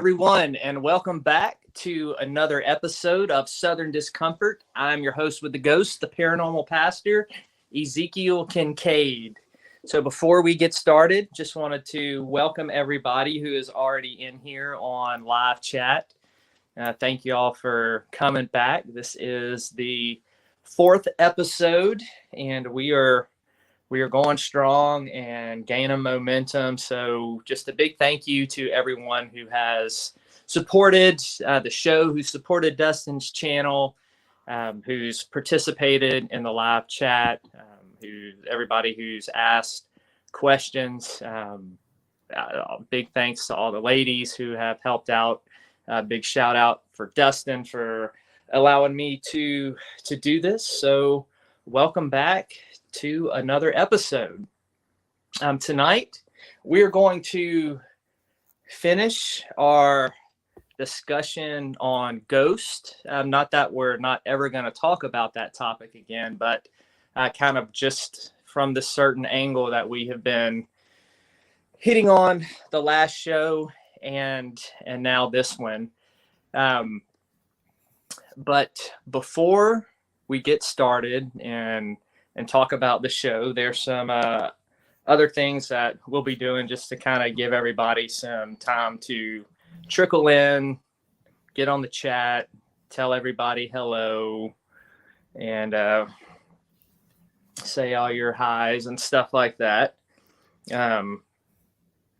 everyone, and welcome back to another episode of Southern Discomfort. I'm your host with the ghost, the paranormal pastor, Zekiel Kincade. So before we get started, just wanted to welcome everybody who is already in here on live chat. Thank you all for coming back. This is the fourth episode, and we are going strong and gaining momentum. So just a big thank you to everyone who has supported the show, who supported Dustin's channel, who's participated in the live chat, everybody who's asked questions. Big thanks to all the ladies who have helped out. Big shout out for Dustin for allowing me to do this. So welcome back to another episode. Tonight, we're going to finish our discussion on ghost. Not that we're not ever going to talk about that topic again, but kind of just from the certain angle that we have been hitting on the last show and now this one. But before we get started and talk about the show, there's some other things that we'll be doing just to kind of give everybody some time to trickle in, get on the chat, tell everybody hello, and say all your highs and stuff like that. How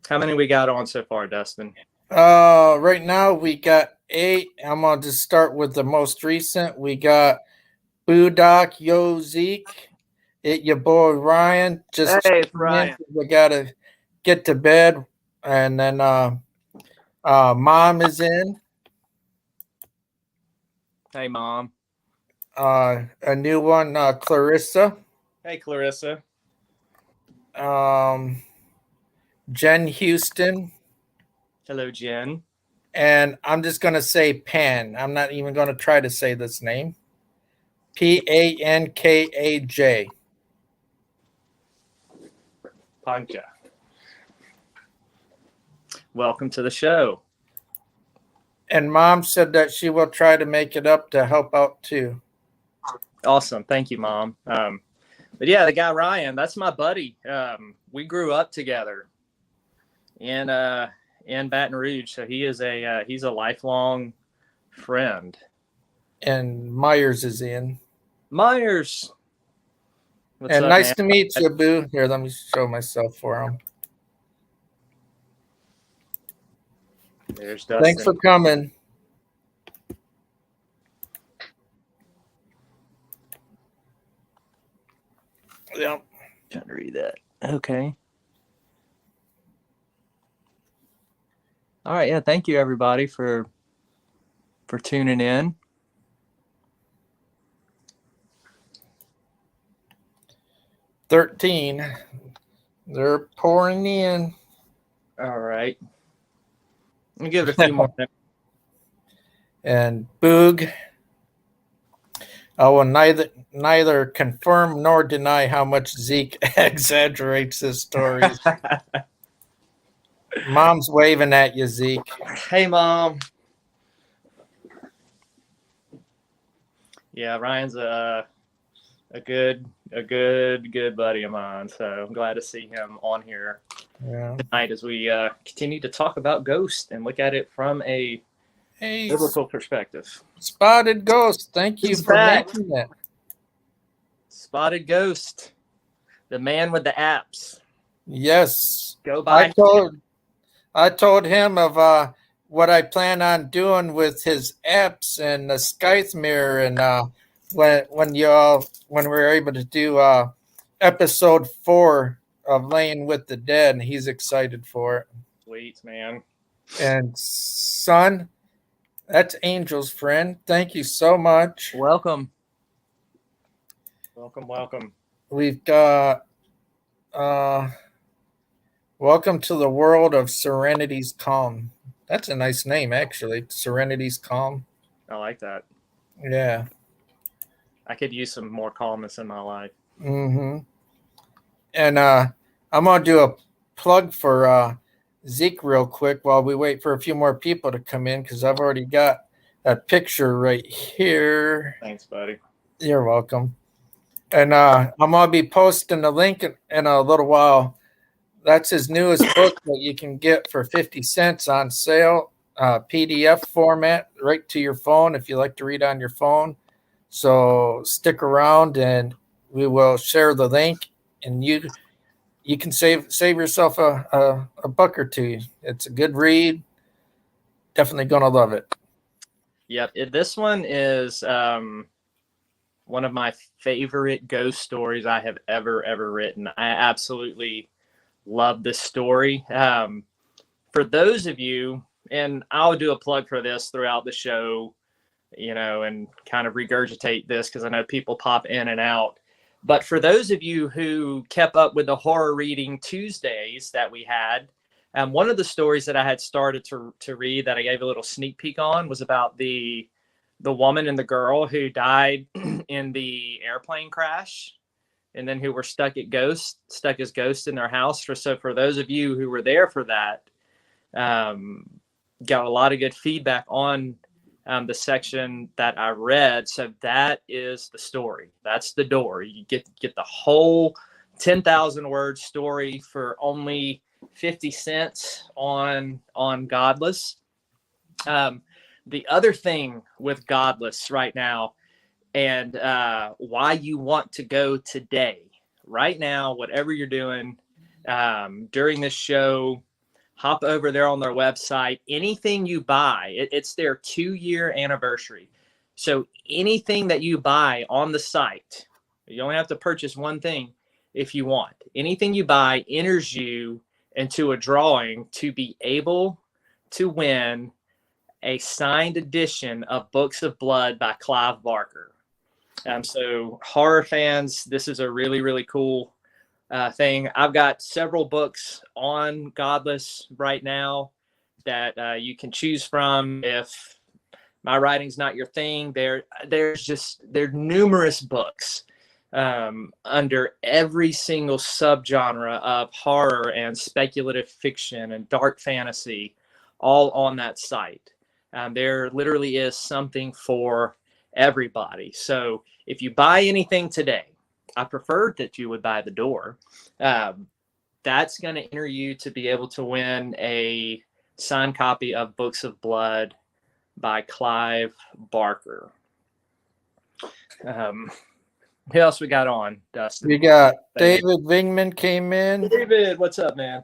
many we got on so far, Dustin? Right now we got 8. I'm going to just start with the most recent. We got Boodock, Yo, Zeke. Your boy Ryan. Hey, Ryan. We gotta get to bed, and then Mom is in. Hey, Mom. A new one, Clarissa. Hey, Clarissa. Jen Houston. Hello, Jen. And I'm just gonna say Pan. I'm not even gonna try to say this name. Pankaj. Pancha. Welcome to the show. And Mom said that she will try to make it up to help out too. Awesome. Thank you, Mom. But yeah, the guy Ryan, that's my buddy. We grew up together in Baton Rouge, so he's a lifelong friend. And Myers is in. Myers. What's up, nice man? To meet you, Boo. Here, let me show myself for him. There's Dustin. Thanks for coming. Yep. Trying to read that. Okay. All right. Yeah. Thank you, everybody, for tuning in. They're pouring in. All right. Let me give it a few more minutes. And Boog, I will neither confirm nor deny how much Zeke exaggerates his stories. Mom's waving at you, Zeke. Hey, Mom. Yeah, Ryan's a good buddy of mine, so I'm glad to see him on here tonight as we continue to talk about ghosts and look at it from a biblical perspective. Spotted ghost, thank you for making that. Spotted ghost, the man with the apps. Yes, go by. I told him of what I plan on doing with his apps and the Skype mirror, and when we're able to do episode 4 of Laying with the Dead, and he's excited for it. Sweet, man. And son, that's Angel's friend. Thank you so much. Welcome. We've got welcome to the world of Serenity's Calm. That's a nice name, actually. Serenity's Calm. I like that. Yeah. I could use some more calmness in my life. Mm-hmm. And I'm going to do a plug for Zeke real quick while we wait for a few more people to come in, because I've already got a picture right here. Thanks, buddy. You're welcome. And I'm going to be posting the link in a little while. That's his newest book that you can get for 50 cents on sale, PDF format, right to your phone if you like to read on your phone. So stick around and we will share the link, and you can save yourself a buck or two. It's a good read. Definitely going to love it. Yep. This one is one of my favorite ghost stories I have ever written. I absolutely love this story. For those of you, and I'll do a plug for this throughout the show, and kind of regurgitate this because I know people pop in and out. But for those of you who kept up with the horror reading Tuesdays that we had, one of the stories that I had started to read that I gave a little sneak peek on was about the woman and the girl who died in the airplane crash, and then who were stuck as ghosts in their house. So for those of you who were there for that, got a lot of good feedback on the section that I read. So that is the story. That's the door. You get the whole 10,000 word story for only 50 cents on Godless. The other thing with Godless right now, and why you want to go today, right now, whatever you're doing during this show, hop over there on their website. Anything you buy, it's their 2-year anniversary. So anything that you buy on the site, you only have to purchase one thing if you want. Anything you buy enters you into a drawing to be able to win a signed edition of Books of Blood by Clive Barker. So horror fans, this is a really, really cool thing. I've got several books on Godless right now that you can choose from. If my writing's not your thing, there's numerous books under every single subgenre of horror and speculative fiction and dark fantasy, all on that site. There literally is something for everybody. So if you buy anything today, I prefer that you would buy the door. That's going to enter you to be able to win a signed copy of Books of Blood by Clive Barker. Who else we got on, Dustin? We got David Vingman came in. David, what's up, man?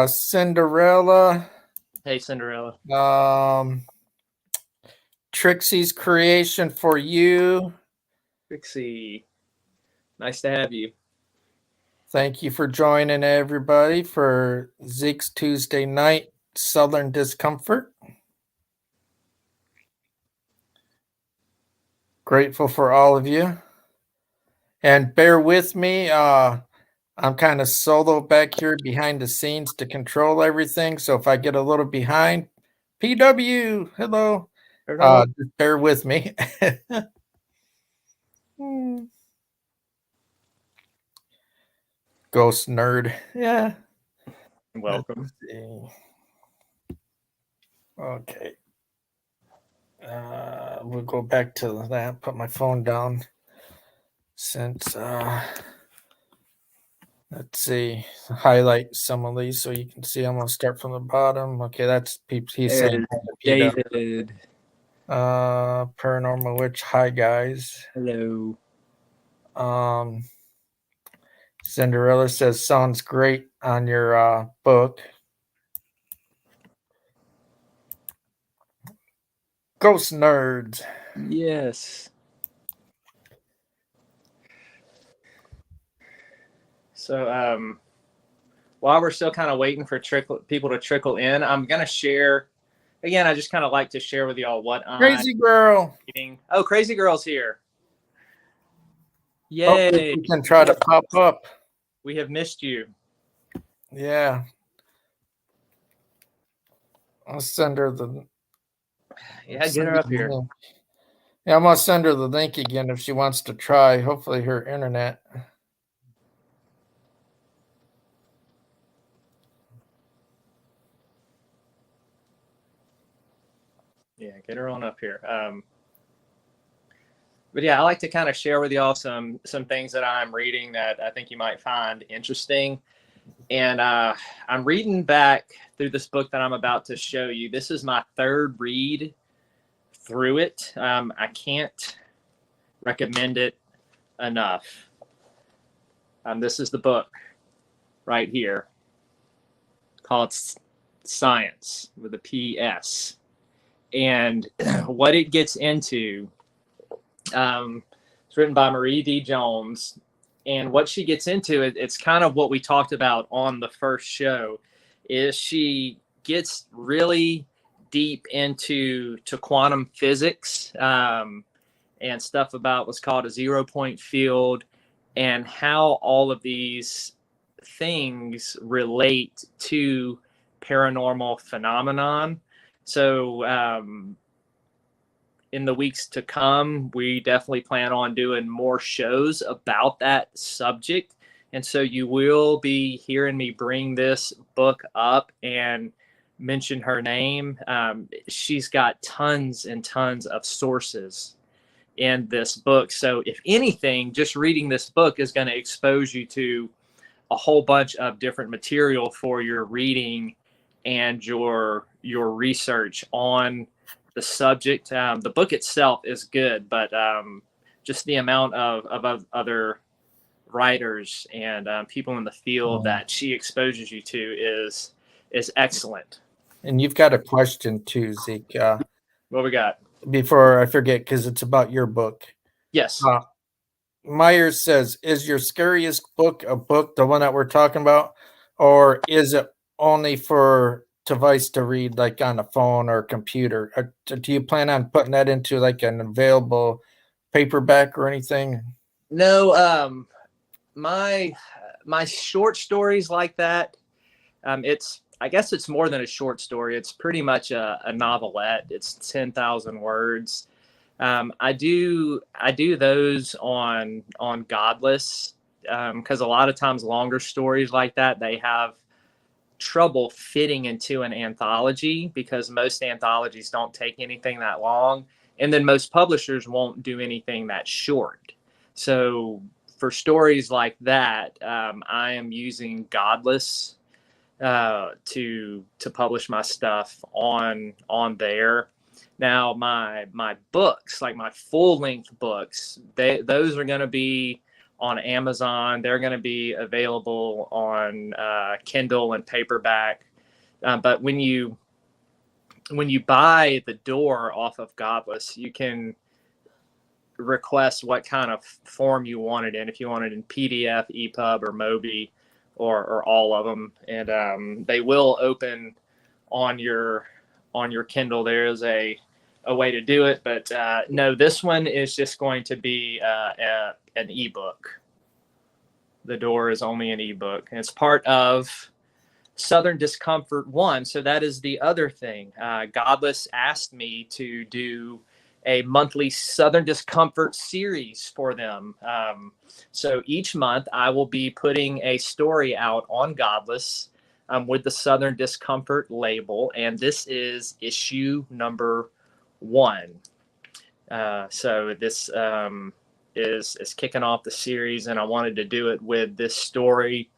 Cinderella. Hey, Cinderella. Trixie's Creation for You. Trixie, nice to have you. Thank you for joining, everybody, for Zeke's Tuesday night Southern Discomfort. Grateful for all of you. And bear with me. I'm kind of solo back here behind the scenes to control everything. So if I get a little behind, PW, hello. Just bear with me. Ghost nerd. Yeah. Welcome. Okay. We'll go back to that. Put my phone down. Since let's see, highlight some of these so you can see. I'm gonna start from the bottom. Okay, that's he's saying David. Paranormal Witch. Hi guys. Hello. Cinderella says sounds great on your book. Ghost nerds. Yes. So while we're still kind of waiting for people to trickle in, I'm gonna share again. I just kind of like to share with y'all what Crazy Girl. Reading. Oh, Crazy Girl's here. Yay! You can try to pop up. We have missed you. Yeah. I'll send her the. Yeah, get her up here. Yeah, I'm gonna send her the link again if she wants to try. Hopefully, her internet. Yeah, get her on up here. But yeah, I like to kind of share with y'all some things that I'm reading that I think you might find interesting. And I'm reading back through this book that I'm about to show you. This is my third read through it. I can't recommend it enough. This is the book right here called Science with a PS. And what it gets into, it's written by Marie D. Jones. And what she gets into, it's kind of what we talked about on the first show, is she gets really deep into quantum physics and stuff about what's called a 0-point field and how all of these things relate to paranormal phenomenon. So in the weeks to come, we definitely plan on doing more shows about that subject. And so you will be hearing me bring this book up and mention her name. She's got tons and tons of sources in this book. So if anything, just reading this book is going to expose you to a whole bunch of different material for your reading and your research on the subject. The book itself is good, but just the amount of other writers and people in the field that she exposes you to is excellent. And you've got a question too, Zeke. What we got? Before I forget, because it's about your book. Yes. Myers says, is your scariest book a book, the one that we're talking about, or is it only for device to read, like on a phone or computer? Or do you plan on putting that into like an available paperback or anything? No, my short stories like that, I guess it's more than a short story. It's pretty much a novelette. It's 10,000 words. I do those on Godless because a lot of times longer stories like that, they have trouble fitting into an anthology because most anthologies don't take anything that long, and then most publishers won't do anything that short. So for stories like that, I am using Godless to publish my stuff on there. Now my books, like my full length books, those are going to be on Amazon. They're going to be available on Kindle and paperback. But when you buy the door off of Godless, you can request what kind of form you want it in. If you want it in PDF, EPUB, or Mobi, or all of them, and they will open on your Kindle. There is a way to do it, but no, this one is just going to be an ebook. The door is only an ebook, and it's part of Southern Discomfort 1. So that is the other thing. Godless asked me to do a monthly Southern Discomfort series for them. So each month I will be putting a story out on Godless with the Southern Discomfort label, and this is issue number 1. So this is kicking off the series, and I wanted to do it with this story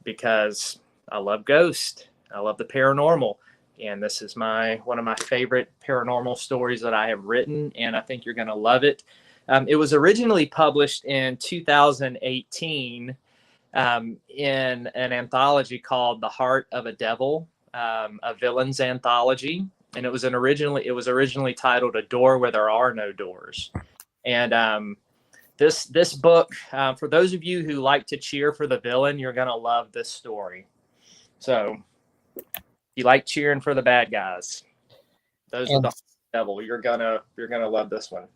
because I love ghosts. I love the paranormal. And this is one of my favorite paranormal stories that I have written, and I think you're going to love it. It was originally published in 2018 in an anthology called The Heart of a Devil, a villain's anthology. And it was originally titled A Door Where There Are No Doors. And this book, for those of you who like to cheer for the villain, you're going to love this story. So you like cheering for the bad guys, those are the devil, you're gonna love this one.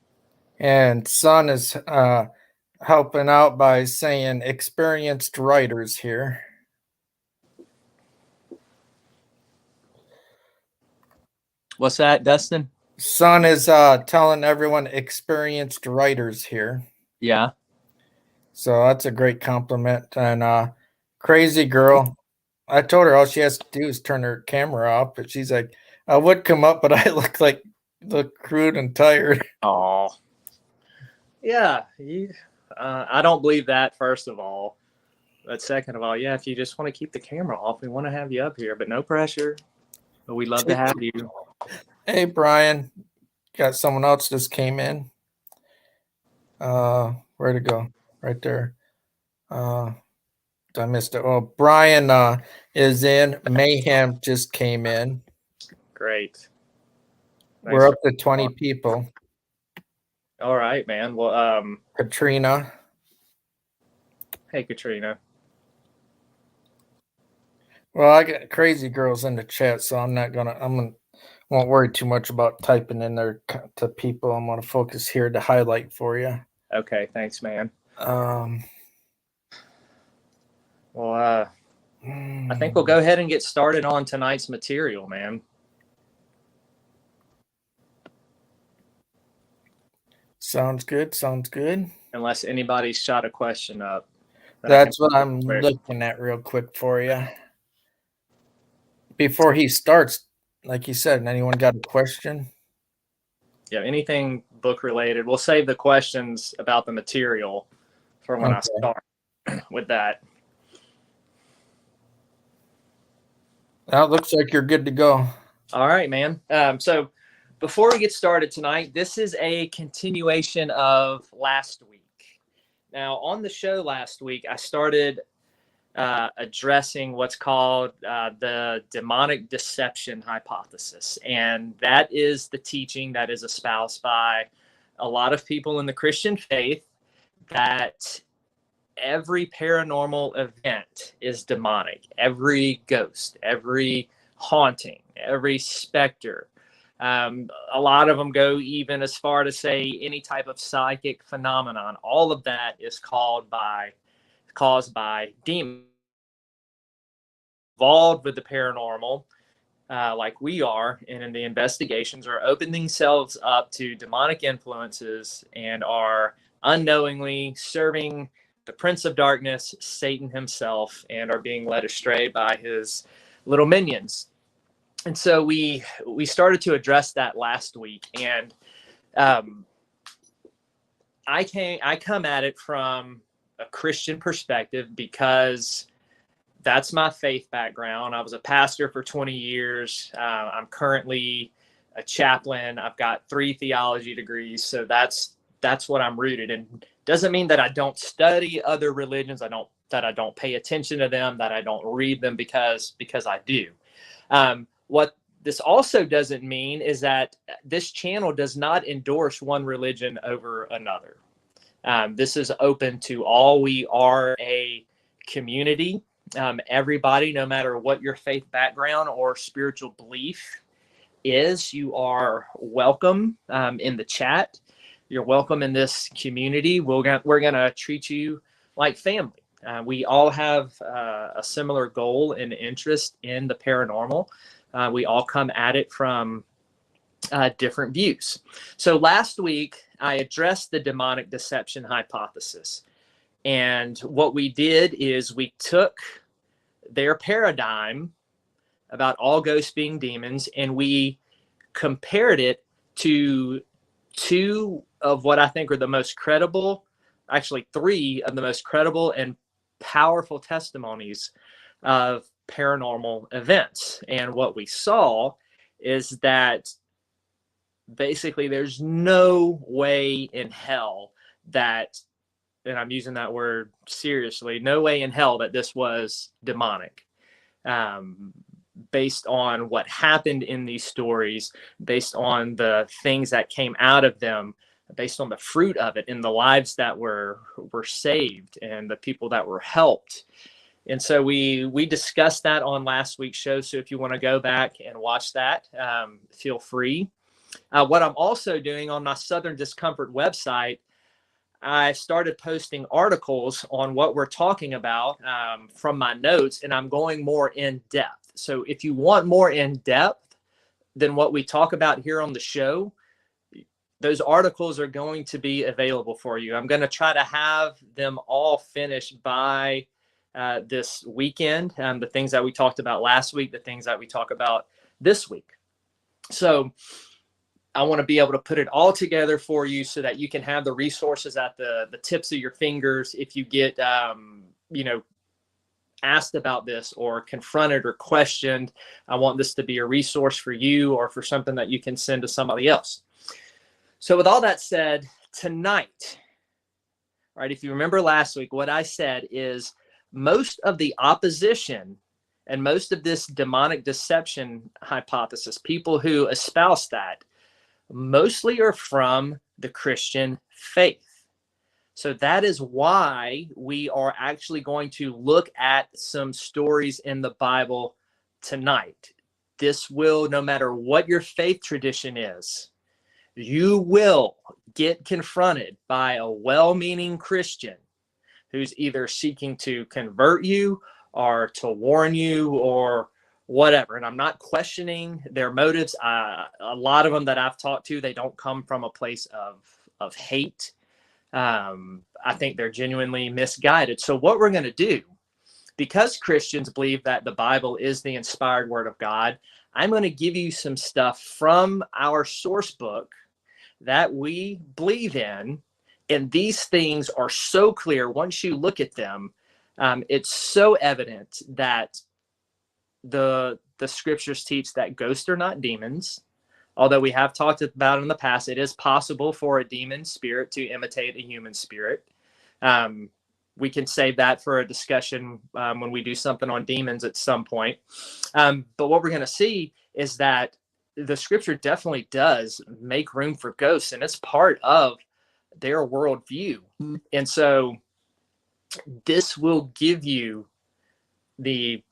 And Son is helping out by saying experienced writers here. What's that, Dustin? Son is telling everyone experienced writers here. Yeah. So that's a great compliment. And crazy girl, I told her all she has to do is turn her camera off, but she's like, I would come up, but I look like You look crude and tired. Oh, yeah. I don't believe that, first of all. But second of all, yeah, if you just want to keep the camera off, we want to have you up here, but no pressure. But we'd love to have you. Hey, Brian. Got someone else just came in. Where'd it go? Right there. I missed it. Oh, Brian is in. Mayhem just came in. Great. We're up to 20 people. All right, man. Well, Katrina. hey, Katrina. Well, I got crazy girls in the chat, so won't worry too much about typing in there to people. I'm gonna focus here to highlight for you. Okay, thanks, man. Um, Well, I think we'll go ahead and get started on tonight's material, man. Sounds good. Sounds good. Unless anybody's shot a question up. That's what I'm looking at real quick for you. Before he starts, like you said, anyone got a question? Yeah, anything book related. We'll save the questions about the material for when I start with that. Now it looks like you're good to go. All right, man. So before we get started tonight, this is a continuation of last week. Now, on the show last week, I started addressing what's called the demonic deception hypothesis. And that is the teaching that is espoused by a lot of people in the Christian faith that every paranormal event is demonic. Every ghost, every haunting, every specter. A lot of them go even as far to say any type of psychic phenomenon. All of that is caused by demons involved with the paranormal, like we are, and in the investigations, are opening themselves up to demonic influences and are unknowingly serving the Prince of Darkness, Satan himself, and are being led astray by his little minions. And so we started to address that last week, and I come at it from a Christian perspective because that's my faith background. I was a pastor for 20 years. I'm currently a chaplain. I've got 3 theology degrees, so that's what I'm rooted in. Doesn't mean that I don't study other religions. That I don't pay attention to them, that I don't read them, because I do. What this also doesn't mean is that this channel does not endorse one religion over another. This is open to all. We are a community. Everybody, no matter what your faith background or spiritual belief is, you are welcome in the chat. You're welcome in this community. We're gonna treat you like family. We all have a similar goal and interest in the paranormal. We all come at it from different views. So last week, I addressed the demonic deception hypothesis. And what we did is we took their paradigm about all ghosts being demons, and we compared it to 2 of what I think are the most credible, actually 3 of the most credible and powerful testimonies of paranormal events. And what we saw is that basically there's no way in hell that, and I'm using that word seriously, no way in hell that this was demonic. Based on what happened in these stories, based on the things that came out of them, based on the fruit of it in the lives that were saved and the people that were helped. And so we discussed that on last week's show. So if you want to go back and watch that, feel free. What I'm also doing on my Southern Discomfort website, I started posting articles on what we're talking about from my notes, and I'm going more in depth. So if you want more in depth than what we talk about here on the show, those articles are going to be available for you. I'm going to try to have them all finished by this weekend. The things that we talked about last week, the things that we talk about this week. So I want to be able to put it all together for you so that you can have the resources at the tips of your fingers if you get, asked about this or confronted or questioned. I want this to be a resource for you or for something that you can send to somebody else. So with all that said, tonight, all right, if you remember last week, what I said is most of the opposition and most of this demonic deception hypothesis, people who espouse that, mostly are from the Christian faith. So that is why we are actually going to look at some stories in the Bible tonight. This will, no matter what your faith tradition is, you will get confronted by a well-meaning Christian who's either seeking to convert you or to warn you or whatever. And I'm not questioning their motives. A lot of them that I've talked to, they don't come from a place of hate. I think they're genuinely misguided. So what we're going to do, because Christians believe that the Bible is the inspired word of God, I'm going to give you some stuff from our source book that we believe in. And these things are so clear. Once you look at them, it's so evident that the scriptures teach that ghosts are not demons. Although we have talked about in the past, it is possible for a demon spirit to imitate a human spirit. We can save that for a discussion when we do something on demons at some point. But what we're going to see is that the scripture definitely does make room for ghosts, and it's part of their worldview. And so this will give you the,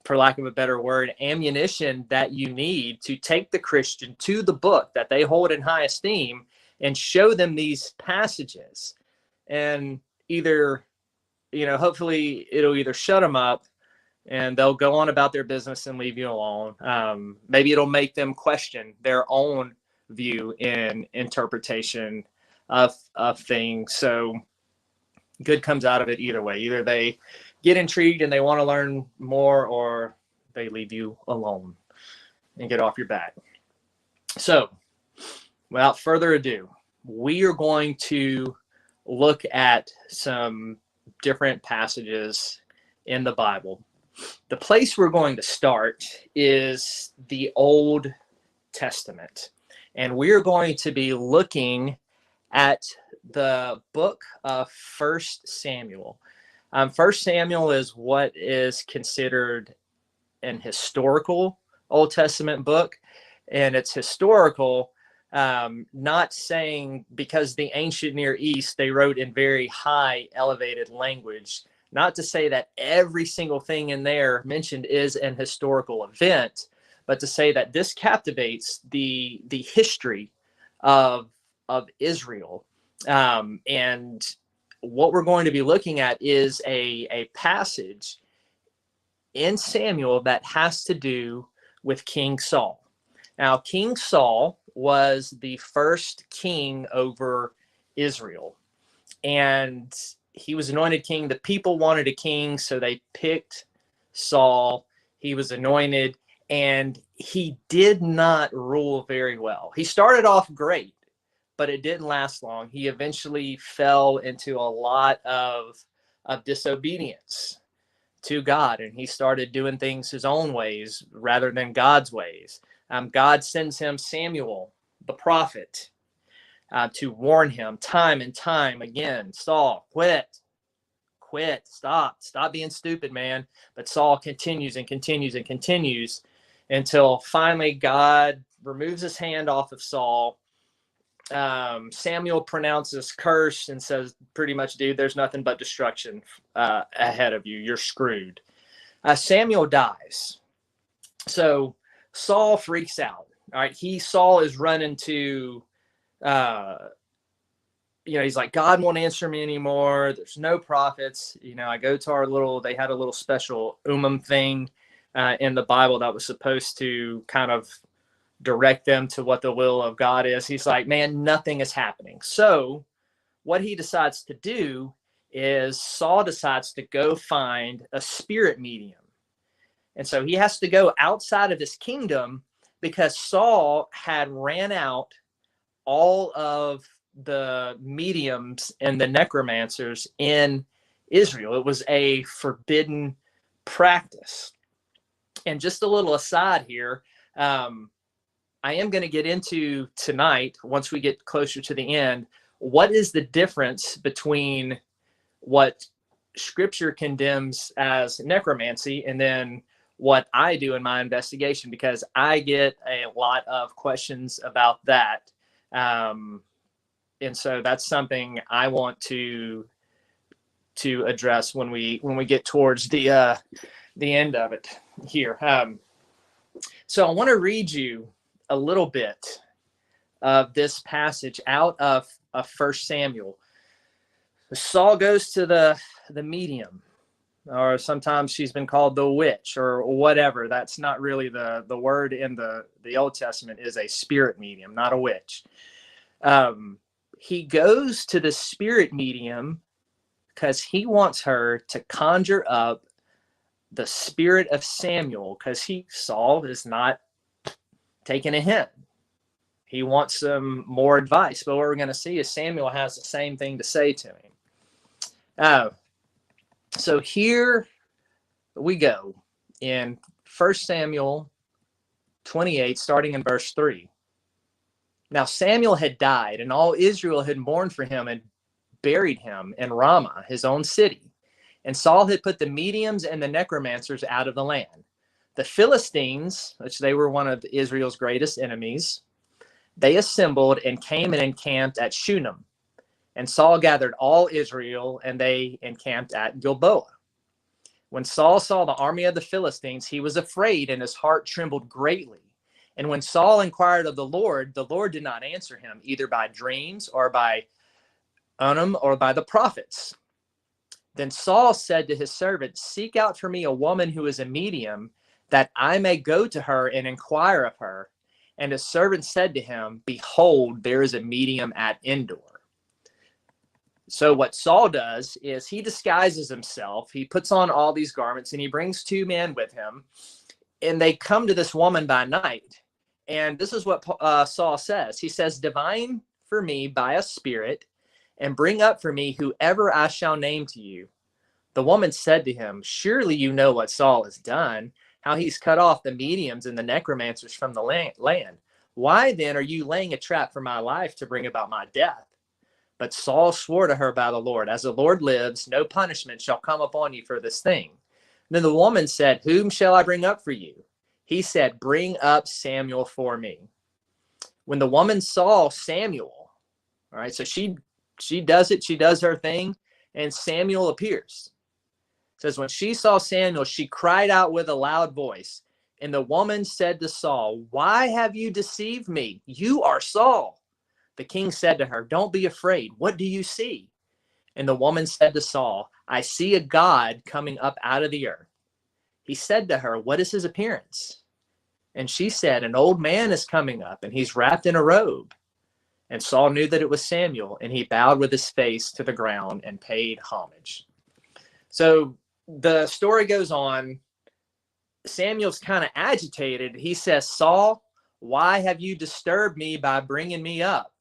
for lack of a better word, ammunition that you need to take the Christian to the book that they hold in high esteem and show them these passages. And either, hopefully it'll either shut them up and they'll go on about their business and leave you alone. Maybe it'll make them question their own view and interpretation of things. So good comes out of it either way. Either they get intrigued and they want to learn more, or they leave you alone and get off your back. So without further ado, we are going to look at some different passages in the Bible. The place we're going to start is the Old Testament. And we're going to be looking at the book of 1 Samuel. 1 Samuel is what is considered an historical Old Testament book. And it's historical, not saying because the ancient Near East, they wrote in very high elevated language, not to say that every single thing in there mentioned is an historical event, but to say that this captivates the history of Israel. And what we're going to be looking at is a passage in Samuel that has to do with King Saul. Now, King Saul was the first king over Israel, and he was anointed king. The people wanted a king, so they picked Saul. He was anointed, and he did not rule very well. He started off great, but it didn't last long. He eventually fell into a lot of disobedience to God, and he started doing things his own ways rather than God's ways. God sends him Samuel, the prophet, to warn him time and time again, Saul, quit, stop being stupid, man. But Saul continues and continues and continues until finally God removes his hand off of Saul. Samuel pronounces curse and says, pretty much, dude, there's nothing but destruction ahead of you. You're screwed. Samuel dies. So Saul freaks out. All right. Saul is running to, he's like, God won't answer me anymore. There's no prophets. I go to they had a little special thing in the Bible that was supposed to kind of direct them to what the will of God is. He's like, man, nothing is happening. So what he decides to do is Saul decides to go find a spirit medium. And so he has to go outside of his kingdom because Saul had ran out all of the mediums and the necromancers in Israel. It was a forbidden practice. And just a little aside here, I am going to get into tonight, once we get closer to the end, what is the difference between what Scripture condemns as necromancy and then what I do in my investigation, because I get a lot of questions about that. And so that's something I want to address when we get towards the end of it here. So I want to read you a little bit of this passage out of 1 Samuel. Saul goes to the medium, or sometimes she's been called the witch or whatever. That's not really the word in the Old Testament is a spirit medium, not a witch. He goes to the spirit medium because he wants her to conjure up the spirit of Samuel, because Saul is not taking a hint. He wants some more advice. But what we're going to see is Samuel has the same thing to say to him. So here we go in 1 Samuel 28, starting in verse 3. Now Samuel had died, and all Israel had mourned for him and buried him in Ramah, his own city. And Saul had put the mediums and the necromancers out of the land. The Philistines, which they were one of Israel's greatest enemies, they assembled and came and encamped at Shunem. And Saul gathered all Israel, and they encamped at Gilboa. When Saul saw the army of the Philistines, he was afraid, and his heart trembled greatly. And when Saul inquired of the Lord did not answer him, either by dreams or by Unum or by the prophets. Then Saul said to his servant, "Seek out for me a woman who is a medium, that I may go to her and inquire of her." And his servant said to him, "Behold, there is a medium at Endor." So what Saul does is he disguises himself. He puts on all these garments, and he brings 2 men with him. And they come to this woman by night. And this is what Saul says. He says, "Divine for me by a spirit, and bring up for me whoever I shall name to you." The woman said to him, "Surely you know what Saul has done, how he's cut off the mediums and the necromancers from the land. Why then are you laying a trap for my life to bring about my death?" But Saul swore to her by the Lord, "As the Lord lives, no punishment shall come upon you for this thing." Then the woman said, "Whom shall I bring up for you?" He said, "Bring up Samuel for me." When the woman saw Samuel, all right, so she does it, she does her thing, and Samuel appears. It says, when she saw Samuel, she cried out with a loud voice. And the woman said to Saul, "Why have you deceived me? You are Saul." The king said to her, "Don't be afraid. What do you see?" And the woman said to Saul, "I see a God coming up out of the earth." He said to her, "What is his appearance?" And she said, "An old man is coming up, and he's wrapped in a robe." And Saul knew that it was Samuel, and he bowed with his face to the ground and paid homage. So the story goes on. Samuel's kind of agitated. He says, "Saul, why have you disturbed me by bringing me up?"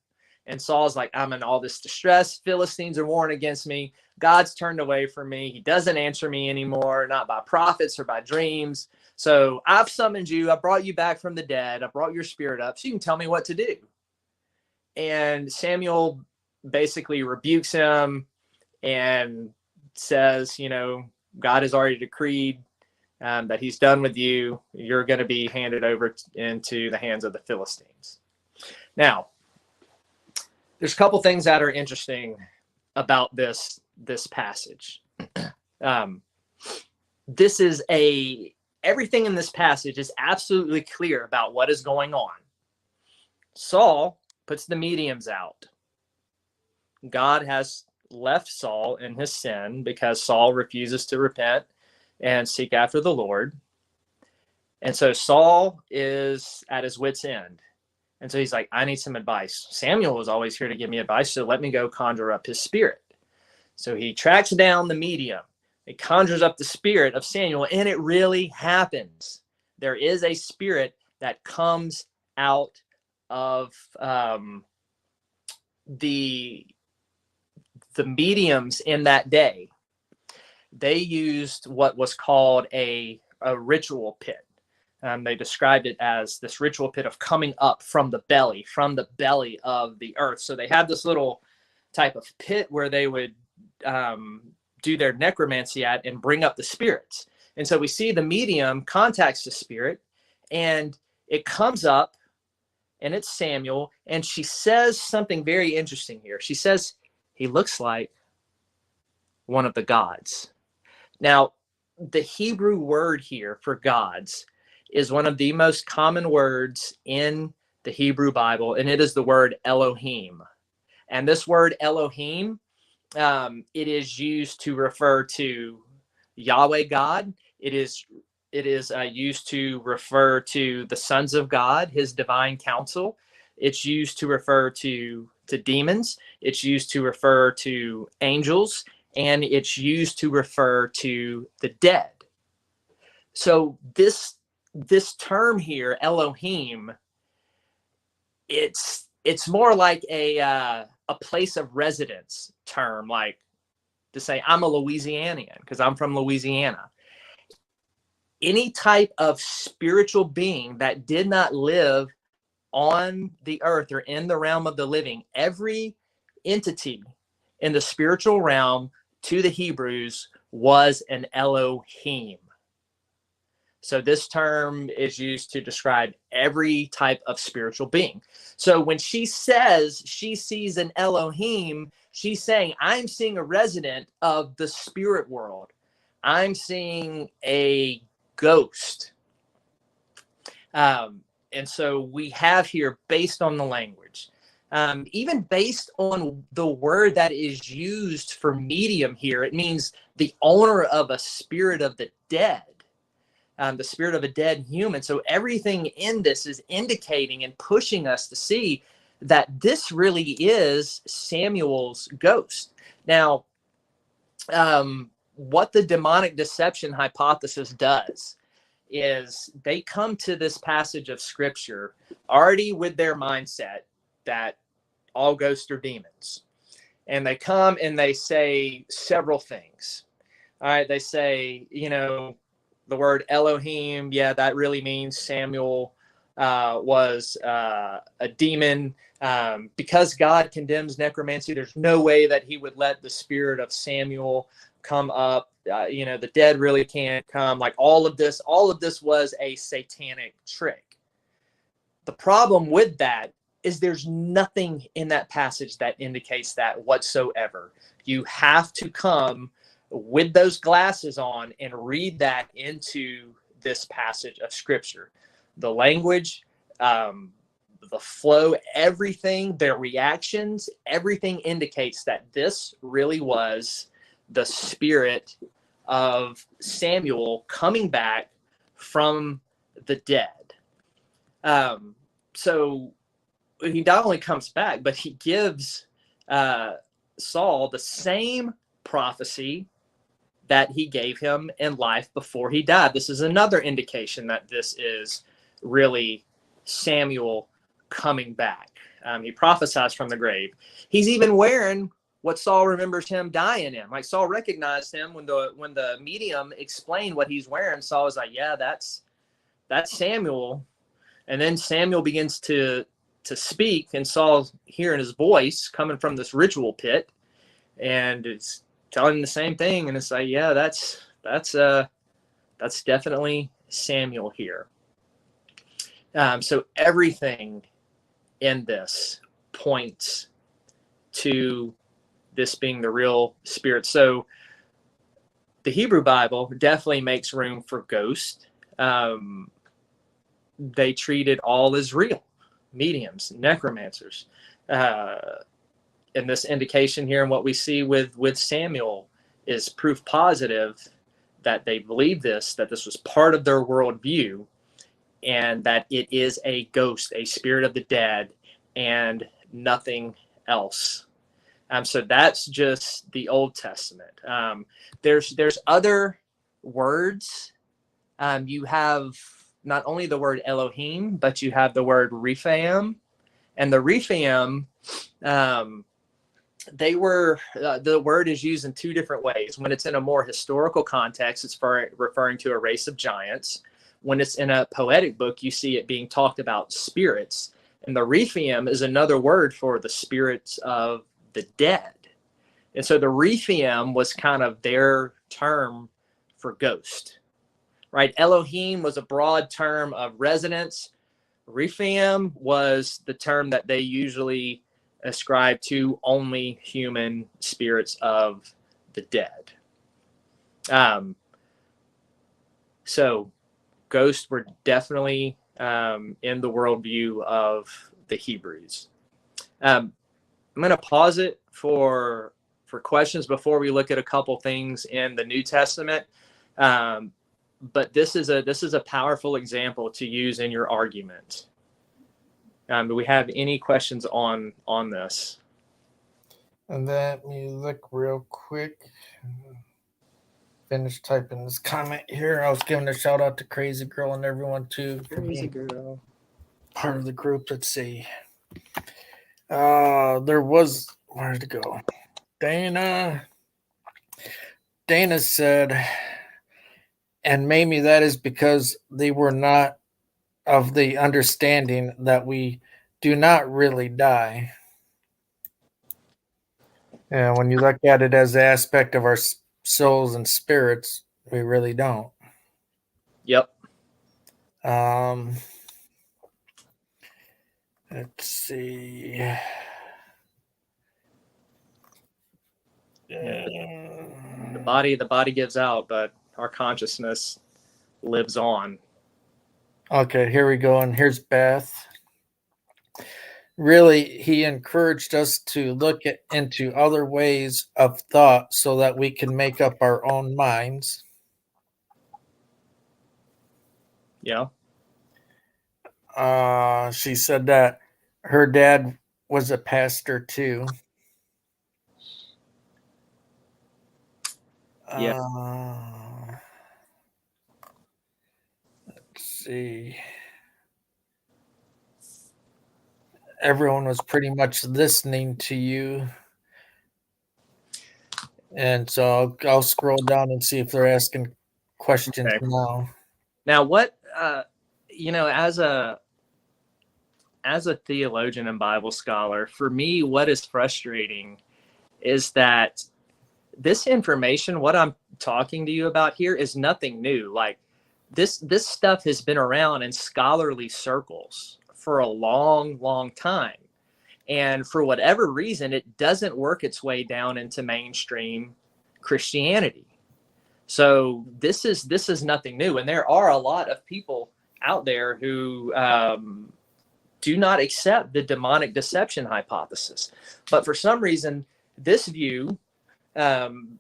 And Saul's like, "I'm in all this distress. Philistines are warring against me. God's turned away from me. He doesn't answer me anymore, not by prophets or by dreams. So I've summoned you. I brought you back from the dead. I brought your spirit up so you can tell me what to do." And Samuel basically rebukes him and says, God has already decreed that he's done with you. You're going to be handed over into the hands of the Philistines. Now, there's a couple things that are interesting about this passage. Everything in this passage is absolutely clear about what is going on. Saul puts the mediums out. God has left Saul in his sin because Saul refuses to repent and seek after the Lord. And so Saul is at his wit's end. And so he's like, "I need some advice. Samuel was always here to give me advice, so let me go conjure up his spirit." So he tracks down the medium. He conjures up the spirit of Samuel, and it really happens. There is a spirit that comes out of the mediums in that day, they used what was called a ritual pit. They described it as this ritual pit of coming up from the belly of the earth. So they had this little type of pit where they would do their necromancy at and bring up the spirits. And so we see the medium contacts the spirit, and it comes up, and it's Samuel, and she says something very interesting here. She says, he looks like one of the gods. Now, the Hebrew word here for gods is one of the most common words in the Hebrew Bible, and it is the word Elohim. And this word Elohim, it is used to refer to Yahweh God. It is used to refer to the sons of God, his divine counsel. It's used to refer to demons. It's used to refer to angels, and it's used to refer to the dead. So this term here, Elohim, it's more like a place of residence term, like to say I'm a Louisianian because I'm from Louisiana. Any type of spiritual being that did not live on the earth or in the realm of the living, every entity in the spiritual realm to the Hebrews was an Elohim. So this term is used to describe every type of spiritual being. So when she says she sees an Elohim, she's saying, I'm seeing a resident of the spirit world. I'm seeing a ghost. And so we have here, based on the language, even based on the word that is used for medium here, it means the owner of a spirit of the dead. The spirit of a dead human. So everything in this is indicating and pushing us to see that this really is Samuel's ghost. Now, what the demonic deception hypothesis does is they come to this passage of scripture already with their mindset that all ghosts are demons. And they come and they say several things. All right, they say, the word Elohim, yeah, that really means Samuel was a demon. Because God condemns necromancy, there's no way that he would let the spirit of Samuel come up. The dead really can't come. Like all of this was a satanic trick. The problem with that is there's nothing in that passage that indicates that whatsoever. You have to come with those glasses on and read that into this passage of scripture. The language, the flow, everything, their reactions, everything indicates that this really was the spirit of Samuel coming back from the dead. So he not only comes back, but he gives Saul the same prophecy that he gave him in life before he died. This is another indication that this is really Samuel coming back. He prophesies from the grave. He's even wearing what Saul remembers him dying in. Like Saul recognized him when the medium explained what he's wearing. Saul was like, yeah, that's Samuel. And then Samuel begins to speak, and Saul's hearing his voice coming from this ritual pit, and it's telling him the same thing. And it's like, yeah, that's definitely Samuel here. So everything in this points to this being the real spirit. So the Hebrew Bible definitely makes room for ghosts. They treat it all as real. Mediums, necromancers. And this indication here and what we see with Samuel is proof positive that they believe that this was part of their worldview, and that it is a ghost, a spirit of the dead, and nothing else. So that's just the Old Testament. There's other words. You have not only the word Elohim, but you have the word Rephaim. And the Rephaim They were the word is used in two different ways. When it's in a more historical context, it's referring to a race of giants. When it's in a poetic book, you see it being talked about spirits. And the Rephium is another word for the spirits of the dead. And so the Rephium was kind of their term for ghost, right? Elohim was a broad term of residence. Rephium was the term that they usually ascribe to only human spirits of the dead. So ghosts were definitely in the worldview of the Hebrews. I'm going to pause it for questions before we look at a couple things in the New Testament. But this is a powerful example to use in your argument. Do we have any questions on this? And let me look real quick. Finish typing this comment here. I was giving a shout out to Crazy Girl and everyone too. Crazy Girl. Part of the group. Let's see. There was, where did it go? Dana said, and maybe that is because they were not of the understanding that we do not really die. And when you look at it as the aspect of our souls and spirits, we really don't. Yep. Let's see. The body gives out, but our consciousness lives on. Okay, here we go. And here's Beth. Really, he encouraged us to look into other ways of thought so that we can make up our own minds. Yeah. She said that her dad was a pastor too. Yeah. Let's see. Everyone was pretty much listening to you. And so I'll scroll down and see if they're asking questions now. Now, what, as a theologian and Bible scholar, for me, what is frustrating is that this information, what I'm talking to you about here, is nothing new. Like this stuff has been around in scholarly circles for a long, long time. And for whatever reason, it doesn't work its way down into mainstream Christianity. So this is nothing new. And there are a lot of people out there who do not accept the demonic deception hypothesis. But for some reason, this view, and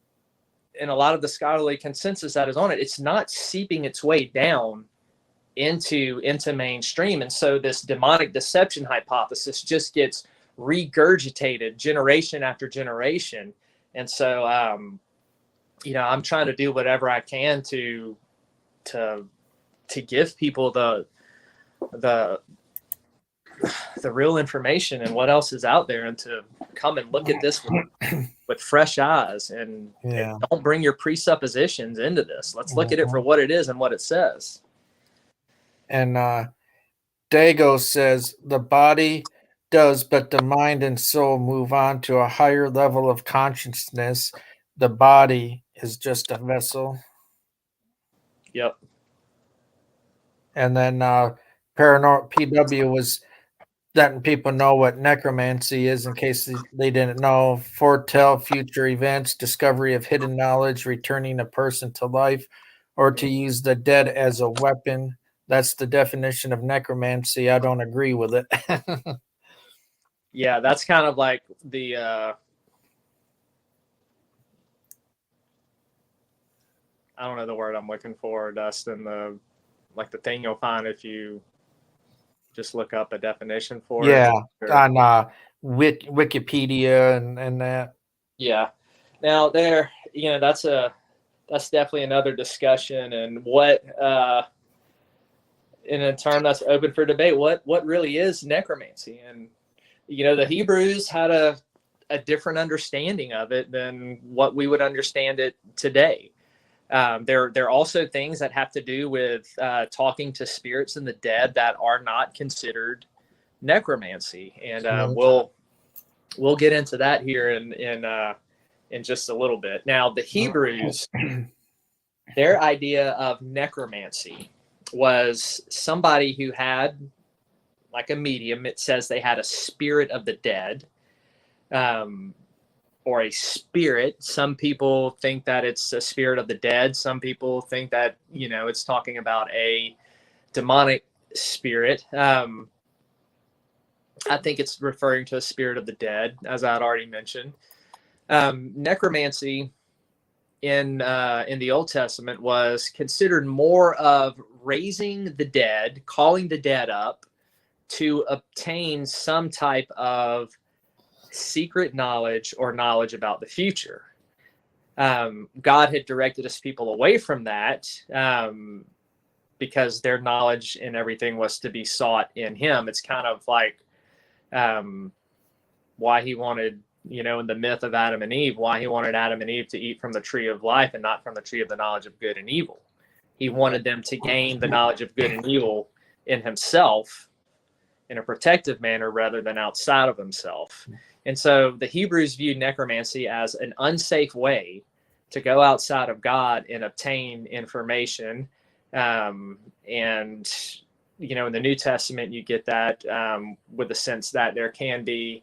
a lot of the scholarly consensus that is on it, it's not seeping its way down into mainstream. And so this demonic deception hypothesis just gets regurgitated generation after generation. And so, I'm trying to do whatever I can to give people the real information and what else is out there, and to come and look at this with fresh eyes and don't bring your presuppositions into this. Let's look at it for what it is and what it says. And Dago says the body does, but the mind and soul move on to a higher level of consciousness. The body is just a vessel. Yep. And then Paranormal PW was letting people know what necromancy is in case they didn't know. Foretell future events, discovery of hidden knowledge, returning a person to life, or to use the dead as a weapon. That's the definition of necromancy. I don't agree with it. Yeah, that's kind of like the I don't know the word I'm looking for, Dustin. The thing you'll find if you just look up a definition for it. Yeah, on Wikipedia and that. Yeah. Now there, that's definitely another discussion, and what in a term that's open for debate, what really is necromancy. And the Hebrews had a different understanding of it than what we would understand it today. There are also things that have to do with talking to spirits and the dead that are not considered necromancy, and we'll get into that here in just a little bit. Now, the Hebrews, their idea of necromancy was somebody who had, like a medium. It says they had a spirit of the dead, or a spirit. Some people think that it's a spirit of the dead. Some people think that, it's talking about a demonic spirit. I think it's referring to a spirit of the dead, as I had already mentioned. Necromancy in the Old Testament was considered more of raising the dead, calling the dead up to obtain some type of secret knowledge or knowledge about the future. God had directed his people away from that because their knowledge and everything was to be sought in him. It's kind of like why he wanted, in the myth of Adam and Eve, why he wanted Adam and Eve to eat from the tree of life and not from the tree of the knowledge of good and evil. He wanted them to gain the knowledge of good and evil in himself in a protective manner rather than outside of himself. And so the Hebrews viewed necromancy as an unsafe way to go outside of God and obtain information. And, in the New Testament, you get that with the sense that there can be,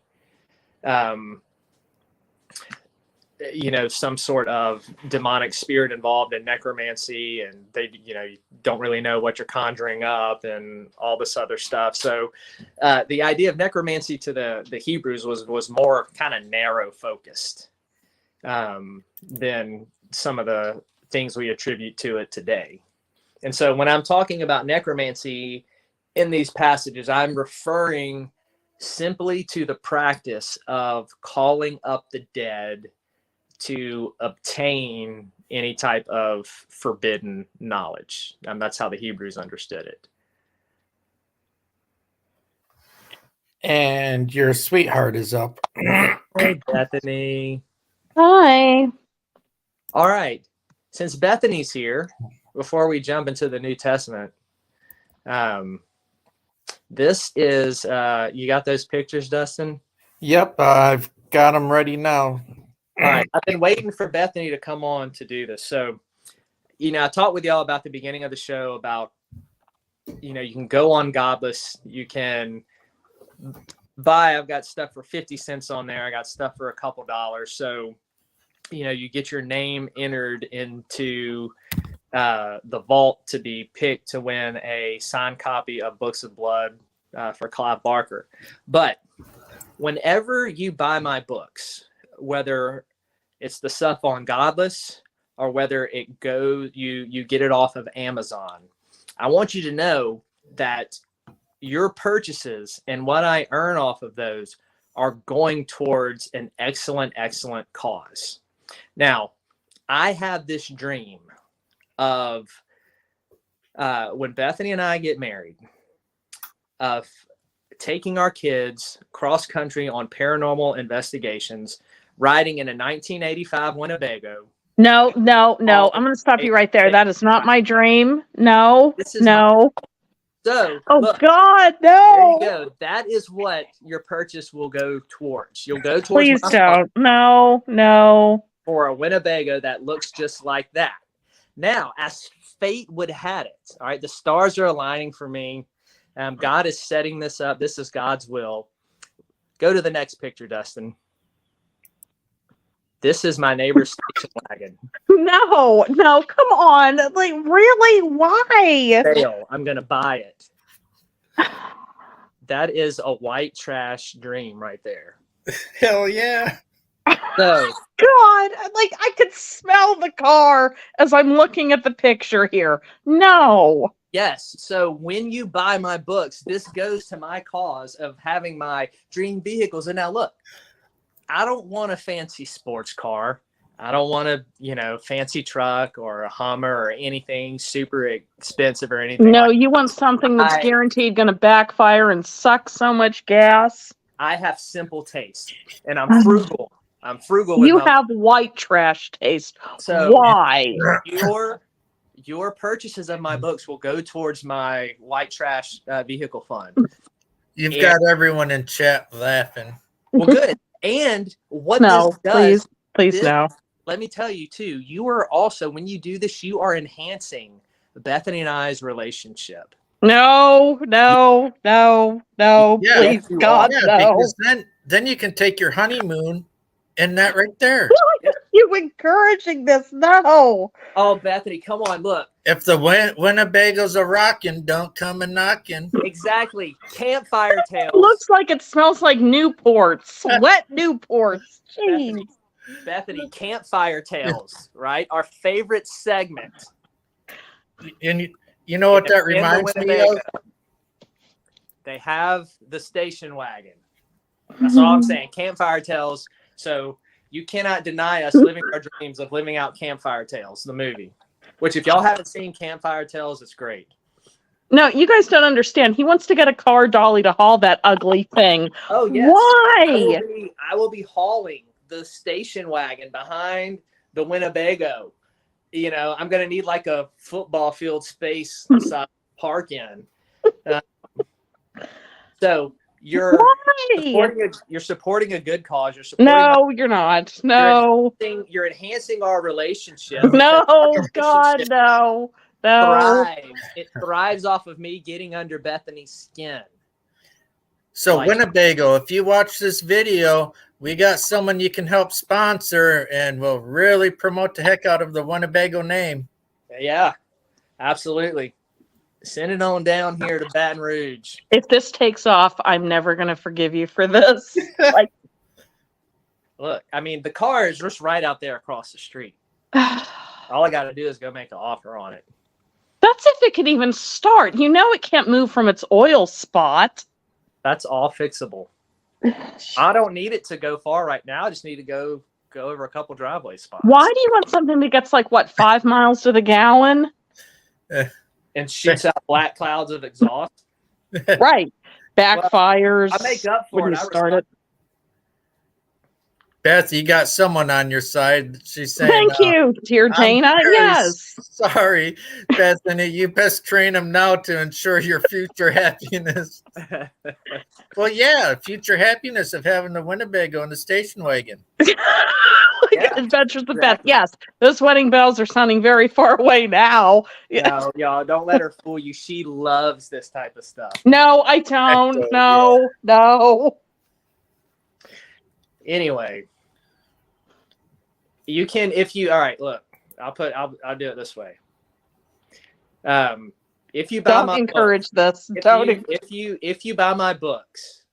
some sort of demonic spirit involved in necromancy, and they, you don't really know what you're conjuring up and all this other stuff. So the idea of necromancy to the Hebrews was more kind of narrow focused than some of the things we attribute to it today. And so when I'm talking about necromancy in these passages, I'm referring simply to the practice of calling up the dead to obtain any type of forbidden knowledge. And that's how the Hebrews understood it. And your sweetheart is up. Hey, Bethany. Hi. All right. Since Bethany's here, before we jump into the New Testament, this is, you got those pictures, Dustin? Yep, I've got them ready now. All right. I've been waiting for Bethany to come on to do this. So, I talked with y'all about the beginning of the show about, you can go on Godless. You can buy, I've got stuff for 50 cents on there. I got stuff for a couple dollars. So, you get your name entered into the vault to be picked to win a signed copy of Books of Blood for Clive Barker. But whenever you buy my books, whether it's the stuff on Godless or whether it goes, you get it off of Amazon, I want you to know that your purchases and what I earn off of those are going towards an excellent cause. Now, I have this dream of when Bethany and I get married, of taking our kids cross country on paranormal investigations, riding in a 1985 Winnebago. No. I'm going to stop you right there. That is not my dream. No. So, oh, look, God, no. There you go. That is what your purchase will go towards. You'll go towards. Please don't. No. For a Winnebago that looks just like that. Now, as fate would have it, all right, the stars are aligning for me. God is setting this up. This is God's will. Go to the next picture, Dustin. This is my neighbor's station wagon. No, come on. Like, really? Why? Sale. I'm going to buy it. That is a white trash dream right there. Hell yeah. So, God, like, I could smell the car as I'm looking at the picture here. No. yes. So when you buy my books, this goes to my cause of having my dream vehicles. And now look, I don't want a fancy sports car. I don't want a, fancy truck or a Hummer or anything super expensive or anything. No, you want something that's guaranteed going to backfire and suck so much gas. I have simple taste, and I'm frugal. I'm frugal with You my have white trash taste. so Why? your purchases of my books will go towards my white trash vehicle fund. You've got everyone in chat laughing. Well, good. And what No, this does, please no. let me tell you too, you are also, when you do this, you are enhancing Bethany and I's relationship. No, Yeah, please, you God, Yeah, no. because then you can take your honeymoon in that right there. Why are you encouraging this? No. Oh, Bethany, come on, look. If the Winnebagos are rocking, don't come a knocking. Exactly. Campfire It tales. looks like it smells like Newports. Wet Newports. Jeez. Bethany, campfire tales, right? Our favorite segment. And you know what that In the reminds me Winnebago, of? they have the station wagon. That's all I'm saying. Campfire tales. So you cannot deny us living our dreams of living out Campfire Tales, the movie. Which, if y'all haven't seen Campfire Tales, it's great. No, you guys don't understand. He wants to get a car dolly to haul that ugly thing. Oh, yes. Why? I will be hauling the station wagon behind the Winnebago. You know, I'm going to need like a football field space size park in. So you're supporting a good cause. You're supporting. No, you're not. No. You're enhancing our relationship. No, God, no. No. It thrives off of me getting under Bethany's skin. So Winnebago, if you watch this video, we got someone you can help sponsor, and we'll really promote the heck out of the Winnebago name. Yeah, absolutely. Send it on down here to Baton Rouge. If this takes off, I'm never going to forgive you for this. Like, look, I mean, the car is just right out there across the street. All I got to do is go make an offer on it. That's if it can even start. You know it can't move from its oil spot. That's all fixable. I don't need it to go far right now. I just need to go over a couple driveway spots. Why do you want something that gets like, what, 5 miles to the gallon? And shoots out black clouds of exhaust? Right. Backfires. I make up for when it. you start it. Beth, you got someone on your side. She's saying, thank you, dear Dana. Yes. Sorry, Bethany. You best train them now to ensure your future happiness. Well, yeah, future happiness of having the Winnebago and the station wagon. Adventures of Beth. Yes, those wedding bells are sounding very far away now. No, y'all, don't let her fool you. She loves this type of stuff. No, I don't. No. Anyway, you can, all right, look, I'll do it this way. If you buy don't encourage this. If you buy my books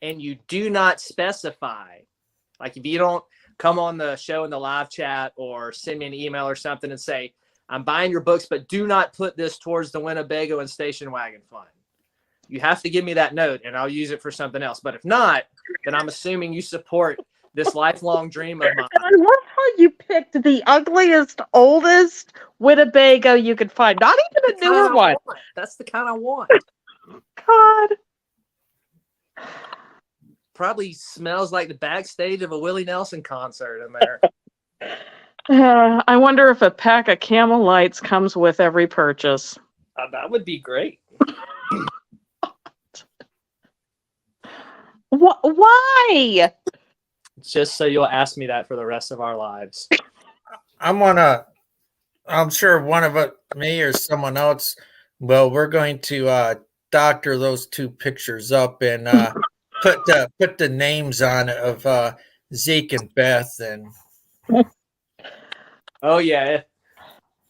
and you do not specify, like if you don't come on the show in the live chat or send me an email or something and say, I'm buying your books, but do not put this towards the Winnebago and station wagon fund. You have to give me that note and I'll use it for something else. But if not, then I'm assuming you support this lifelong dream of mine. I love how you picked the ugliest, oldest Winnebago you could find. Not even a newer one. That's the kind I want. God. Probably smells like the backstage of a Willie Nelson concert in there. I wonder if a pack of Camel Lights comes with every purchase. That would be great. Why? Just so you'll ask me that for the rest of our lives. I'm sure one of it, me or someone else, well, we're going to doctor those two pictures up and put the names on it of Zeke and Beth. And oh yeah,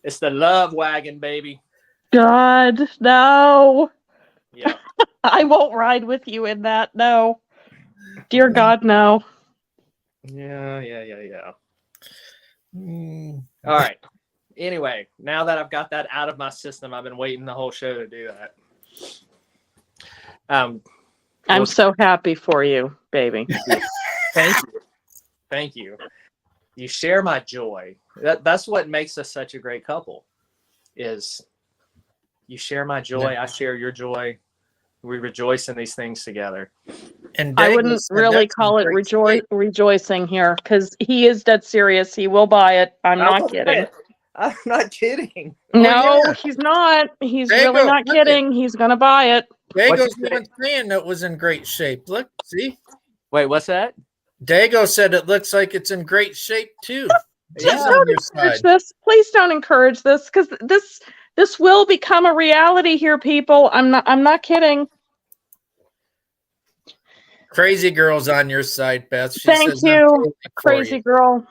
it's the love wagon, baby. God, no. Yeah. I won't ride with you in that. No. Dear God, no. Yeah. All right. Anyway, now that I've got that out of my system, I've been waiting the whole show to do that. I'm so happy for you, baby. Thank you. You share my joy. That's what makes us such a great couple. Is you share my joy, I share your joy. We rejoice in these things together. And I Dago wouldn't said really that's in call it great shape. rejoicing here because he is dead serious. He will buy it. I'm I not will kidding. buy it. I'm not kidding. Oh, No, yeah. he's not. He's Dago, really not look it. kidding. He's going to buy it. What'd Dago's you say? even saying it was in great shape. Look, see? Wait, what's that? Dago said it looks like it's in great shape too. He's Yeah. on Don't your encourage side. this. Please don't encourage this because this will become a reality here, people. I'm not kidding. Crazy girl's on your side, Beth. She Thank says I'm you, totally for crazy you. girl.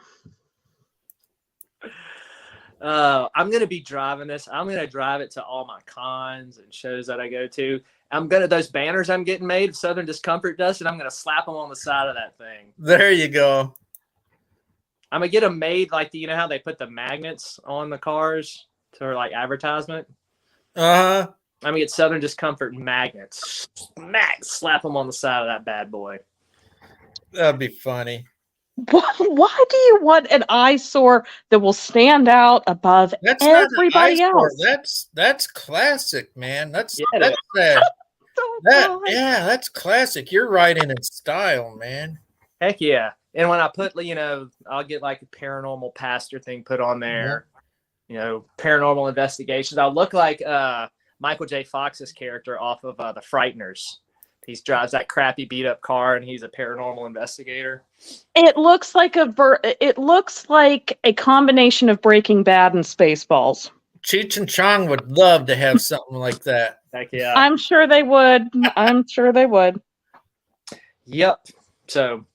I'm gonna be driving this. I'm gonna drive it to all my cons and shows that I go to. Those banners I'm getting made, Southern Discomfort does, and I'm gonna slap them on the side of that thing. There you go. I'm gonna get them made like you know how they put the magnets on the cars for like advertisement. Uh-huh. I'm gonna get Southern Discomfort magnets. Slap them on the side of that bad boy. That'd be funny. Why do you want an eyesore that will stand out above That's not an everybody eyesore. else? That's classic, man. That's Yeah, it that's classic. You're riding in style, man. Heck yeah. And when I put, I'll get like a paranormal pastor thing put on there, paranormal investigations. I'll look like Michael J. Fox's character off of The Frighteners. He drives that crappy beat up car and he's a paranormal investigator. It looks like a combination of Breaking Bad and Spaceballs. Cheech and Chong would love to have something like that. Heck yeah. I'm sure they would. I'm sure they would. Yep. So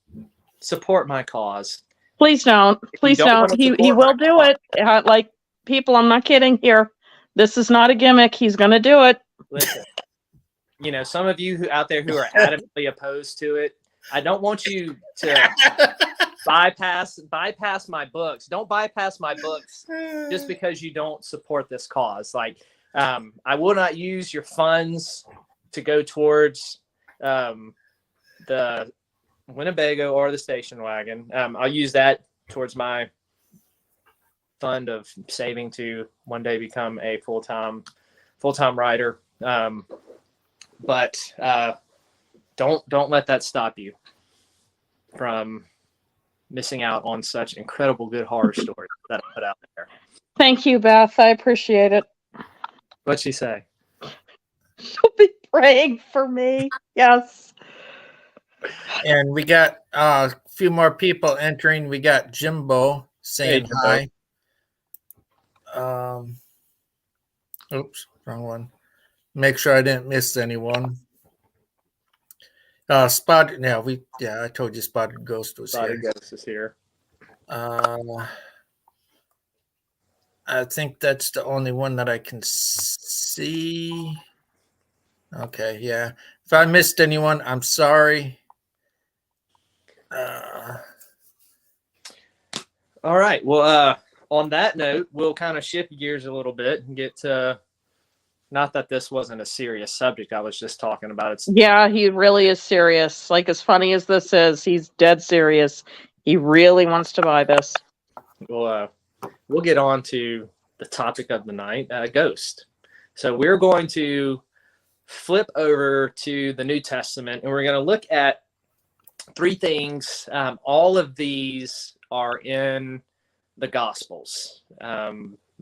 support my cause. Please don't. Please don't. He will do it. Like people, I'm not kidding here. This is not a gimmick. He's going to do it. Listen, some of you out there who are adamantly opposed to it, I don't want you to bypass my books. Don't bypass my books just because you don't support this cause. I will not use your funds to go towards the Winnebago or the station wagon. I'll use that towards my fund of saving to one day become a full-time writer. But don't let that stop you from missing out on such incredible good horror stories that I put out there. Thank you, Beth. I appreciate it. What'd she say? She'll be praying for me. Yes. And we got a few more people entering. We got Jimbo saying hi. Oops, wrong one. Make sure I didn't miss anyone. Spotted. I told you Spotted Ghost was here. Spotted Ghost is here. I think that's the only one that I can see. Okay, yeah. If I missed anyone, I'm sorry. All right. Well, on that note, we'll kind of shift gears a little bit and get to. Not that this wasn't a serious subject. I was just talking about it. Yeah, he really is serious. Like, as funny as this is, he's dead serious. He really wants to buy this. We'll get on to the topic of the night, ghost. So we're going to flip over to the New Testament, and we're going to look at three things. All of these are in the Gospels.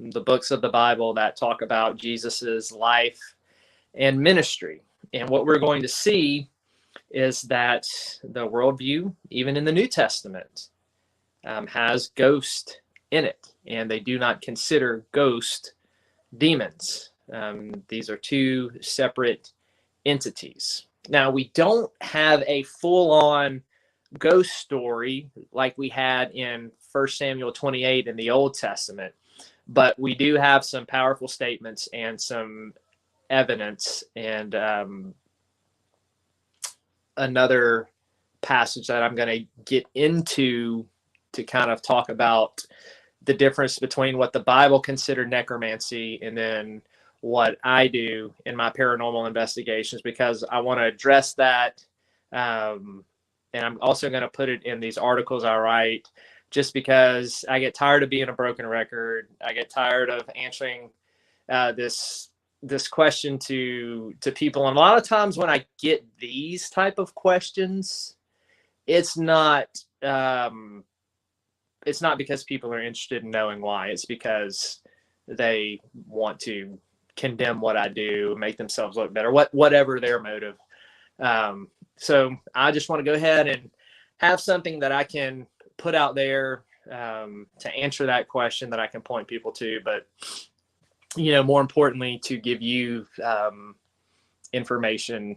The books of the Bible that talk about Jesus's life and ministry. And what we're going to see is that the worldview, even in the New Testament, has ghost in it, and they do not consider ghost demons. These are two separate entities. Now, we don't have a full-on ghost story like we had in 1 Samuel 28 in the Old Testament. But we do have some powerful statements and some evidence, and another passage that I'm going to get into to kind of talk about the difference between what the Bible considered necromancy and then what I do in my paranormal investigations, because I want to address that. And I'm also going to put it in these articles I write, just because I get tired of being a broken record. I get tired of answering this this question to people, and a lot of times when I get these type of questions, it's not because people are interested in knowing why. It's because they want to condemn what I do, make themselves look better, whatever their motive. So I just want to go ahead and have something that I can put out there to answer that question, that I can point people to, but more importantly, to give you information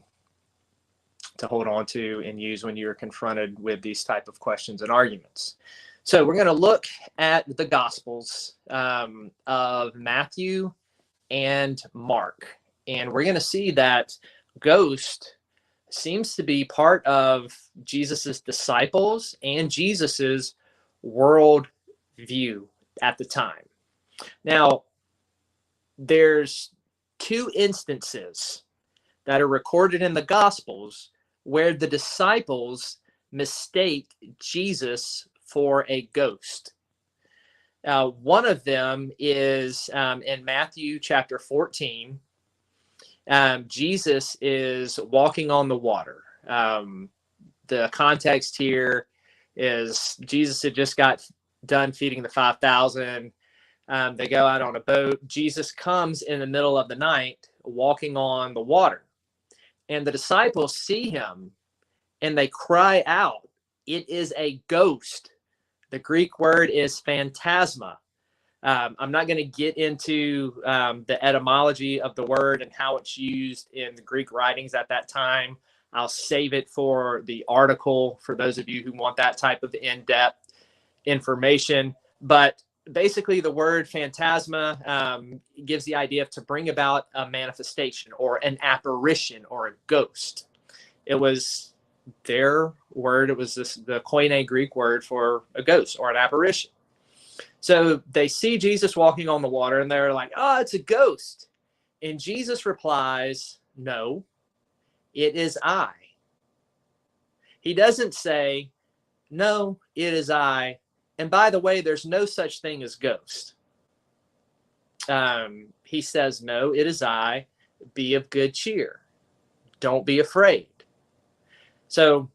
to hold on to and use when you're confronted with these type of questions and arguments. So we're going to look at the Gospels of Matthew and Mark, and we're going to see that ghost seems to be part of Jesus's disciples and Jesus's world view at the time. Now, there's 2 instances that are recorded in the Gospels where the disciples mistake Jesus for a ghost. One of them is in Matthew chapter 14. Jesus is walking on the water. The context here is Jesus had just got done feeding the 5,000. They go out on a boat. Jesus comes in the middle of the night walking on the water. And the disciples see him and they cry out, "It is a ghost." The Greek word is phantasma. I'm not going to get into the etymology of the word and how it's used in the Greek writings at that time. I'll save it for the article for those of you who want that type of in-depth information. But basically, the word phantasma gives the idea of to bring about a manifestation or an apparition or a ghost. It was their word. It was the Koine Greek word for a ghost or an apparition. So they see Jesus walking on the water and they're like, "Oh, it's a ghost." And Jesus replies, "No, it is I." He doesn't say, "No, it is I. And by the way, there's no such thing as ghost." He says, "No, it is I. Be of good cheer. Don't be afraid." So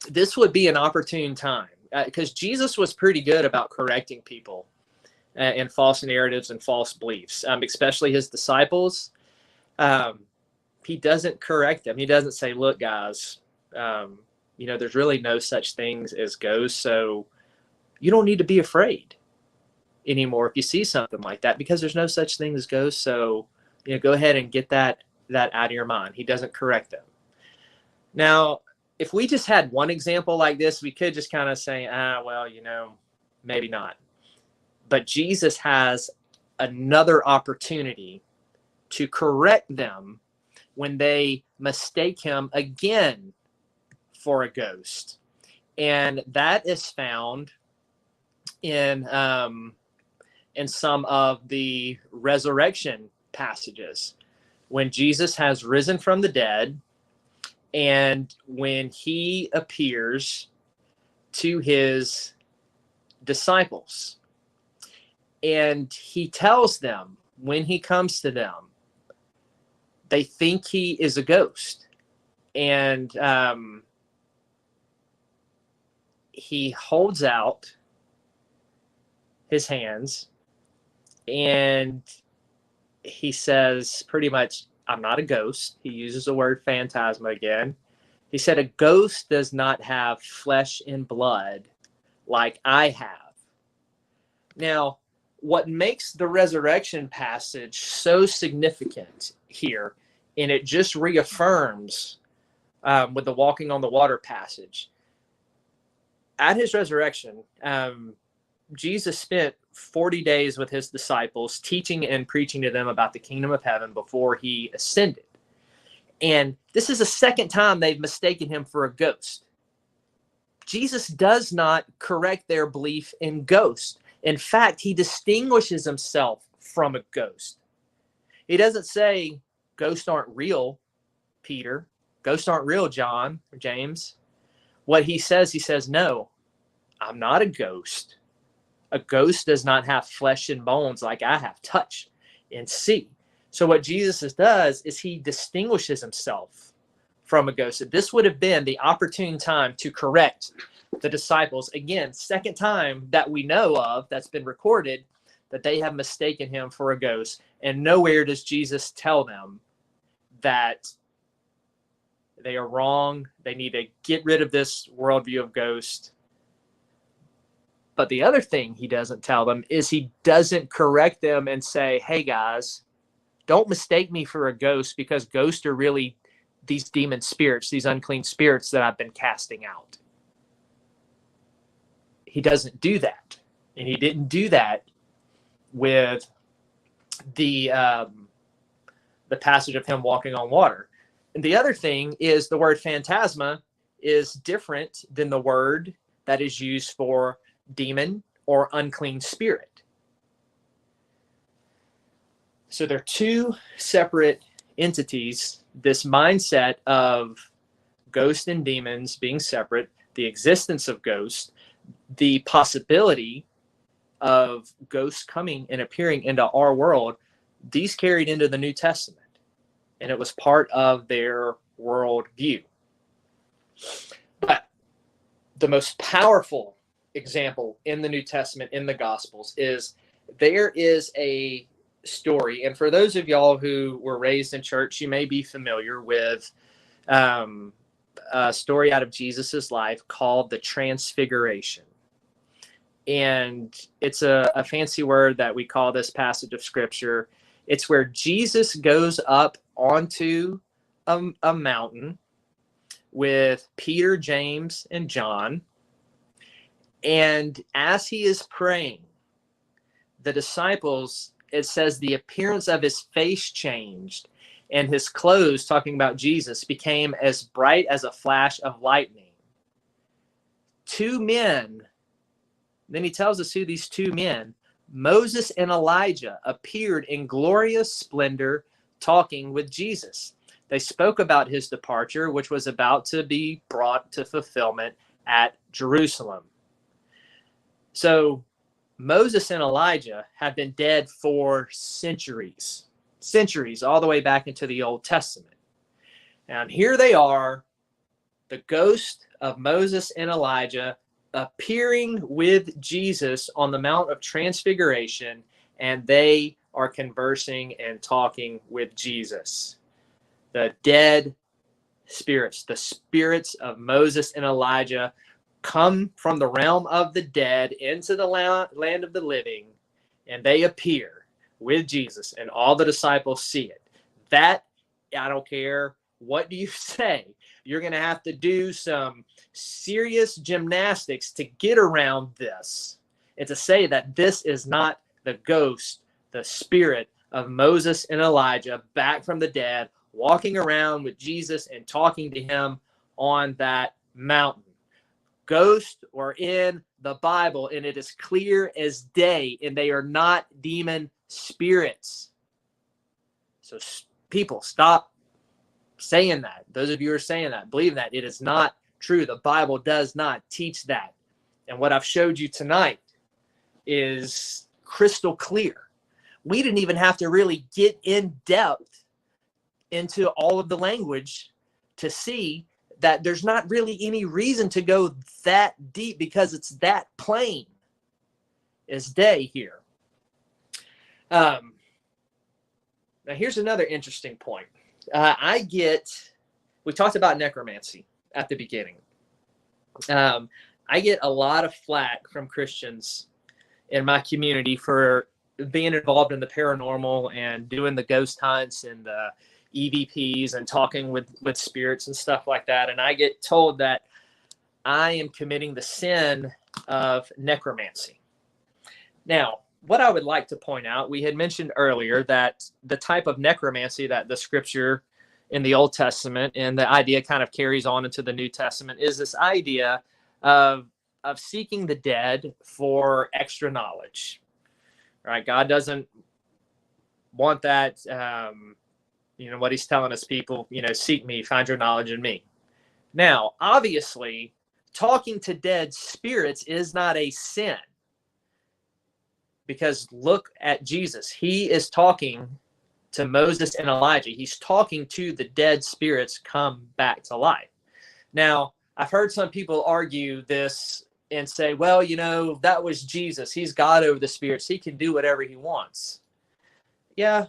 this would be an opportune time because Jesus was pretty good about correcting people and false narratives and false beliefs, especially his disciples. He doesn't correct them. He doesn't say, "Look, guys, there's really no such things as ghosts. So you don't need to be afraid anymore if you see something like that, because there's no such thing as ghosts. So, go ahead and get that out of your mind." He doesn't correct them. Now, if we just had one example like this, we could just kind of say, well, maybe not. But Jesus has another opportunity to correct them when they mistake him again for a ghost. And that is found in some of the resurrection passages when Jesus has risen from the dead and when he appears to his disciples. And he tells them when he comes to them, they think he is a ghost. And he holds out his hands and he says pretty much, "I'm not a ghost." He uses the word phantasma again. He said, "A ghost does not have flesh and blood like I have." Now, what makes the resurrection passage so significant here, and it just reaffirms with the walking on the water passage, at his resurrection, Jesus spent 40 days with his disciples teaching and preaching to them about the kingdom of heaven before he ascended. And this is the second time they've mistaken him for a ghost. Jesus does not correct their belief in ghosts. In fact, he distinguishes himself from a ghost. He doesn't say, "Ghosts aren't real, Peter. Ghosts aren't real, John or James." What he says, "No, I'm not a ghost. A ghost does not have flesh and bones like I have, touch and see." So what Jesus does is he distinguishes himself from a ghost. This would have been the opportune time to correct the disciples. Again, second time that we know of that's been recorded that they have mistaken him for a ghost. And nowhere does Jesus tell them that they are wrong. They need to get rid of this worldview of ghosts. But the other thing he doesn't tell them is he doesn't correct them and say, hey guys, don't mistake me for a ghost, because ghosts are really these demon spirits, these unclean spirits that I've been casting out. He doesn't do that. And he didn't do that with the passage of him walking on water. And the other thing is the word phantasma is different than the word that is used for demon or unclean spirit. So they're two separate entities. This mindset of ghosts and demons being separate, the existence of ghosts, the possibility of ghosts coming and appearing into our world, these carried into the New Testament. And it was part of their worldview. But the most powerful example in the New Testament, in the Gospels, is there is a story. And for those of y'all who were raised in church, you may be familiar with a story out of Jesus's life called the Transfiguration. And it's a fancy word that we call this passage of Scripture. It's where Jesus goes up onto a mountain with Peter, James, and John. And as he is praying, the disciples, it says the appearance of his face changed, and his clothes, talking about Jesus, became as bright as a flash of lightning. Two men, then he tells us who these two men, Moses and Elijah, appeared in glorious splendor talking with Jesus. They spoke about his departure, which was about to be brought to fulfillment at Jerusalem. So Moses and Elijah have been dead for centuries, all the way back into the Old Testament. And here they are, the ghost of Moses and Elijah appearing with Jesus on the Mount of Transfiguration, and they are conversing and talking with Jesus. The dead spirits, the spirits of Moses and Elijah, come from the realm of the dead into the land of the living, and they appear with Jesus, and all the disciples see it. That, I don't care what do you say, you're going to have to do some serious gymnastics to get around this and to say that this is not the ghost, the spirit of Moses and Elijah back from the dead, walking around with Jesus and talking to him on that mountain. Ghosts are in the Bible, and it is clear as day, and they are not demon spirits. So people, stop saying that. Those of you who are saying that, believe that. It is not true. The Bible does not teach that. And what I've showed you tonight is crystal clear. We didn't even have to really get in depth into all of the language to see that there's not really any reason to go that deep, because it's that plain as day here. Now, here's another interesting point. We talked about necromancy at the beginning. I get a lot of flack from Christians in my community for being involved in the paranormal and doing the ghost hunts and the EVPs and talking with spirits and stuff like that. And I get told that I am committing the sin of necromancy. Now, what I would like to point out, we had mentioned earlier that the type of necromancy that the scripture in the Old Testament and the idea kind of carries on into the New Testament is this idea of seeking the dead for extra knowledge. Right? God doesn't want that. What he's telling us, people, seek me, find your knowledge in me. Now, obviously, talking to dead spirits is not a sin, because look at Jesus. He is talking to Moses and Elijah. He's talking to the dead spirits come back to life. Now, I've heard some people argue this and say, well, that was Jesus. He's God over the spirits. He can do whatever he wants. Yeah,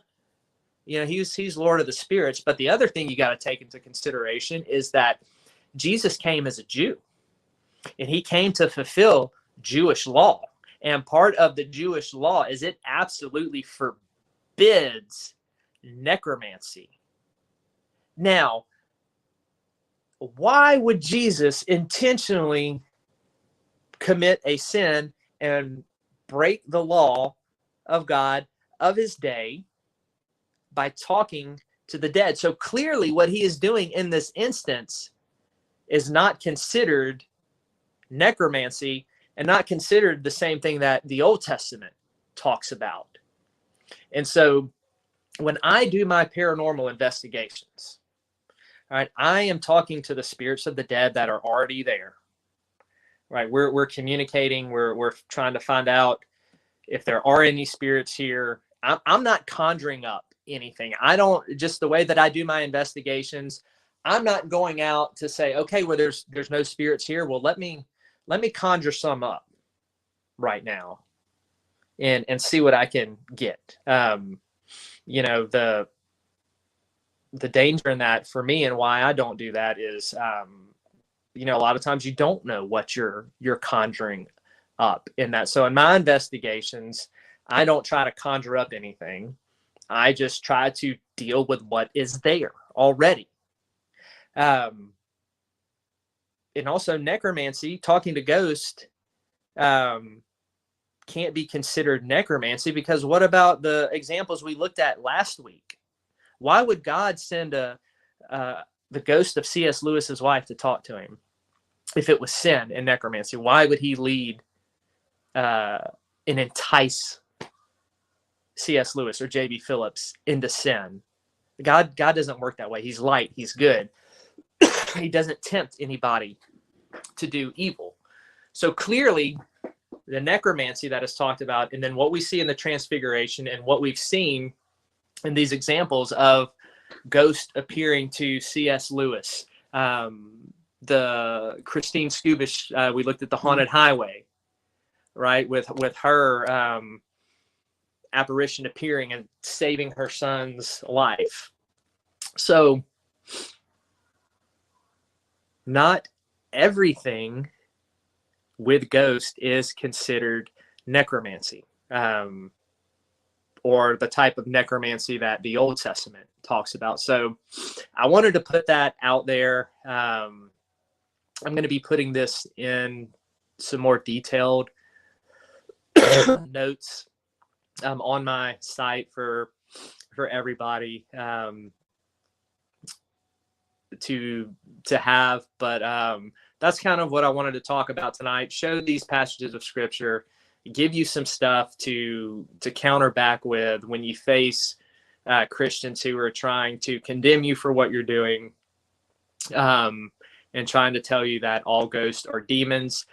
he's Lord of the spirits. But the other thing you got to take into consideration is that Jesus came as a Jew, and he came to fulfill Jewish law. And part of the Jewish law is it absolutely forbids necromancy. Now, why would Jesus intentionally commit a sin and break the law of God of his day by talking to the dead? So clearly what he is doing in this instance is not considered necromancy and not considered the same thing that the Old Testament talks about. And so when I do my paranormal investigations, all right, I am talking to the spirits of the dead that are already there. Right, we're communicating. We're trying to find out if there are any spirits here. I'm not conjuring up anything. I don't, just the way that I do my investigations, I'm not going out to say, okay, well, there's no spirits here. Well, let me conjure some up right now and see what I can get. The danger in that for me and why I don't do that is, a lot of times you don't know what you're conjuring up in that. So in my investigations, I don't try to conjure up anything. I just try to deal with what is there already. And also necromancy, talking to ghosts, can't be considered necromancy, because what about the examples we looked at last week? Why would God send the ghost of C.S. Lewis's wife to talk to him if it was sin and necromancy? Why would he lead and entice C.S. Lewis or J.B. Phillips into sin? God doesn't work that way. He's light. He's good. He doesn't tempt anybody to do evil. So clearly, the necromancy that is talked about, and then what we see in the Transfiguration and what we've seen in these examples of ghost appearing to C.S. Lewis, the Christine Skubish, we looked at the Haunted Highway, right, with her apparition appearing and saving her son's life. So not everything with ghost is considered necromancy, or the type of necromancy that the Old Testament talks about. So I wanted to put that out there. I'm going to be putting this in some more detailed notes on my site for everybody to have. But that's kind of what I wanted to talk about tonight. Show these passages of scripture, give you some stuff to counter back with when you face Christians who are trying to condemn you for what you're doing, and trying to tell you that all ghosts are demons.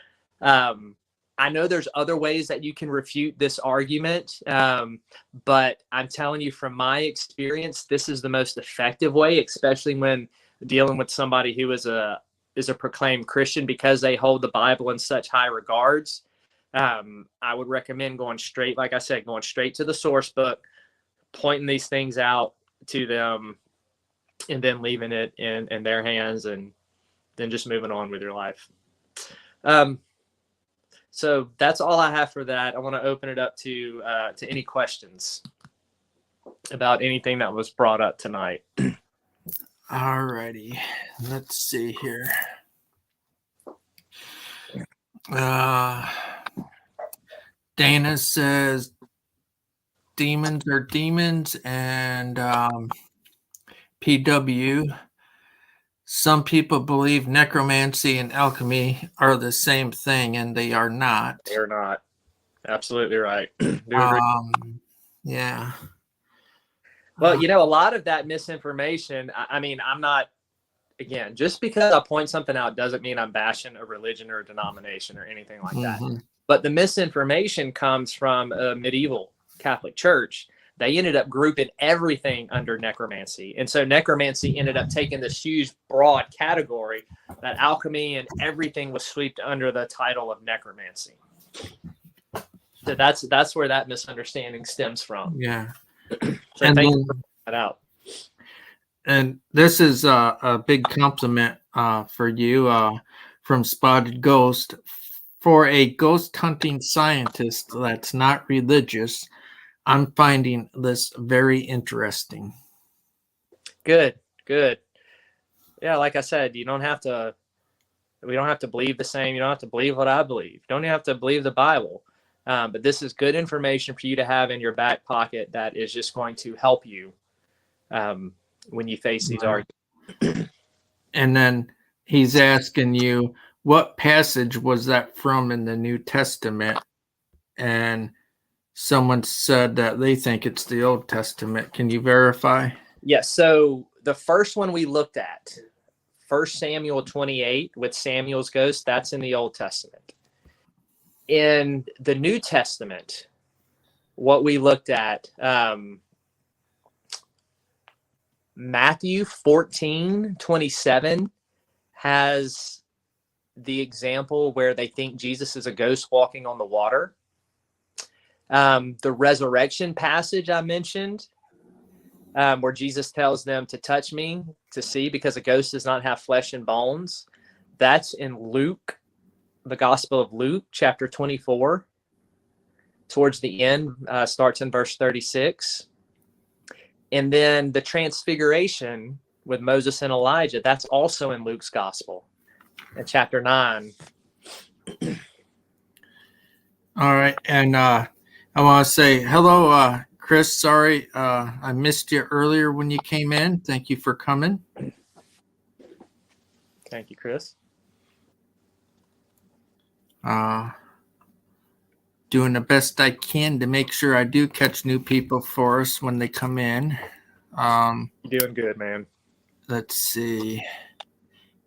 I know there's other ways that you can refute this argument, but I'm telling you from my experience, this is the most effective way, especially when dealing with somebody who is a proclaimed Christian, because they hold the Bible in such high regards. I would recommend going straight, like I said, going straight to the source book, pointing these things out to them, and then leaving it in their hands, and then just moving on with your life. So that's all I have for that. I want to open it up to any questions about anything that was brought up tonight. All righty. Let's see here. Dana says demons are demons, and PW, some people believe necromancy and alchemy are the same thing, and they are not. They're not. Absolutely right. Yeah. Well, a lot of that misinformation, I mean, I'm not, again, just because I point something out doesn't mean I'm bashing a religion or a denomination or anything like that. But the misinformation comes from a medieval Catholic Church they ended up grouping everything under necromancy. And so necromancy ended up taking this huge, broad category that alchemy and everything was swept under the title of necromancy. So that's where that misunderstanding stems from. Yeah. So thank you for pointing that out. And this is a big compliment for you from Spotted Ghost. For a ghost hunting scientist that's not religious, I'm finding this very interesting. Good. Yeah, like I said, we don't have to believe the same. You don't have to believe what I believe. You don't have to believe the Bible. But this is good information for you to have in your back pocket that is just going to help you when you face these arguments. And then he's asking you, what passage was that from in the New Testament? And someone said that they think it's the Old Testament. Can you verify? Yes. So the first one we looked at, 1 Samuel 28 with Samuel's ghost, that's in the Old Testament. In the New Testament, what we looked at, Matthew 14:27 has the example where they think Jesus is a ghost walking on the water. The resurrection passage I mentioned, where Jesus tells them to touch me to see, because a ghost does not have flesh and bones. That's in Luke, the Gospel of Luke, chapter 24. Towards the end, starts in verse 36. And then the transfiguration with Moses and Elijah, that's also in Luke's Gospel, in chapter 9. All right. And I want to say hello, Chris. Sorry, I missed you earlier when you came in. Thank you for coming. Thank you, Chris. Doing the best I can to make sure I do catch new people for us when they come in. You're doing good, man. Let's see.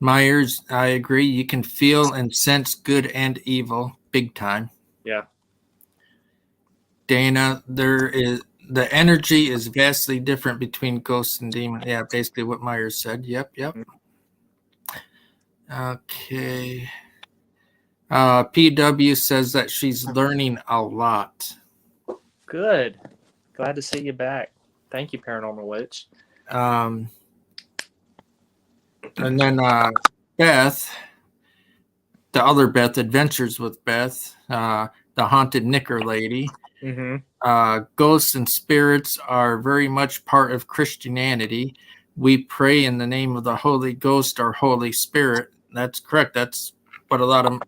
Myers, I agree. You can feel and sense good and evil big time. Yeah. Dana, the energy is vastly different between ghosts and demons. Yeah, basically what Myers said. Yep. Okay. PW says that she's learning a lot. Good. Glad to see you back. Thank you, Paranormal Witch. And then Beth, the other Beth, Adventures with Beth, the haunted knicker lady. Mm-hmm. Ghosts and spirits are very much part of Christianity. We pray in the name of the Holy Ghost or Holy Spirit. That's correct. That's what a lot of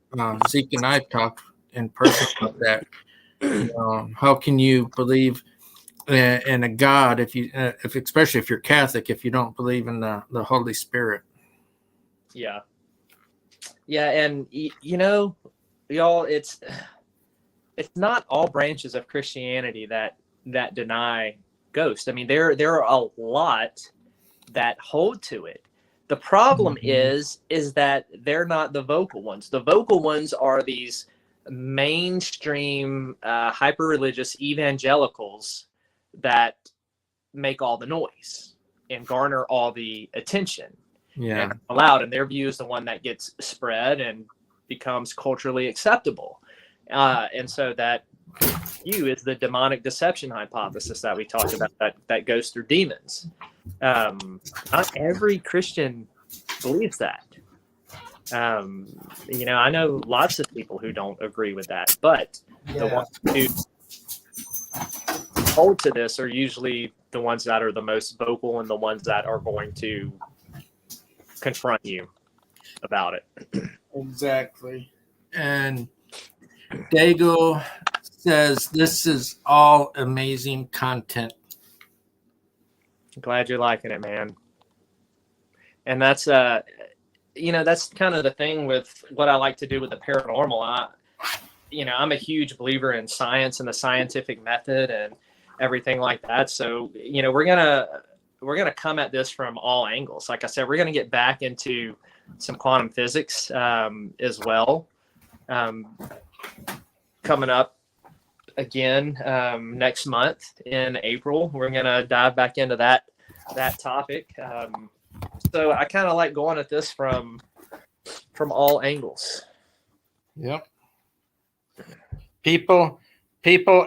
Zeke and I talked in person about that. How can you believe in a God if especially if you're Catholic, if you don't believe in the Holy Spirit? Yeah. And y'all, it's not all branches of Christianity that deny ghosts. I mean, there are a lot that hold to it. The problem is that they're not the vocal ones. The vocal ones are these mainstream hyper-religious evangelicals that make all the noise and garner all the attention. Yeah. And allowed, and their view is the one that gets spread and becomes culturally acceptable. And so that view is the demonic deception hypothesis that we talked about, that goes through demons. Not every Christian believes that. I know lots of people who don't agree with that, but the ones who hold to this are usually the ones that are the most vocal and the ones that are going to confront you about it. Exactly. And Dago says this is all amazing content. Glad you're liking it, man. And that's that's kind of the thing with what I like to do with the paranormal. I'm a huge believer in science and the scientific method and everything like that. So, we're gonna come at this from all angles. Like I said, we're gonna get back into some quantum physics as well, coming up again next month in April. We're gonna dive back into that topic. So I kind of like going at this from all angles. Yep. People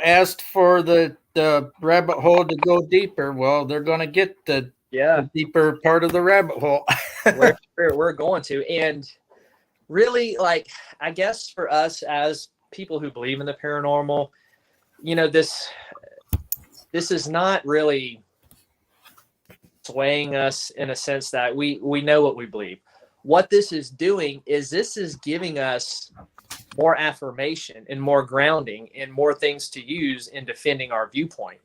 asked for the rabbit hole to go deeper. Well, they're going to get the deeper part of the rabbit hole. we're going to. And really, like, I guess for us as people who believe in the paranormal, you know, this is not really swaying us in a sense that we know what we believe. What this is doing is this is giving us more affirmation and more grounding and more things to use in defending our viewpoint.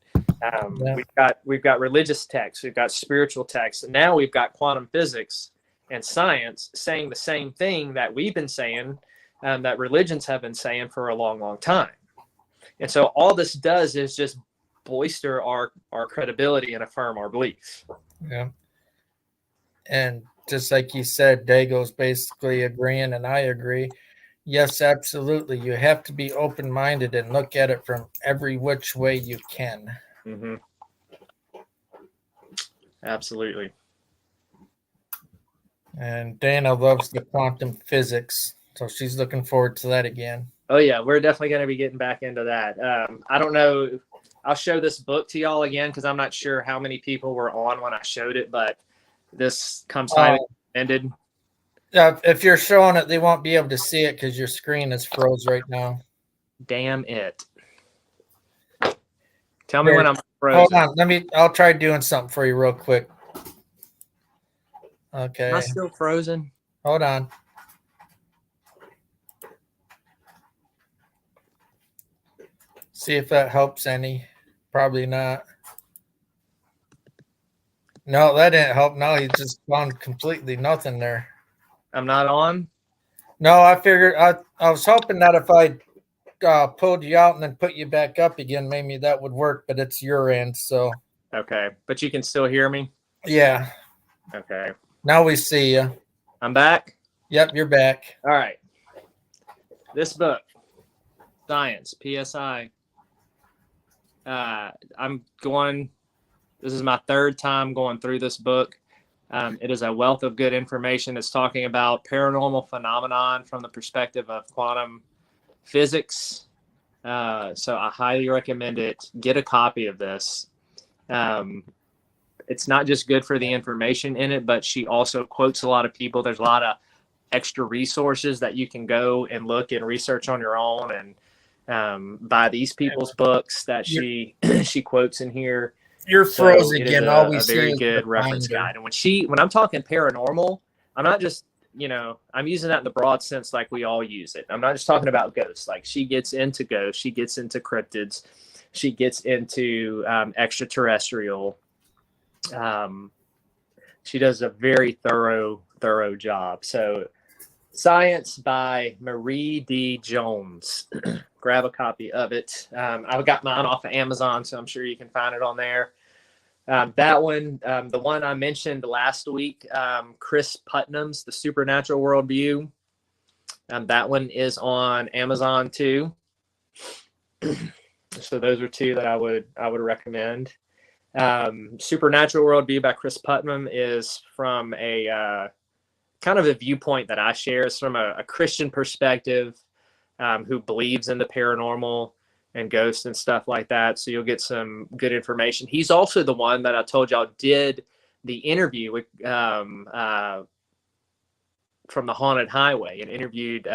We've got religious texts, we've got spiritual texts, and now we've got quantum physics and science saying the same thing that we've been saying, that religions have been saying for a long, long time. And so all this does is just bolster our credibility and affirm our belief. Yeah. And just like you said, Dago's basically agreeing, and I agree. Yes, absolutely. You have to be open-minded and look at it from every which way you can. Mm-hmm. Absolutely. And Dana loves the quantum physics, so she's looking forward to that again. Oh, yeah, we're definitely going to be getting back into that. I don't know. I'll show this book to y'all again because I'm not sure how many people were on when I showed it, but this comes highly recommended. If you're showing it, they won't be able to see it because your screen is froze right now. Damn it. Tell me when I'm frozen. Hold on. I'll try doing something for you real quick. Okay. Am I still frozen? Hold on. See if that helps any. Probably not. No, that didn't help. No, he's just gone completely nothing there. I'm not on? No, I figured I was hoping that if I pulled you out and then put you back up again, maybe that would work, but it's your end, so. Okay, but you can still hear me? Yeah. Okay. Now we see you. I'm back? Yep, you're back. All right. This book, Science, PSI. This is my third time going through this book. It is a wealth of good information. It's talking about paranormal phenomenon from the perspective of quantum physics. So I highly recommend it. Get a copy of this. It's not just good for the information in it, but she also quotes a lot of people. There's a lot of extra resources that you can go and look and research on your own, and buy these people's books that she quotes in here. You're frozen again. A very good reference guide. And when I'm talking paranormal, I'm not just, I'm using that in the broad sense like we all use it. I'm not just talking about ghosts. Like, she gets into ghosts, she gets into cryptids, she gets into extraterrestrial. She does a very thorough job. So, Science by Marie D. Jones. Grab a copy of it. I got mine off of Amazon, so I'm sure you can find it on there. That one, the one I mentioned last week, Chris Putnam's The Supernatural Worldview. That one is on Amazon too. So those are two that I would recommend. Supernatural Worldview by Chris Putnam is from a kind of a viewpoint that I share. It's from a Christian perspective, who believes in the paranormal and ghosts and stuff like that. So you'll get some good information. He's also the one that I told y'all did the interview with from the Haunted Highway, and interviewed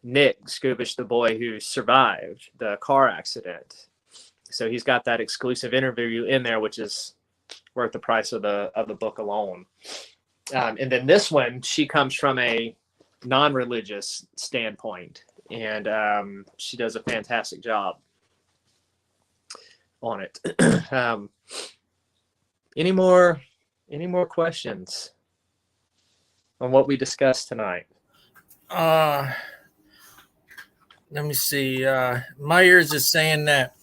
Nick Scullys, the boy who survived the car accident. So he's got that exclusive interview in there, which is worth the price of the book alone. And then this one, she comes from a non-religious standpoint, and she does a fantastic job on it. Any more questions on what we discussed tonight? Let me see. Myers is saying that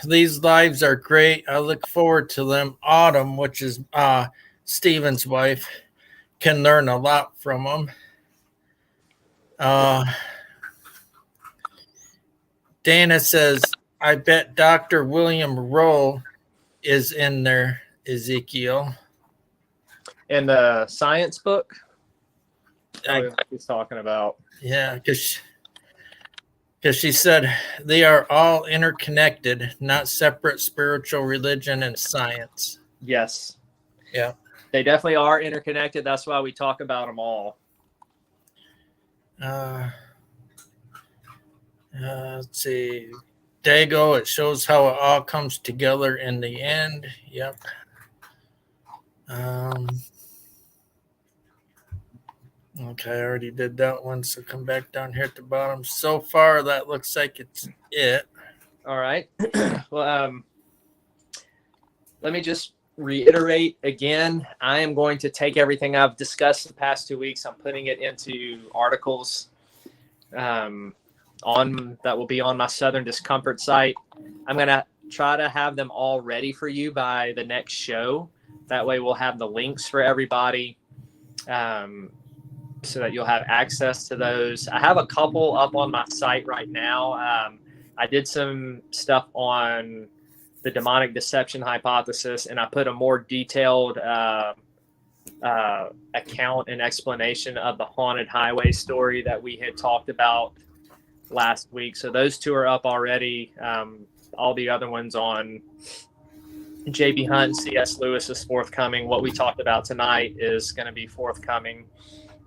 these lives are great. I look forward to them. Autumn, which is Steven's wife, can learn a lot from them. Dana says, I bet Dr. William Rowe is in there, Ezekiel. In the science book? He's talking about. Yeah, because she said they are all interconnected, not separate spiritual religion and science. Yes. Yeah. They definitely are interconnected. That's why we talk about them all. Let's see. Dago, it shows how it all comes together in the end. Yep. Okay, I already did that one. So come back down here at the bottom. So far, that looks like it's it. All right. Well, let me just reiterate again. I am going to take everything I've discussed the past 2 weeks. I'm putting it into articles that will be on my Southern Discomfort site. I'm going to try to have them all ready for you by the next show. That way we'll have the links for everybody so that you'll have access to those. I have a couple up on my site right now. I did some stuff on the demonic deception hypothesis, and I put a more detailed account and explanation of the haunted highway story that we had talked about last week. So those two are up already. All the other ones on JB Hunt and C.S. Lewis is forthcoming. What we talked about tonight is going to be forthcoming,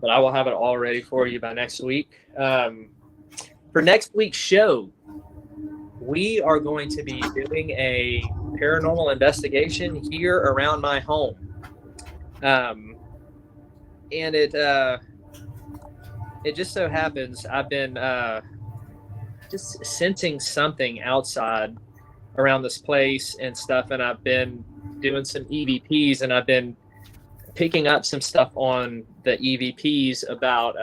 but I will have it all ready for you by next week. For next week's show, we are going to be doing a paranormal investigation here around my home. And it just so happens I've been just sensing something outside around this place and stuff, and I've been doing some EVPs, and I've been picking up some stuff on the EVPs about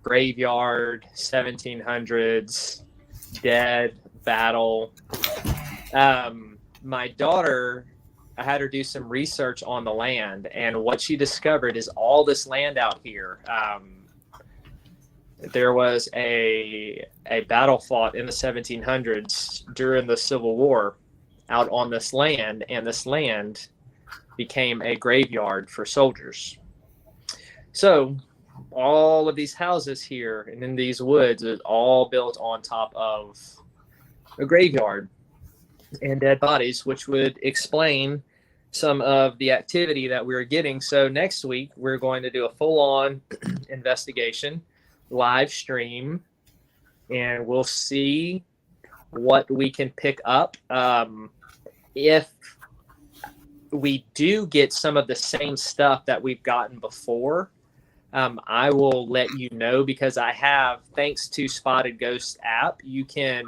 graveyard, 1700s, dead, battle. My daughter, I had her do some research on the land, and what she discovered is all this land out here. There was a battle fought in the 1700s during the Civil War out on this land, and this land became a graveyard for soldiers. So all of these houses here and in these woods is all built on top of a graveyard and dead bodies, which would explain some of the activity that we're getting. So next week, we're going to do a full-on investigation, live stream, and we'll see what we can pick up. If we do get some of the same stuff that we've gotten before, I will let you know, because I have, thanks to Spotted Ghost app, you can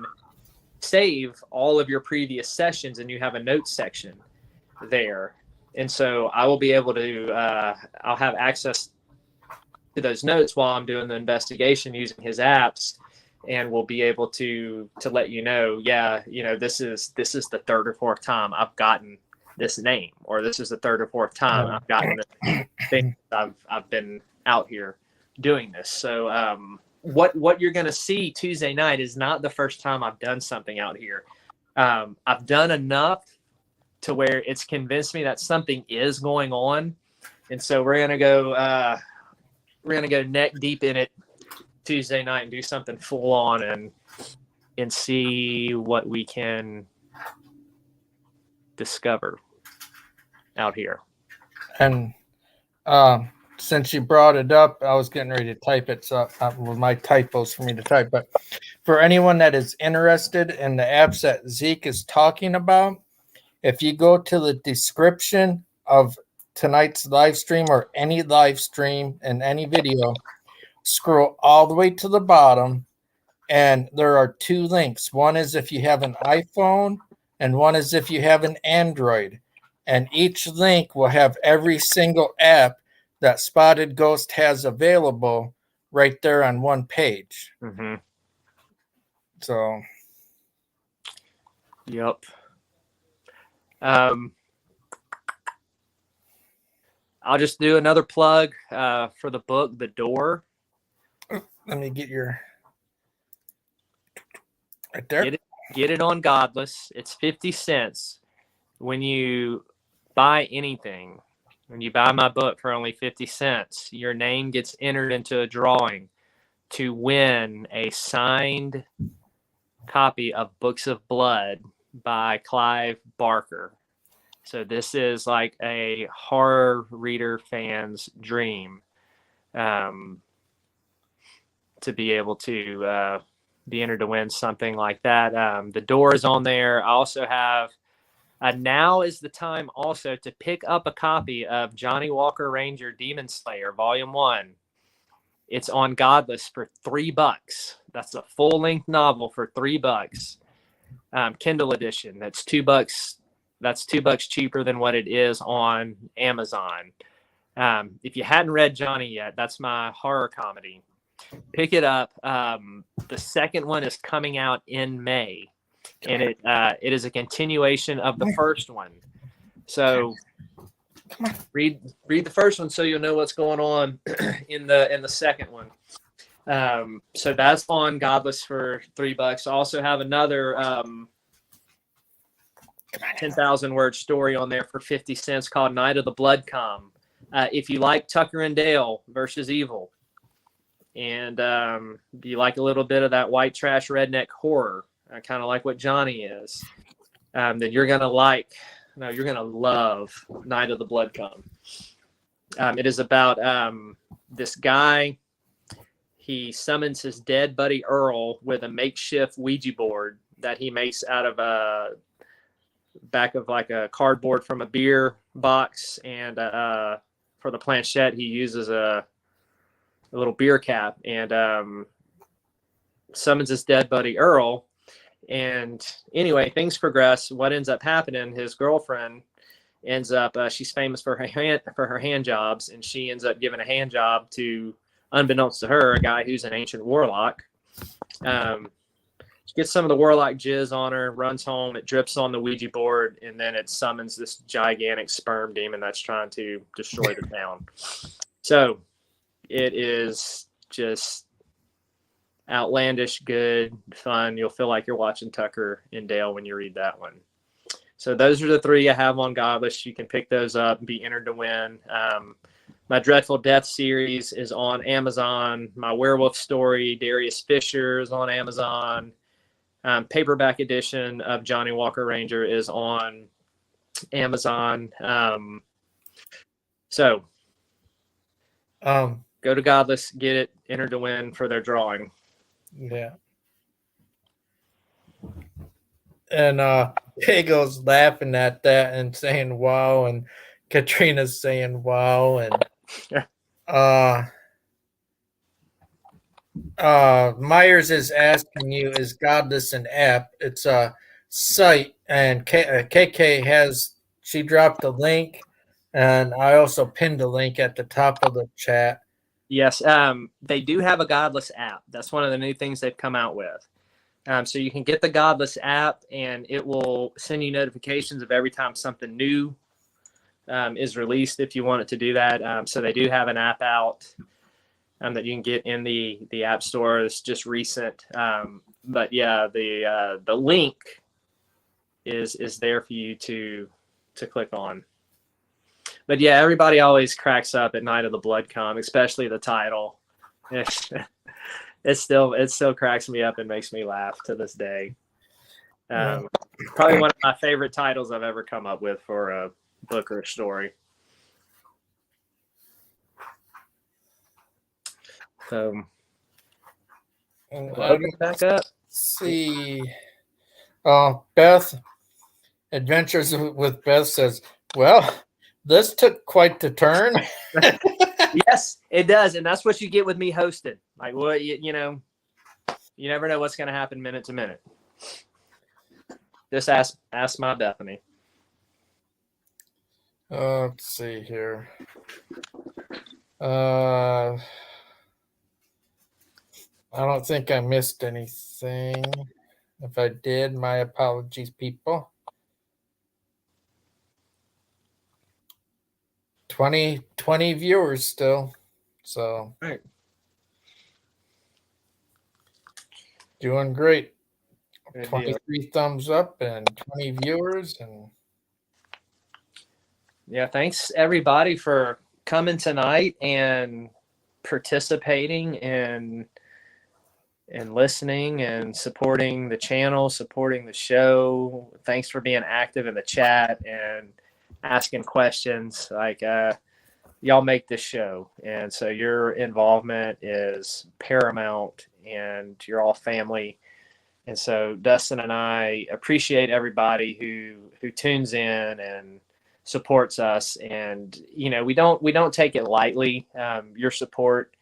save all of your previous sessions and you have a notes section there. And so I will be able to, I'll have access to those notes while I'm doing the investigation using his apps, and we'll be able to let you know, this is the third or fourth time I've gotten this name, or this is the third or fourth time I've gotten the thing. I've been out here doing this. So what you're going to see Tuesday night is not the first time I've done something out here. I've done enough to where it's convinced me that something is going on, and so we're gonna go neck deep in it Tuesday night and do something full on and see what we can discover out here. And since you brought it up, I was getting ready to type it, so my typos for me to type. But for anyone that is interested in the apps that Zeke is talking about, if you go to the description of tonight's live stream or any live stream and any video, scroll all the way to the bottom, and there are two links. One is if you have an iPhone, and one is if you have an Android. And each link will have every single app that Spotted Ghost has available right there on one page. Mm-hmm. So, yep. I'll just do another plug for the book, The Door. Let me get your Right there. Get it on Godless. It's 50 cents. When you buy anything, when you buy my book for only 50 cents, your name gets entered into a drawing to win a signed copy of Books of Blood by Clive Barker. So this is like a horror reader fan's dream, to be able to be entered to win something like that. The door is on there. I also have now is the time also to pick up a copy of Johnny Walker Ranger Demon Slayer Volume 1. It's on Godless for $3. That's a full-length novel for $3. Kindle edition. That's $2. That's $2 cheaper than what it is on Amazon. If you hadn't read Johnny yet, that's my horror comedy. Pick it up. The second one is coming out in May, and it is a continuation of the first one. So read the first one so you'll know what's going on in the second one. So that's on Godless for $3. I also have another 10,000 word story on there for 50 cents called Night of the Blood Calm. If you like Tucker and Dale versus Evil, and you like a little bit of that white trash redneck horror, kind of like what Johnny is, then you're gonna love Night of the Blood Calm. It is about this guy. He summons his dead buddy Earl with a makeshift Ouija board that he makes out of a back of like a cardboard from a beer box, and for the planchette he uses a little beer cap, and summons his dead buddy Earl. And anyway, things progress. What ends up happening, his girlfriend ends up she's famous for her hand jobs, and she ends up giving a hand job to, unbeknownst to her, a guy who's an ancient warlock. She gets some of the warlock jizz on her, runs home, it drips on the Ouija board, and then it summons this gigantic sperm demon that's trying to destroy the town. So it is just outlandish, good, fun. You'll feel like you're watching Tucker and Dale when you read that one. So those are the three I have on Godless. You can pick those up and be entered to win. My Dreadful Death series is on Amazon. My werewolf story, Darius Fisher, is on Amazon. Paperback edition of Johnny Walker Ranger is on Amazon. So go to Godless, get it, enter to win for their drawing. Yeah. And Dago's laughing at that and saying wow, and Katrina's saying wow, and Myers is asking you, is Godless an app? It's a site, and KK she dropped the link, and I also pinned the link at the top of the chat. Yes, they do have a Godless app. That's one of the new things they've come out with. So you can get the Godless app, and it will send you notifications of every time something new is released if you want it to do that. So they do have an app out that you can get in the App Store. It's just recent. But yeah, the link is there for you to click on. But yeah, everybody always cracks up at Night of the Blood Calm, especially the title. It still cracks me up and makes me laugh to this day. Probably one of my favorite titles I've ever come up with for a book or a story. So loading back up. See, Beth, Adventures with Beth says, well, this took quite the turn. Yes, it does, and that's what you get with me hosting. Like, well, you know, you never know what's going to happen minute to minute. Just ask my Bethany. Let's see here. I don't think I missed anything. If I did, my apologies, people. 20 viewers still. So right. Doing great. Good deal. 23 thumbs up and 20 viewers. And yeah, thanks everybody for coming tonight and participating and listening and supporting the channel, supporting the show. Thanks for being active in the chat and asking questions. Like y'all make this show, and so your involvement is paramount, and you're all family. And so Dustin and I appreciate everybody who tunes in and supports us. And we don't take it lightly. Your support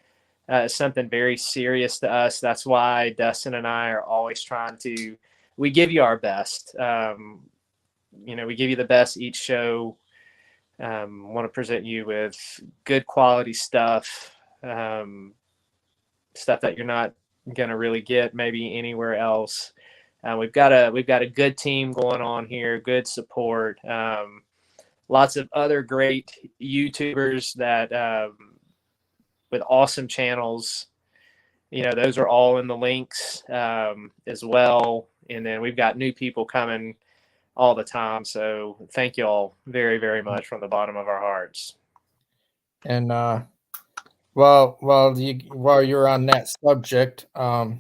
is something very serious to us. That's why Dustin and I are always we give you our best. We give you the best each show. Want to present you with good quality stuff, stuff that you're not going to really get maybe anywhere else. We've got a good team going on here, good support. Lots of other great YouTubers that with awesome channels. Those are all in the links as well. And then we've got new people coming all the time. So thank you all very, very much from the bottom of our hearts. And while you're on that subject, I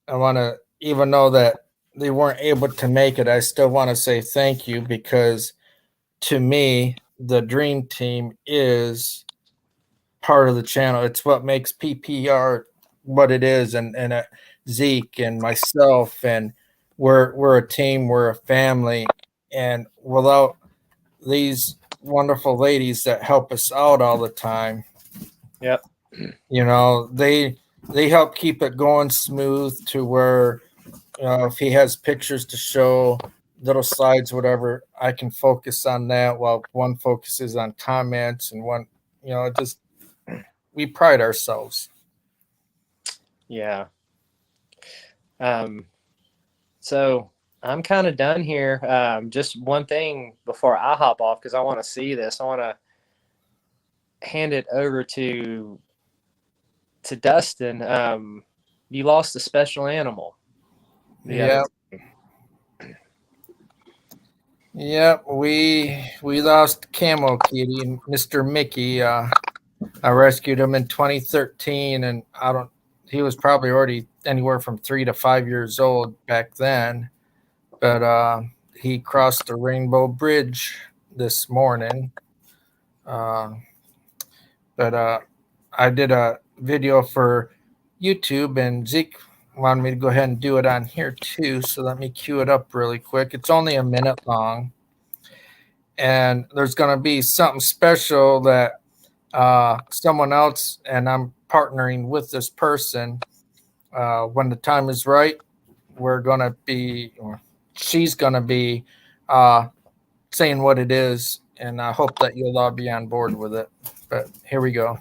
want to, even though that they weren't able to make it, I still want to say thank you, because to me, the Dream Team is part of the channel. It's what makes PPR what it is, and Zeke and myself, and we're a team, we're a family, and without these wonderful ladies that help us out all the time, yep, they help keep it going smooth to where if he has pictures to show, little slides, whatever, I can focus on that while one focuses on comments, and one, just we pride ourselves. Yeah. So I'm kind of done here. Just one thing before I hop off, because I want to see this. I want to hand it over to Dustin. You lost a special animal. Yeah. Yeah, we lost Camo Kitty, Mr. Mickey. I rescued him in 2013, and he was probably already anywhere from 3 to 5 years old back then. But he crossed the Rainbow Bridge this morning. But I did a video for YouTube, and Zeke wanted me to go ahead and do it on here too. So let me cue it up really quick. It's only a minute long. And there's going to be something special that someone else, and I'm partnering with this person. When the time is right, she's going to be saying what it is. And I hope that you'll all be on board with it. But here we go.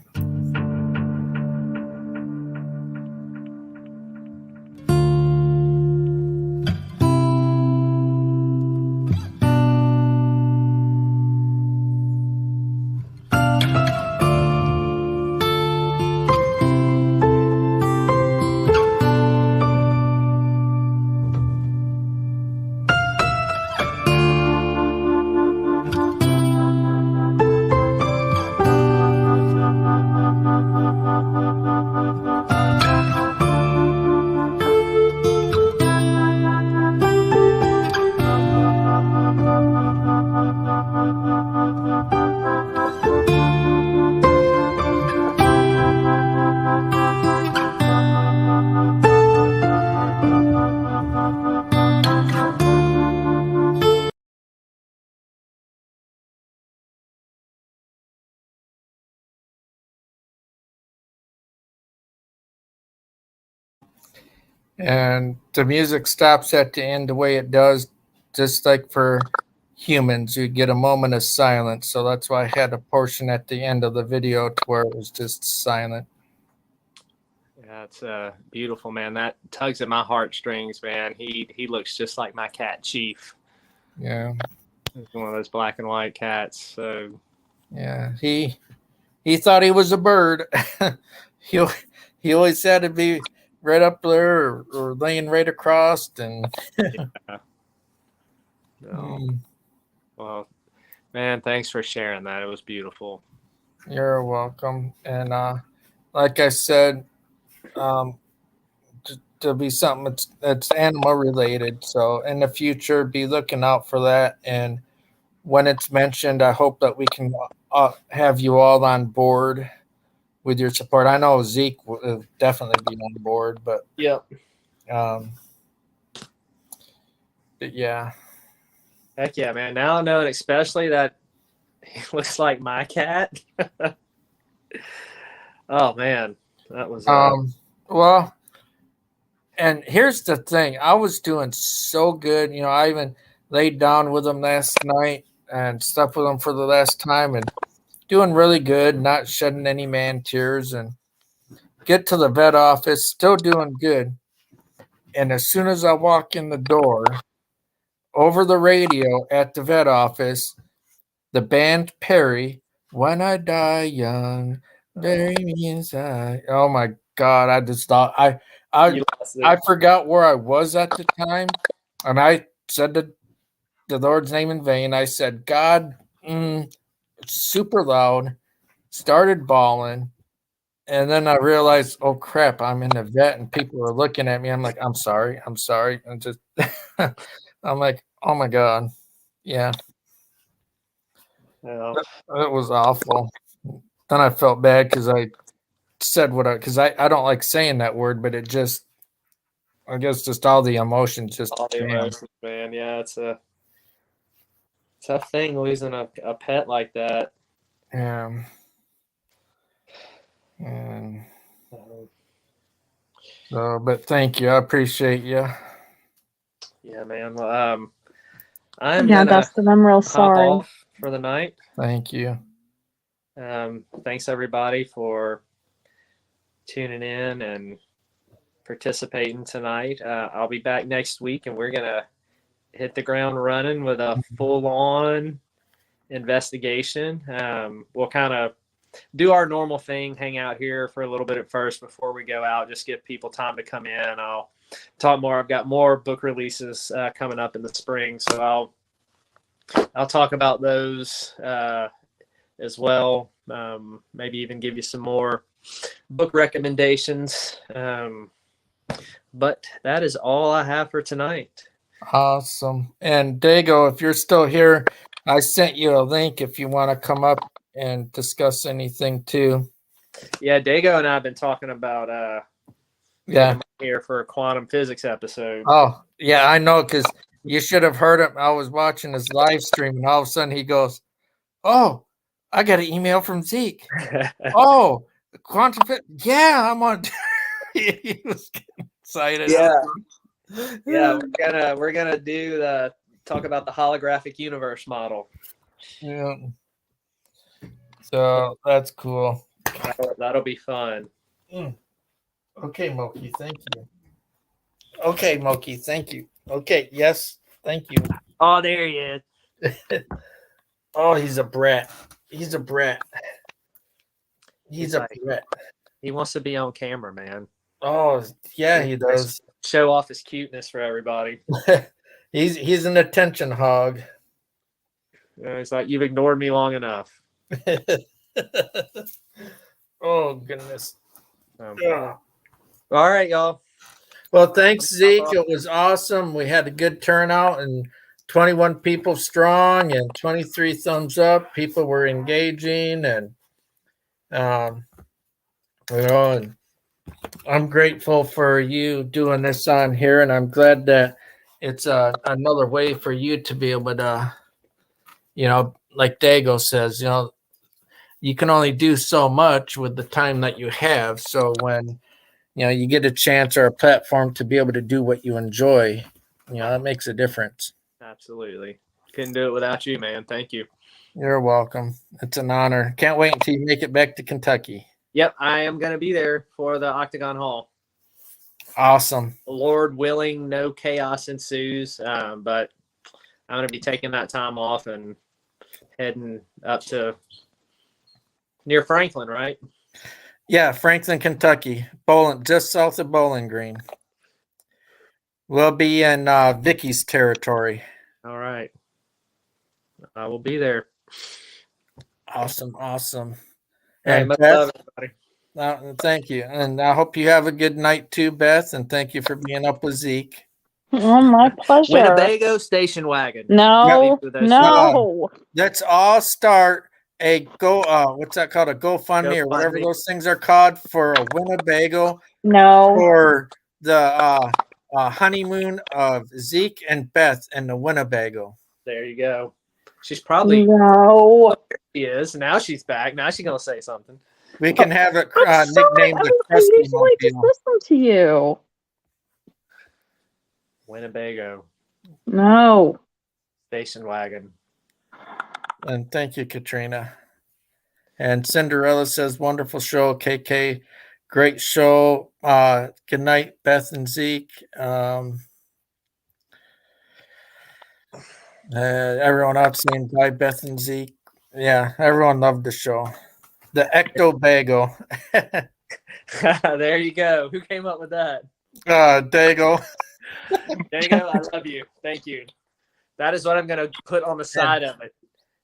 And the music stops at the end the way it does, just like for humans, you get a moment of silence. So that's why I had a portion at the end of the video to where it was just silent. Yeah, it's beautiful, man. That tugs at my heartstrings, man. He looks just like my cat Chief. Yeah, he's one of those black and white cats. So yeah, he thought he was a bird. he always had to be right up there or laying right across. And Yeah. No. Well, man, thanks for sharing that. It was beautiful. You're welcome. And like I said, to be something that's animal related. So in the future, be looking out for that. And when it's mentioned, I hope that we can have you all on board with your support. I know Zeke will definitely be on board, but Yep. but yeah. Heck yeah, man. Now knowing especially that he looks like my cat. Oh man. That was Well, and here's the thing. I was doing so good. You know, I even laid down with him last night and slept with him for the last time and doing really good, not shedding any man tears, and get to the vet office, still doing good. And as soon as I walk in the door, over the radio at the vet office, the band Perry, When I Die Young, bury me inside. Oh my God. I just thought I forgot where I was at the time. And I said the Lord's name in vain. I said, God, super loud, started bawling. And then I realized, oh crap, I'm in the vet and people are looking at me. I'm like, I'm sorry. And just, I'm like, oh my God. Yeah. yeah. It was awful. Then I felt bad because I said because I don't like saying that word, but it just, I guess just all the emotions just. All the emotions, man. Yeah, it's a tough thing losing a pet like that. Yeah. And so, but thank you. I appreciate you. Yeah, man. Well, I'm Yeah, gonna Dustin, I'm real hop sorry. off for the night. Thank you. Thanks everybody for tuning in and participating tonight. I'll be back next week, and we're gonna hit the ground running with a full-on investigation. We'll kind of do our normal thing, hang out here for a little bit at first before we go out, just give people time to come in. I'll talk more. I've got more book releases coming up in the spring, so I'll talk about those as well. Maybe even give you some more book recommendations. But that is all I have for tonight. Awesome. And Dago, if you're still here, I sent you a link if you want to come up and discuss anything too. Yeah, Dago and I have been talking about here for a quantum physics episode. Oh, yeah, I know, because you should have heard him. I was watching his live stream, and all of a sudden he goes, "Oh, I got an email from Zeke. Oh, quantum physics. Yeah, I'm on." He was getting excited. Yeah, we're gonna do talk about the holographic universe model. Yeah. So that's cool. That'll be fun. Okay, Moki, thank you. Okay, Moki, thank you. Okay, yes, thank you. Oh, there he is. Oh, he's a brat. He's a brat. He's a brat. He wants to be on camera, man. Oh, yeah, he does. Show off his cuteness for everybody. He's an attention hog. It's like, you've ignored me long enough. Oh, goodness. All right, y'all. Well, thanks, Zeke. It was awesome. We had a good turnout and 21 people strong and 23 thumbs up. People were engaging, and and I'm grateful for you doing this on here, and I'm glad that it's another way for you to be able to, like Dago says, you can only do so much with the time that you have. So when you get a chance or a platform to be able to do what you enjoy, that makes a difference. Absolutely. Couldn't do it without you, man. Thank you. You're welcome. It's an honor. Can't wait until you make it back to Kentucky. Yep, I am going to be there for the Octagon Hall. Awesome. Lord willing, no chaos ensues, but I'm going to be taking that time off and heading up to near Franklin, right? Yeah, Franklin, Kentucky, just south of Bowling Green. We'll be in Vickie's territory. All right. I will be there. Awesome. All right, And much Beth, love, everybody. thank you. And I hope you have a good night too, Beth. And thank you for being up with Zeke. Oh, my pleasure. Winnebago station wagon. No. Let's all start a what's that called? A GoFundMe or whatever those things are called for a Winnebago. No. For the honeymoon of Zeke and Beth in the Winnebago. There you go. She's probably she is. Now she's back. Now she's gonna say something. We can have it nicknamed the I usually just listen to you. Winnebago. No. Station wagon. And thank you, Katrina. And Cinderella says, wonderful show, KK. Great show. Good night, Beth and Zeke. Everyone else saying bye, Beth and Zeke. Yeah, everyone loved the show. The Ectobago. There you go. Who came up with that? Dago. Dago, I love you. Thank you. That is what I'm going to put on the side of it.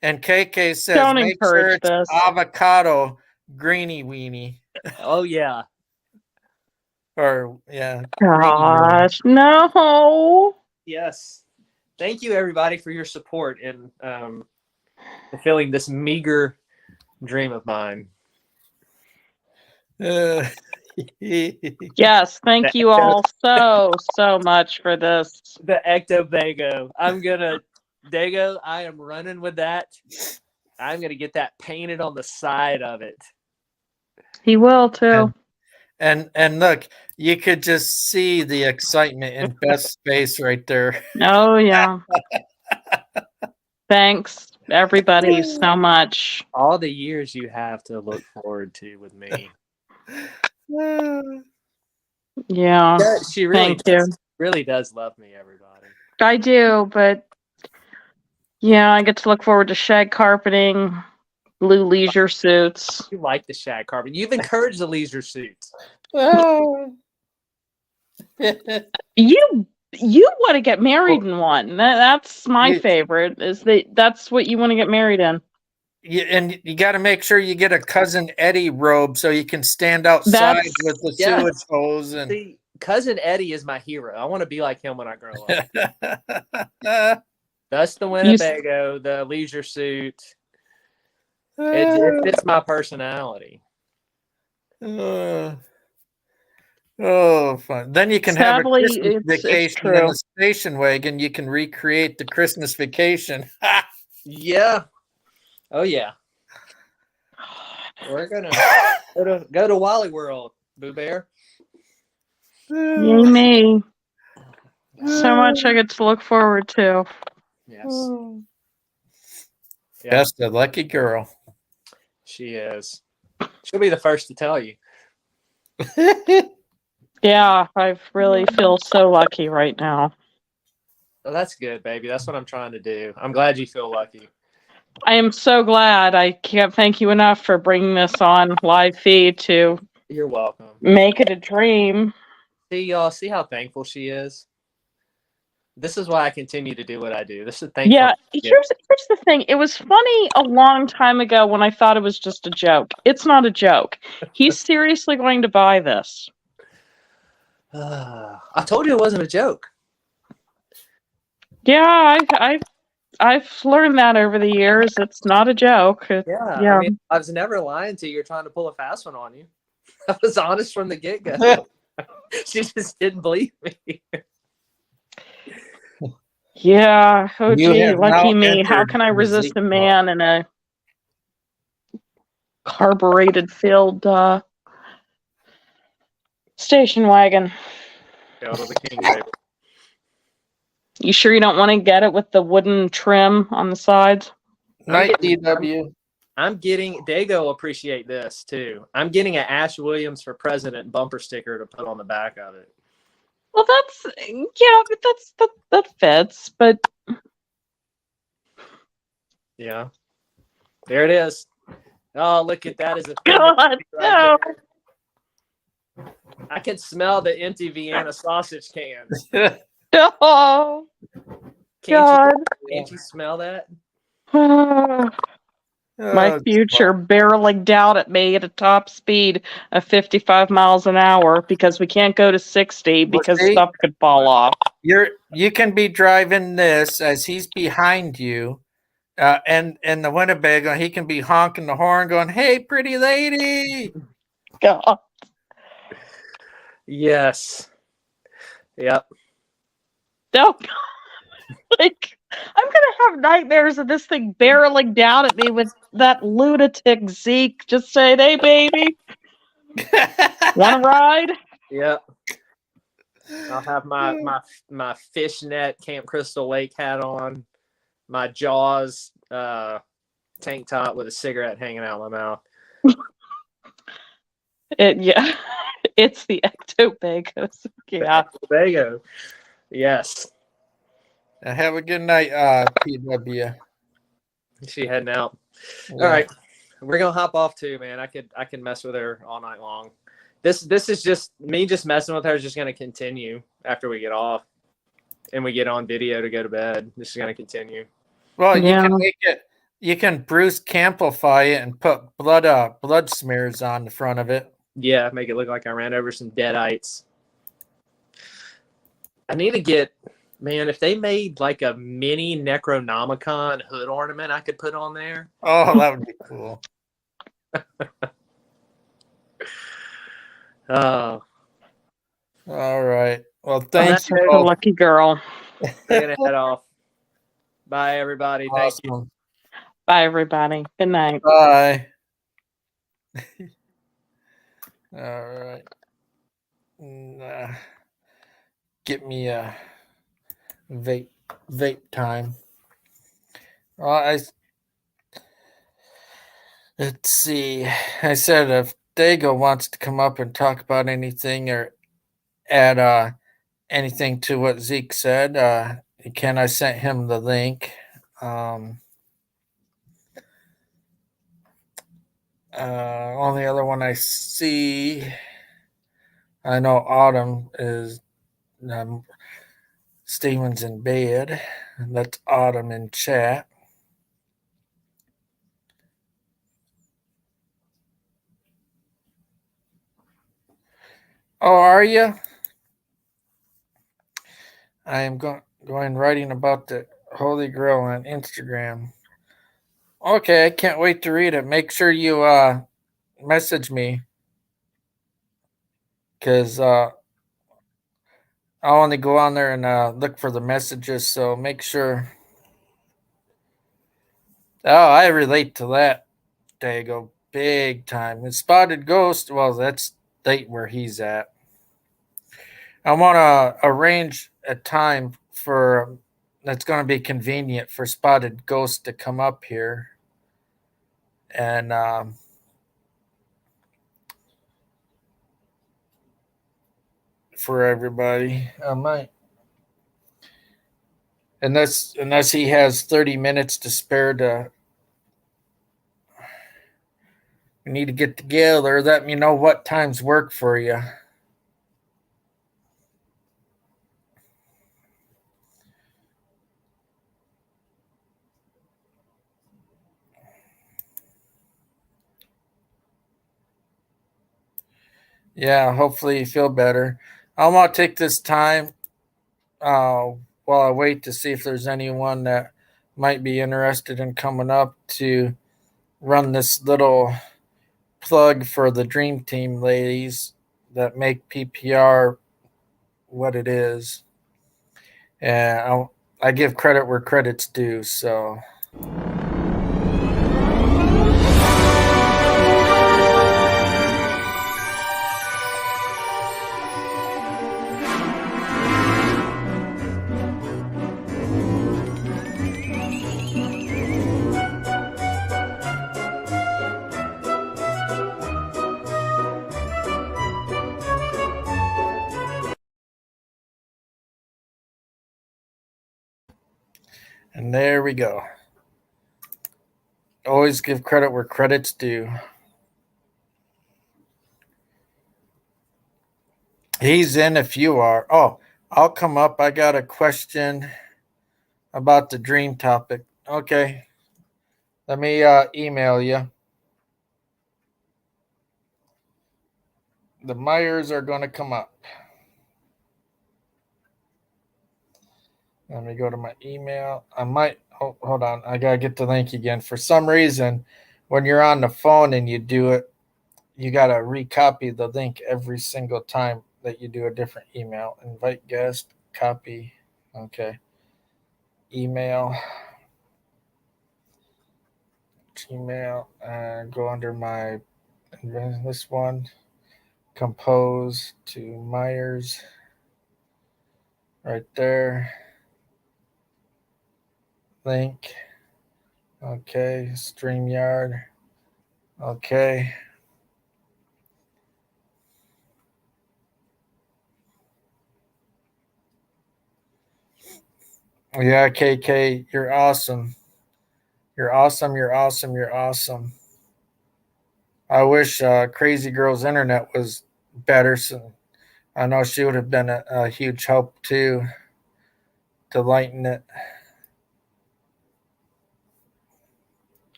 And KK says, Don't make encourage sure it's this. avocado greeny weenie. Oh, yeah. Or, yeah. Gosh, no. Yes. Thank you, everybody, for your support in fulfilling this meager dream of mine. Yes, thank you all so much for this. The Ectobago. Dago, I am running with that. I'm going to get that painted on the side of it. He will, too. And look, you could just see the excitement in Beth's face right there. Oh, yeah. Thanks, everybody, so much. All the years you have to look forward to with me. Yeah. She really does love me, everybody. I do, but yeah, I get to look forward to shag carpeting, blue leisure suits. You like the shag carpet. You've encouraged the leisure suits. You want to get married in one. That's my favorite. That's what you want to get married in. And you got to make sure you get a Cousin Eddie robe so you can stand outside with the sewage hose. And see, Cousin Eddie is my hero. I want to be like him when I grow up. That's the Winnebago, the leisure suit. It fits my personality. Fun. Then you can have a Sadly, Christmas vacation in the station wagon. You can recreate the Christmas vacation. Yeah. Oh, yeah. We're going to go to Wally World, Boo Bear. Yay me. So much I get to look forward to. Yes. Yeah. That's the lucky girl. She is. She'll be the first to tell you. Yeah, I really feel so lucky right now. Well, that's good, baby. That's what I'm trying to do. I'm glad you feel lucky. I am so glad. I can't thank you enough for bringing this on live feed to. You're welcome. Make it a dream. See, y'all. See how thankful she is. This is why I continue to do what I do. This is thankful. Yeah, here's the thing. It was funny a long time ago when I thought it was just a joke. It's not a joke. He's seriously going to buy this. I told you it wasn't a joke. Yeah, I've learned that over the years. It's not a joke. Yeah. I mean, I was never lying to you. You're trying to pull a fast one on you. I was honest from the get-go. She just didn't believe me. Yeah. Oh, gee, lucky me. How can I resist a man in a carbureted filled station wagon? Go to the king, baby. You sure you don't want to get it with the wooden trim on the sides? Night, DW. I'm getting, Dago will appreciate this too. I'm getting an Ash Williams for President bumper sticker to put on the back of it. Well, that fits, but yeah, there it is. Oh, look at that! As a God, no. I can smell the empty Vienna sausage cans. Oh, Can't God. you smell that? My Oh, future barreling down at me at a top speed of 55 miles an hour because we can't go to 60 Well, because see? stuff could fall off. You can be driving this as he's behind you, and the Winnebago. He can be honking the horn, going, "Hey, pretty lady!" God. Yes. Yep. No. Like, I'm gonna have nightmares of this thing barreling down at me with that lunatic Zeke just saying, "Hey, baby, want to ride?" Yep. I'll have my fishnet Camp Crystal Lake hat on, my Jaws tank top with a cigarette hanging out of my mouth. Yeah, it's the ectobagos. Yeah. There you go. Yes. Have a good night, PW. She heading out. Yeah. All right. We're gonna hop off too, man. I can mess with her all night long. This is just me just messing with her is just gonna continue after we get off and we get on video to go to bed. This is gonna continue. Well, you Yeah. can make it. You can Bruce Campify it and put blood smears on the front of it. Yeah, make it look like I ran over some deadites. I need to get, man, if they made like a mini Necronomicon hood ornament I could put on there. Oh, that would be cool. Oh, All right. Well, I'm thanks. such a lucky girl. we're gonna head off. Bye, everybody. Thank you. Awesome. Bye, everybody. Good night. Bye. All right. Get me a vape time. Let's see. I said if Dago wants to come up and talk about anything or add anything to what Zeke said, I sent him the link. Only other one I see, I know Autumn is Steven's in bed. That's Autumn in chat. Oh, are you? I am going writing about the Holy Grail on Instagram. Okay, I can't wait to read it. Make sure you message me, because I only go on there and look for the messages. So make sure. Oh, I relate to that. Dago, big time. And Spotted Ghost. Well, that's state where he's at. I want to arrange a time for that's going to be convenient for Spotted Ghost to come up here and for everybody. I might, unless he has 30 minutes to spare to. We need to get together. Let me know what times work for you. Yeah, hopefully you feel better. I want to take this time while I wait to see if there's anyone that might be interested in coming up to run this little plug for the Dream Team ladies that make PPR what it is. And I give credit where credit's due, so. And there we go. Always give credit where credit's due. He's in if you are. Oh, I'll come up. I got a question about the dream topic. Okay. Let me email you. The Myers are going to come up. Let me go to my email. I might, hold on. I got to get the link again. For some reason, when you're on the phone and you do it, you got to recopy the link every single time that you do a different email. Invite guest, copy. Okay. Email. Gmail. Go under my, this one. Compose to Myers. Right there. Link. Okay. StreamYard. Okay. Yeah, KK, you're awesome. You're awesome. You're awesome. You're awesome. I wish Crazy Girl's internet was better. So I know she would have been a huge help too to lighten it.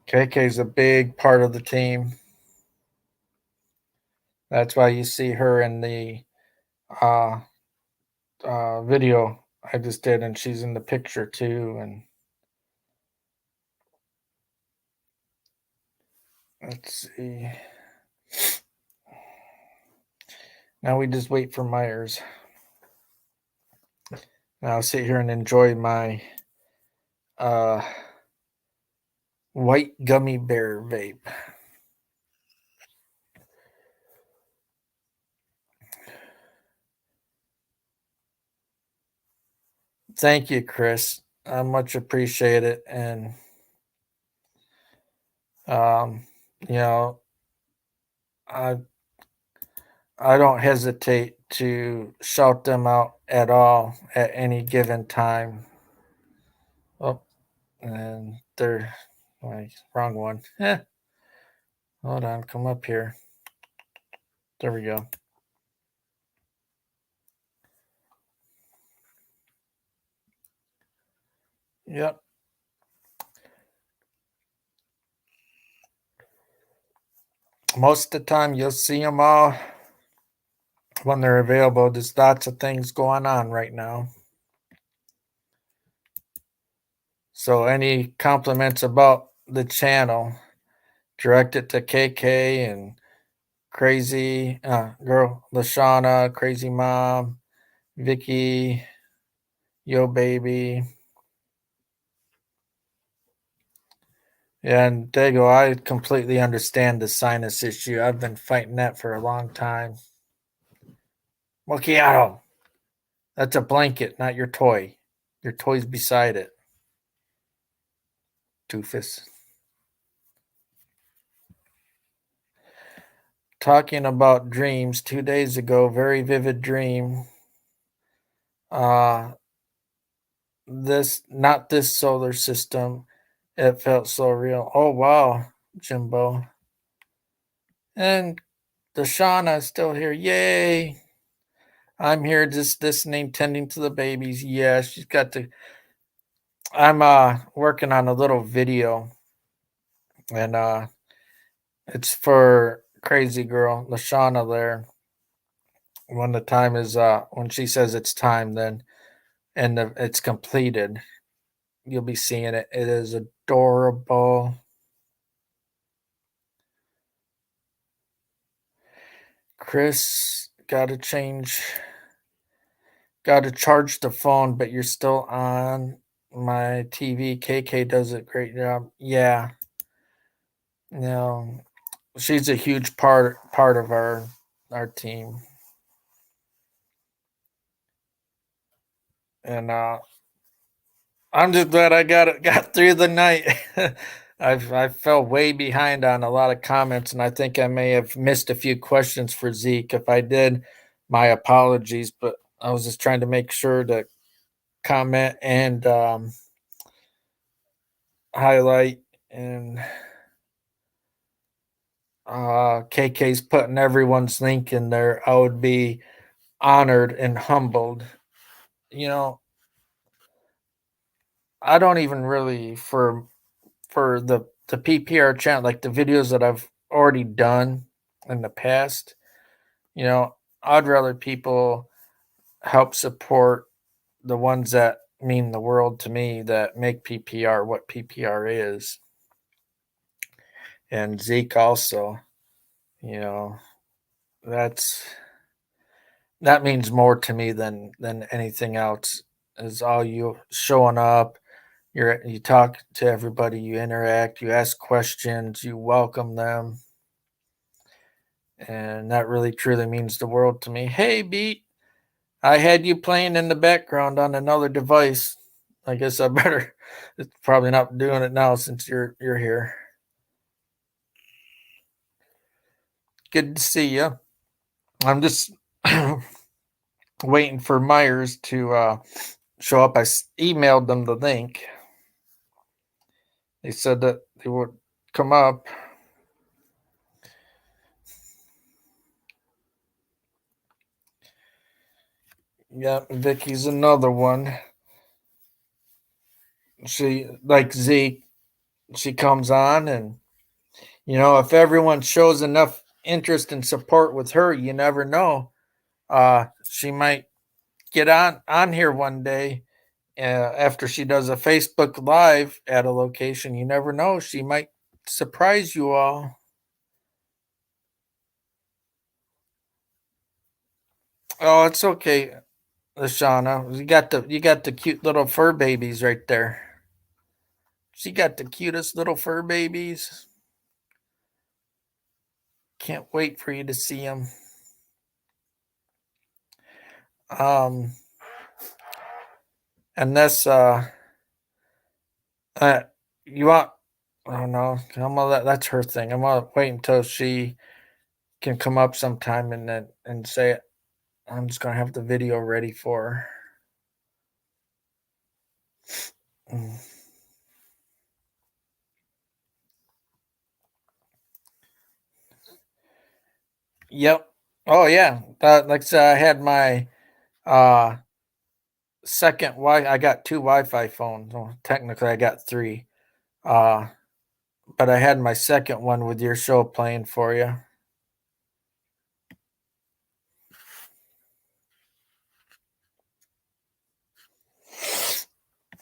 KK's a big part of the team. That's why you see her in the video I just did, and she's in the picture too. And let's see. Now we just wait for Myers. Now I'll sit here and enjoy my white gummy bear vape. Thank you, Chris. I much appreciate it. And, you know, I don't hesitate to shout them out at all at any given time. Oh, and they're like, wrong one. Hold on, come up here. There we go. Yep. Most of the time, you'll see them all when they're available. There's lots of things going on right now. So, any compliments about the channel, direct it to KK and Crazy Girl, Lashana, Crazy Mom, Vickie, Yo Baby. Yeah, and Dago, I completely understand the sinus issue. I've been fighting that for a long time. Macchiato. That's a blanket, not your toy. Your toy's beside it. Doofus. Talking about dreams, 2 days ago, very vivid dream. Not this solar system. It felt so real. Oh wow, Jimbo. And Deshauna is still here. Yay. I'm here just listening, tending to the babies. Yeah, she's got to. I'm working on a little video, and it's for Crazy Girl, Lashana there. When the time is when she says it's time, then it's completed. You'll be seeing it. It is adorable. Chris, gotta charge the phone, but you're still on my TV. KK does a great job. Yeah. No, she's a huge part of our team. And I'm just glad I got through the night. I fell way behind on a lot of comments, and I think I may have missed a few questions for Zeke. If I did, my apologies. But I was just trying to make sure to comment and highlight. And KK's putting everyone's link in there. I would be honored and humbled. I don't even really for the PPR channel, like the videos that I've already done in the past. I'd rather people help support the ones that mean the world to me, that make PPR what PPR is. And Zeke also, that's that means more to me than anything else. Is all you showing up, you talk to everybody, you interact, you ask questions, you welcome them. And that really truly means the world to me. Hey, Beat, I had you playing in the background on another device. I guess I better. It's probably not doing it now since you're here. Good to see you. I'm just waiting for Myers to show up. I emailed them the link. They said that they would come up. Yeah, Vickie's another one. She, like Zeke, she comes on, and if everyone shows enough interest and support with her, you never know. She might get on here one day after she does a Facebook Live at a location. You never know. She might surprise you all. Oh, it's okay, Lashana. You got the cute little fur babies right there. She got the cutest little fur babies. Can't wait for you to see them. And this you want? I don't know. That's her thing. I'm gonna wait until she can come up sometime and say it. I'm just gonna have the video ready for her. Yep. Oh yeah. Like I said, I had my second I got two Wi-Fi phones. Well, technically I got three. But I had my second one with your show playing for you.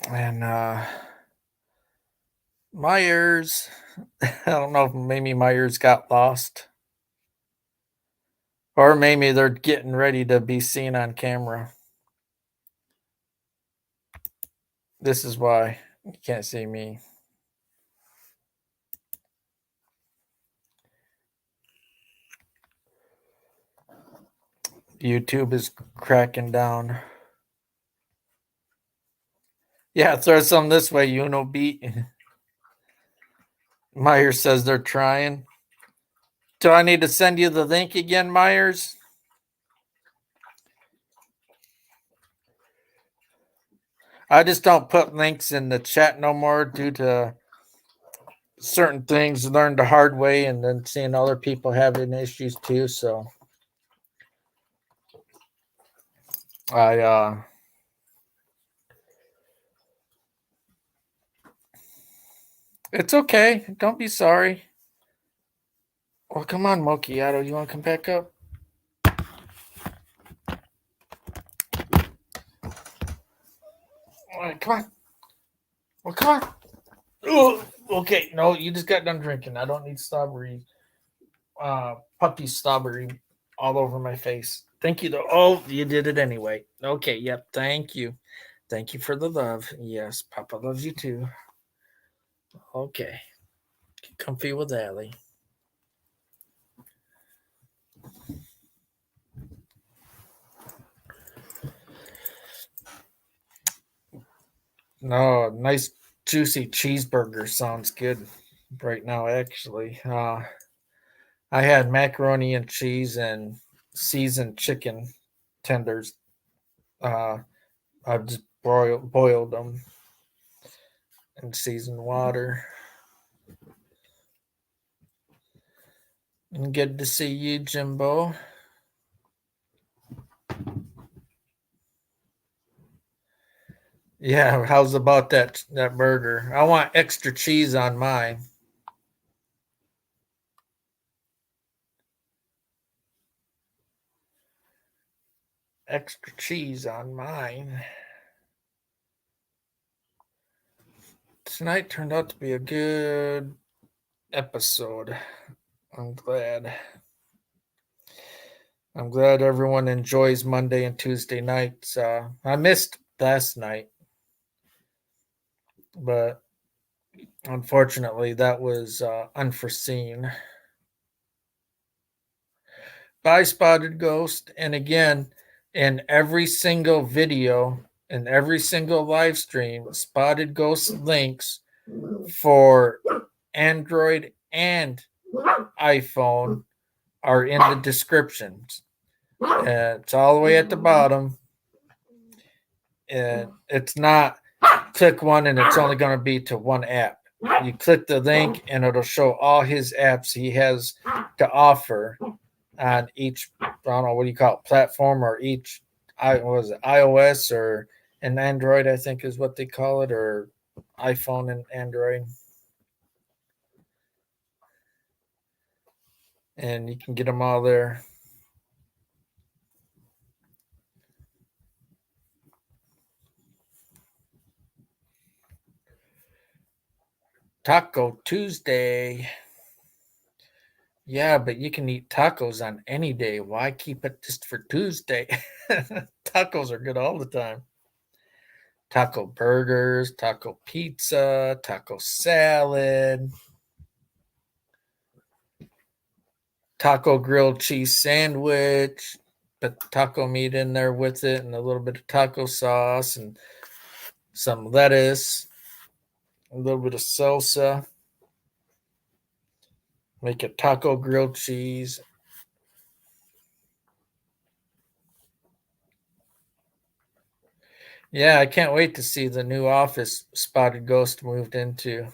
And Myers, I don't know if maybe Myers got lost. Or maybe they're getting ready to be seen on camera. This is why you can't see me. YouTube is cracking down. Yeah, throw some this way, Beat. Myers says they're trying. Do I need to send you the link again, Myers? I just don't put links in the chat no more due to certain things learned the hard way, and then seeing other people having issues too. So it's okay. Don't be sorry. Well, come on, Mokiato. You want to come back up? All right, come on. Well, come on. Ooh, okay, no, you just got done drinking. I don't need strawberry, puppy strawberry all over my face. Thank you, though. Oh, you did it anyway. Okay, yep. Thank you. Thank you for the love. Yes, Papa loves you too. Okay. Get comfy with Allie. No, nice juicy cheeseburger sounds good right now, actually. I had macaroni and cheese and seasoned chicken tenders. I've just boiled them in seasoned water. And good to see you, Jimbo. Yeah, how's about that burger? I want extra cheese on mine. Extra cheese on mine. Tonight turned out to be a good episode. I'm glad. I'm glad everyone enjoys Monday and Tuesday nights. I missed last night, but unfortunately, that was unforeseen. Bye, Spotted Ghost. And again, in every single video, in every single live stream, Spotted Ghost links for Android and iPhone are in the descriptions. It's all the way at the bottom. And it's not click one and it's only going to be to one app. You click the link and it'll show all his apps he has to offer on each, I don't know, what do you call it, platform, or each, iOS or an Android, I think is what they call it, or iPhone and Android. And you can get them all there. Taco Tuesday. Yeah, but you can eat tacos on any day. Why keep it just for Tuesday? Tacos are good all the time. Taco burgers, taco pizza, taco salad, taco grilled cheese sandwich, put taco meat in there with it and a little bit of taco sauce and some lettuce, a little bit of salsa. Make a taco grilled cheese. Yeah, I can't wait to see the new office Spotted Ghost moved into.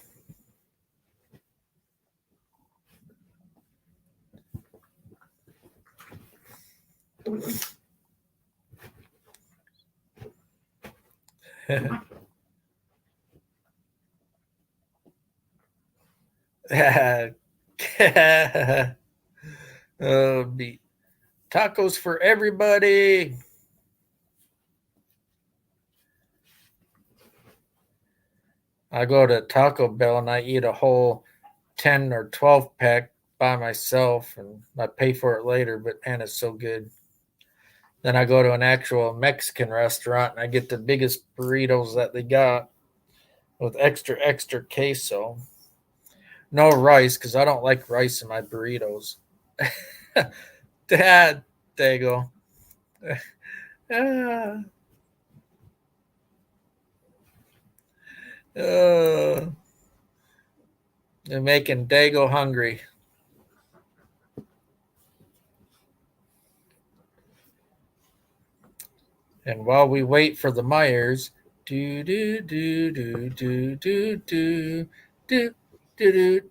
Be tacos for everybody. I go to Taco Bell and I eat a whole 10 or 12 pack by myself and I pay for it later, but man, it's so good. Then I go to an actual Mexican restaurant and I get the biggest burritos that they got with extra queso. No rice, because I don't like rice in my burritos. Dad, there you go. They're making dago hungry. And while we wait for the Myers, do do do do do do do do do do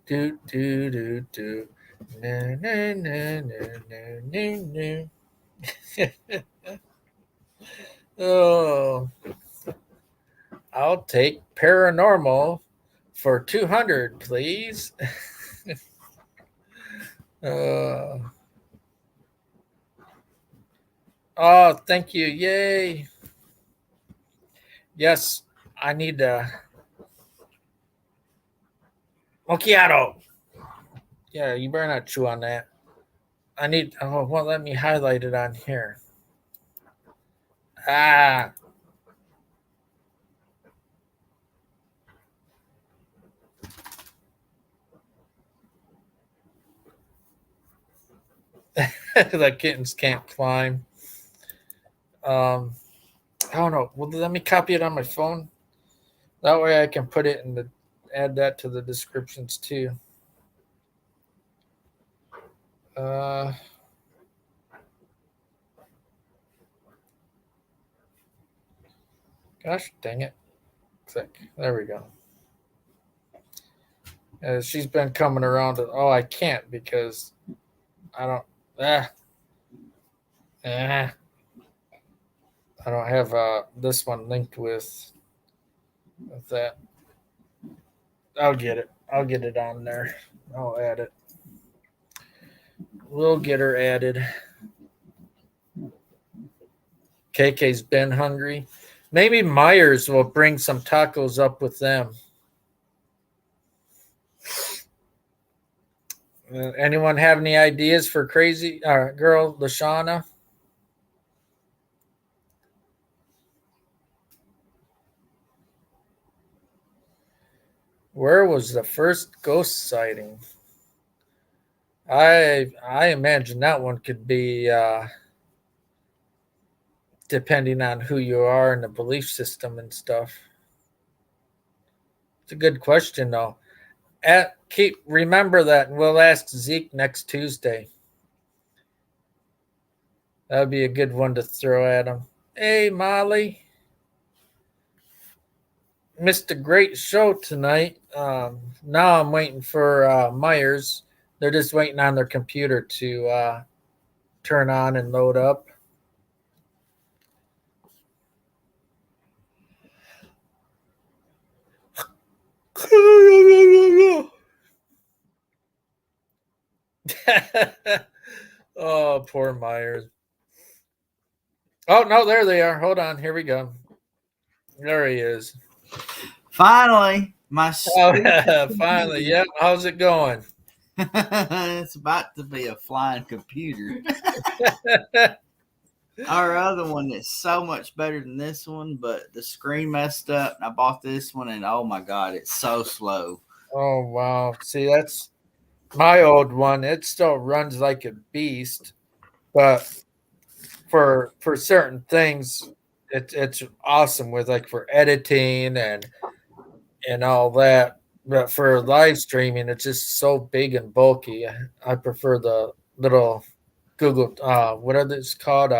do do do. No, no, no, no, no, no. Oh, I'll take Paranormal for 200, please. Oh, thank you. Yay. Yes, I need macchiato. Yeah, you better not chew on that. I need, well, let me highlight it on here. Ah. The kittens can't climb. I don't know. Well, let me copy it on my phone. That way I can put it in the, add that to the descriptions too. Gosh dang it. Click. There we go. She's been coming around. Oh, I can't because I don't. I don't have this one linked with with that. I'll get it. I'll get it on there. I'll add it. We'll get her added. KK's been hungry. Maybe Myers will bring some tacos up with them. Anyone have any ideas for crazy girl Lashana? Where was the first ghost sighting? I imagine that one could be depending on who you are and the belief system and stuff. It's a good question though. Remember that, and we'll ask Zeke next Tuesday. That would be a good one to throw at him. Hey, Molly. Missed a great show tonight. Now I'm waiting for Myers. They're just waiting on their computer to turn on and load up. Oh, poor Myers. Oh, no, there they are. Hold on. Here we go. There he is. Finally, my Finally. Yep. How's it going? it's about to be a flying computer. Our other one is so much better than this one, but the screen messed up. And I bought this one, and oh my god, it's so slow. Oh wow! See, that's my old one. It still runs like a beast, but for certain things, it's awesome with like for editing and all that. But for live streaming, it's just so big and bulky. I prefer the little Google, what are these called?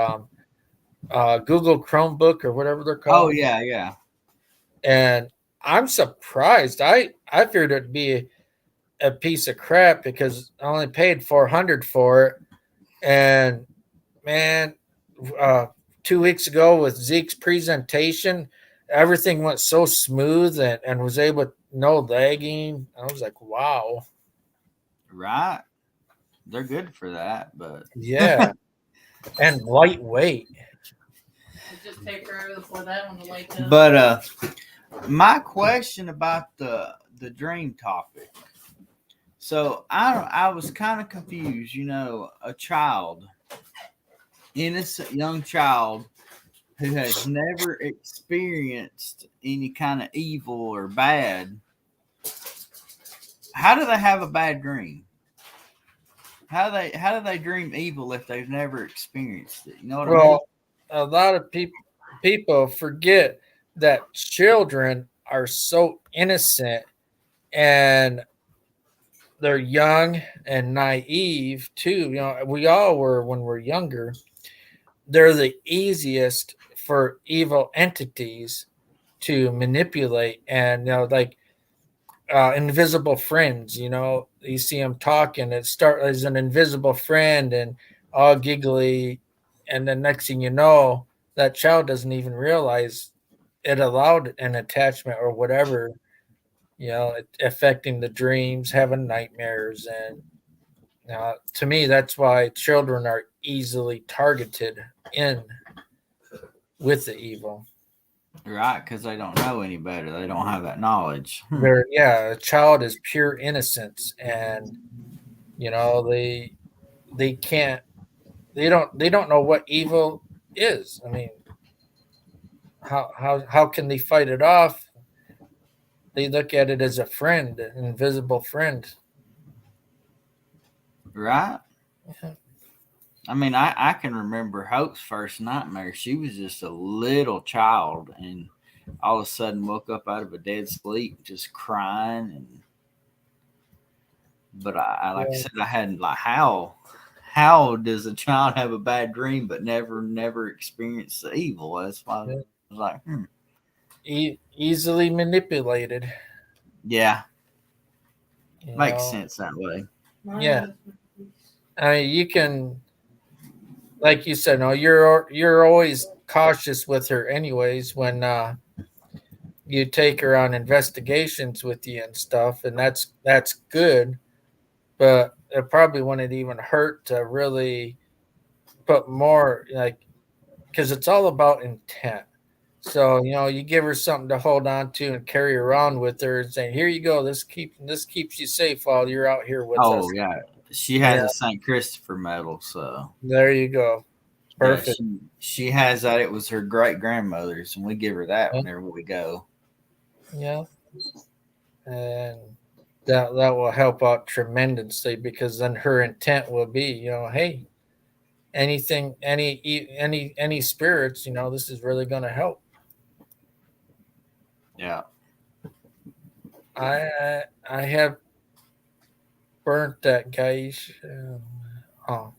Google Chromebook or whatever they're called. Oh yeah. And I'm surprised. I figured it'd be a piece of crap because I only paid $400 for it. And man, 2 weeks ago with Zeke's presentation, everything went so smooth and was able to no lagging. I was like, wow. Right. They're good for that, but yeah. And lightweight. Just take her before that on the way to. But my question about the dream topic. So I was kind of confused, a child, innocent young child who has never experienced any kind of evil or bad. How do they have a bad dream? How do they dream evil if they've never experienced it? You know what I mean? A lot of people forget that children are so innocent and they're young and naive too. We all were when we're younger. They're the easiest for evil entities to manipulate, and like invisible friends. You see them talking. It starts as an invisible friend and all giggly, and the next thing you know, that child doesn't even realize it allowed an attachment or whatever. Affecting the dreams, having nightmares, and to me, that's why children are easily targeted with the evil. Right, because they don't know any better. They don't have that knowledge. A child is pure innocence, and they can't. They don't know what evil is. I mean, how can they fight it off? They look at it as a friend, an invisible friend. Right. Yeah. I mean, I can remember Hope's first nightmare. She was just a little child and all of a sudden woke up out of a dead sleep just crying. But I said, I hadn't, like, how does a child have a bad dream but never experience the evil? That's why I was like, Easily manipulated. Yeah. Makes sense that way. Yeah. I mean, you can, like you said, no, you're always cautious with her anyways when you take her on investigations with you and stuff, and that's good. But it probably wouldn't even hurt to really put more, like, because it's all about intent. So you give her something to hold on to and carry around with her, and say, "Here you go. This keeps you safe while you're out here with us." Oh yeah, she has Yeah. a St. Christopher medal, so There you go. Perfect. Yeah, she has that. It was her great grandmother's, and we give her that Yeah. whenever we go. Yeah, and that will help out tremendously, because then her intent will be, hey, anything, any spirits, this is really going to help. Yeah. I have burnt that guys. Oh,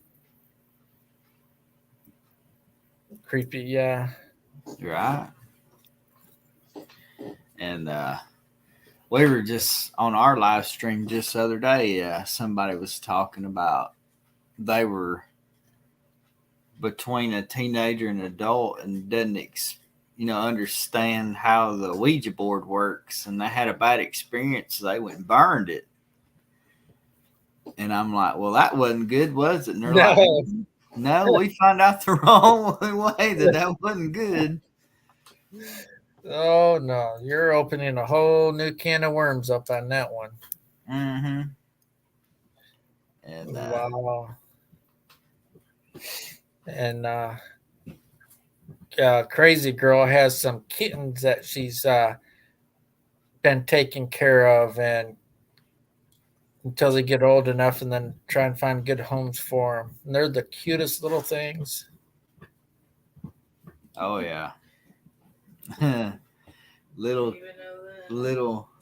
creepy. Yeah. Right. And we were just on our live stream just the other day. Somebody was talking about they were between a teenager and an adult and didn't understand how the Ouija board works, and they had a bad experience, so they went and burned it. And I'm like, well, that wasn't good, was it? And they're like, no, we found out the wrong way that wasn't good. Oh no, you're opening a whole new can of worms up on that one. Mm-hmm. And wow. And crazy girl has some kittens that she's been taking care of, and until they get old enough, and then try and find good homes for them. And they're the cutest little things. Oh yeah. little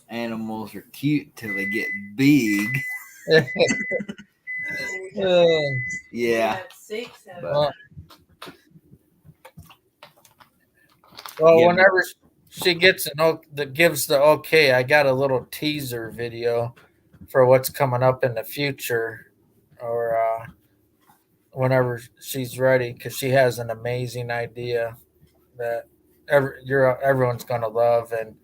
animals are cute till they get big. Yeah. Well, whenever she gets that gives the okay, I got a little teaser video for what's coming up in the future, or whenever she's ready, because she has an amazing idea that everyone's going to love. And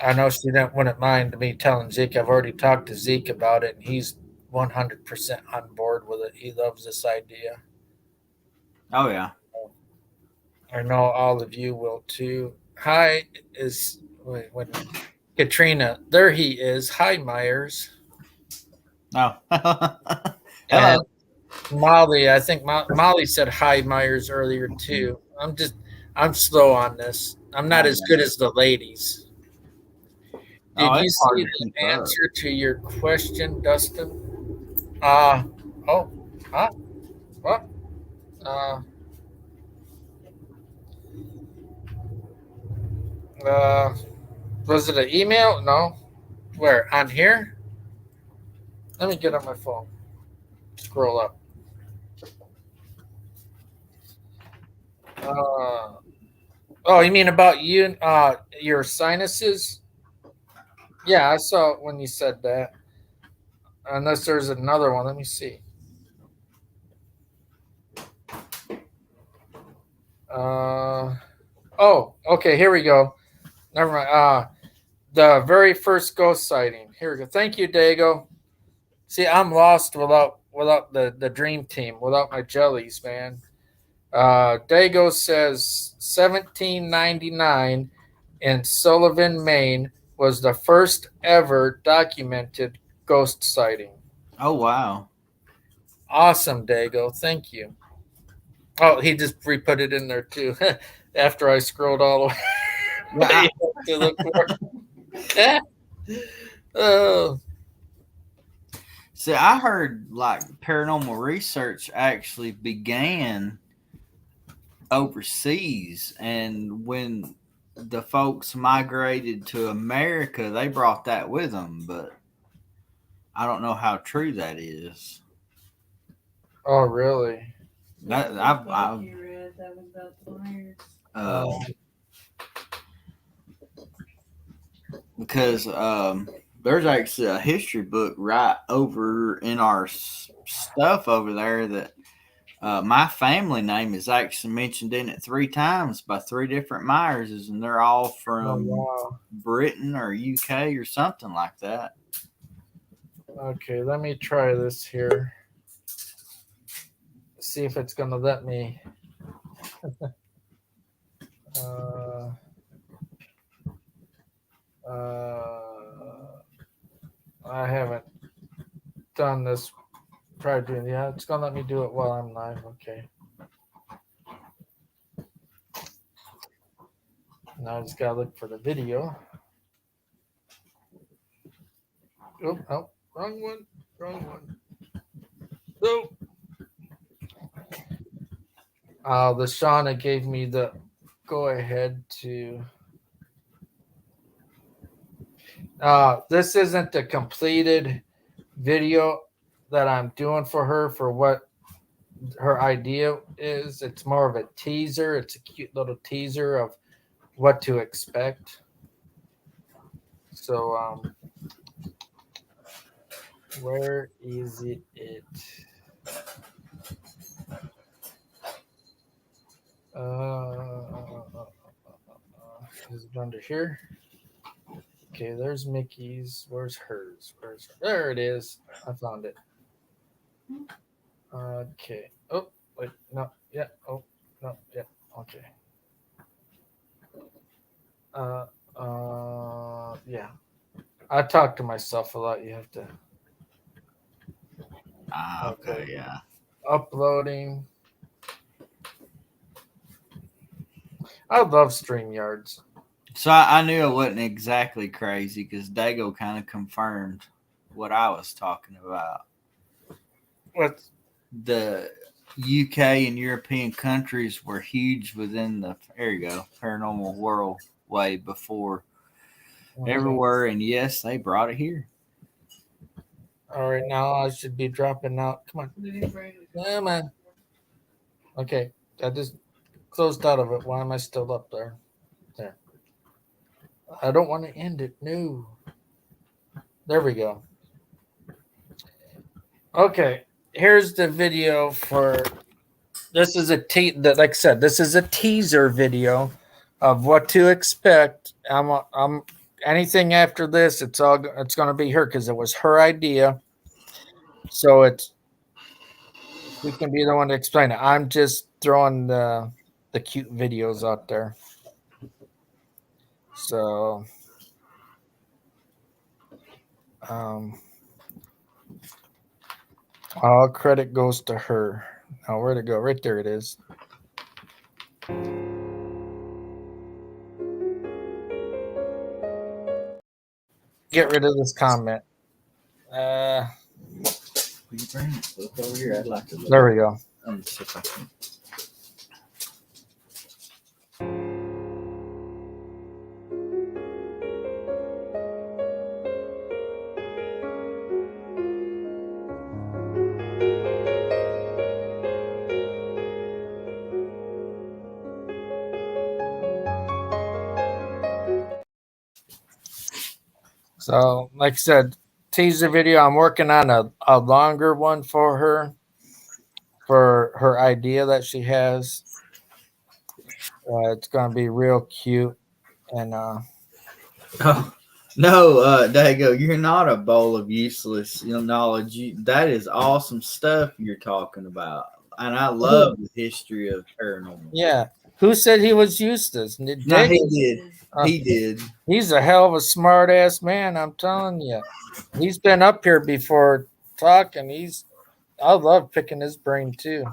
I know she wouldn't mind me telling Zeke. I've already talked to Zeke about it, and he's 100% on board with it. He loves this idea. Oh yeah. I know all of you will too. Hi when Katrina. There he is. Hi, Myers. Oh. And Molly. I think Molly said hi, Myers, earlier too. I'm slow on this. I'm not as good as the ladies. Did you see the answer to your question, Dustin? What? Was it an email? No. Where? On here? Let me get on my phone. Scroll up. Oh, you mean about you? Your sinuses? Yeah, I saw it when you said that. Unless there's another one. Let me see. Oh, okay. Here we go. Never mind. The very first ghost sighting. Here we go. Thank you, Dago. See, I'm lost without the dream team, without my jellies, man. Dago says 1799 in Sullivan, Maine was the first ever documented ghost sighting. Oh wow. Awesome, Dago. Thank you. Oh, he just re-put it in there too. After I scrolled all the way to look for it. Oh. See, I heard like paranormal research actually began overseas, and when the folks migrated to America, they brought that with them, but I don't know how true that is. Oh, really? Because there's actually a history book right over in our stuff over there that My family name is actually mentioned in it 3 times by 3 different Myerses, and they're all from wow. Britain or UK or something like that. Okay, let me try this here. See if it's gonna let me. uh, I haven't done this prior to. Yeah, it's gonna let me do it while I'm live. Okay. Now I just gotta look for the video. Oh, oh, wrong one. Wrong one. Oh. The Shauna gave me the go ahead to. This isn't the completed video that I'm doing for her for what her idea is. It's more of a teaser. It's a cute little teaser of what to expect. So, where is it? Is it under here? Okay, there's Mickey's. Where's hers? There it is. I found it. Okay. Oh, wait. No. Yeah. Oh, no. Yeah. Okay. Yeah. I talk to myself a lot. You have to. Okay, yeah. Uploading. I love StreamYards. So I knew it wasn't exactly crazy because Dago kind of confirmed what I was talking about. What? The UK and European countries were huge within the paranormal world way before everywhere, and yes, they brought it here. All right, now I should be dropping out. Come on. Come on. Okay, I just closed out of it. Why am I still up there? There. I don't want to end it. No. There we go. Okay, here's the video for. This is like I said, this is a teaser video of what to expect. I'm anything after this, it's going to be her because it was her idea. So we can be the one to explain it. I'm just throwing the cute videos out there. So, all credit goes to her. Now, where'd it go? Right there it is. Get rid of this comment. Will you bring this book over here? I'd like to look. There we go. So, like I said, teaser video. I'm working on a longer one for her, for her idea that she has. It's going to be real cute. And Oh, no, Dago, you're not a bowl of useless knowledge. That is awesome stuff you're talking about. And I love the history of paranormal. yeah. Who said he was useless? No, he did. He did. He's a hell of a smart ass man. I'm telling you. He's been up here before talking. I love picking his brain too.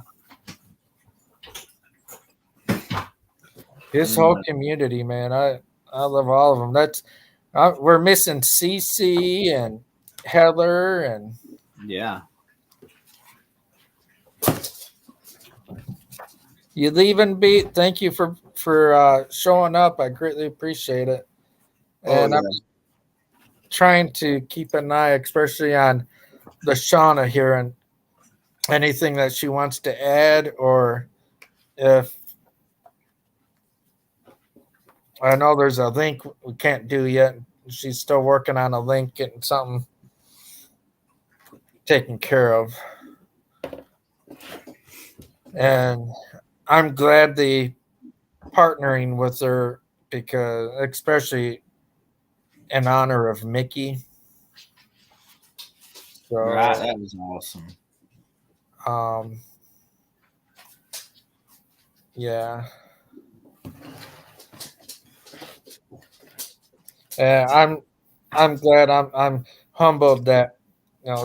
His whole community, man. I love all of them. We're missing Cece and Heather and yeah. You leaving, Beat? Thank you for showing up. I greatly appreciate it. And I'm trying to keep an eye, especially on the Shauna here, and anything that she wants to add, or if I know there's a link we can't do yet. She's still working on a link, getting something taken care of. And I'm glad they partnering with her because, especially in honor of Mickey. So, Right, that was awesome. um, yeah. I'm glad. I'm humbled that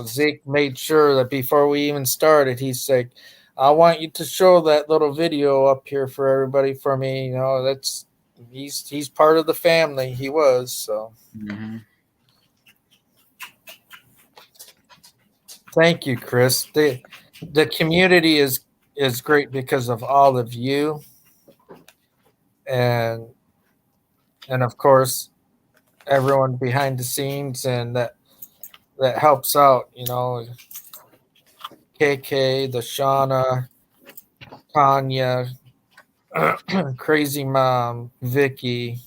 Zeke made sure that before we even started, he's like, "I want you to show that little video up here for everybody for me." That's he's part of the family. He was so. Mm-hmm. Thank you, Chris. The community is great because of all of you, and of course everyone behind the scenes and that helps out. KK, the Shauna, Tanya, Crazy Mom, Vicky,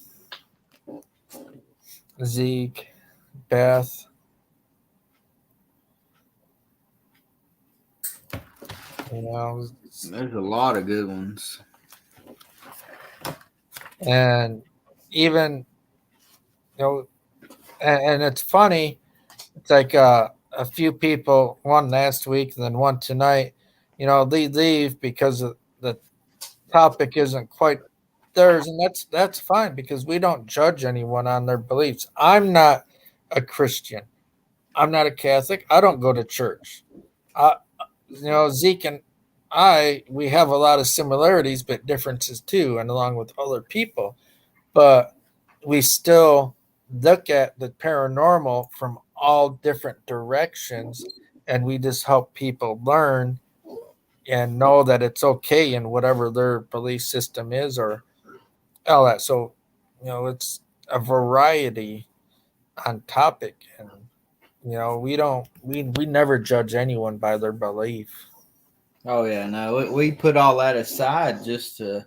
Zeke, Beth. You know, There's a lot of good ones. and even and it's funny. It's like a few people, one last week, and then one tonight. They leave because the topic isn't quite theirs, and that's fine because we don't judge anyone on their beliefs. I'm not a Christian. I'm not a Catholic. I don't go to church. Uh, Zeke and we have a lot of similarities, but differences too, and along with other people. But we still look at the paranormal from all different directions, and we just help people learn and know that it's okay in whatever their belief system is or all that. So, it's a variety on topic, and we never judge anyone by their belief. Oh yeah, no, we put all that aside just to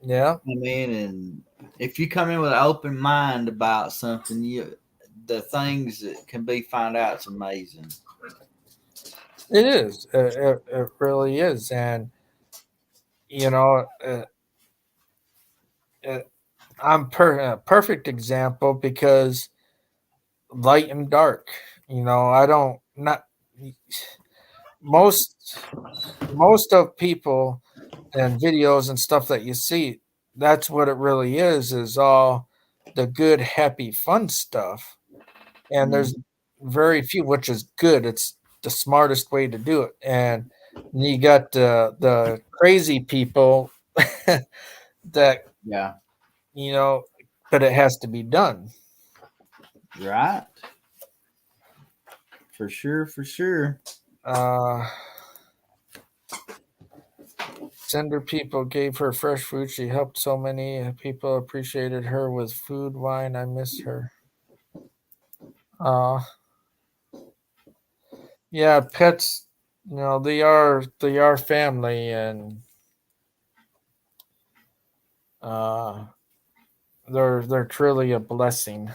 Yeah, come in, and if you come in with an open mind about something, the things that can be found out, it's amazing. it is. It really is, and you know, uh, uh, I'm a perfect example because light and dark. I don't not most most of people and videos and stuff that you see. That's what it really is all the good, happy, fun stuff. And there's very few, which is good. It's the smartest way to do it. And you got the crazy people that Yeah, you know, but it has to be done. right. For sure, for sure. Uh, Sender people gave her fresh food. She helped so many people. Appreciated her with food, wine. I miss her. Uh, yeah, pets. They are family, and uh, they're truly a blessing.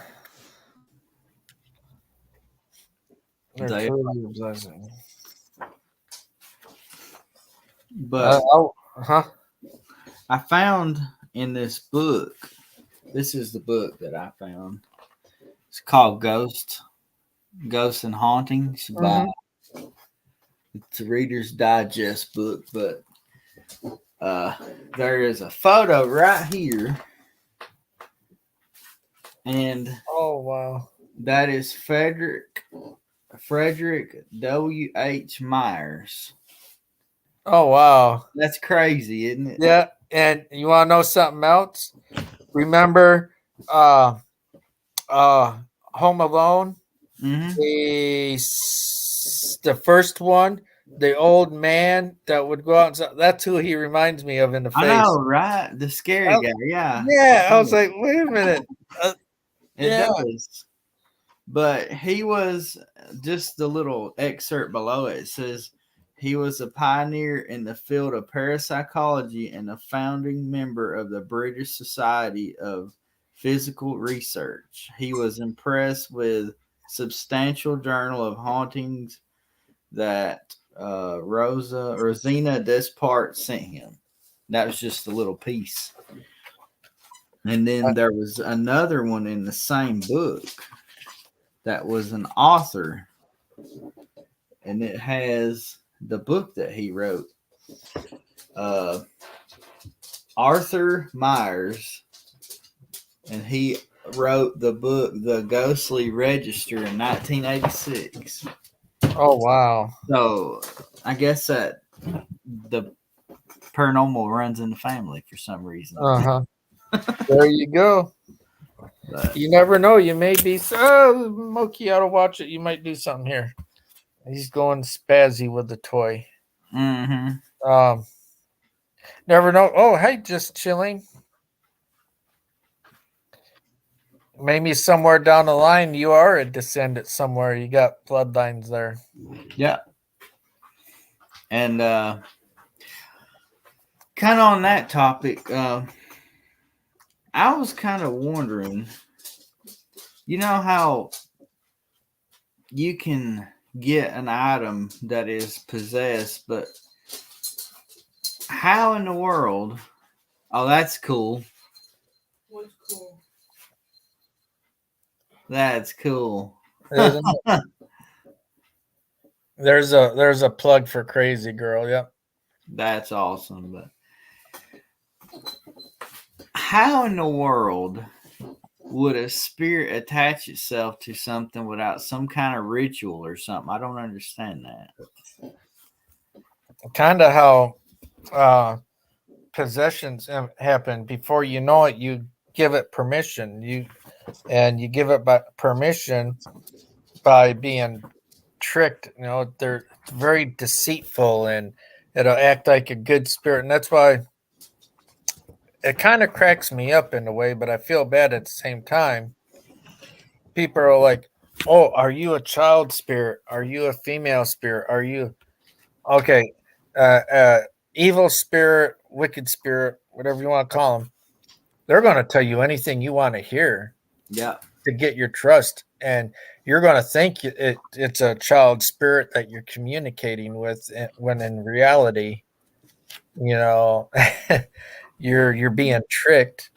They're They, truly a blessing. but Huh? I found in this book. This is the book that I found. It's called Ghosts and Hauntings by. It's a Reader's Digest book, but there is a photo right here, and Oh wow. that is Frederick W.H. Myers. Oh wow. That's crazy, isn't it? Yeah, and you want to know something else? Remember, Home Alone? Mm-hmm. The first one, the old man that would go out. That's who he reminds me of in the I face. know, right? The scary guy, yeah. Yeah, I was like, wait a minute. It Yeah. does. But he was just the little excerpt below it. It says he was a pioneer in the field of parapsychology and a founding member of the British Society of Physical Research. He was impressed with substantial journal of hauntings that Rosina Despart sent him. That was just a little piece. And then there was another one in the same book that was an author, and it has the book that he wrote. Arthur Myers, and he wrote the book The Ghostly Register in 1986. Oh wow. So I guess that the paranormal runs in the family for some reason. There you go. But You never know. You may be Moki ought to watch it. You might do something here. He's going spazzy with the toy. Never know. Oh, hey, just chilling. Maybe somewhere down the line you are a descendant somewhere. You got bloodlines there. yeah. And kind of on that topic, I was kind of wondering, you know how you can get an item that is possessed, but how in the world? Oh, that's cool. What's cool? That's cool. There's a plug for Crazy Girl. Yep. That's awesome. But how in the world would a spirit attach itself to something without some kind of ritual or something? I don't understand that. Kind of how possessions happen. Before you know it, you give it permission. You give it by permission by being tricked. You know, they're very deceitful, and it'll act like a good spirit, and that's why it kind of cracks me up in a way, but I feel bad at the same time. People are like, oh, are you a child spirit? Are you a female spirit? Are you okay? Evil spirit, wicked spirit, whatever you want to call them. They're going to tell you anything you want to hear. Yeah. To get your trust, and you're going to think it's a child spirit that you're communicating with, when in reality, you know, you're being tricked,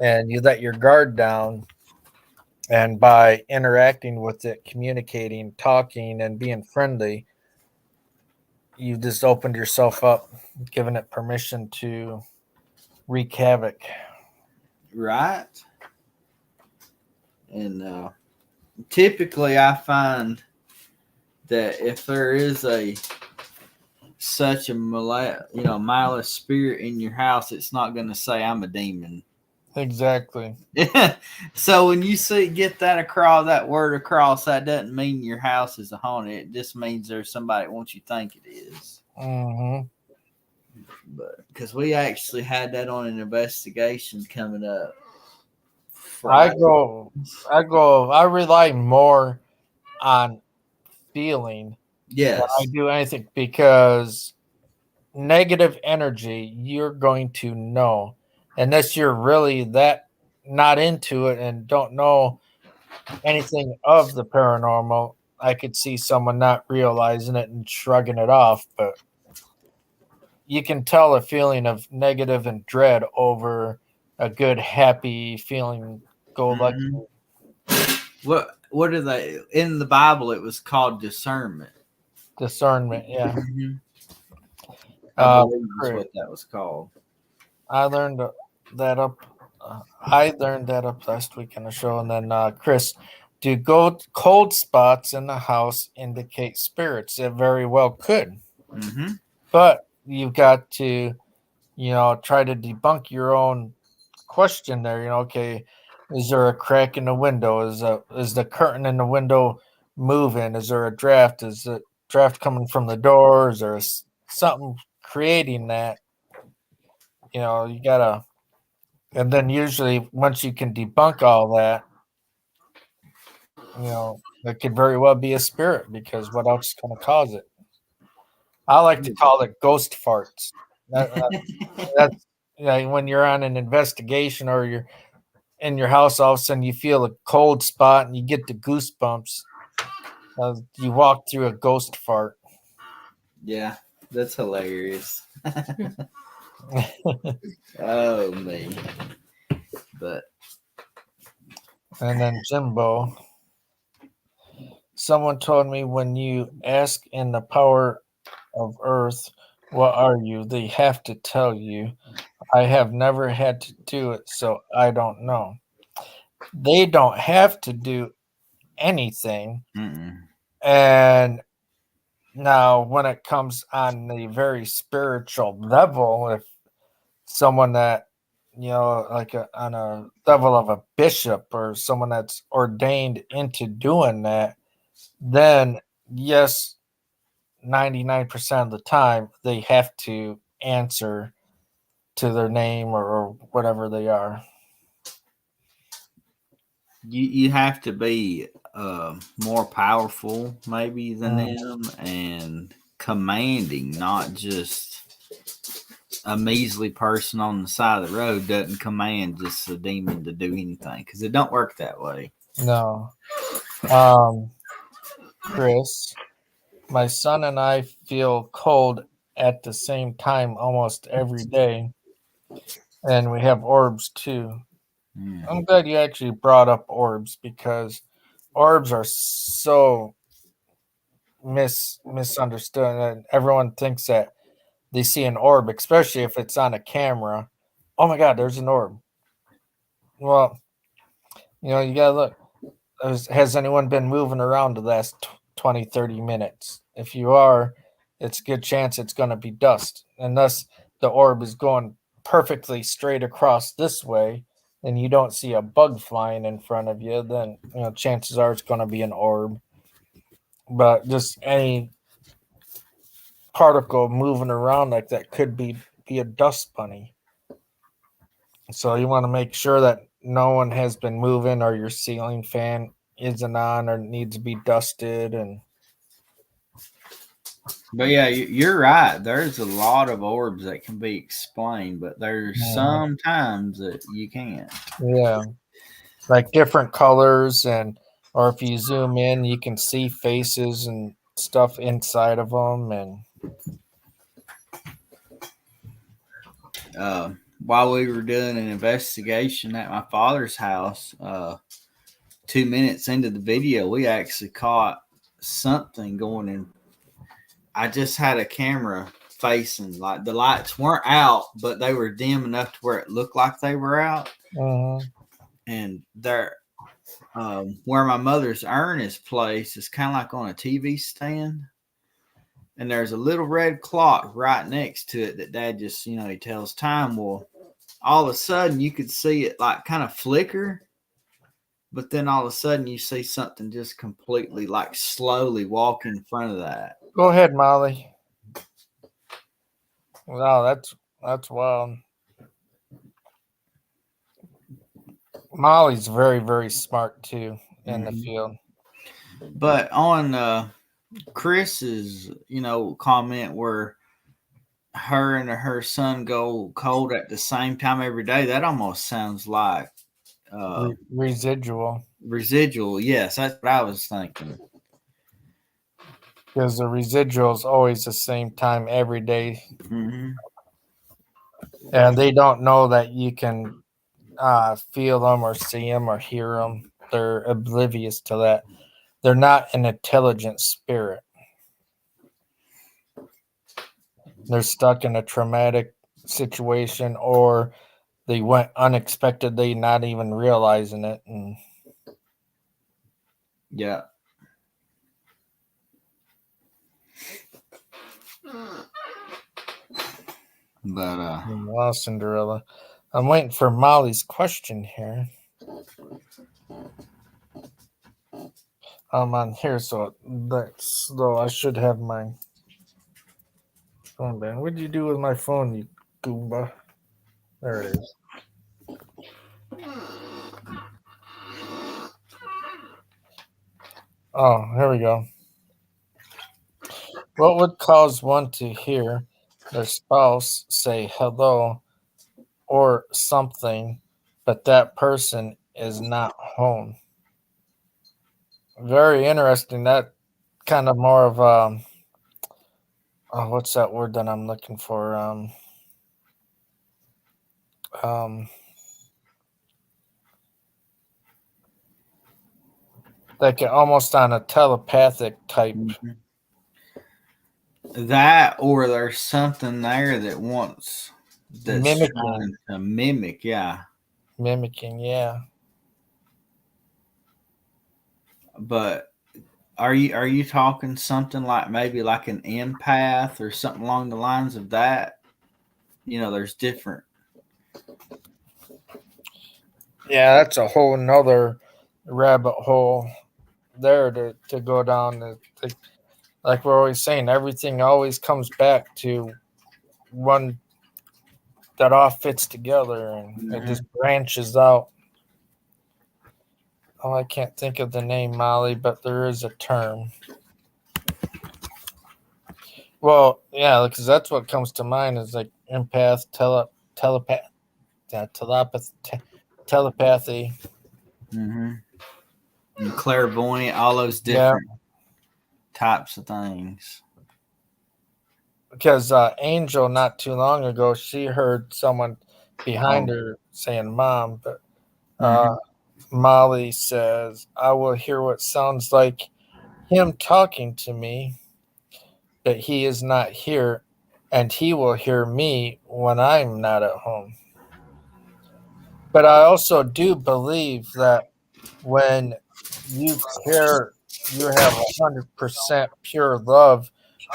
and you let your guard down, and by interacting with it, communicating, talking, and being friendly, you just opened yourself up, giving it permission to wreak havoc. Right. And typically I find that if there is such a malice spirit in your house, it's not going to say I'm a demon. Exactly. So when you get that word across, that doesn't mean your house is a haunted. It just means there's somebody that wants you to think it is. Mm-hmm. But because we actually had that on an investigation coming up. I rely more on feeling than I do anything, because negative energy, you're going to know, unless you're really that not into it and don't know anything of the paranormal. I could see someone not realizing it and shrugging it off, but you can tell a feeling of negative and dread over a good, happy feeling. Go lucky. What are they in the Bible? It was called discernment. Discernment, yeah. I believe that's what that was called. I learned that up. I learned that up last week in the show, and then Chris, do cold spots in the house indicate spirits? It very well could, but you've got to, try to debunk your own question there. Okay, is there a crack in the window? Is the curtain in the window moving? Is there a draft? Is the draft coming from the door? Is there something creating that? You gotta, and then usually once you can debunk all that, it could very well be a spirit, because what else is going to cause it? I like to call it ghost farts. That's when you're on an investigation, or you're in your house, all of a sudden you feel a cold spot and you get the goosebumps. You walk through a ghost fart. Yeah, that's hilarious. Oh me. But And then Jimbo, someone told me when you ask in the power of Earth, what are you? They have to tell you. I have never had to do it, so I don't know. They don't have to do anything. mm-mm. And now, when it comes on the very spiritual level, if someone that, like on a level of a bishop or someone that's ordained into doing that, then yes, 99% of the time they have to answer to their name or whatever they are. You have to be more powerful maybe than Mm. them and commanding, not just a measly person on the side of the road doesn't command just a demon to do anything, because it don't work that way. No. Chris, my son and I feel cold at the same time almost every day, and we have orbs too. Mm. I'm glad you actually brought up orbs because orbs are so misunderstood, and everyone thinks that they see an orb, especially if it's on a camera. Oh my God, there's an orb. Well, you gotta look. Has anyone been moving around the last 20, 30 minutes? If you are, it's a good chance it's going to be dust. Unless the orb is going perfectly straight across this way and you don't see a bug flying in front of you, then chances are it's going to be an orb. But just any particle moving around like that could be a dust bunny. So you want to make sure that no one has been moving or your ceiling fan isn't on or needs to be dusted. And But yeah, you're right. There's a lot of orbs that can be explained, but there's some times that you can't. yeah, like different colors, and or if you zoom in you can see faces and stuff inside of them. And While we were doing an investigation at my father's house, 2 minutes into the video, we actually caught something going in. I just had a camera facing, like the lights weren't out, but they were dim enough to where it looked like they were out. And there, where my mother's urn is placed, is kind of like on a TV stand. And there's a little red clock right next to it that Dad just, he tells time. Well, all of a sudden you could see it like kind of flicker, but then all of a sudden you see something just completely like slowly walk in front of that. Go ahead, Molly. Wow, that's wild. Molly's very, very smart too in the field. But on Chris's, comment where her and her son go cold at the same time every day, that almost sounds like Residual. residual. Yes, that's what I was thinking. Because the residual is always the same time every day. Mm-hmm. And they don't know that you can feel them or see them or hear them. They're oblivious to that. They're not an intelligent spirit. They're stuck in a traumatic situation, or they went unexpectedly, not even realizing it. And yeah. But wow, Cinderella. I'm waiting for Molly's question here. I'm on here, so that's slow. I should have my phone down. What did you do with my phone, you goomba? There it is. Oh, here we go. What would cause one to hear their spouse say hello or something, but that person is not home? Very interesting. That kind of more of what's that word that I'm looking for? Like almost on a telepathic type. Mhm. That, or there's something there that wants that's Mimicking. trying to mimic. Yeah, Mimicking, yeah. but are you talking something like maybe like an empath or something along the lines of that? There's different. Yeah, that's a whole nother rabbit hole there to go down. Like we're always saying, everything always comes back to one that all fits together and it just branches out. Oh, I can't think of the name, Molly, but there is a term. Well, yeah, because that's what comes to mind is like empath, telepath, telepathy. Mm-hmm. And clairvoyant, all those different types of things. Because Angel, not too long ago, she heard someone behind her saying "mom," but Molly says, "I will hear what sounds like him talking to me, but he is not here, and he will hear me when I'm not at home." But I also do believe that when you care, you have 100% pure love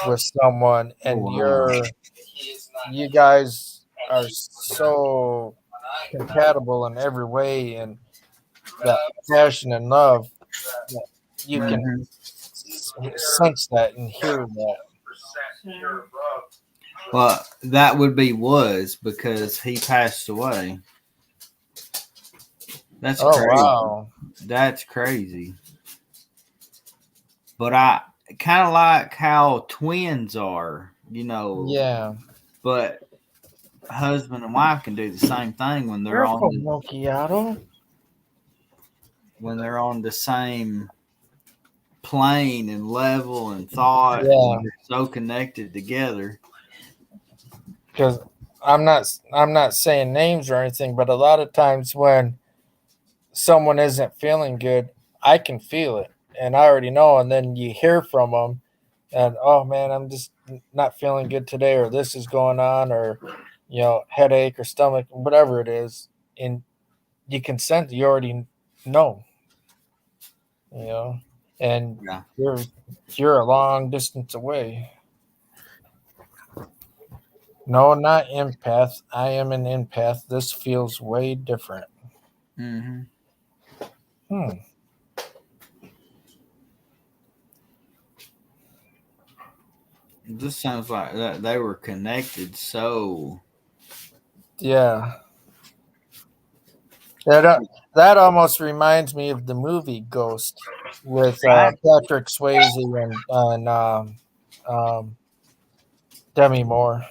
with someone, and you guys are so compatible in every way, and that passion and love, you can sense that and hear that. Well, that would be was because he passed away. That's crazy. Wow. That's crazy. But I kind of like how twins are, Yeah. But husband and wife can do the same thing when they're Careful, on Mokiato. when they're on the same plane and level and thought. Yeah. And they're so connected together. Because I'm not saying names or anything, but a lot of times when someone isn't feeling good, I can feel it, and I already know. And then you hear from them, and oh man, I'm just not feeling good today, or this is going on, or headache or stomach, whatever it is, and you can sense. You already know, and Yeah. you're a long distance away. No, not empath. I am an empath. This feels way different. Mm-hmm. This sounds like that they were connected. So Yeah. That almost reminds me of the movie Ghost with Patrick Swayze and Demi Moore.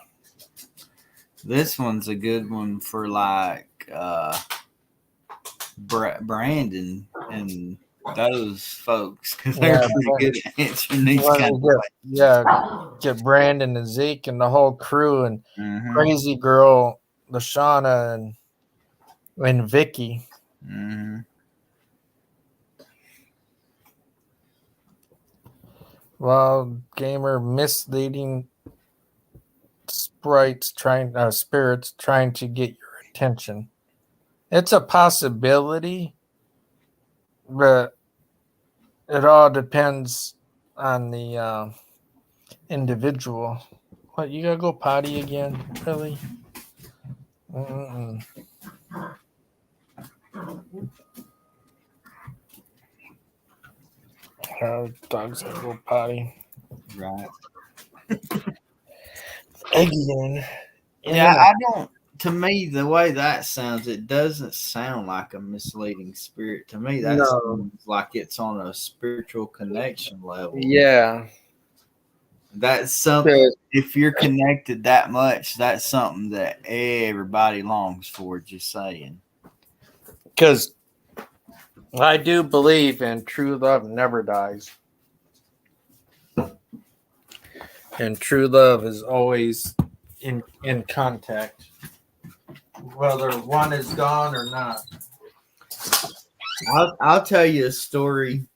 this one's a good one for like Brandon and those folks because they're pretty good at answering these kind of questions. Get Brandon and Zeke and the whole crew and Mm-hmm. Crazy Girl, Lashana and Vickie. Mm-hmm. Well, gamer misleading spirits trying to get your attention. It's a possibility, but it all depends on the individual. What, you gotta go potty again? Really? Mm-mm. Dogs gotta go potty. Right. Again. Yeah, I don't. To me, the way that sounds, it doesn't sound like a misleading spirit. To me, that sounds like it's on a spiritual connection level. Yeah. That's something. If you're connected that much, that's something that everybody longs for. Just saying. Because I do believe in true love never dies. And true love is always in contact, whether one is gone or not. I'll tell you a story.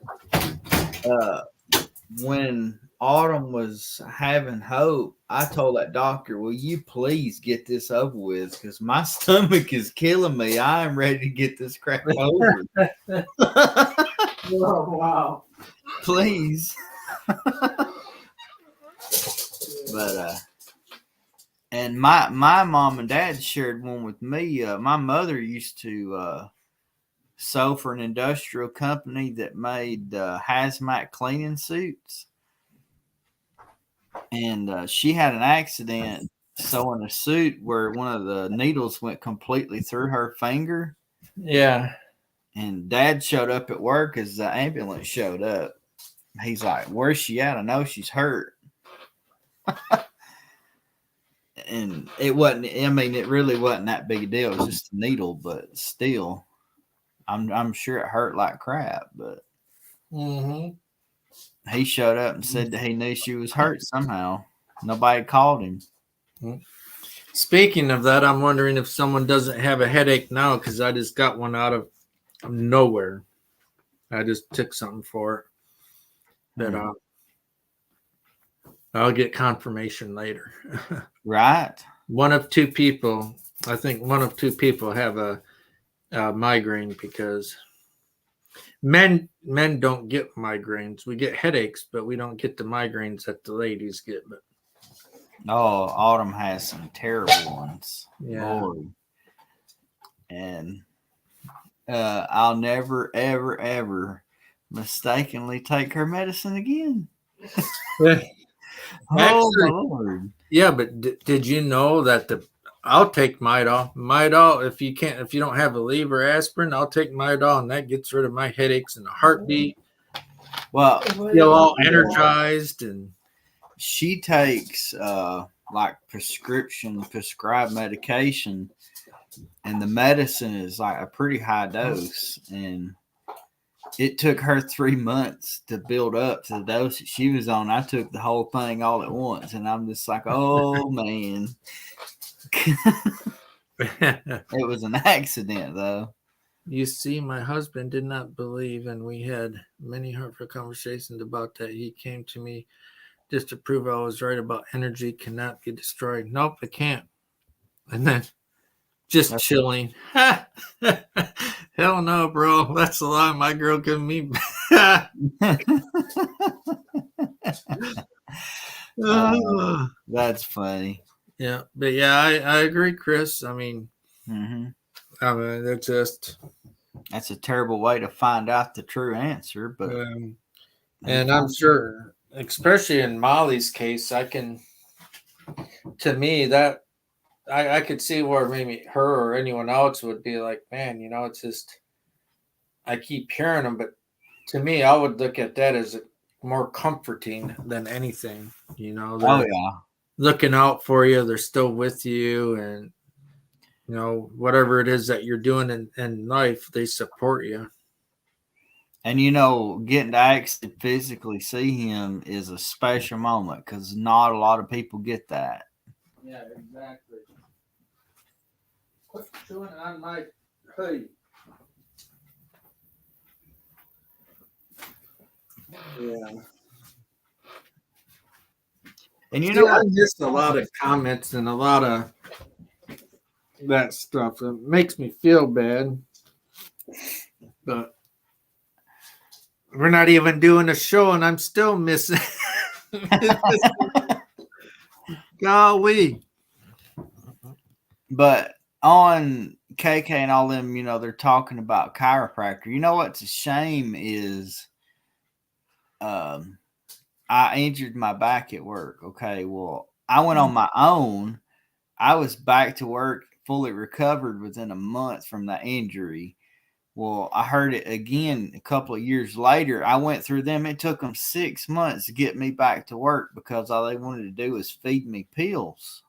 When Autumn was having Hope, I told that doctor, "Will you please get this over with? Because my stomach is killing me. I am ready to get this crap over." Oh, wow. Please. But and my mom and dad shared one with me. My mother used to sew for an industrial company that made hazmat cleaning suits, and she had an accident sewing a suit where one of the needles went completely through her finger. Yeah. And Dad showed up at work as the ambulance showed up. He's like, "Where's she at? I know she's hurt." And it wasn't. I mean, it really wasn't that big a deal. It was just a needle, but still, I'm sure it hurt like crap. But he showed up and said that he knew she was hurt somehow. Nobody called him. Speaking of that, I'm wondering if someone doesn't have a headache now because I just got one out of nowhere. I just took something for it. But I'll get confirmation later. Right. One of two people, I think one of two people have a migraine because men don't get migraines. We get headaches, but we don't get the migraines that the ladies get. But Autumn has some terrible ones. Yeah. Lord. And I'll never, ever, ever mistakenly take her medicine again. Actually, Lord. Yeah, but did you know that I'll take Midol. Midol, if you don't have a Aleve aspirin, I'll take Midol, and that gets rid of my headaches in a heartbeat. Well, Feel all energized, and she takes like prescribed medication, and the medicine is like a pretty high dose, and it took her 3 months to build up to the dose that she was on. I took the whole thing all at once, and I'm just like, oh man. It was an accident, though. You see, my husband did not believe, and we had many heartfelt conversations about that. He came to me just to prove I was right about energy cannot be destroyed. Nope, it can't. And then just chilling. Hell no, bro. That's a lie. My girl giving me. That's funny. Yeah, but yeah, I agree, Chris. I mean, it's just that's a terrible way to find out the true answer, but and I'm sure, especially in Molly's case, to me that I could see where maybe her or anyone else would be like, man, it's just I keep hearing them, but to me, I would look at that as more comforting than anything. Looking out for you, they're still with you, and whatever it is that you're doing in life, they support you. And getting to actually physically see him is a special moment because not a lot of people get that. Yeah, exactly. Quit chewing on my hoodie. Yeah. And I missed a lot of comments and a lot of that stuff. It makes me feel bad. But we're not even doing a show and I'm still missing. Golly. But on KK and all them, they're talking about chiropractor. You know what's a shame is I injured my back at work. Okay, well, I went on my own. I was back to work fully recovered within a month from that injury. Well, I heard it again a couple of years later. I went through them. It took them 6 months to get me back to work because all they wanted to do was feed me pills.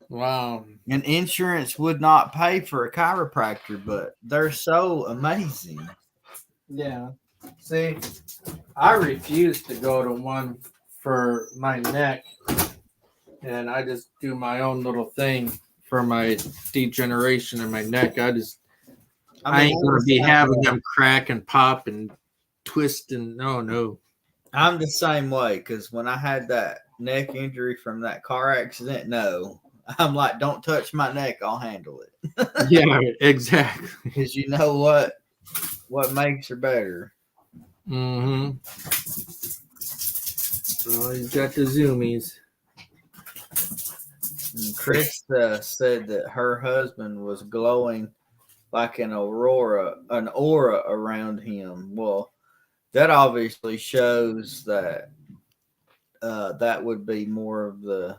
Wow. And insurance would not pay for a chiropractor, but they're so amazing. Yeah. See, I refuse to go to one for my neck, and I just do my own little thing for my degeneration in my neck. I ain't gonna be having them crack and pop and twist and no. I'm the same way because when I had that neck injury from that car accident, no, I'm like, don't touch my neck, I'll handle it. Yeah, exactly. Because you know what makes her better. Mm-hmm. Oh, he's got the zoomies. And Krista said that her husband was glowing like an aura around him. Well, that obviously shows that that would be more of the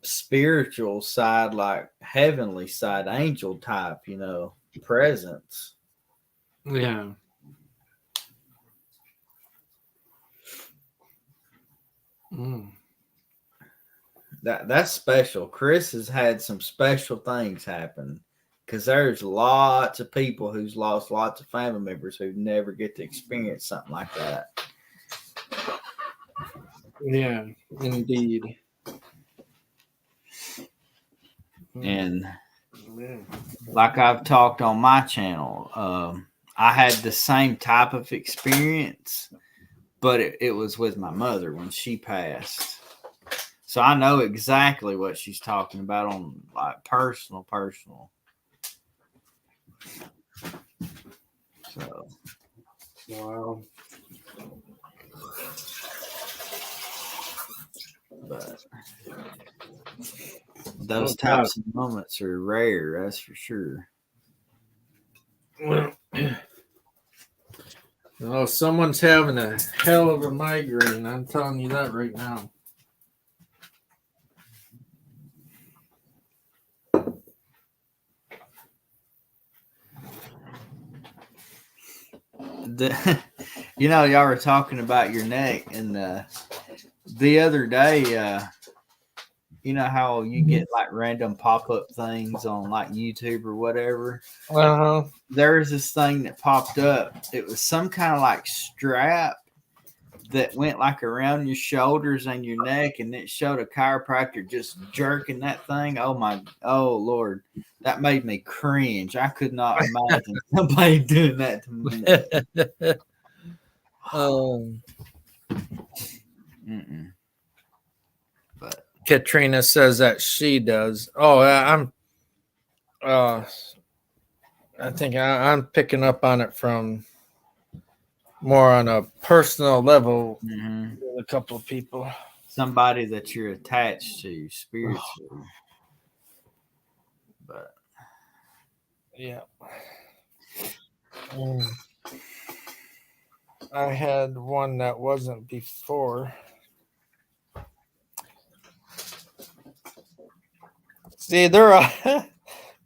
spiritual side, like heavenly side, angel type, presence. Yeah. That's special. Chris has had some special things happen because there's lots of people who's lost lots of family members who never get to experience something like that. Yeah, indeed. And like I've talked on my channel, I had the same type of experience, but it was with my mother when she passed. So I know exactly what she's talking about on like personal. So Wow. But those types of moments are rare, that's for sure. Oh, someone's having a hell of a migraine. I'm telling you that right now. Y'all were talking about your neck, and the other day, you know how you get like random pop-up things on like YouTube or whatever? There's this thing that popped up. It was some kind of like strap that went like around your shoulders and your neck, and it showed a chiropractor just jerking that thing. Oh Lord, that made me cringe. I could not imagine somebody doing that to me. But Katrina says that she does. Oh, I think I'm picking up on it from more on a personal level with a couple of people. Somebody that you're attached to spiritually. But yeah. I had one that wasn't before. See, there are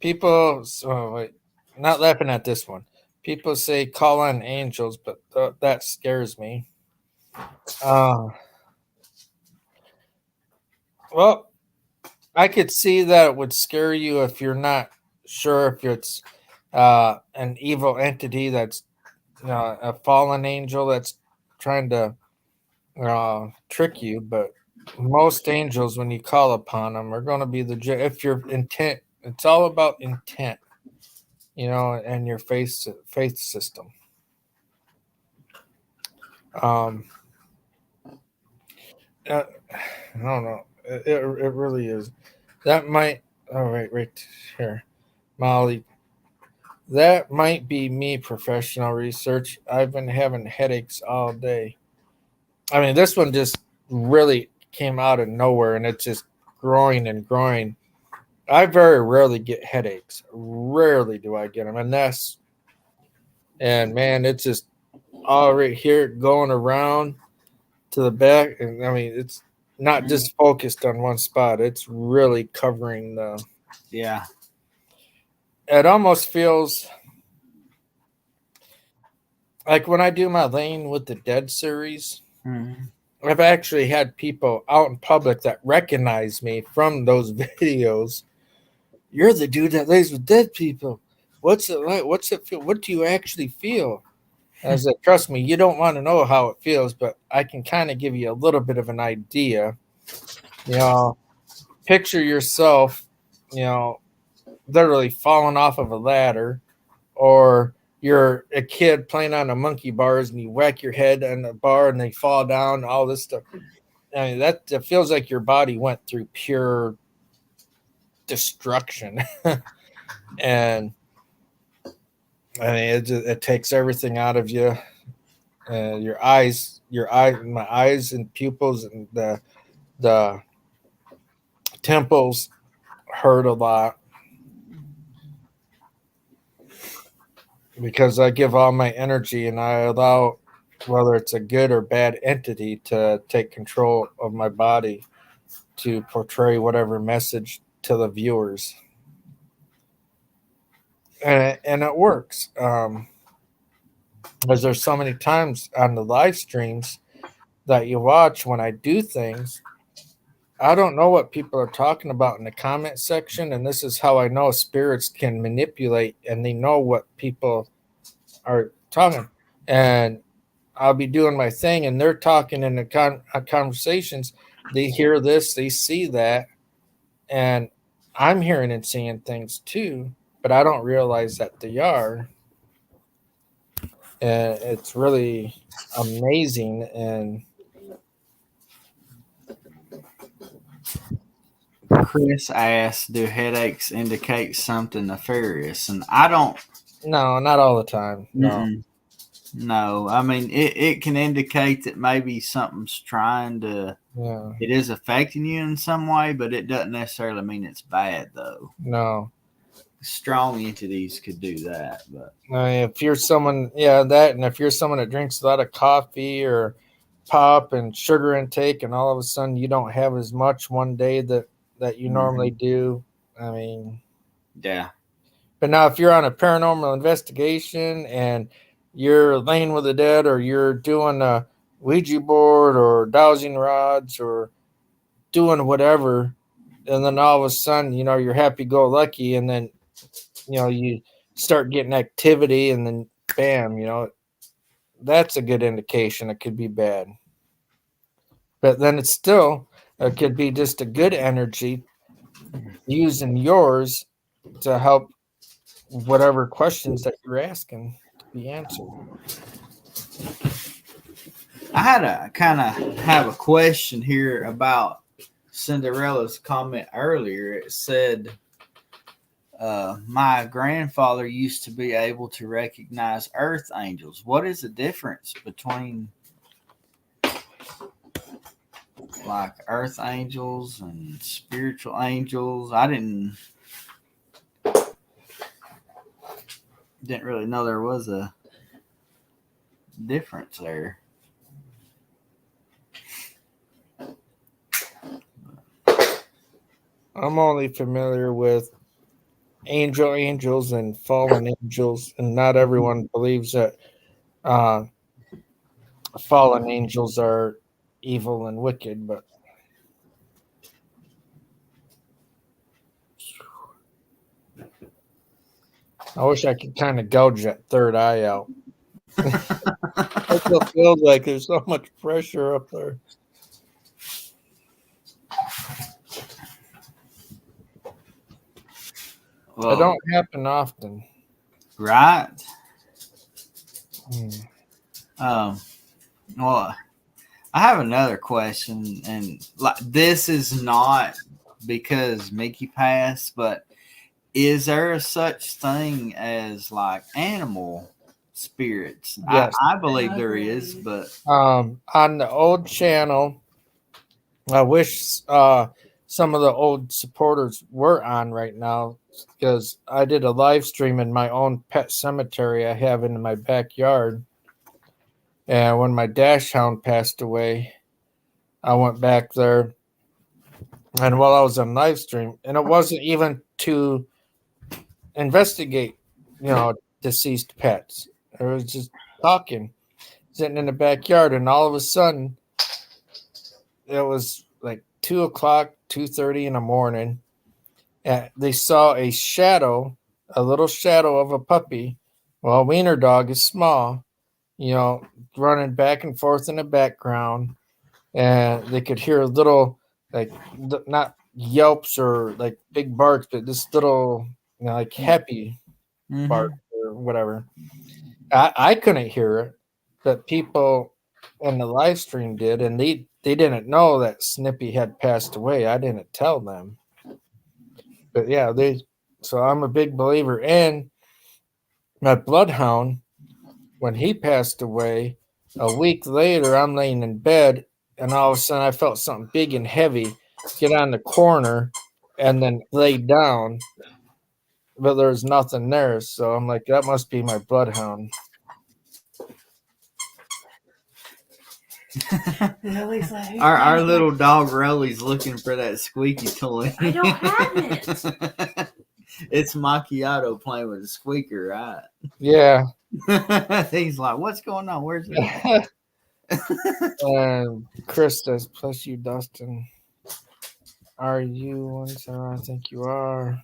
people. Oh, wait, not laughing at this one. People say call on angels, but that scares me. Well, I could see that it would scare you if you're not sure if it's an evil entity that's a fallen angel that's trying to trick you. But most angels, when you call upon them, are going to be if your intent. It's all about intent, and your faith system. I don't know. It really is. That might. Oh, right here, Molly. That might be me. Professional research. I've been having headaches all day. I mean, this one just really came out of nowhere, and it's just growing and growing. I very rarely get headaches. Rarely do I get them, and man, it's just all right here going around to the back, and I mean, it's not just focused on one spot. It's really covering the. Yeah. It almost feels like when I do my Lane with the Dead series. I've actually had people out in public that recognize me from those videos. You're the dude that lays with dead people. What's it like? What's it feel? What do you actually feel? I said, trust me, you don't want to know how it feels, but I can kind of give you a little bit of an idea. You know, picture yourself, you know, literally falling off of a ladder, or you're a kid playing on the monkey bars and you whack your head on the bar and they fall down, all this stuff. I mean, that it feels like your body went through pure destruction. And I mean, it takes everything out of you. My eyes and pupils and the temples hurt a lot because I give all my energy and I allow, whether it's a good or bad entity, to take control of my body to portray whatever message to the viewers. And it works. Because there's so many times on the live streams that you watch when I do things, I don't know what people are talking about in the comment section, and this is how I know spirits can manipulate and they know what people are talking. And I'll be doing my thing, and they're talking in the conversations. They hear this, they see that, and I'm hearing and seeing things too, but I don't realize that they are. And it's really amazing. And Chris asked, "Do headaches indicate something nefarious?" And I don't. no, not all the time. No. Mm-mm. No, I mean it can indicate that maybe something's trying to. Yeah. It is affecting you in some way, but it doesn't necessarily mean it's bad, though. No. Strong entities could do that, but If you're someone, that, and if you're someone that drinks a lot of coffee or pop and sugar intake, and all of a sudden you don't have as much one day that you normally do, I mean, yeah. But now if you're on a paranormal investigation and you're laying with the dead, or you're doing a Ouija board or dowsing rods or doing whatever, and then all of a sudden, you're happy-go-lucky, and then you start getting activity, and then bam, that's a good indication it could be bad. But then it could be just a good energy using yours to help whatever questions that you're asking to be answered. I had a kind of have a question here about Cinderella's comment earlier. It said, my grandfather used to be able to recognize earth angels. What is the difference between like earth angels and spiritual angels? I didn't really know there was a difference there. I'm only familiar with angels and fallen angels, and not everyone believes that fallen angels are evil and wicked, but I wish I could kind of gouge that third eye out. It still feels like there's so much pressure up there. Well, It don't happen often. right? Hmm. Well, I have another question, and like this is not because Mickey passed, but is there a such thing as like animal spirits? Yes. I believe there is, but On the old channel, I wish some of the old supporters were on right now, because I did a live stream in my own pet cemetery I have in my backyard. And when my dash hound passed away, I went back there. And while I was on live stream, and it wasn't even to investigate, deceased pets. It was just talking, sitting in the backyard, and all of a sudden, it was like 2:00, 2:30 in the morning. And they saw a shadow, a little shadow of a puppy. Well, a wiener dog is small. running back and forth in the background, and they could hear little like not yelps or like big barks, but this little like happy bark or whatever. I couldn't hear it, but people in the live stream did, and they didn't know that Snippy had passed away. I didn't tell them, but yeah, so I'm a big believer. And my bloodhound, when he passed away, a week later, I'm laying in bed, and all of a sudden I felt something big and heavy get on the corner and then lay down, but there's nothing there. So I'm like, that must be my bloodhound. Our little dog Rolly's looking for that squeaky toy. I don't have it. It's Macchiato playing with a squeaker, right? Yeah. He's like, what's going on? Where's it? And Chris says, plus you, Dustin. Are you one? So I think you are.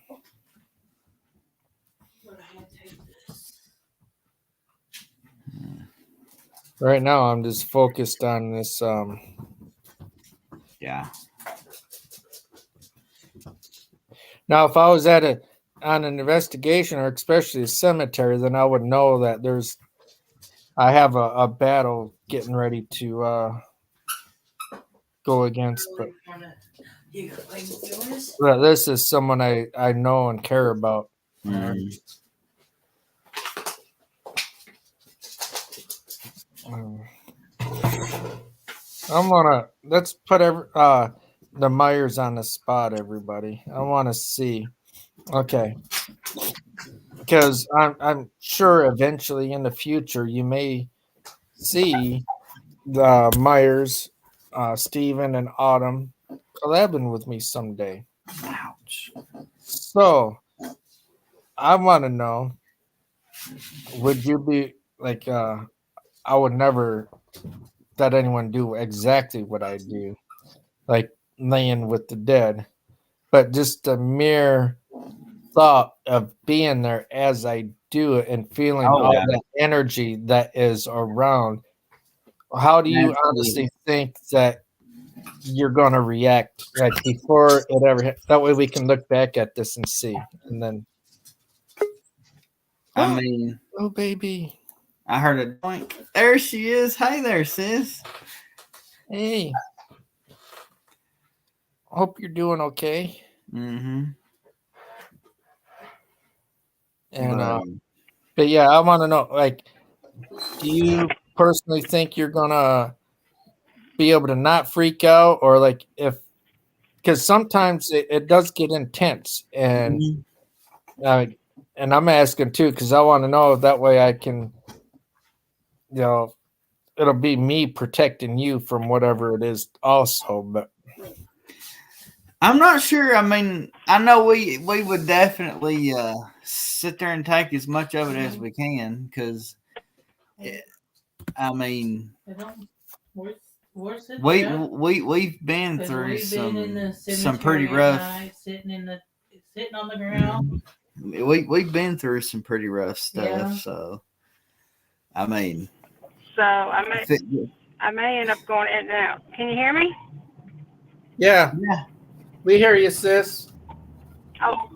Right now, I'm just focused on this. Yeah. Now, if I was on an investigation, or especially a cemetery, then I would know that I have a battle getting ready to go against. But this is someone I know and care about. Let's put the Myers on the spot, everybody. I want to see. Okay. Because I'm sure eventually in the future you may see the Myers, Steven and Autumn collabing with me someday. Ouch. So I want to know, would you be like, I would never let anyone do exactly what I do, like laying with the dead, but just the mere thought of being there as I do it and feeling all that energy that is around. How do you honestly think that you're going to react, like before it ever hit? That way we can look back at this and see. And then, I mean, oh baby, I heard a doink. There she is. Hey there, sis. hey, hope you're doing okay. Mm-hmm. And but yeah, I want to know, like, do you personally think you're gonna be able to not freak out, or like because sometimes it does get intense, and and I'm asking too because I want to know if that way I can, it'll be me protecting you from whatever it is also. But I'm not sure. I mean, I know we would definitely sit there and take as much of it as we can because, I mean, we've been through some pretty rough. Sitting on the ground. We've been through some pretty rough stuff. Yeah. So, I mean, I may end up going in and out. Can you hear me? Yeah. We hear you, sis. Oh,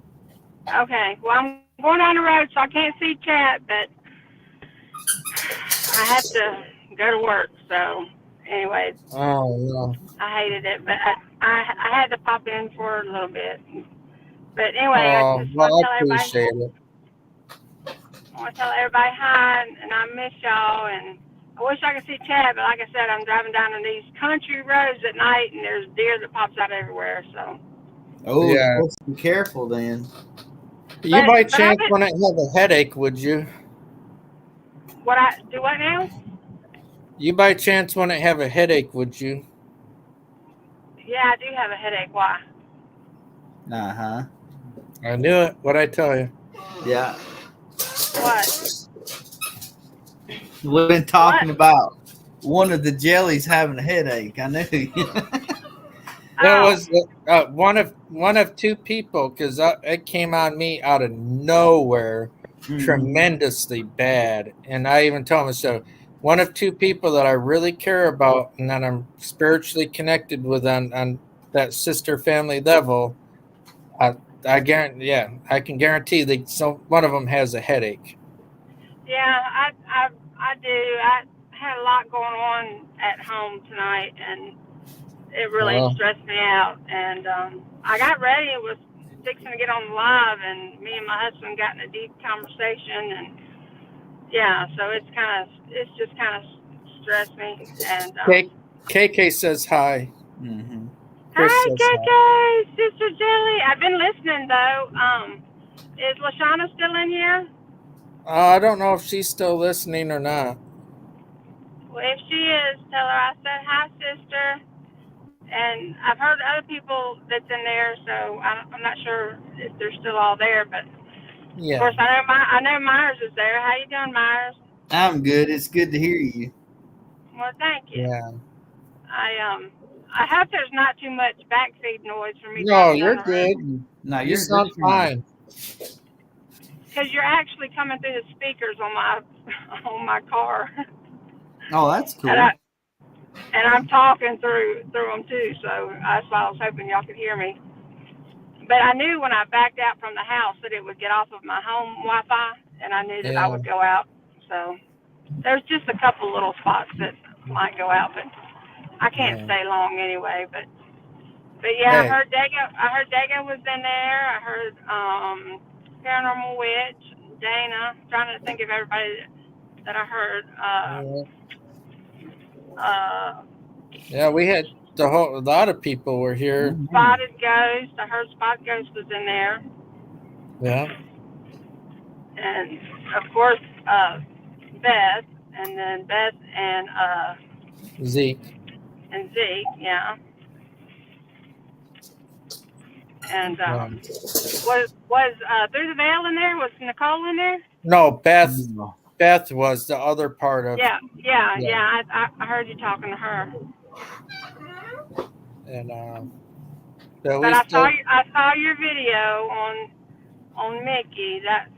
okay. Well, I'm going down the road, so I can't see chat, but I have to go to work. So, anyways. Oh, no. I hated it, but I had to pop in for a little bit. But anyway, I appreciate it. I want to tell everybody hi, and I miss y'all, and I wish I could see Chad, but like I said, I'm driving down on these country roads at night, and there's deer that pops out everywhere. So. Oh yeah, let's be careful then. You by chance want to have a headache? Would you? What now? You by chance want to have a headache? Would you? Yeah, I do have a headache. Why? I knew it. What'd I tell you? Yeah. What? We've been talking about one of the jellies having a headache. I knew. There was one of two people because it came on me out of nowhere, tremendously bad, and I even told him so. one of two people that I really care about and that I'm spiritually connected with on that sister family level. I guarantee, yeah, I can guarantee that one of them has a headache. Yeah, I do. I had a lot going on at home tonight, and it really Oh. stressed me out. And I got ready. It was fixing to get on the live, and me and my husband got in a deep conversation, and yeah, so it's just kind of stressed me. And KK says hi. Mm-hmm. Chris hi, says KK, Sister Jelly. I've been listening though. Is Lashana still in here? I don't know if she's still listening or not. Well, if she is, tell her I said hi, sister. And I've heard other people that's in there, so I'm not sure if they're still all there. But Yeah. of course, I know Myers is there. How you doing, Myers? I'm good. It's good to hear you. Well, thank you. Yeah. I hope there's not too much backfeed noise for me. No, you're good. No, You you're sound good for now. fine. Because you're actually coming through the speakers on my car. Oh, that's cool. And I'm talking through them too, so that's why I was hoping y'all could hear me. But I knew when I backed out from the house that it would get off of my home Wi-Fi, and I knew that I would go out. So there's just a couple little spots that might go out, but I can't stay long anyway. But yeah, Hey. I heard Dago was in there. I heard Paranormal Witch, Dana. I'm trying to think of everybody that I heard. Yeah, we had a lot of people were here. Spotted Ghost. I heard Spotted Ghost was in there. Yeah. And of course, Beth, and then Beth and Zeke. Zeke, yeah. And was Through the Veil in there? Was Nicole in there? No, Beth was the other part of. Yeah. I heard you talking to her. And but I saw your video on Nikki. That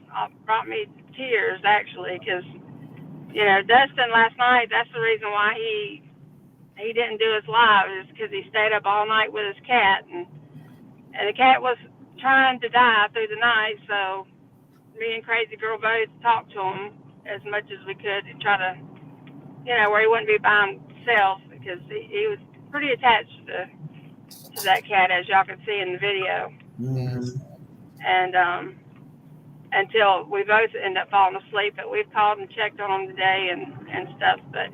brought me to tears actually, because Dustin last night. That's the reason why he didn't do his live, is because he stayed up all night with his cat, and the cat was trying to die through the night. So me and Crazy Girl both talked to him as much as we could to try to, where he wouldn't be by himself, because he was pretty attached to that cat, as y'all can see in the video. Mm-hmm. And until we both end up falling asleep, but we've called and checked on him today and stuff. But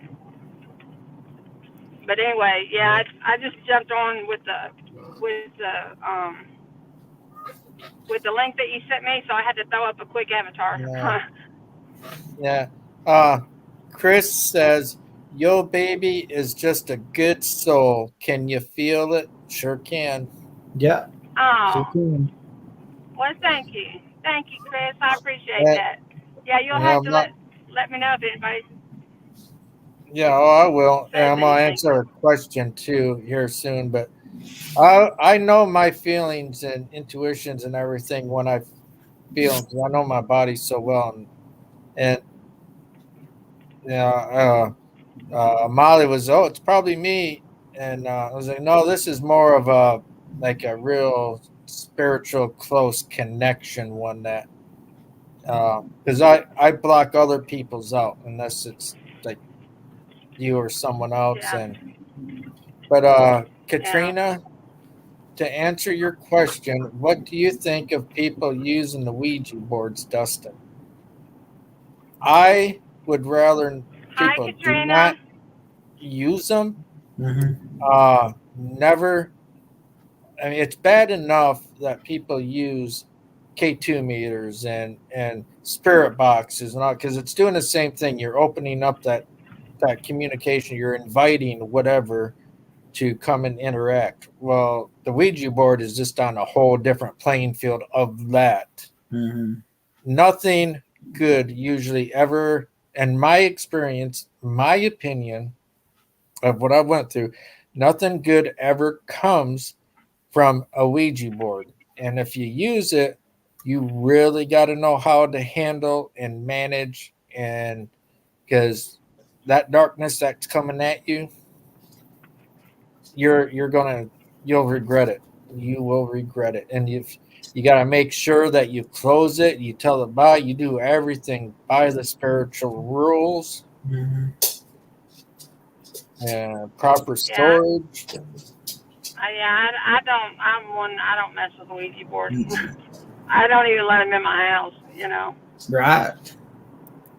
anyway, yeah, I just jumped on with the link that you sent me, so I had to throw up a quick avatar. Yeah. Chris says, "Yo, baby is just a good soul. Can you feel it?" Sure can. Yeah. Oh, Sure can. well, thank you, Chris. I appreciate that. Yeah, you'll have to let me know if anybody. Yeah, I will. And I'm gonna anything. answer a question too here soon. But I know my feelings and intuitions and everything when I feel. I know my body so well, and Molly was, it's probably me, and I was like, no, this is more of a real spiritual close connection one that because I block other people's out unless it's like you or someone else. Yeah. But Katrina, to answer your question, what do you think of people using the Ouija boards, Dustin? I would rather people do not use them. Mm-hmm. Never. I mean, it's bad enough that people use K2 meters and spirit boxes and all, because it's doing the same thing. You're opening up that communication. You're inviting whatever to come and interact. Well, the Ouija board is just on a whole different playing field of that. Mm-hmm. Nothing good usually ever, in my experience, my opinion of what I went through, nothing good ever comes from a Ouija board. And if you use it, you really got to know how to handle and manage, and because that darkness that's coming at you, you'll regret it. You will regret it. And you got to make sure that you close it, you tell it bye, you do everything by the spiritual rules. And proper storage. I don't. I don't mess with the Ouija board. I don't even let them in my house. Right.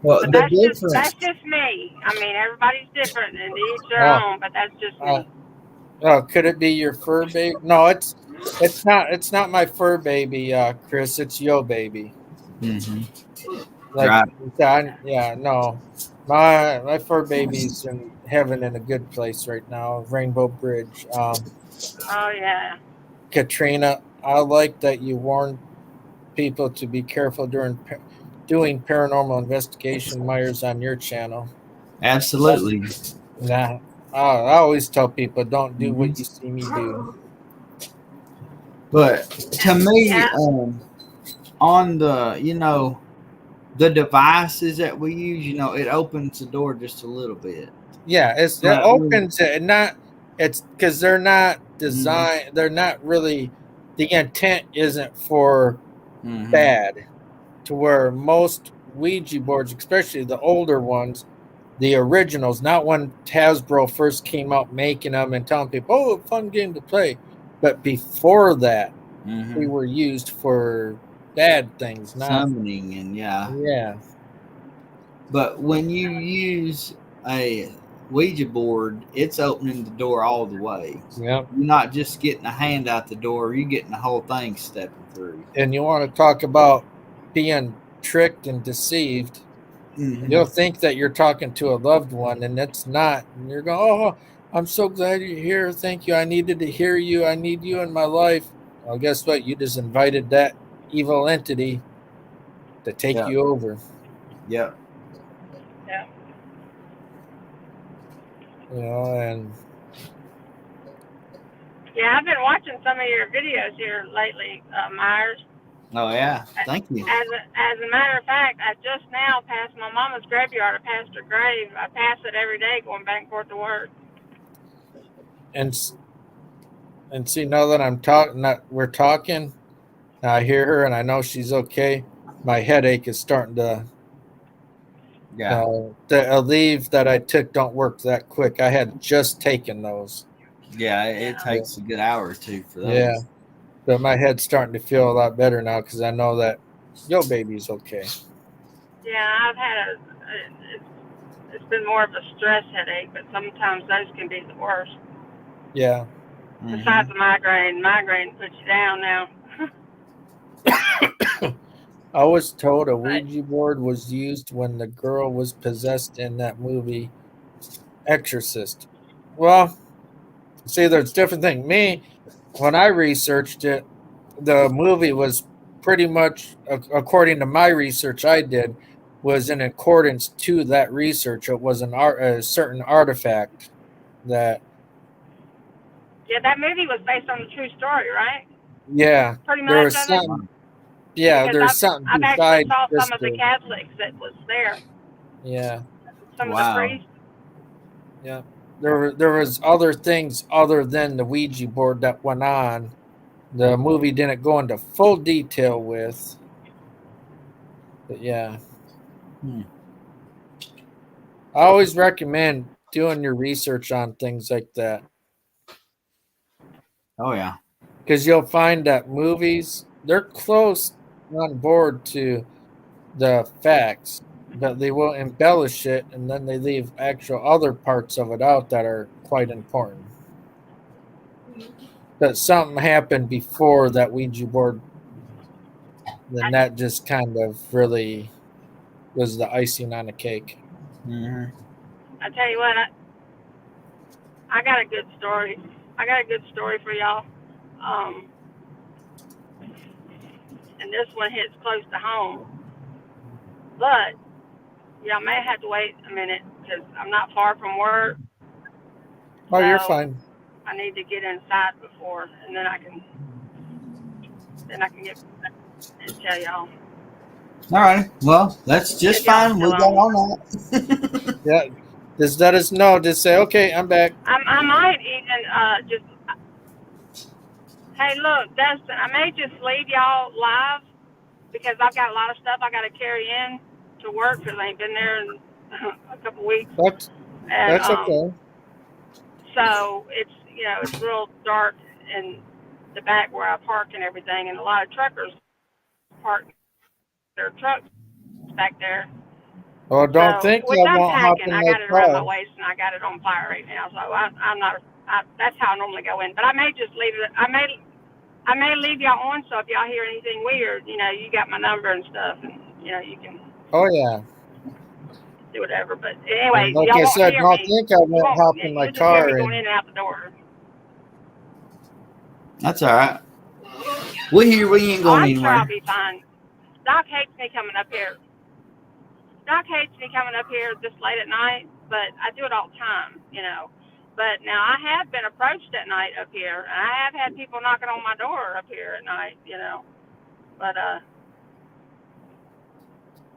Well, But that's just me. I mean, everybody's different and each their own. But that's just me. Could it be your fur baby? No, it's not. It's not my fur baby, Chris. It's yo baby. Like, right. No, my fur baby's in heaven in a good place right now. Rainbow Bridge. Oh yeah. Katrina, I like that you warned people to be careful during doing paranormal investigation, Myers, on your channel. Absolutely. Nah, I always tell people, don't do what you see me do. But to me, on the devices that we use, it opens the door just a little bit. Yeah, it opens it, not it's because they're not designed. They're not really. The intent isn't for bad. To where most Ouija boards, especially the older ones, the originals, not when Hasbro first came out making them and telling people, "Oh, fun game to play," but before that, they were used for bad things, not summoning and yeah. But when you use a Ouija board, it's opening the door all the way. Yep. You're not just getting a hand out the door; you're getting the whole thing stepping through. And you want to talk about being tricked and deceived. You'll think that you're talking to a loved one, and it's not. And you're going, "Oh, I'm so glad you're here. Thank you. I needed to hear you. I need you in my life." Well, guess what? You just invited that evil entity to take you over. Yep. Yeah. And yeah, I've been watching some of your videos here lately, Myers. Oh yeah, thank you. As a matter of fact, I just now passed my mama's graveyard. I passed her grave. I pass it every day going back and forth to work. And see, now that we're talking, I hear her and I know she's okay. My headache is starting to. The Aleve that I took don't work that quick. I had just taken those. Yeah, it takes a good hour or two for those. Yeah, but my head's starting to feel a lot better now because I know that yo baby's okay. Yeah, I've had it's been more of a stress headache, but sometimes those can be the worst. Yeah. Besides the migraine puts you down now. I was told a Ouija board was used when the girl was possessed in that movie Exorcist. Well, see, there's different things. Me, when I researched it, the movie was pretty much, according to my research I did, was in accordance to that research. It was a certain artifact that... Yeah, that movie was based on a true story, right? Yeah. Pretty much. There was something... Yeah, because there's something I've besides actually saw some of the Catholics that was there. Yeah. Some of the priests. Yeah. There was other things other than the Ouija board that went on. The movie didn't go into full detail with. But yeah. I always recommend doing your research on things like that. Oh, yeah. Because you'll find that movies, they're close on board to the facts, but they will embellish it, and then they leave actual other parts of it out that are quite important. But something happened before that Ouija board, then that just kind of really was the icing on the cake. I tell you what, I got a good story. I got a good story for y'all. And this one hits close to home. But y'all may have to wait a minute because I'm not far from work. Oh, you're fine. I need to get inside before, and then I can get back and tell y'all. All right. Well, that's just fine. We got on that. Yeah. Just let us know. Just say, okay, I'm back. I might even just. Hey, look, Dustin. I may just leave y'all live because I've got a lot of stuff I got to carry in to work because I ain't been there in a couple weeks. That's okay. So it's it's real dark in the back where I park and everything, and a lot of truckers park their trucks back there. Well, don't think which I I'm won't hop packing. in I that got it around my car. waist and I got it on fire right now. So I'm not. That's how I normally go in. But I may just leave it. I may leave y'all on. So if y'all hear anything weird, you got my number and stuff, and you can. Oh yeah. Do whatever. But anyway, And like y'all I won't said, hear don't me. think I won't hop in my You'll just hear me car going in and and out the door. That's all right. We here. We ain't going I'm sure I'll anywhere. be fine. Doc hates me coming up here. Doc hates me coming up here this late at night, but I do it all the time, But now I have been approached at night up here, and I have had people knocking on my door up here at night, But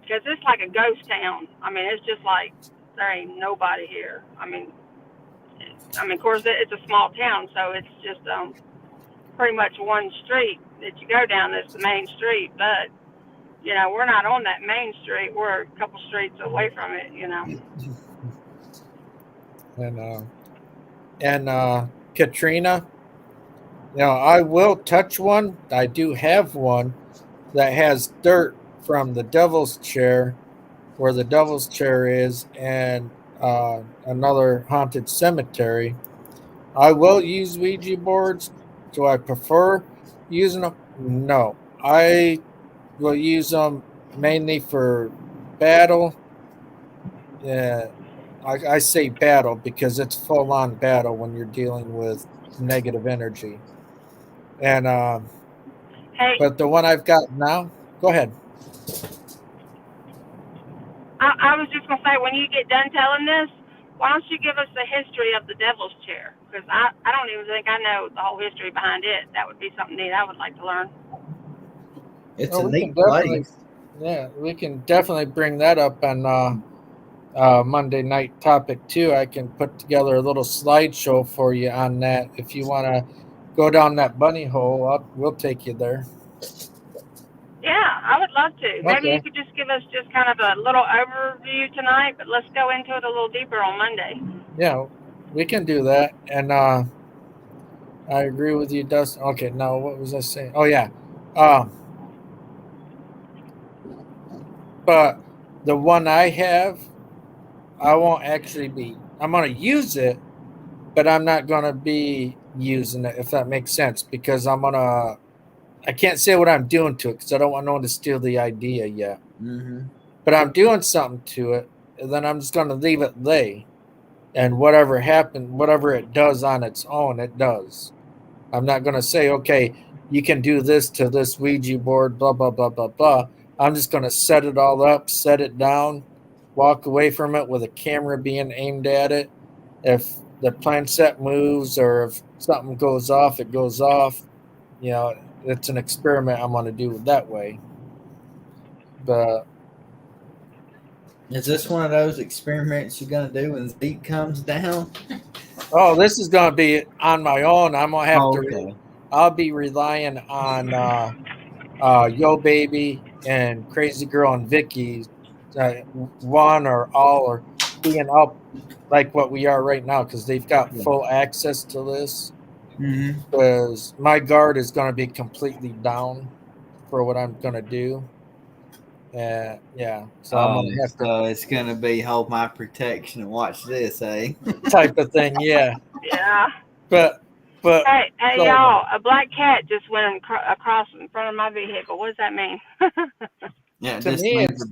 because it's like a ghost town. I mean, it's just like there ain't nobody here. I mean, of course, it's a small town, so it's just pretty much one street that you go down. That's the main street, but we're not on that main street. We're a couple streets away from it, And Katrina, I will touch one. I do have one that has dirt from the devil's chair, where the devil's chair is, and another haunted cemetery. I will use Ouija boards. Do I prefer using them? No. I will use them mainly for battle. Yeah, I say battle because it's full on battle when you're dealing with negative energy. And Hey, but the one I've got now, go ahead. I was just gonna say, when you get done telling this, why don't you give us the history of the devil's chair? Because I don't even think I know the whole history behind it. That would be something neat. I would like to learn. It's Oh, a we can neat definitely, place. yeah, we can definitely bring that up on Monday night topic too. I can put together a little slideshow for you on that. If you want to go down that bunny hole, we'll take you there. Yeah, I would love to. Maybe Okay. you could just give us just kind of a little overview tonight, but let's go into it a little deeper on Monday. Yeah, we can do that. And I agree with you, Dustin. Okay, now what was I saying? Oh yeah. But the one I have, I won't actually be. I'm gonna use it, but I'm not gonna be using it, if that makes sense, because I can't say what I'm doing to it because I don't want no one to steal the idea yet. Mm-hmm. But I'm doing something to it, and then I'm just gonna leave it lay, and whatever happens, whatever it does on its own, it does. I'm not gonna say, okay, you can do this to this Ouija board, blah blah blah blah blah. I'm just gonna set it all up, set it down, walk away from it with a camera being aimed at it. If the plan set moves or if something goes off, it goes off. It's an experiment I'm going to do that way. But Is this one of those experiments you're gonna do when Zeke comes down? this is going to be on my own. I'm going to have to. Okay. I'll be relying on Yo Baby and Crazy Girl and Vickie, one or all, or being up like what we are right now because they've got full access to this. Mm-hmm. Because my guard is going to be completely down for what I'm going to do. Yeah. So I'm going to have to. So it's gonna be hold my protection and watch this, eh? Type of thing, yeah. Yeah. But Hey, y'all! A black cat just went across in front of my vehicle. What does that mean? Yeah, to just me, means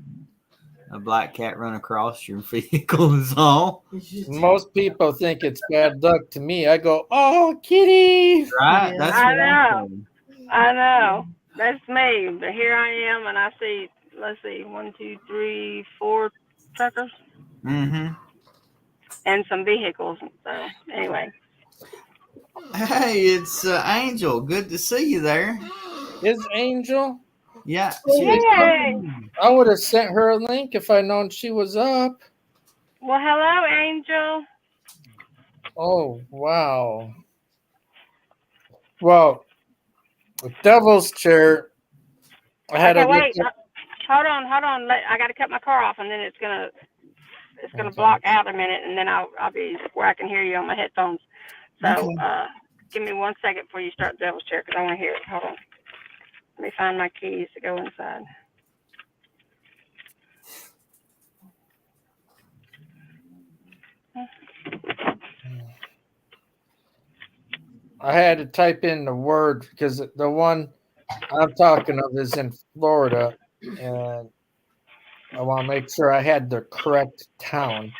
a black cat run across your vehicle is all. Most people think it's bad luck. To me, I go, "Oh, kitty!" Right? That's I what know. I'm I know. That's me. But here I am, and I see. Let's see, 1, 2, 3, 4 truckers Mm-hmm. and some vehicles. So anyway. Hey, it's Angel. Good to see you there. Is Angel? Yeah. Yay! I would have sent her a link if I known she was up. Well, hello, Angel. Oh, wow. Well, the devil's chair. I had Okay, to look wait. Hold on. I got to cut my car off, and then it's gonna Okay. block out a minute, and then I'll be where I can hear you on my headphones. So, Okay. give me 1 second before you start the devil's chair, because I want to hear it. Hold on. Let me find my keys to go inside. I had to type in the word because the one I'm talking of is in Florida, and I want to make sure I had the correct town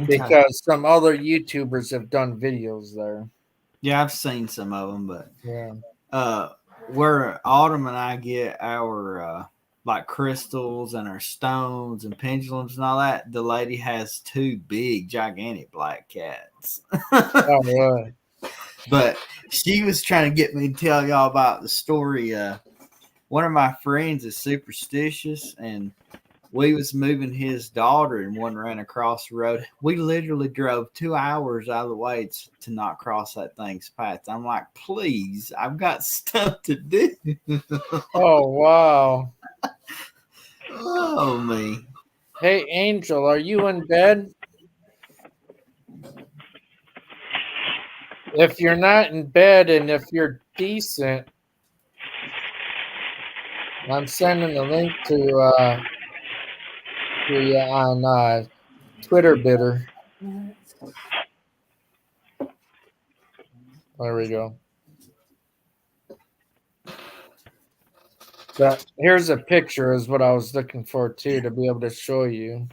because some other YouTubers have done videos there. Yeah, I've seen some of them, but Yeah. Where Autumn and I get our like crystals and our stones and pendulums and all that, the lady has 2 big, gigantic black cats. Oh, really? But she was trying to get me to tell y'all about the story. One of my friends is superstitious, and we was moving his daughter, and one ran across the road. We literally drove 2 hours out of the way to not cross that thing's path. I'm like, please, I've got stuff to do. Oh, wow. Oh, me. Hey, Angel, are you in bed? If you're not in bed and if you're decent, I'm sending a link to you on Twitter Bitter. There we go. But here's a picture is what I was looking for too to be able to show you.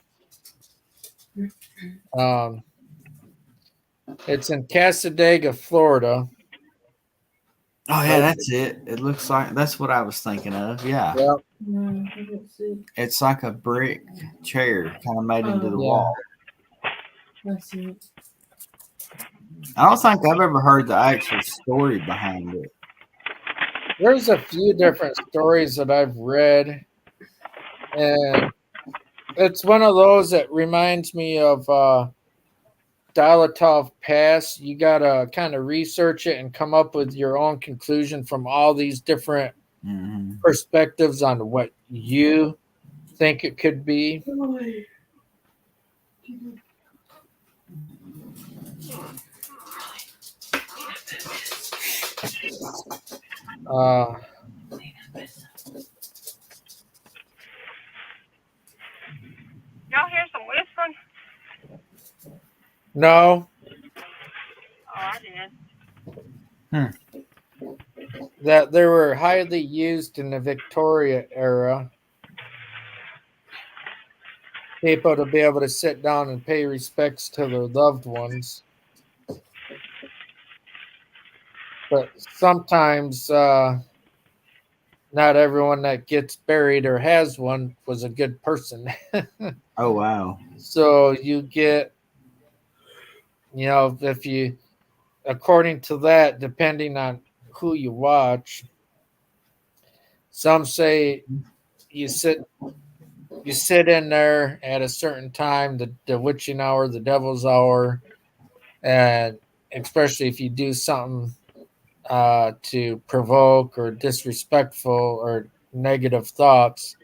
It's in Cassadaga, Florida. Oh, yeah, that's it. It looks like that's what I was thinking of. Yeah. Yep. It's like a brick chair kind of made into the wall. I don't think I've ever heard the actual story behind it. There's a few different stories that I've read, and it's one of those that reminds me of Dalatov Pass. You gotta kind of research it and come up with your own conclusion from all these different perspectives on what you think it could be. Y'all hear some whispering? No, Oh, I did. that they were highly used in the Victoria era. People to be able to sit down and pay respects to their loved ones. But sometimes not everyone that gets buried or has one was a good person. Oh, wow. So you get, if you, according to that, depending on who you watch, some say you sit in there at a certain time, the witching hour, the devil's hour, and especially if you do something to provoke or disrespectful or negative thoughts,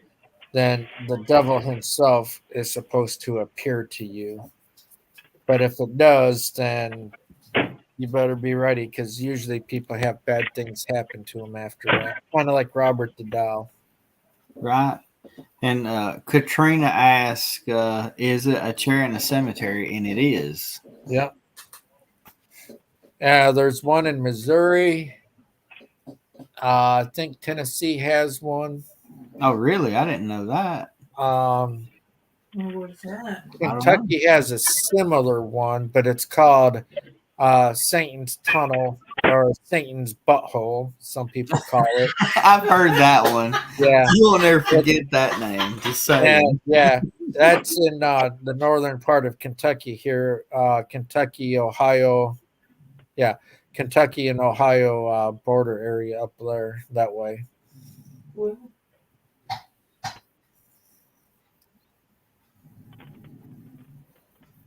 then the devil himself is supposed to appear to you. But if it does, then you better be ready, because usually people have bad things happen to them after that. Kind of like Robert the Doll. Right. And Katrina asked, is it a chair in a cemetery? And it is. Yeah. There's one in Missouri. I think Tennessee has one. Oh, really? I didn't know that. Where's that? Kentucky has a similar one, but it's called Satan's Tunnel or Satan's Butthole, some people call it. I've heard that one. Yeah. You'll never forget that name. Just saying. Yeah, that's in the northern part of Kentucky here, Kentucky, Ohio. Yeah, Kentucky and Ohio border area up there that way.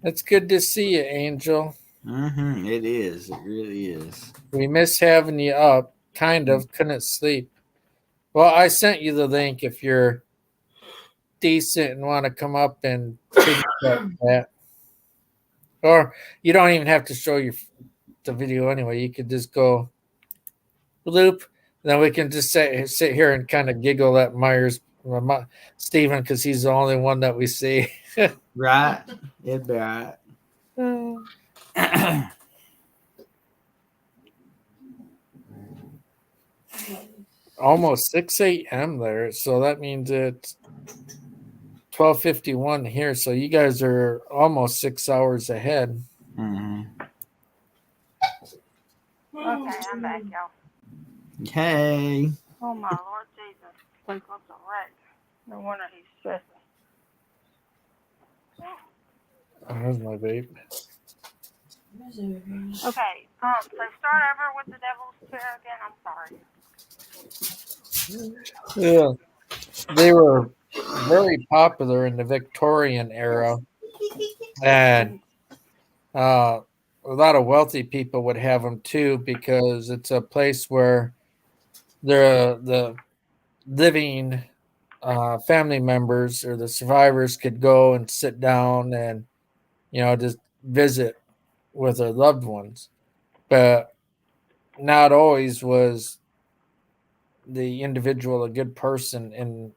It's good to see you, Angel. It is. It really is. We miss having you up. Kind of. Couldn't sleep. Well, I sent you the link if you're decent and want to come up and chit chat that. Or you don't even have to show the video anyway. You could just go bloop. Then we can just sit here and kind of giggle at Stephen, because he's the only one that we see. Right? It'd be right. Almost 6 a.m. there, so that means it's 12:51 here. So you guys are almost 6 hours ahead. Okay, I'm back, y'all. Hey. Oh my Lord Jesus. Think what's a wreck. No wonder he's stressing. Oh, there's my vape. Okay, so start over with the devil's chair again. I'm sorry. Yeah, they were very popular in the Victorian era, and a lot of wealthy people would have them too, because it's a place where the living family members or the survivors could go and sit down and just visit with their loved ones. But not always was the individual a good person in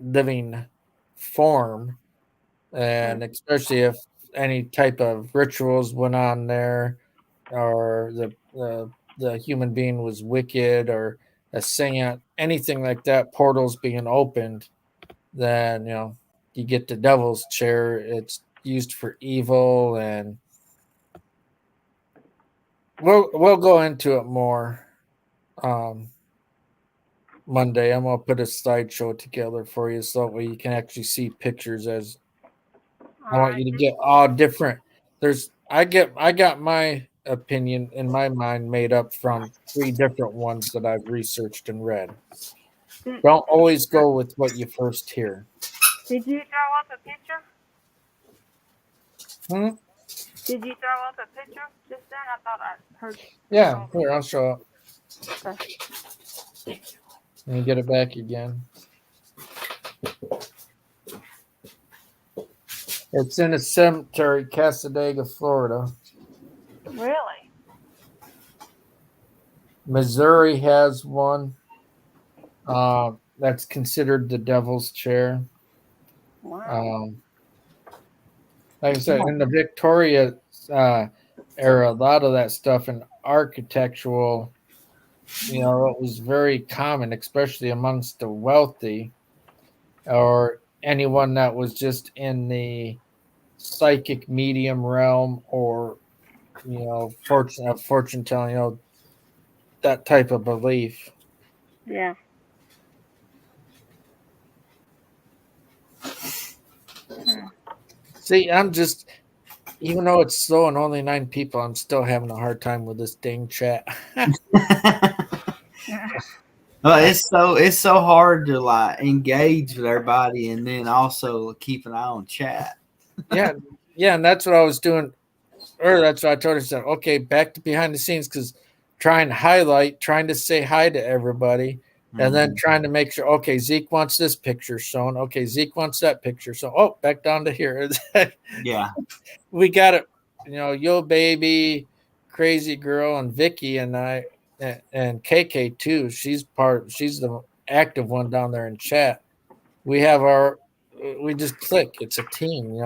living form, and especially if any type of rituals went on there, or the human being was wicked or a saint, anything like that, portals being opened, then you get the devil's chair. It's used for evil, and we'll go into it more Monday. I'm gonna put a slideshow together for you so that way you can actually see pictures. As I want you to get all different. I got my opinion in my mind made up from 3 different ones that I've researched and read. Don't always go with what you first hear. Did you throw up a picture? Did you throw up a picture just then? I thought I heard. Yeah, here, I'll show up. Okay. Let me get it back again. It's in a cemetery, Cassadaga, Florida. Really? Missouri has one. That's considered the devil's chair. Wow. Like I said, in the Victoria era, a lot of that stuff in architectural, it was very common, especially amongst the wealthy or anyone that was just in the psychic medium realm, or fortune telling, that type of belief. Yeah. See, I'm just, even though it's slow and only 9 people, I'm still having a hard time with this dang chat. Well, it's so hard to engage with everybody and then also keep an eye on chat. yeah, and that's what I was doing. Or that's what I told her. Said, okay, back to behind the scenes, because trying to say hi to everybody, and then trying to make sure. Okay, Zeke wants this picture shown. Okay, Zeke wants that picture. So, back down to here. Yeah, we got it. Yo baby, crazy girl, and Vickie and I, and KK too. She's the active one down there in chat. We just click. It's a team.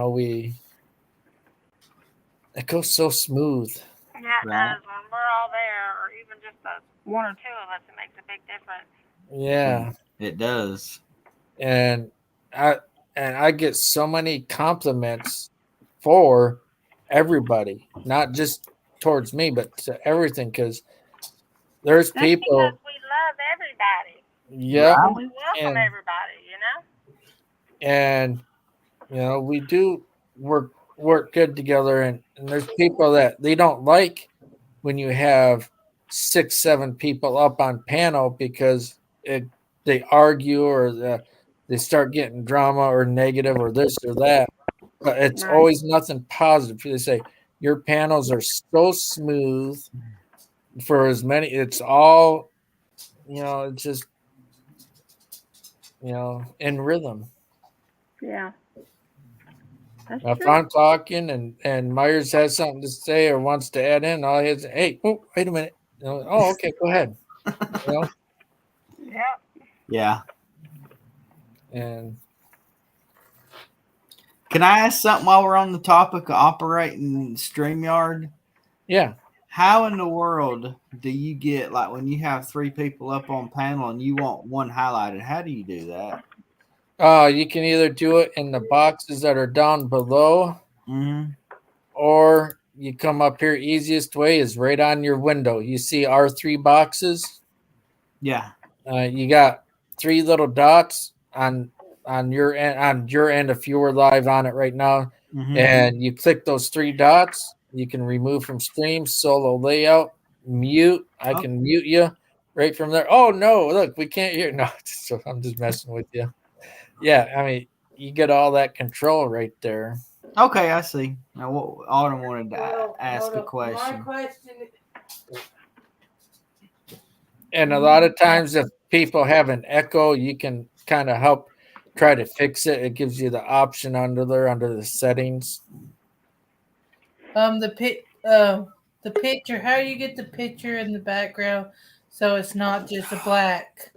It goes so smooth. Yeah, it does. When we're all there, or even just the 1 or 2 of us, it makes a big difference. Yeah, it does. And I get so many compliments for everybody, not just towards me, but to everything, because there's people. Because we love everybody. Yeah, we welcome everybody. And we do work good together, and there's people that they don't like when you have 6-7 people up on panel, because they argue, or they start getting drama or negative or this or that. but it's Nice. always nothing positive. They say your panels are so smooth for as many. It's all, it's just, in rhythm. Yeah. That's Now, if true. I'm talking and Myers has something to say or wants to add in, all he has, hey, wait a minute. Oh, okay, go ahead. Yeah. Yeah. And Can I ask something while we're on the topic of operating StreamYard? yeah. How in the world do you get, like, when you have 3 people up on panel and you want one highlighted? How do you do that? You can either do it in the boxes that are down below, Mm-hmm. or you come up here. Easiest way is right on your window. You see our 3 boxes. Yeah. You got 3 little dots on your end if you were live on it right now, Mm-hmm. and you click those 3 dots. You can remove from stream, solo layout, mute. I can mute you right from there. Oh no, look, we can't hear. No, so I'm just messing with you. Yeah, I mean, you get all that control right there. Okay, I see. Now, Autumn wanted to ask a question. My question. And a lot of times, if people have an echo, you can kind of help try to fix it. It gives you the option under the settings. The picture. How do you get the picture in the background so it's not just a black?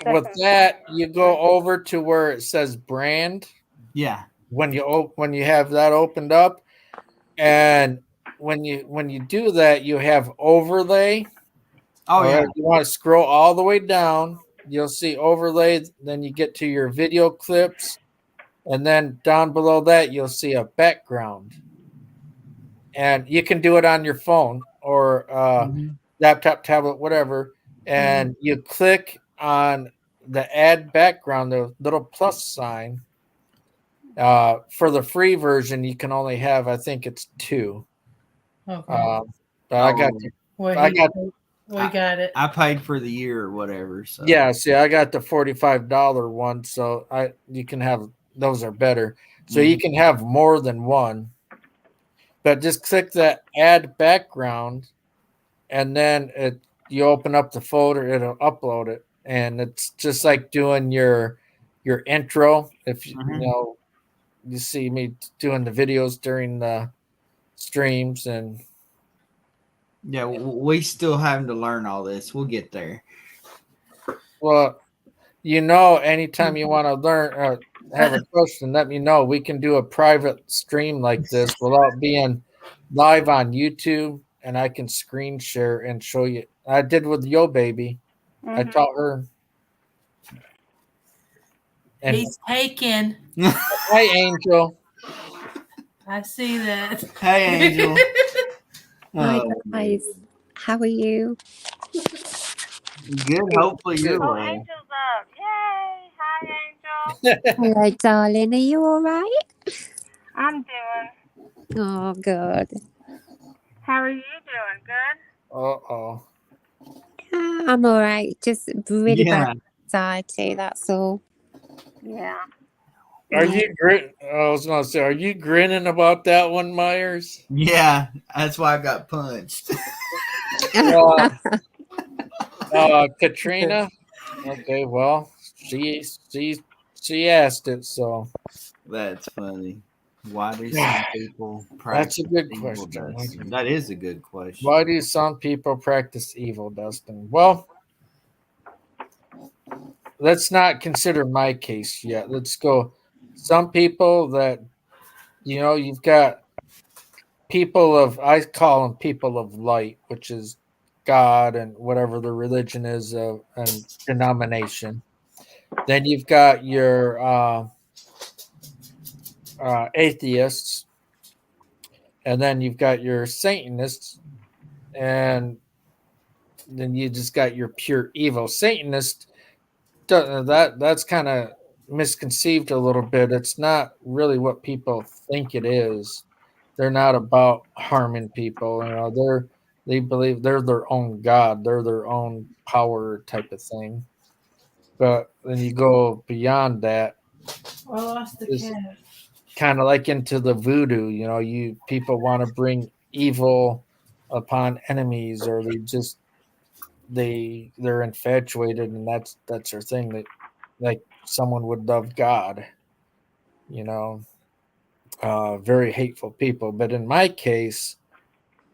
With that, you go over to where it says brand. Yeah. When you have that opened up, and when you do that, you have overlay. Oh, yeah. You want to scroll all the way down. You'll see overlay. Then you get to your video clips, and then down below that, you'll see a background. And you can do it on your phone or laptop, tablet, whatever. And you click on the add background, the little plus sign. For the free version, you can only have, I think it's 2. Okay. But I got we got it. I paid for the year or whatever. So yeah. See, I got the $45 one, so you can have those are better. So you can have more than one. But just click that add background, and then you open up the folder. It'll upload it, and it's just like doing your intro. If you see me doing the videos during the streams, and yeah, we still having to learn all this. We'll get there. well, anytime you want to learn or have a question, let me know. We can do a private stream like this without being live on YouTube, and I can screen share and show you. I did with Yo Baby. I taught her. And He's taken. hi, Angel. I see that. Hey, Angel. Hi guys, how are you? Good. Hopefully you're Oh, well. Angel's up. Yay. Hi, Angel. Hello, darling. Are you all right? I'm doing. Oh, good. How are you doing? Good? Uh-oh. I'm all right. Just really Yeah. bad anxiety. That's all. Yeah. Are you grin? I was gonna say, are you grinning about that one, Myers? Yeah, that's why I got punched. Katrina. Okay, well, she asked it, so That's funny. Why do some people practice that's a good evil, question. Dustin? That is a good question. Why do some people practice evil, Dustin? Well, let's not consider my case yet. Let's go. Some people that you've got I call them people of light, which is God and whatever the religion is and denomination. Then you've got your atheists, and then you've got your Satanists, and then you just got your pure evil. Satanist, that's kind of misconceived a little bit. It's not really what people think it is. They're not about harming people. They believe they're their own God. They're their own power type of thing. But then you go beyond that, I lost the is cat. kind of like into the voodoo. People want to bring evil upon enemies, or they're infatuated, and that's their thing. That like someone would love God, very hateful people. But in my case,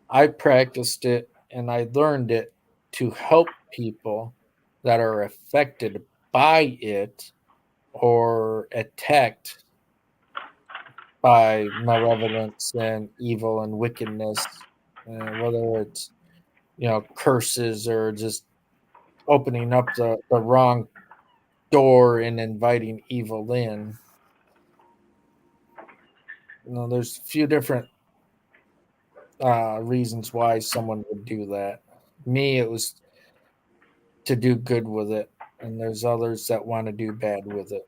I practiced it and I learned it to help people that are affected by it or attacked by malevolence and evil and wickedness, whether it's curses or just opening up the wrong door and inviting evil in. There's a few different reasons why someone would do that. Me, it was to do good with it, and there's others that want to do bad with it.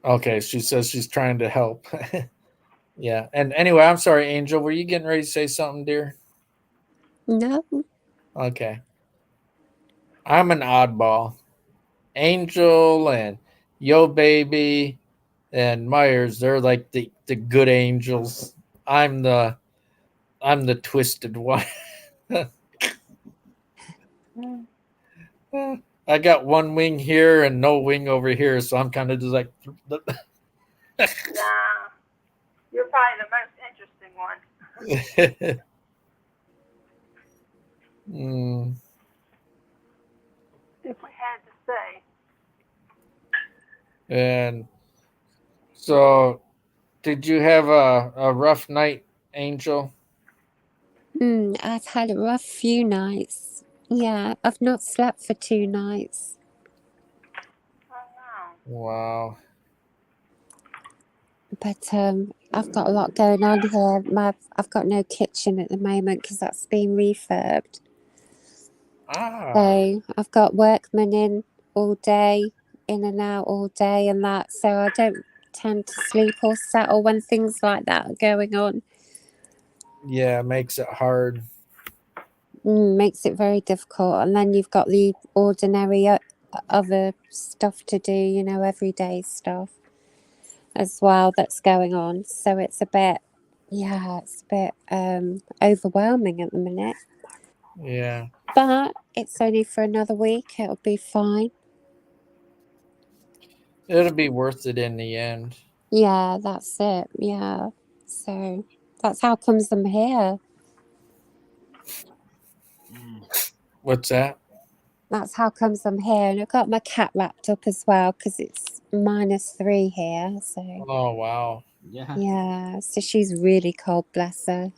Okay, she says she's trying to help. Yeah, and anyway, I'm sorry, Angel. Were you getting ready to say something, dear? No. Okay. I'm an oddball. Angel and Yo Baby and Myers, they're like the good angels. I'm the twisted one. I got one wing here and no wing over here, so I'm kind of just like. Nah, you're probably the most interesting one. If we had to say. And so, did you have a rough night, Angel? I've had a rough few nights. Yeah, I've not slept for 2 nights. Oh no. Wow. But I've got a lot going on here. I've got no kitchen at the moment because that's been refurbed. So I've got workmen in all day, in and out all day and that. So I don't tend to sleep or settle when things like that are going on. Yeah, it makes it hard. Makes it very difficult. And then you've got the ordinary other stuff to do, everyday stuff as well that's going on. So it's a bit overwhelming at the minute. Yeah. But it's only for another week. It'll be fine. It'll be worth it in the end. Yeah, that's it. Yeah. So that's how comes I'm here. What's that? That's how comes I'm here. And I've got my cat wrapped up as well because it's -3 here. So. Oh, wow. Yeah. So she's really cold, bless her.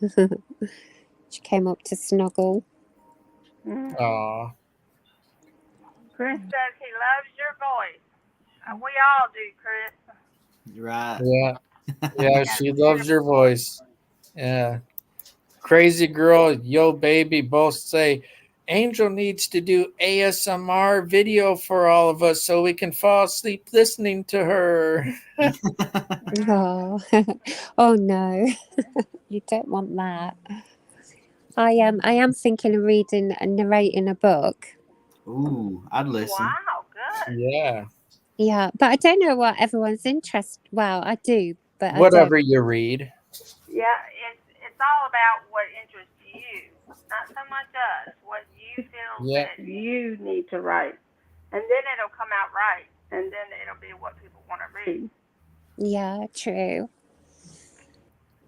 She came up to snuggle. Aw. Chris says he loves your voice. We all do, Chris. Right. Yeah. Yeah, she loves your voice. Yeah. Crazy Girl, Yo Baby both say Angel needs to do ASMR video for all of us so we can fall asleep listening to her. Oh, oh no, you don't want that. I am thinking of reading and narrating a book. Ooh, I'd listen. Wow, good. Yeah. Yeah, but I don't know what everyone's interest. Well, I do, but Whatever I don't. you read. Yeah, it's all about what interests you, not so much us. What you feel that you need to write, and then it'll come out right, and then it'll be what people want to read. Yeah, true.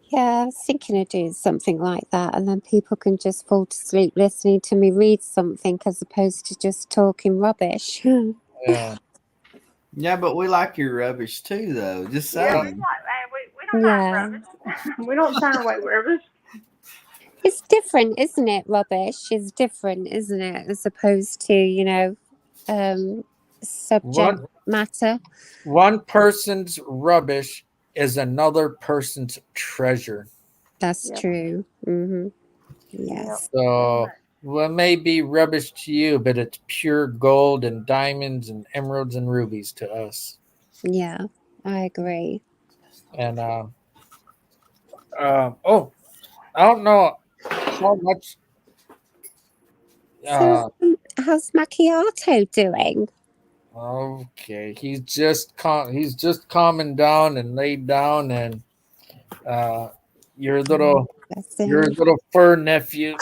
Yeah, I was thinking of doing something like that, and then people can just fall to sleep listening to me read something as opposed to just talking rubbish. Yeah. Yeah, but we like your rubbish too, though. Just saying. Yeah, we don't like rubbish. We don't sound like rubbish. It's different, isn't it? Rubbish is different, isn't it? As opposed to, subject matter. One person's rubbish is another person's treasure. That's true. Mm-hmm. Yes. So what may be rubbish to you, but it's pure gold and diamonds and emeralds and rubies to us. Yeah, I agree. And I don't know how much. So how's Macchiato doing? Okay, he's just calming down and laid down, and your little Bless your him. little fur nephew.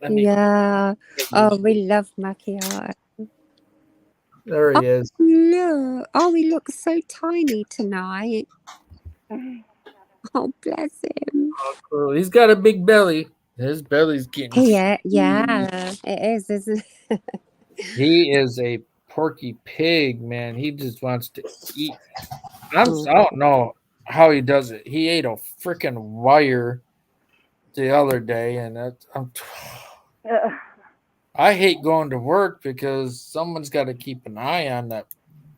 Let me. Yeah. Oh, we love Macchiato. There he is. Look. Oh, he looks so tiny tonight. Oh, bless him. Oh, cool. He's got a big belly. His belly's getting. Yeah, it is, isn't it? He is a porky pig, man. He just wants to eat. I don't know how he does it. He ate a freaking wire the other day, and I hate going to work because someone's got to keep an eye on that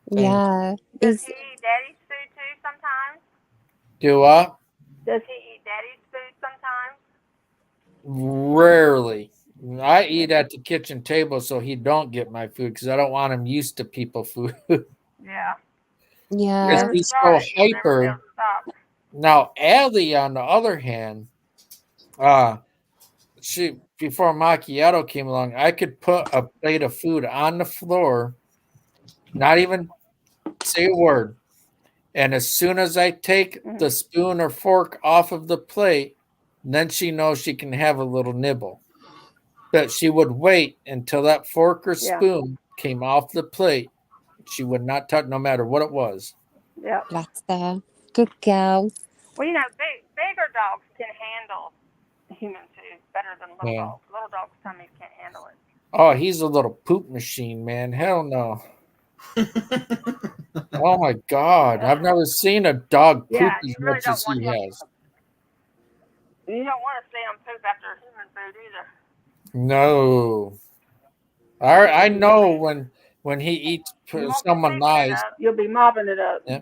thing. Yeah. Does he eat daddy's food too sometimes? Do what? Does he eat daddy's food sometimes? Rarely. I eat at the kitchen table so he don't get my food because I don't want him used to people food. Yeah. Yeah. He's so hyper. Now, Allie, on the other hand, before Macchiato came along, I could put a plate of food on the floor, not even say a word. And as soon as I take the spoon or fork off of the plate, then she knows she can have a little nibble. But she would wait until that fork or spoon came off the plate. She would not touch, no matter what it was. Yeah. Bless her. Good girl. Well, bigger dogs can handle human food better than little dogs. Little dogs' tummies can't handle it. Oh, he's a little poop machine, man. Hell no. Oh my God. I've never seen a dog poop as much as he has. You don't want to see him poop after human food either. No. I know when he eats someone lies. You'll be mopping it up. Yeah.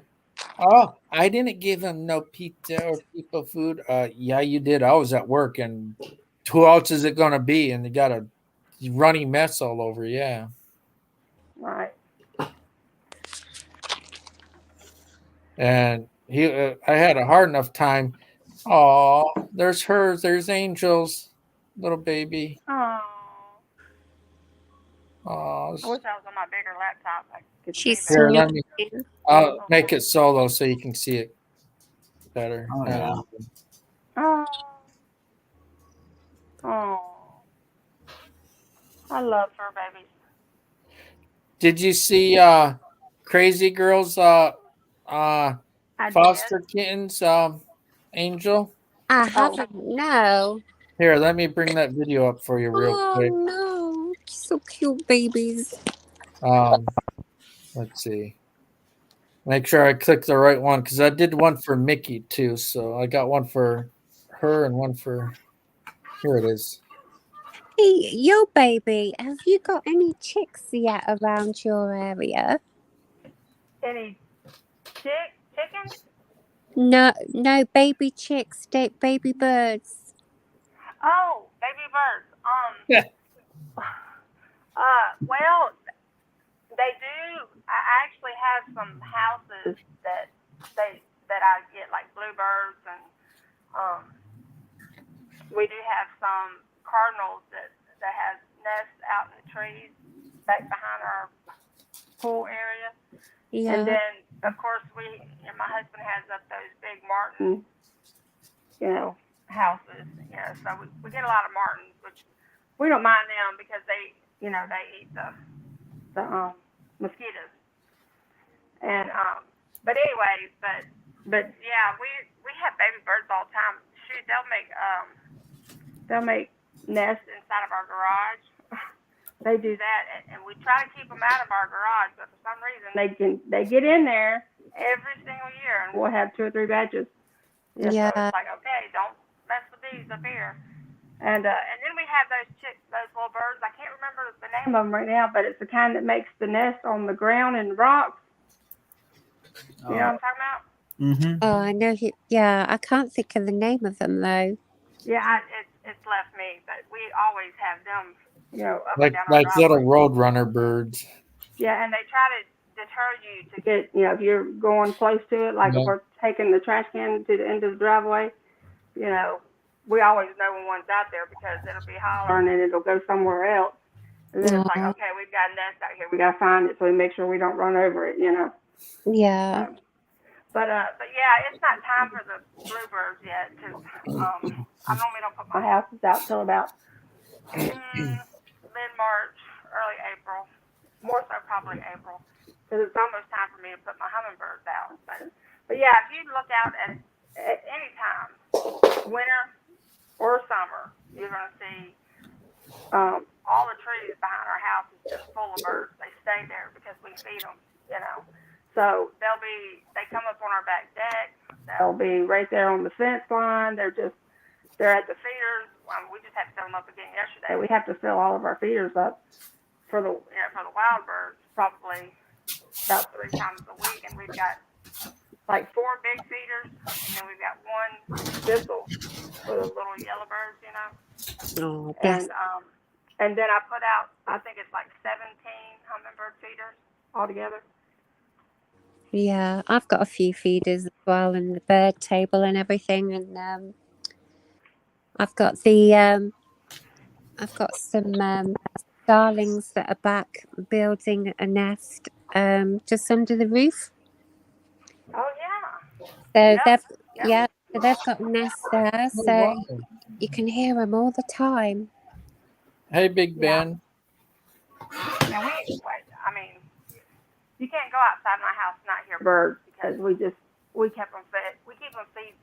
Oh, I didn't give him no pizza or people food. Yeah, you did. I was at work, and who else is it gonna be? And they got a runny mess all over. Yeah. Right. And I had a hard enough time. Oh, there's hers. There's Angel's little baby. Oh. Oh. I wish I was on my bigger laptop. I could She's see that. Here, let me. I'll make it solo so you can see it better. Oh, yeah. Oh. Oh. I love fur babies. Did you see Crazy Girls foster kittens, Angel? I haven't, no. Here, let me bring that video up for you real quick. Oh, no. So cute babies. Let's see. Make sure I click the right one because I did one for Mickey too. So I got one for her and one for. Here it is. Hey, yo, baby, have you got any chicks yet around your area? Any chickens? No, baby chicks, baby birds. Oh, baby birds. Well, they do. I actually have some houses that I get like bluebirds, and we do have some cardinals that has nests out in the trees back behind our pool area. Yeah. And then, of course, my husband has up those big martin, houses. So we get a lot of martins, which we don't mind them because they eat the mosquitoes. And but anyway, but yeah, we have baby birds all the time. Shoot, they'll make nests inside of our garage. They do that, and we try to keep them out of our garage, but for some reason they get in there every single year, and we'll have 2 or 3 batches. Yeah. So it's like, okay, don't mess with these up here. And then we have those little birds. I can't remember the name of them right now, but it's the kind that makes the nest on the ground and rocks. You know what I'm talking about? Mm-hmm. Oh, I know. Yeah, I can't think of the name of them though. Yeah, it's left me, but we always have them. Up Like and down our little driveway. roadrunner birds. Yeah, and they try to deter you to get, if you're going close to it, like if we're taking the trash can to the end of the driveway, we always know when one's out there because it'll be hollering and it'll go somewhere else. And then it's like, Aw. okay, we've got a nest out here. We got to find it so we make sure we don't run over it, you know. Yeah. But yeah, it's not time for the bluebirds yet because I normally don't put my houses out till about mid-March, early April, more so probably April, because it's almost time for me to put my hummingbirds out. But yeah, if you look out at any time, winter or summer, you're going to see all the trees behind our house is just full of birds. They stay there because we feed them, you know. So they come up on our back deck. They'll be right there on the fence line. They're at the feeders. We just had to fill them up again yesterday. We have to fill all of our feeders up for the wild birds probably about 3 times a week, and we've got like 4 big feeders, and then we've got 1 thistle for the little yellow birds, you know. Oh, bless. And then I put out, I think it's like 17 hummingbird feeders altogether. Yeah, I've got a few feeders as well, and the bird table and everything, and I've got some starlings that are back building a nest just under the roof. Oh yeah. So Yep. they've got a nest there, Oh, so wow. you can hear them all the time. Hey, Big Ben. Now I mean, you can't go outside my house and not hear birds because we keep them fed. We keep them feed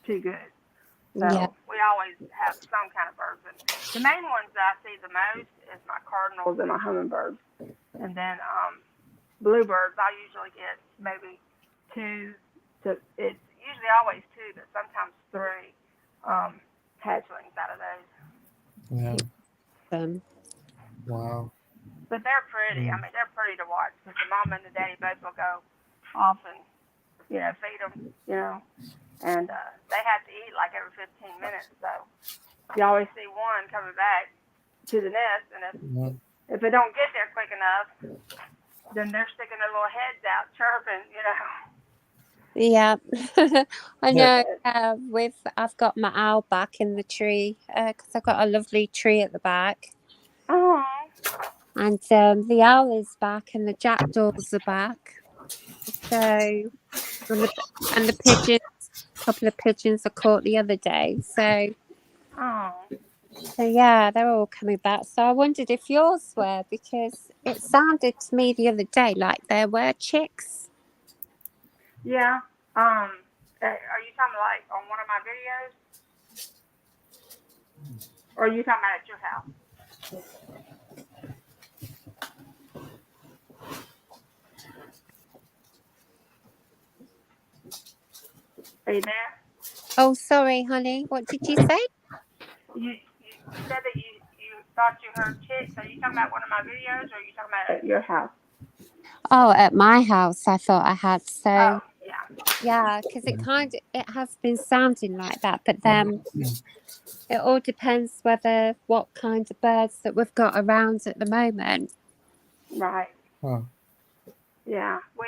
too good. So Yeah. we always have some kind of birds. And the main ones that I see the most is my cardinals and my hummingbirds. And then bluebirds, I usually get maybe 2 to, it's usually always 2, but sometimes 3 hatchlings out of those. Yeah. Wow. But they're pretty. I mean, they're pretty to watch because the mom and the daddy both will go off and, you know, feed them, you know. And they have to eat like every 15 minutes. So you always see one coming back to the nest. And if they don't get there quick enough, then they're sticking their little heads out, chirping, you know. Yeah, I know. I've got my owl back in the tree because I've got a lovely tree at the back. Oh. And the owl is back, and the jackdaws are back. So, and the pigeons, a couple of pigeons are caught the other day. So yeah, they're all coming back. So I wondered if yours were, because it sounded to me the other day like there were chicks. Yeah. Are you talking like on one of my videos? Or are you talking about at your house? Are you there? Oh, sorry, honey. What did you say? You said that you thought you heard chicks. Are you talking about one of my videos, or are you talking about at your house? Oh, at my house, I thought I had. So yeah. Yeah, because it has been sounding like that, but then it all depends what kind of birds that we've got around at the moment. Right. Huh. Yeah. We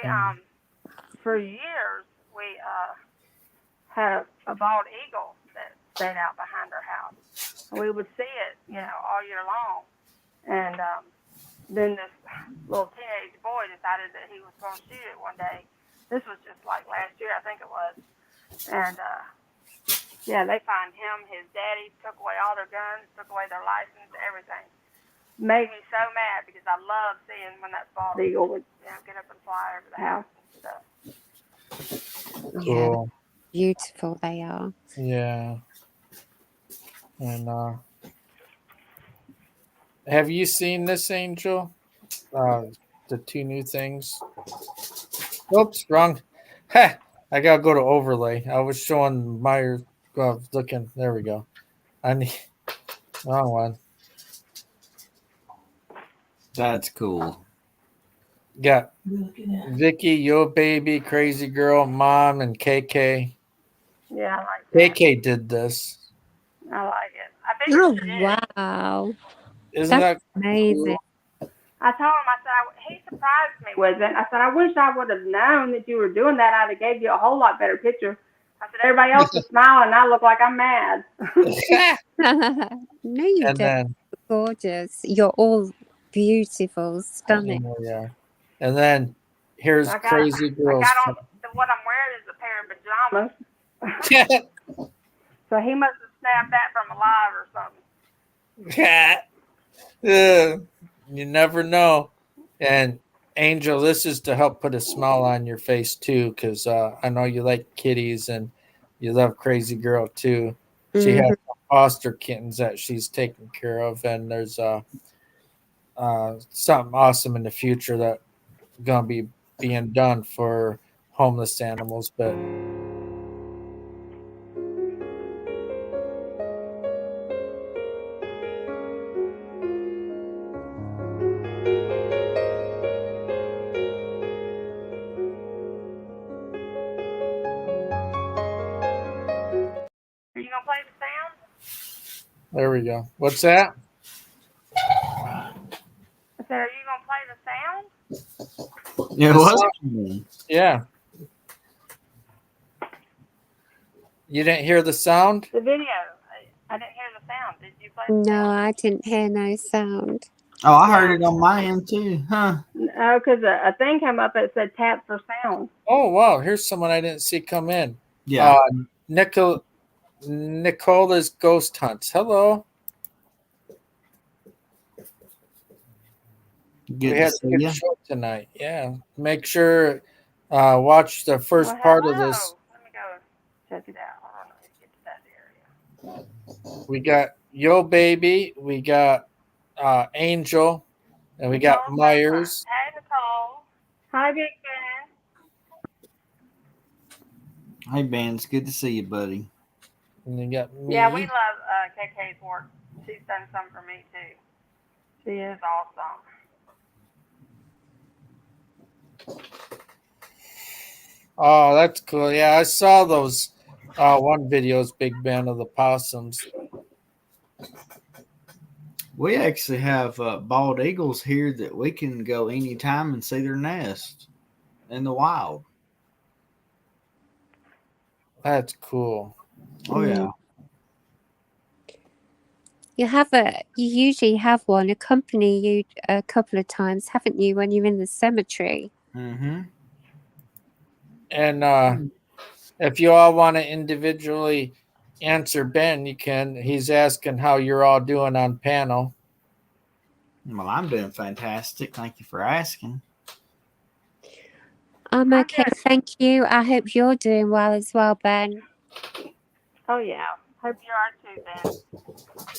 for years we had a bald eagle that stayed out behind our house. And we would see it, you know, all year long. And then this little teenage boy decided that he was going to shoot it one day. This was just like last year, I think it was. And yeah, they find him. His daddy took away all their guns, took away their license, everything. Made me so mad because I love seeing when that bald eagle would, you know, get up and fly over the house and stuff. Yeah, beautiful they are. Yeah. And have you seen this, Angel? The 2 new things. Oops, wrong. Ha! I gotta go to overlay. I was showing my looking. There we go. I need wrong one. That's cool. Got Vickie, Yo Baby, Crazy Girl, Mom, and KK. Yeah, I like that. KK did this. I like it. I figured you did. Wow. Isn't that amazing? Cool? I told him, I said, he surprised me with it. I said, I wish I would have known that you were doing that. I'd have gave you a whole lot better picture. I said, everybody else is smiling, and I look like I'm mad. No, you don't. Gorgeous. You're all beautiful, stunning. Oh, yeah. And then here's crazy girls. What I'm wearing is a pair of pajamas. So he must have snapped that from alive or something. You never know. And Angel, this is to help put a smile on your face too, because I know you like kitties and you love Crazy Girl too. She has some foster kittens that she's taking care of, and there's something awesome in the future that gonna be being done for homeless animals. But Are you gonna play the sound? there we go. What's that? I said, are you gonna play the sound? Yeah, what? Yeah. You didn't hear the sound? The video. I didn't hear the sound. Did you play the No, sound? I didn't hear no sound. Oh, I heard it on my end too, huh? No, because a thing came up that said tap for sound. Oh, wow. Here's someone I didn't see come in. Yeah. Nicola's Ghost Hunts. Hello. Good We had to a see good ya. show tonight. Yeah. Make sure watch the first part of this. Let me go check it out. Hold on, let me get to that area. We got Yo Baby, we got Angel, and we got Myers. Hey, Nicole. Hi, Big Ben. Hey, Ben, it's good to see you, buddy. And you got me. Yeah, we love KK's work. She's done some for me, too. She is awesome. Oh, that's cool. Yeah, I saw those one videos, Big Ben, of the possums. We actually have bald eagles here that we can go anytime and see their nest in the wild. That's cool. Oh, yeah. You usually have one accompany you a couple of times, haven't you, when you're in the cemetery? Mm-hmm. And if you all want to individually answer Ben, you can. He's asking how you're all doing on panel. Well, I'm doing fantastic. Thank you for asking. I'm okay, thank you. I hope you're doing well as well, Ben. Oh, yeah. Hope you are too, Ben.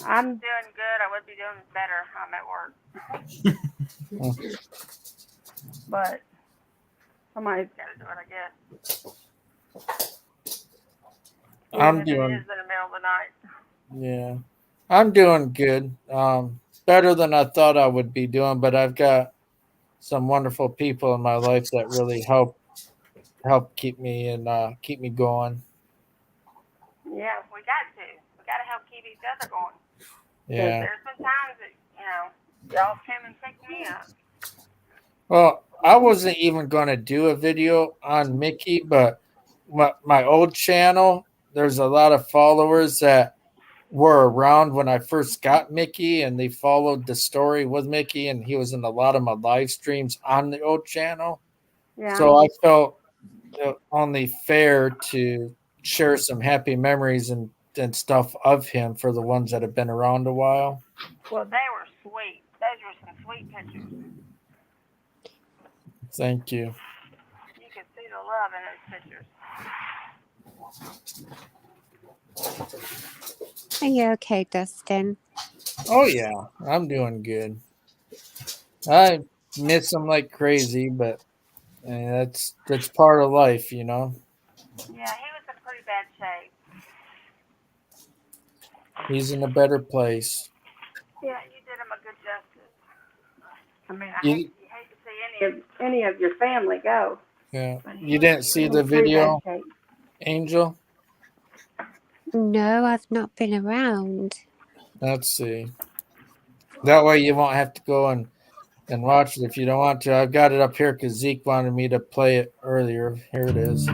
I'm doing good. I would be doing better. I'm at work. But somebody's got to do it, I guess. I'm Even if doing. it is in the middle of the night. Yeah, I'm doing good. Better than I thought I would be doing, but I've got some wonderful people in my life that really help keep me going. Yeah, we got to. We got to help keep each other going. Yeah. There's been times that, y'all come and pick me up. Well, I wasn't even going to do a video on Mickey, but my old channel, there's a lot of followers that were around when I first got Mickey, and they followed the story with Mickey, and he was in a lot of my live streams on the old channel. Yeah. So I felt only fair to share some happy memories and stuff of him for the ones that have been around a while. Well, they were sweet. Those were some sweet pictures. Thank you. You could see the love in those pictures. Are you okay, Dustin? Oh yeah, I'm doing good. I miss him like crazy, but that's part of life, you know. Yeah, he was in pretty bad shape. He's in a better place. Yeah, you did him a good justice. I mean, I You hate to see any of your family go. Yeah. You didn't see the video, Angel? No, I've not been around. Let's see. That way you won't have to go and watch it if you don't want to. I've got it up here because Zeke wanted me to play it earlier. Here it is.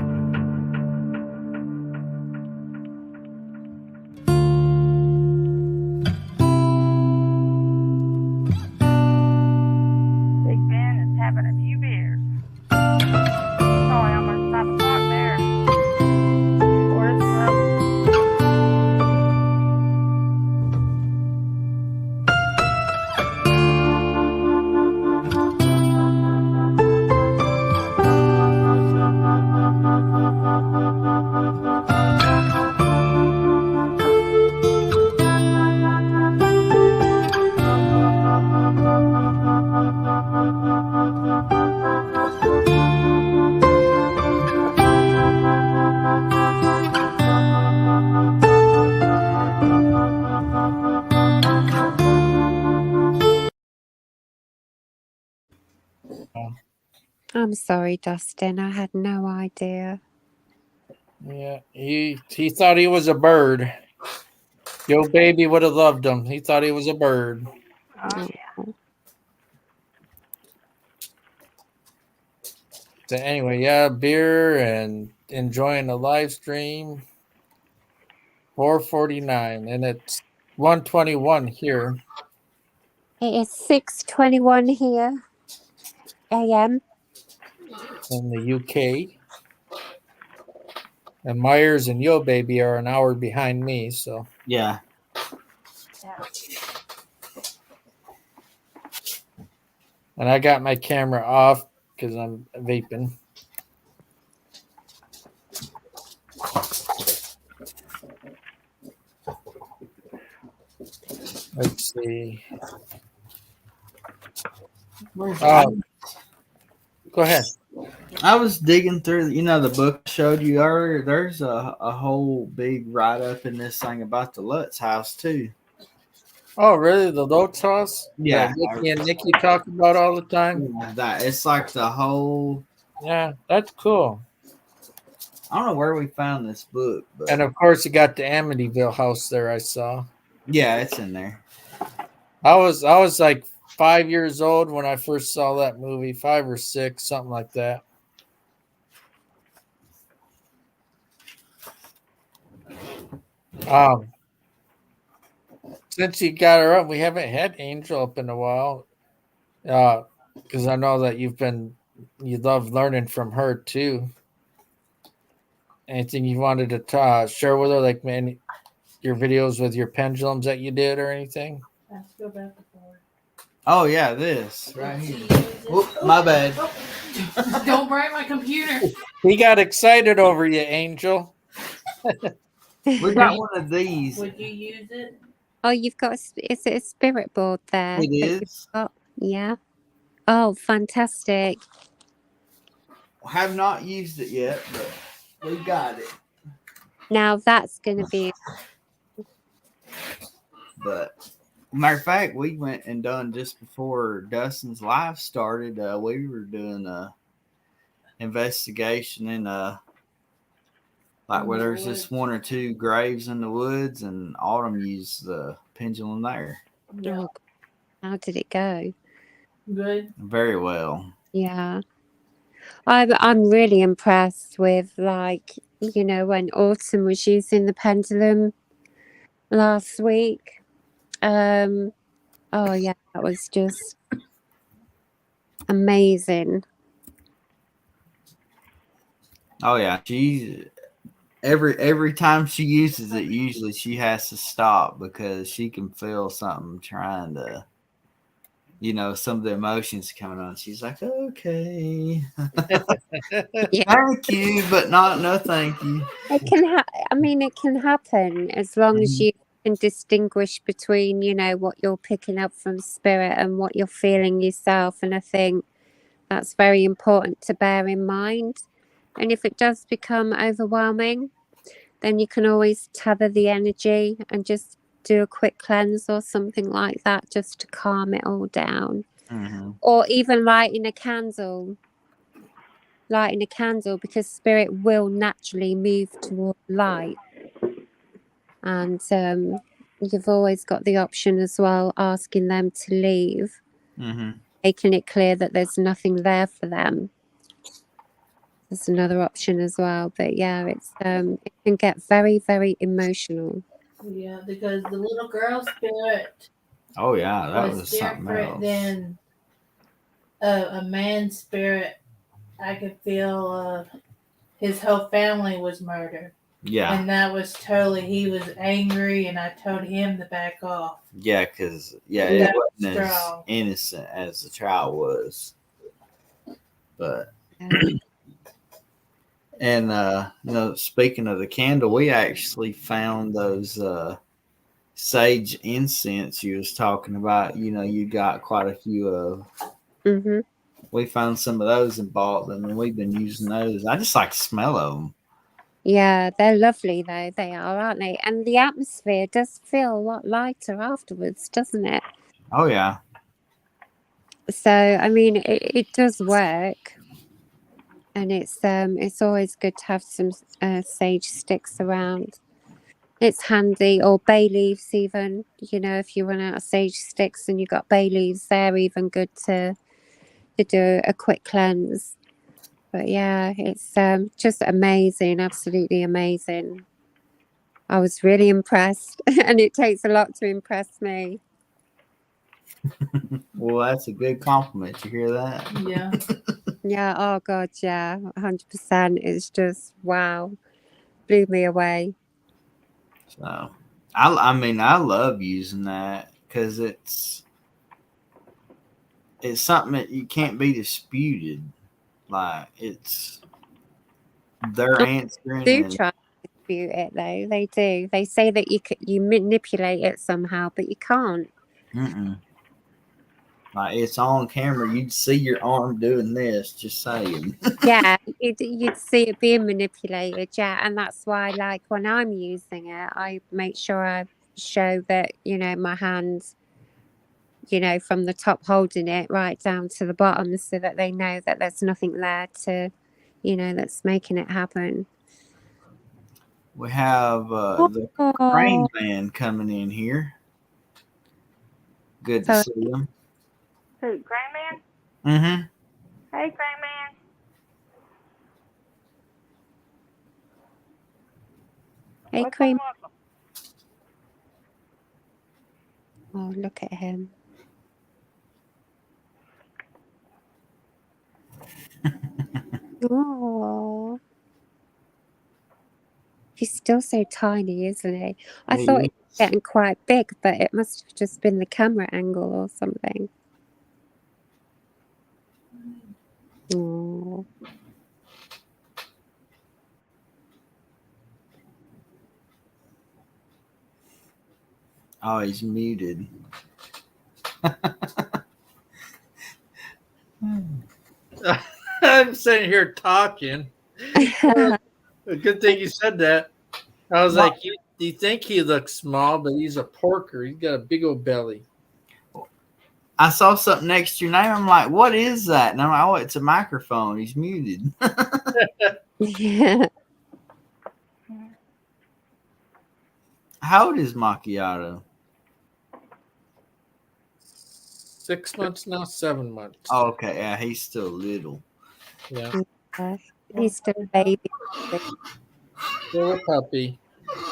I'm sorry, Dustin. I had no idea. Yeah, he thought he was a bird. Yo baby would have loved him. He thought he was a bird. Oh, Oh. So anyway, yeah, beer and enjoying the live stream. 4:49, and it's 1:21 here. It is 6:21 here, a.m. in the UK. And Myers and Yo Baby are an hour behind me, so Yeah. and I got my camera off because I'm vaping. Let's see. Go ahead. I was digging through, the book I showed you earlier. There's a whole big write up in this thing about the Lutz house too. Oh, really? The Lutz house? Yeah. That Nikki and Nikki talk about all the time? Yeah, that it's like the whole. Yeah, that's cool. I don't know where we found this book, but And of course, you got the Amityville house there. I saw. yeah, it's in there. I was like 5 years old when I first saw that movie, 5 or 6, something like that. Since you got her up, we haven't had Angel up in a while. Because I know that you love learning from her too. Anything you wanted to share with her, like your videos with your pendulums that you did or anything? Let's go back to forward. Oh yeah, this right here. Whoop, my bad. Don't break my computer. He got excited over you, Angel. We got one of these. Would you use it? Oh, you've got is it a spirit board there? It is. Yeah. Oh, fantastic. Have not used it yet, but we got it. Now that's going to be... But matter of fact, we went and done just before Dustin's live started. We were doing a investigation in like where there's just one or two graves in the woods, and Autumn used the pendulum there. Oh, how did it go? Good. Very well. Yeah. I'm really impressed with, like, when Autumn was using the pendulum last week. Oh yeah, that was just amazing. Oh yeah, she's every time she uses it, usually she has to stop because she can feel something trying to, some of the emotions coming on. She's like, okay, Yeah. thank you, but no, thank you. It can it can happen as long as you can distinguish between, what you're picking up from spirit and what you're feeling yourself. And I think that's very important to bear in mind. And if it does become overwhelming, then you can always tether the energy and just do a quick cleanse or something like that, just to calm it all down. Mm-hmm. Or even lighting a candle, because spirit will naturally move toward light. And you've always got the option as well, asking them to leave, making it clear that there's nothing there for them. There's another option as well. But yeah, it's it can get very, very emotional. Yeah, because the little girl spirit Oh yeah, that was something different else. than a man's spirit. I could feel his whole family was murdered. Yeah, And that was he was angry, and I told him to back off. yeah, because That it was wasn't as strong. innocent as the child was, but. And speaking of the candle, we actually found those sage incense you was talking about. You got quite a few of. Mm-hmm. We found some of those and bought them, and we've been using those. I just like the smell of them. Yeah, they're lovely though. They are, aren't they? And the atmosphere does feel a lot lighter afterwards, doesn't it? Oh yeah. So I mean, it does work, and it's always good to have some sage sticks around. It's handy, or bay leaves even. You know, if you run out of sage sticks and you've got bay leaves, they're even good to do a quick cleanse. But yeah, it's just amazing, absolutely amazing. I was really impressed, and it takes a lot to impress me. Well, that's a good compliment. You hear that? Yeah. Yeah, oh God, yeah, 100%. It's just, wow, blew me away. So, I mean, I love using that because it's something that you can't be disputed. Like they're answering. They do And try to dispute it though. They do. They say that you manipulate it somehow, but you can't. like it's on camera, you'd see your arm doing this. Just saying. Yeah, you'd see it being manipulated. Yeah, and that's why, like, when I'm using it, I make sure I show that, you know, my hands, you know, from the top holding it right down to the bottom, so that they know that there's nothing there to, you know, that's making it happen. We have the Crane Man coming in here. Good to see him. Who, Crane Man? Mm-hmm. Hey, Crane Man. Hey, Welcome, Cream. welcome. Oh, look at him. Oh, he's still so tiny, isn't he? I thought he was getting quite big, but it must have just been the camera angle or something. Oh. Oh, he's muted. I'm sitting here talking. A good thing you said that. I was like, you think he looks small, but he's a porker. He's got a big old belly. I saw something next to your name. I'm like, what is that? And I'm like, oh, it's a microphone. He's muted. Yeah. How old is Macchiato? 6 months now, 7 months. Oh, okay. Yeah, he's still little. Yeah. He's still a baby. Still a puppy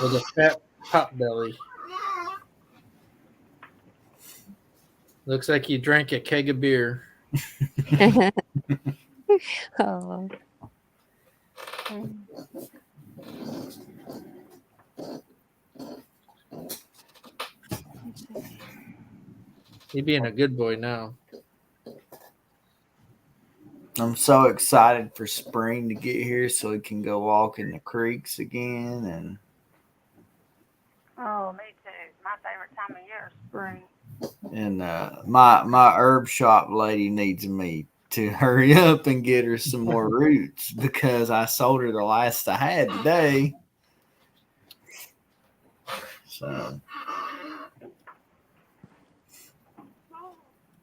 with a fat pot belly. Looks like he drank a keg of beer. Oh. He being a good boy now. I'm so excited for spring to get here so we can go walk in the creeks again. And Oh, me too. My favorite time of year is spring. And my herb shop lady needs me to hurry up and get her some more roots because I sold her the last I had today. So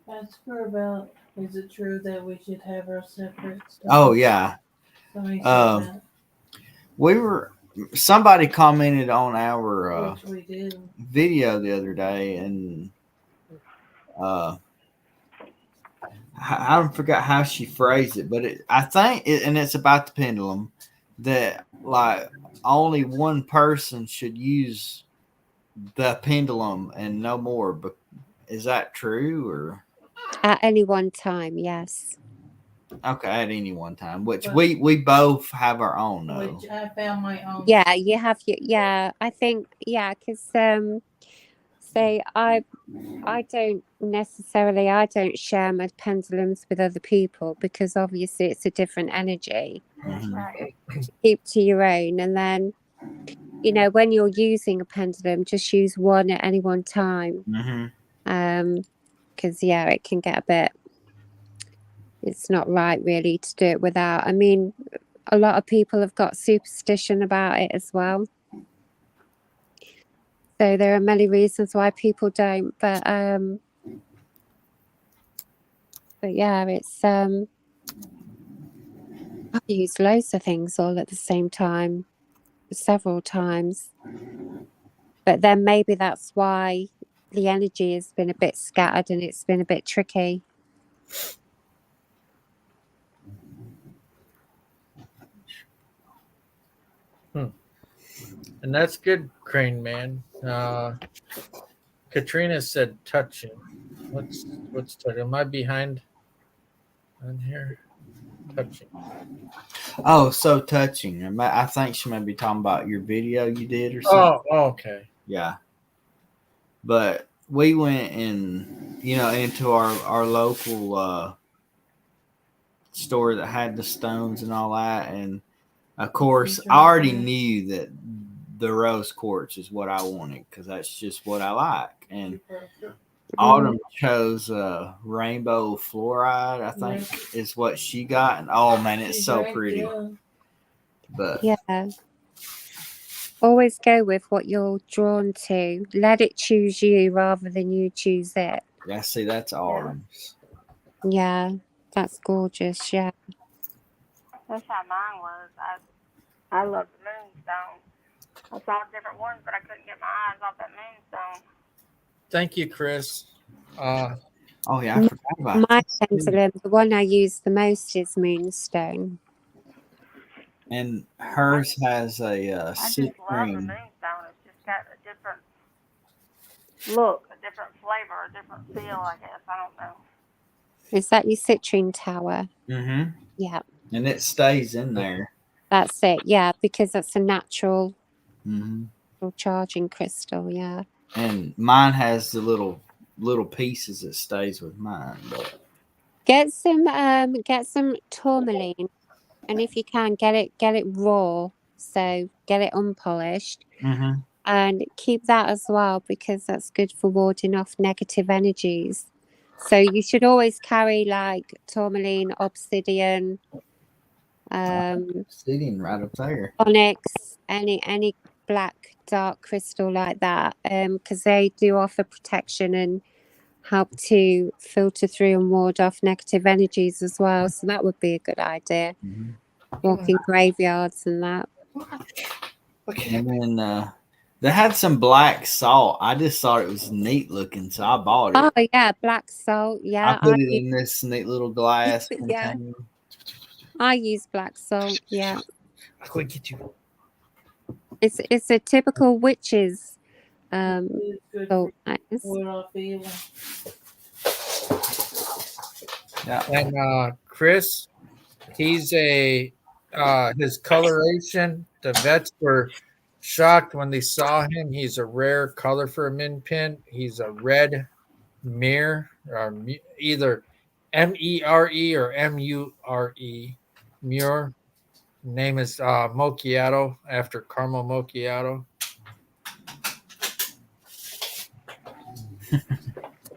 Ask her about, is it true that we should have our separate stuff? oh yeah. Somebody said Somebody commented on our which we do. video the other day, and I forgot how she phrased it, but I think and it's about the pendulum, that like only one person should use the pendulum and no more. But is that true, or At any one time, yes. okay, at any one time? Which we both have our own. Though. Which I found my own. Yeah, you have your, yeah, I think, yeah, because say I don't necessarily, I don't share my pendulums with other people because obviously it's a different energy. Right. Keep to your own, and then, you know, when you're using a pendulum, just use one at any one time. Because yeah, it can get a bit, it's not right really to do it without. I mean, a lot of people have got superstition about it as well. So there are many reasons why people don't, but But yeah, it's I've used loads of things all at the same time, several times. But then maybe that's why the energy has been a bit scattered and it's been a bit tricky. And that's good, Crane Man. Katrina said touching. What's touching? Am I behind on here? Touching. Oh, so touching. I think she may be talking about your video you did or something. Oh, okay. Yeah. But we went into our local store that had the stones and all that, and of course I already knew that the rose quartz is what I wanted because that's just what I like. And Autumn chose rainbow fluoride, I think is what she got, and oh man, it's so pretty. But yeah, always go with what you're drawn to. Let it choose you rather than you choose it. yeah, see, that's Autumn's. Yeah, that's gorgeous. Yeah. That's how mine was. I love the moonstone. I saw different ones, but I couldn't get my eyes off that moonstone. Thank you, Chris. Oh yeah, I forgot about My that. pendulum, the one I use the most is moonstone. And hers has a I just silk love the ring. moonstone. It's just got a different look, a different flavor, a different feel, I guess. I don't know. Is that your citrine tower? Mm-hmm. Yeah, And it stays in there. that's it. Yeah, because that's a natural Mm-hmm. charging crystal. Yeah. And mine has the little pieces that stays with mine. But Get some tourmaline, and if you can get it raw, so get it unpolished, mm-hmm. and keep that as well because that's good for warding off negative energies. So you should always carry like tourmaline, obsidian, Sitting right up there. onyx, any black dark crystal like that, because they do offer protection and help to filter through and ward off negative energies as well. So that would be a good idea. Mm-hmm. Walking graveyards and that. And then they had some black salt. I just thought it was neat looking, so I bought it. Oh yeah, black salt. Yeah, I put it in this neat little glass Yeah. container. I use black salt. Yeah, I'm going to get you. it's a typical witch's It's good salt. for Nice. ward off evil. Yeah. And Chris, he's his coloration. The vets were shocked when they saw him. He's a rare color for a min pin. He's a red mirror, or either M-E-R-E or M-U-R-E. Muir. Name is Macchiato, after caramel macchiato.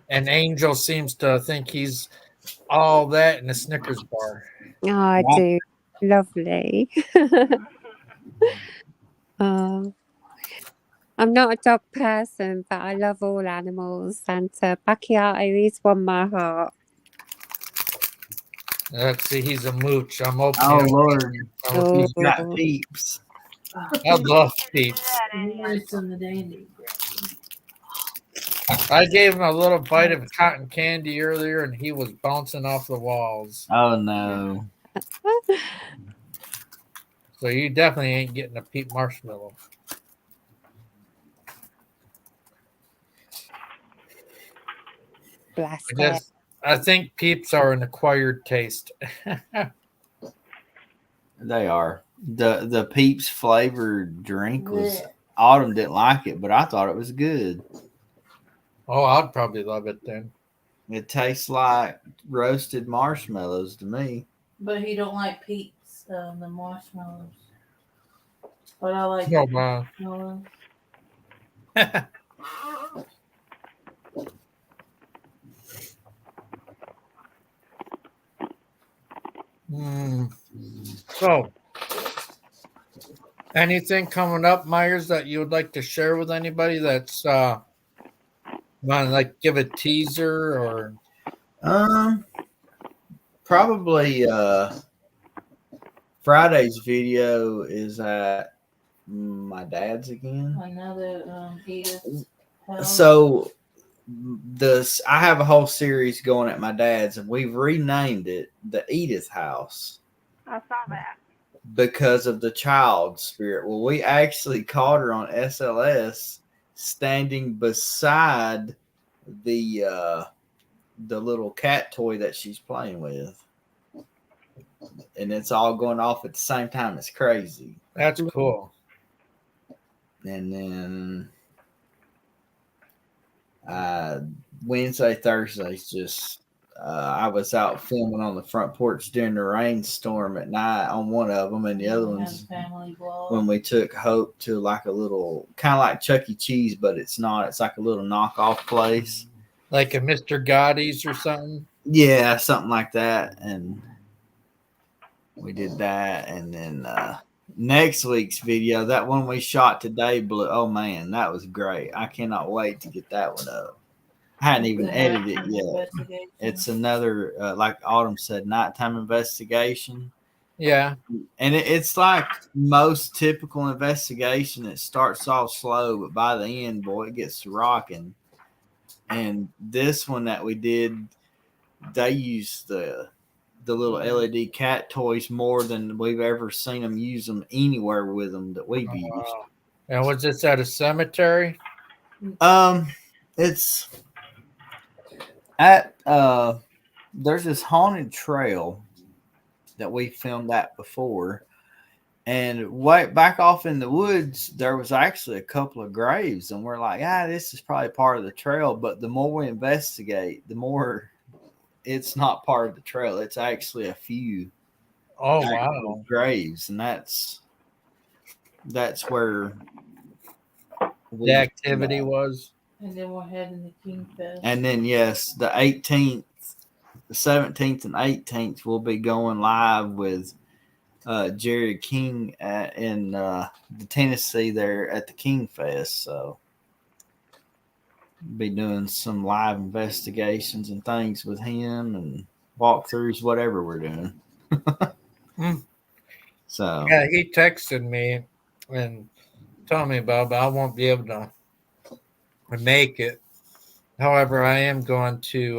And Angel seems to think he's all that in a Snickers bar. Oh, I do. Lovely. Oh, I'm not a dog person, but I love all animals. And Macchiato is one my heart. Let's see, he's a mooch. I'm opening. Oh Lord, Oh. he's got peeps. I love peeps. It's in the dandy. I gave him a little bite of cotton candy earlier, and he was bouncing off the walls. Oh no. So you definitely ain't getting a peep marshmallow. Bless them. I think peeps are an acquired taste. They are. The peeps flavored drink was Yeah. Autumn didn't like it, but I thought it was good. Oh, I'd probably love it then. It tastes like roasted marshmallows to me. But he don't like peeps, the marshmallows. But I like No, marshmallows. So, anything coming up, Myers, that you would like to share with anybody that's want to like give a teaser or? probably Friday's video is at my dad's again. Another Edith. So I have a whole series going at my dad's, and we've renamed it the Edith House. I saw that. Because of the child spirit. Well, we actually caught her on SLS standing beside the little cat toy that she's playing with, and it's all going off at the same time. It's crazy. That's cool. And then Wednesday, Thursday's just I was out filming on the front porch during the rainstorm at night on one of them, and the other one's when we took Hope to like a little kind of like Chuck E. Cheese, but it's not. It's like a little knockoff place, Like a Mr. Gotti's or something. yeah, something like that. And we did that, and then next week's video, that one we shot today, blew. Oh man, that was great! I cannot wait to get that one up. I hadn't even edited it yet. It's another, like Autumn said, nighttime investigation. Yeah. And it's like most typical investigation. It starts off slow, but by the end, boy, it gets rocking. And this one that we did, they used the little LED cat toys more than we've ever seen them use them anywhere with them that we've used. And was this at a cemetery? It's at there's this haunted trail that we filmed at before, and way back off in the woods there was actually a couple of graves, and we're like, this is probably part of the trail. But the more we investigate, the more it's not part of the trail. It's actually a few graves, and that's where the activity was. And then we're heading to King Fest. And then, yes, the 18th, the 17th, and 18th, we'll be going live with Jerry King in the Tennessee there at the King Fest. So, be doing some live investigations and things with him and walkthroughs, whatever we're doing. So, yeah, he texted me and told me about it, but I won't be able to make it. However, I am going to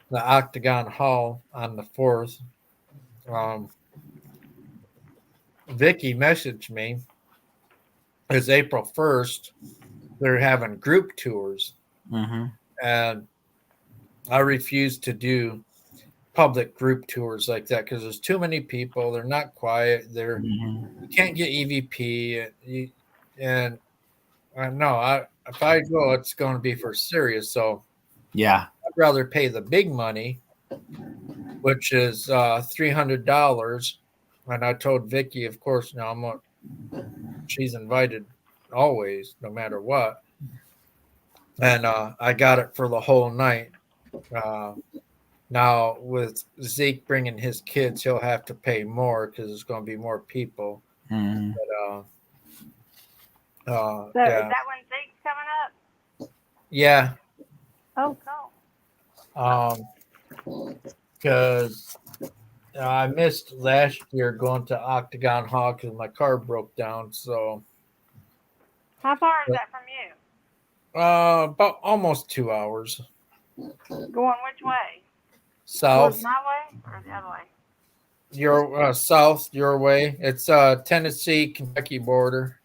the Octagon Hall on the 4th. Vickie messaged me. It's April 1st. They're having group tours. And I refuse to do public group tours like that because there's too many people. They're not quiet. You can't get EVP. And no, if I go, it's going to be for serious. So yeah, I'd rather pay the big money, which is $300. And I told Vickie, of course, she's invited always, no matter what. And I got it for the whole night. Now, with Zeke bringing his kids, he'll have to pay more because there's going to be more people. But, So yeah. is that when Zeke's coming up? Yeah. Oh, cool. Because I missed last year going to Octagon Hall because my car broke down. So How far is that from you? about almost 2 hours. Going which way? South. Towards my way or the other way? Your south, your way. It's Tennessee, Kentucky border.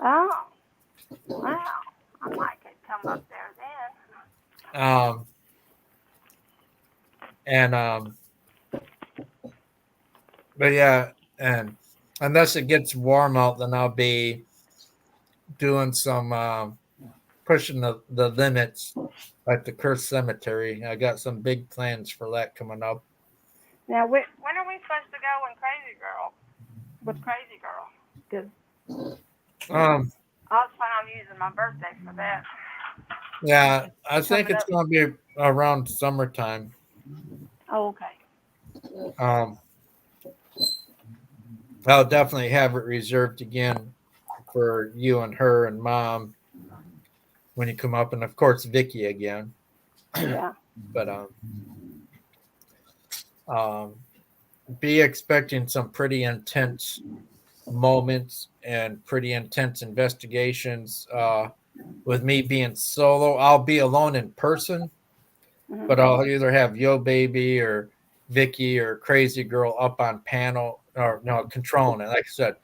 Oh, wow. I might could come up there then. But yeah, and unless it gets warm out, then I'll be doing some pushing the limits at the Kurth Cemetery. I got some big plans for that coming up. Now, when are we supposed to go with Crazy Girl? Because I was planning on using my birthday for that. Yeah, I think it's going to be around summertime. Oh, okay. I'll definitely have it reserved again for you and her and Mom when you come up, and of course Vickie again. Yeah. But Be expecting some pretty intense moments and pretty intense investigations. With me being solo, I'll be alone in person, but I'll either have Yo Baby or Vickie or Crazy Girl up on panel or no controlling it, like I said.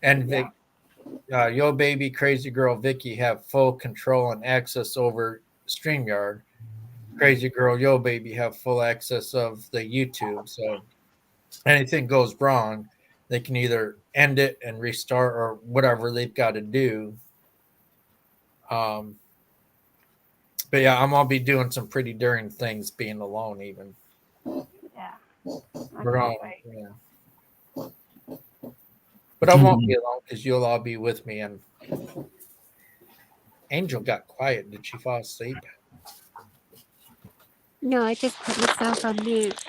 And Yo Baby, Crazy Girl, Vickie have full control and access over StreamYard. Crazy Girl, Yo Baby have full access of the YouTube. So anything goes wrong, they can either end it and restart or whatever they've got to do. But yeah, I'm gonna be doing some pretty daring things being alone even. Yeah. We're gonna, yeah. But I won't be alone because you'll all be with me. And Angel got quiet. Did she fall asleep? No, I just put myself on mute.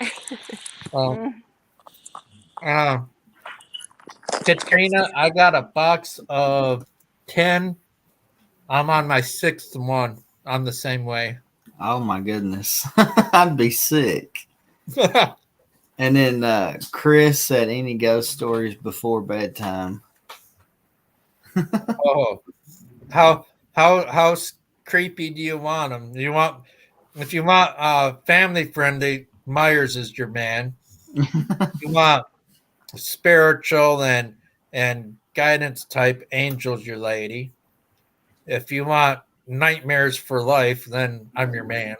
Katrina, I got a box of 10. I'm on my 6th one. I'm the same way. Oh my goodness. I'd be sick. And then Chris said any ghost stories before bedtime. Oh, how creepy do you want them? If you want family friendly, Myers is your man. You want spiritual and guidance type, Angel's your lady. If you want nightmares for life, then I'm your man.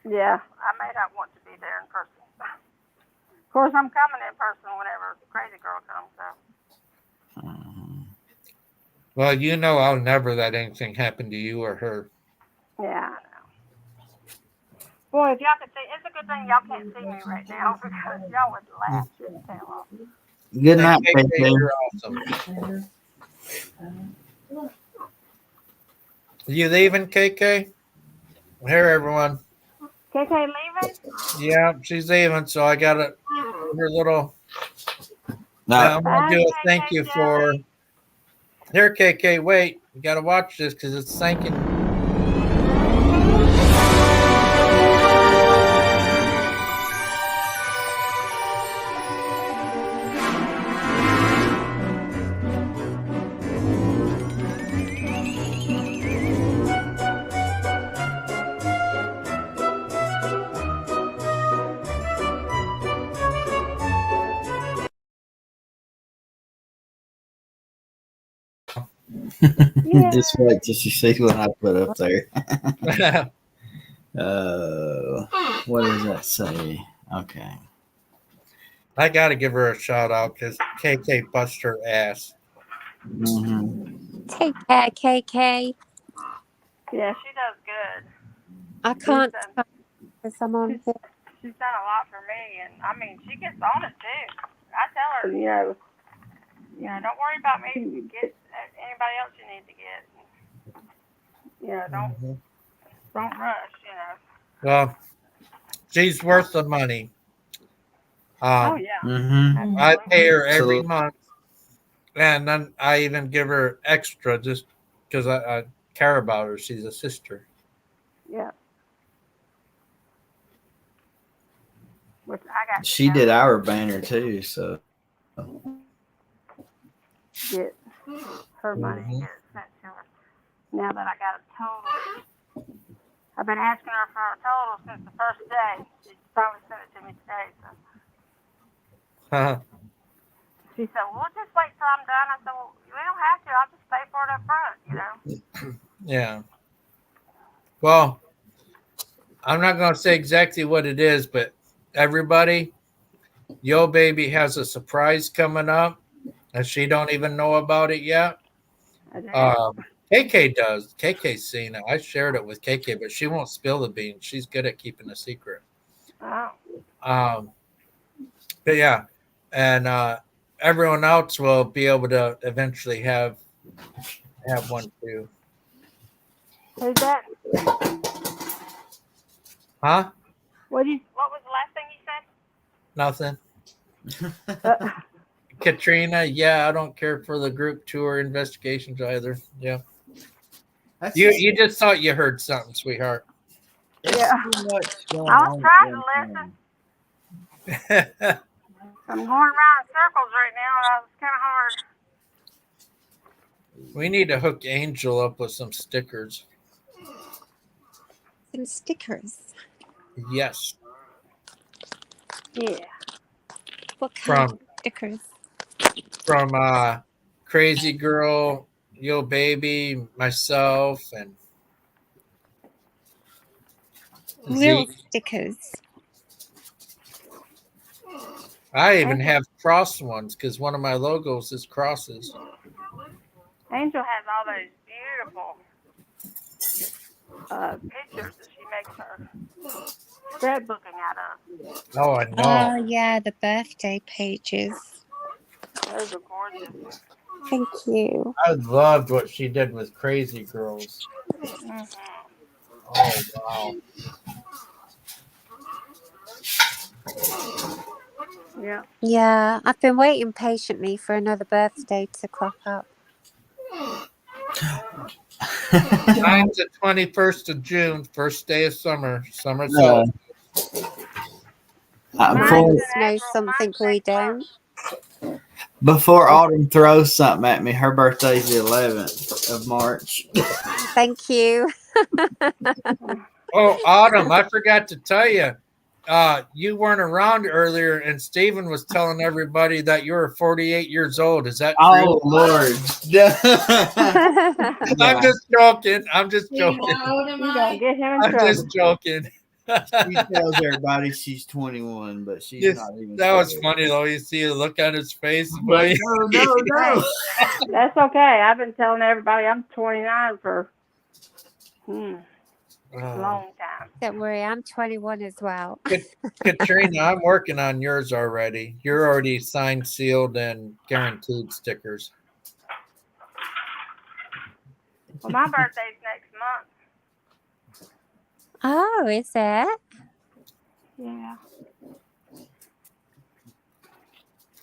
Yeah, I may not want to be there in person. Of course, I'm coming in person whenever the Crazy Girl comes. So. Well, you know I'll never let anything happen to you or her. Yeah, I know. Boy, if y'all could see, it's a good thing y'all can't see me right now because y'all would laugh your tail off. Good night, KK, KK. you're awesome. You leaving, KK? Here, everyone. KK leaving? Yeah, she's leaving, so I got her little. No. I'm gonna do a Bye, thank KK. you for. Here, KK. Wait, you got to watch this because it's thanking. Just wait till you see what I put up there. What does that say? Okay. I got to give her a shout out because KK bust her ass. Mm-hmm. Take care, KK. Yeah, she does good. I can't She's stop because I'm on here. She's done a lot for me, and I mean, she gets on it too. I tell her, don't worry about me. Get anybody else you need to get. Don't rush. Well, she's worth the money. Oh yeah. Mm-hmm. I pay her every So- month, and then I even give her extra just because I care about her. She's a sister. Yeah. Which I got. She did our banner too, so Get her money and get it sent to her. Now that I got a total, I've been asking her for a total since the first day. She finally sent it to me today. So she said, "Well, we'll just wait till I'm done." I said, "Well, we don't have to. I'll just pay for it up front, Yeah. Well, I'm not going to say exactly what it is, but everybody, Yo Baby has a surprise coming up, and she don't even know about it yet. KK does. KK's seen it. I shared it with KK, but she won't spill the beans. She's good at keeping a secret. Oh. But yeah, and everyone else will be able to eventually have one too. Who's that? Huh? What was the last thing you Nothing. Katrina, yeah, I don't care for the group tour investigations either. Yeah. You just thought you heard something, sweetheart. It's Yeah. too much going I on was at trying to one listen. time. I'm going around in circles right now, and it's kind of hard. We need to hook Angel up with some stickers. Some stickers. Yes, Yeah. What kind from of stickers? from Crazy Girl, Yo Baby, myself, and Real Zeke. stickers. I even have cross ones because one of my logos is crosses. Angel has all those beautiful pictures that she makes her scrapbooking out of. Oh, I know. Oh yeah, the birthday pages. Those are gorgeous. Thank you. I loved what she did with Crazy Girls. Mm-hmm. Oh wow. Yeah. Yeah, I've been waiting patiently for another birthday to crop up. Mine's the 21st of June, first day of summer. Summer No. solstice. Mine's You Before, in must know April. something Mine's we next month. don't. before Autumn throws something at me, her birthday's the 11th of March. Thank you. Oh, Autumn, I forgot to tell you. You weren't around earlier, and Stephen was telling everybody that you were 48 years old. Is that true? Oh, Lord. I'm just joking. I'm just You joking. how old am You I? don't get him in I'm trouble. just joking. She tells everybody she's 21, but she's Yes, not even. that was 12. funny though. You see the look on his face. Like, Boy. no. That's okay. I've been telling everybody I'm 29 for a long time. Don't worry, I'm 21 as well. Katrina, I'm working on yours already. You're already signed, sealed, and guaranteed stickers. Well, my birthday's next month. Oh, is it? Yeah.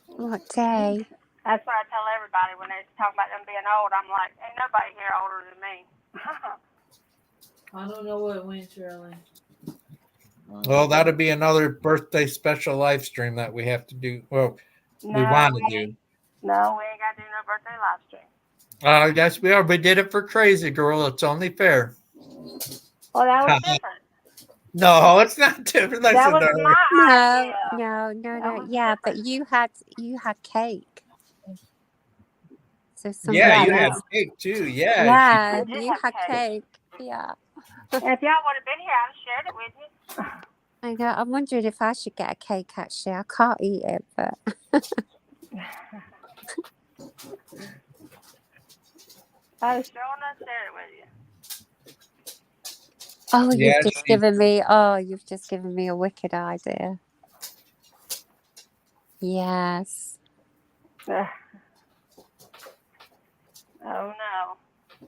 What day? That's what I tell everybody when they talk about them being old. I'm like, ain't nobody here older than me. I don't know what went, Shirley. Well, that'll be another birthday special live stream that we have to do. Well, we want to do. No, we ain't got to do no birthday live stream. Yes, we are. We did it for Crazy Girl. It's only fair. Well, that was different. No, it's not different. Listen That was to her. my No, idea. no. was Yeah, different. but you had cake. So somebody Yeah, you Yeah, had else. cake too. Yeah. Yeah, did you have had cake. cake. Yeah. And if y'all would have been here, I'd have shared it with you. I know. I'm wondering if I should get a cake actually. I can't eat it, but I was sure enough shared it with you. oh, Yeah, you've just given me a wicked idea. Yes. Oh no.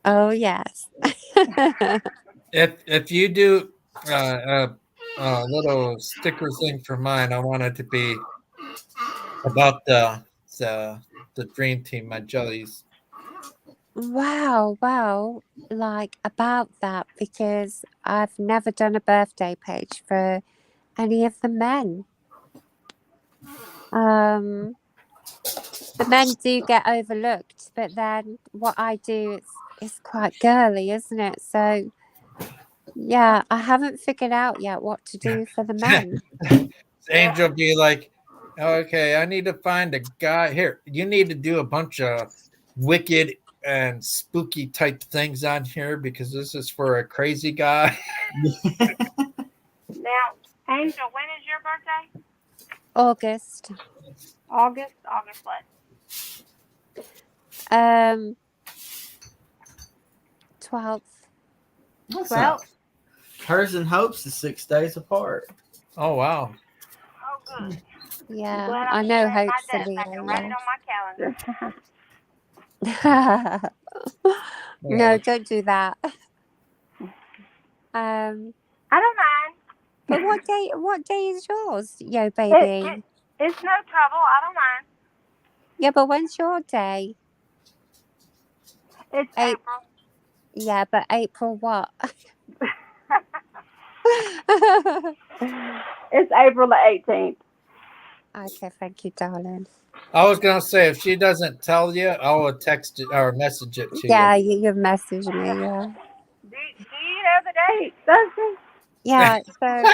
Oh yes. If you do a little sticker thing for mine, I want it to be about the dream team, my jellies. Wow. Like about that, because I've never done a birthday page for any of the men. The men do get overlooked, but then what I do is quite girly, isn't it? So yeah, I haven't figured out yet what to do for the men. Angel be like, okay, I need to find a guy here. You need to do a bunch of wicked and spooky type things on here because this is for a crazy guy. Now, Angel, when is your birthday? August. August what? 12th. 12th? Hers and Hope's is 6 days apart. Oh wow. Oh, good. Yeah, Glad I I'm know at my Hope's a desk. I can write it on my calendar. No, don't do that. I don't mind. But what day is yours, yo baby? It's no trouble. I don't mind. Yeah, but when's your day? It's April. Yeah, but April what? It's April the 18th. Okay, thank you, darling. I was gonna say if she doesn't tell you, I will text it or message it to Yeah, you. you messaged me. Yeah, Do you know the date, Dustin? yeah. So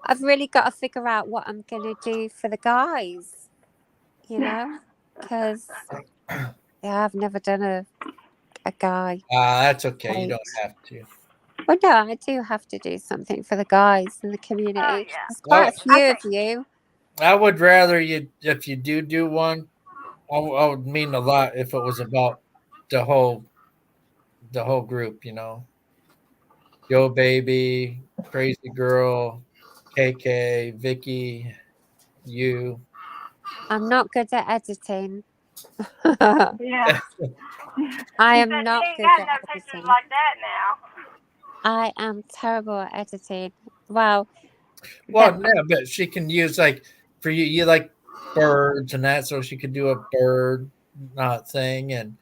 I've really got to figure out what I'm gonna do for the guys. You know, because yeah, I've never done a guy That's okay. You page. don't have to. Well, no, I do have to do something for the guys in the Oh community. yeah. There's quite a Well, few of you. I would rather you if you do one. I would mean a lot if it was about the whole group. You know, Yo Baby, Crazy Girl, KK, Vickie, you. I'm not good at editing. Yeah. I She am said not she ain't good got at no pictures editing. like that now. I am terrible at editing. Well, Well, yeah, but she can use like for you. You like birds and that, so she could do a bird thing. And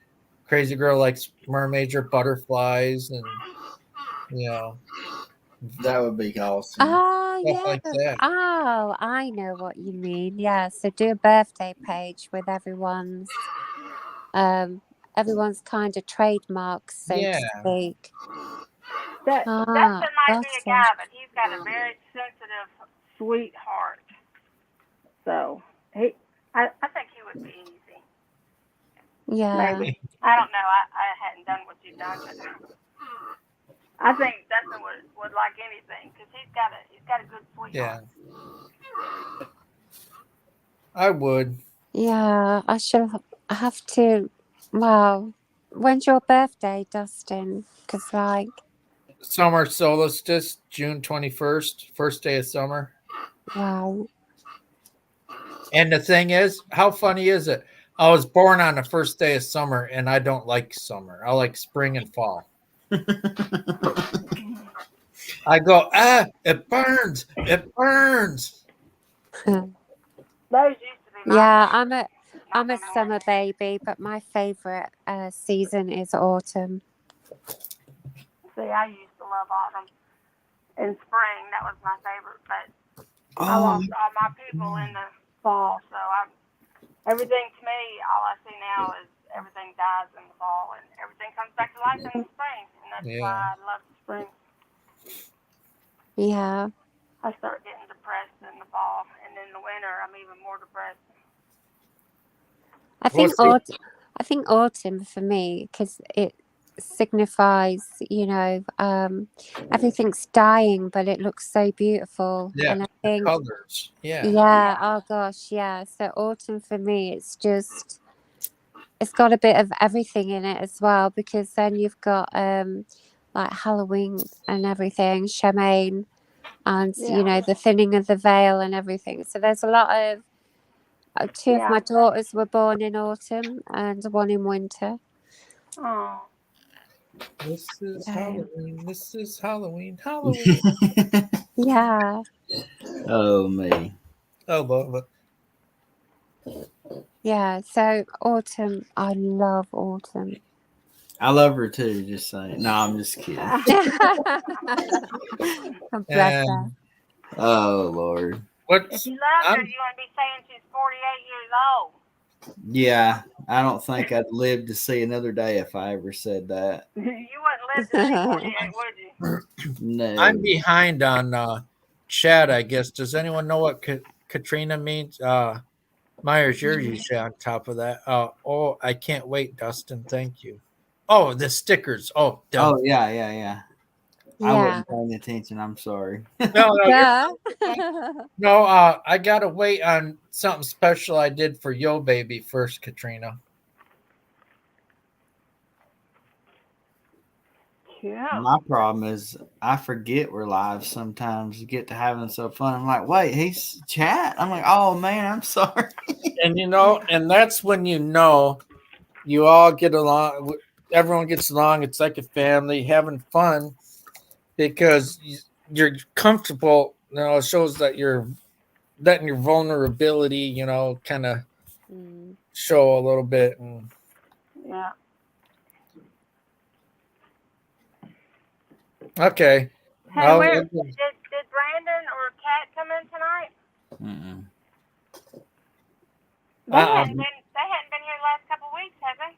Crazy Girl likes mermaids or butterflies, and you know That would be awesome. oh stuff yeah. like that. Oh, I know what you mean. Yeah. So do a birthday page with everyone's kind of trademarks, so Yeah. to speak. Dustin might be a Gotcha. guy, but he's got a very sensitive, sweet heart. So I think he would be easy. Yeah. Maybe. I don't know. I hadn't done what you've done, but I think Dustin would like anything because he's got a good sweet Yeah, heart. I would. Yeah. I have to. Well, when's your birthday, Dustin? Because like. Summer solstice, June 21st, first day of summer. Wow. And the thing is, how funny is it? I was born on the first day of summer, and I don't like summer. I like spring and fall. I go, it burns. It burns. Those used to be my Yeah, favorites. I'm a summer baby, but my favorite season is autumn. See, I used to love autumn and spring. That was my favorite, but I lost all my people in the fall. So everything to me, all I see now is everything dies in the fall, and everything comes back to life in the spring, and that's why I love the spring. Yeah. I start getting depressed in the fall, and in the winter, I'm even more depressed. I think autumn for me, because it signifies, everything's dying, but it looks so beautiful. Yeah, and I think colors. Yeah. Yeah. Oh gosh. Yeah. So autumn for me, it's got a bit of everything in it as well, because then you've got like Halloween and everything, Shemaine, and the thinning of the veil and everything. So there's a lot of two of my daughters were born in autumn and one in winter. Oh. This is Halloween. This is Halloween. Halloween. Yeah. Oh me. Oh, love it. Yeah. So autumn, I love autumn. I love her too. Just saying. No, I'm just kidding. Bless her. Oh Lord. If you love her, you want to be saying she's 48 years old. Yeah, I don't think I'd live to see another day if I ever said that. You wouldn't live to see 48, would you? No. I'm behind on chat, I guess. Does anyone know what Katrina means? Myers, you're usually on top of that. Oh, I can't wait, Dustin. Thank you. Oh, the stickers. Oh, duh. Oh yeah. I wasn't paying attention. I'm sorry. No, I gotta wait on something special I did for Yo Baby first, Katrina. Yeah. My problem is I forget we're live sometimes. You get to having so fun. I'm like, wait, he's chat. I'm like, oh man, I'm sorry. And and that's when you all get along. Everyone gets along. It's like a family having fun because you're comfortable. It shows that you're letting your vulnerability, kind of show a little bit. And yeah. Okay. Hey, Mm-mm. They hadn't been here the last couple of weeks, have they?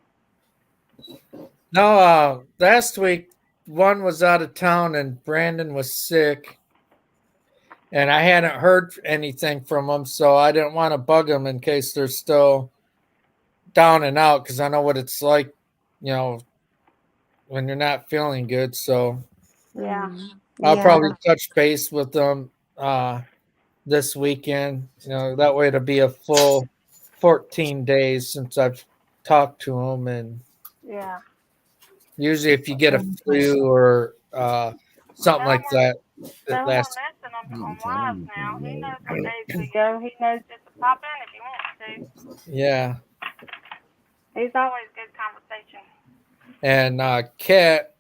No, last week one was out of town and Brandon was sick, and I hadn't heard anything from them, so I didn't want to bug them in case they're still down and out, because I know what it's like, when you're not feeling good. So Yeah. I'll probably touch base with them this weekend. That way it'll be a full 14 days since I've talked to them. And Yeah. usually if you get a flu or something like that, So it lasts. listen on live now. He knows what days to go. He knows just to pop in if he wants to. Yeah. He's always good conversation. And Kat,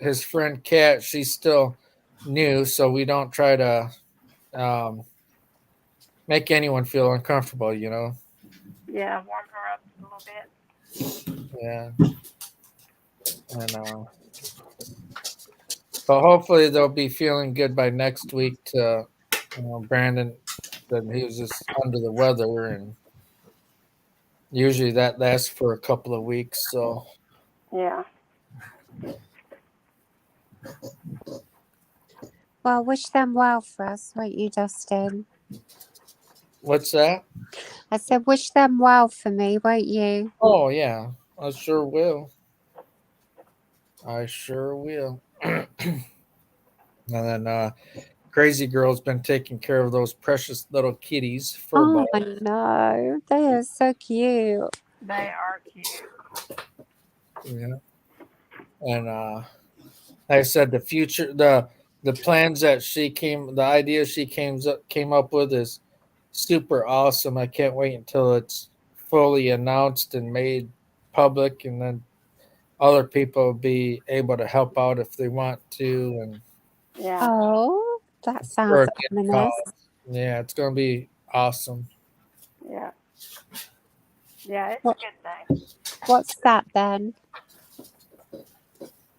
his friend Kat, she's still new, so we don't try to make anyone feel uncomfortable, Yeah, warm her up a little bit. Yeah. And but hopefully they'll be feeling good by next week. Brandon said he was just under the weather, and usually that lasts for a couple of weeks. So yeah. Well, wish them well for us, won't you, Dustin? What's that? I said, wish them well for me, won't you? Oh yeah, I sure will. I sure will. And then Crazy Girl's been taking care of those precious little kitties for Oh, I know. They are so cute. They are cute. Yeah. And like I said, the future, the plans that the idea she came up with is super awesome. I can't wait until it's fully announced and made public, and then other people will be able to help out if they want to. And Yeah. Oh, that sounds ominous. Yeah, it's gonna be awesome. Yeah. Yeah, it's a good thing. What's that then?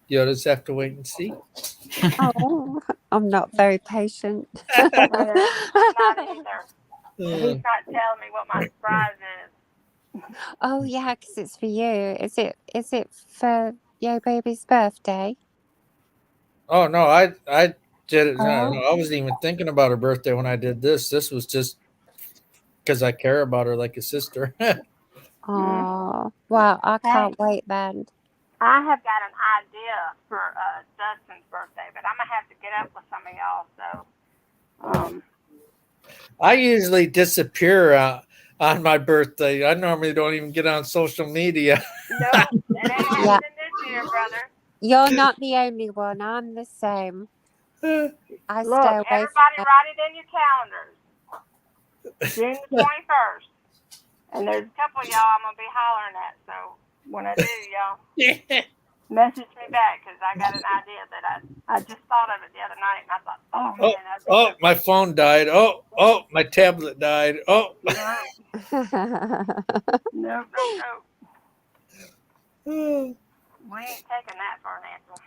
You'll just have to wait and see. Oh, I'm not very patient. Not either. He's not telling me what my surprise is. Oh yeah, because it's for you. Is it for Yo Baby's birthday? Oh no, I did it. Oh. No, I wasn't even thinking about her birthday when I did this. This was just because I care about her like a sister. Oh, well, I can't wait then. I have got an idea for Dustin's birthday, but I'm gonna have to get up with some of y'all. So, I usually disappear on my birthday. I normally don't even get on social media. No, that ain't happening this year, brother. You're not the only one. I'm the same. I Look, stay away everybody from write it in your calendars. June the 21st. And there's a couple of y'all I'm going to be hollering at. So when I do, y'all message me back, because I got an idea that I just thought of it the other night. And I thought, oh, man. My phone died. Oh, my tablet died. Oh. No. We ain't taking that for an answer.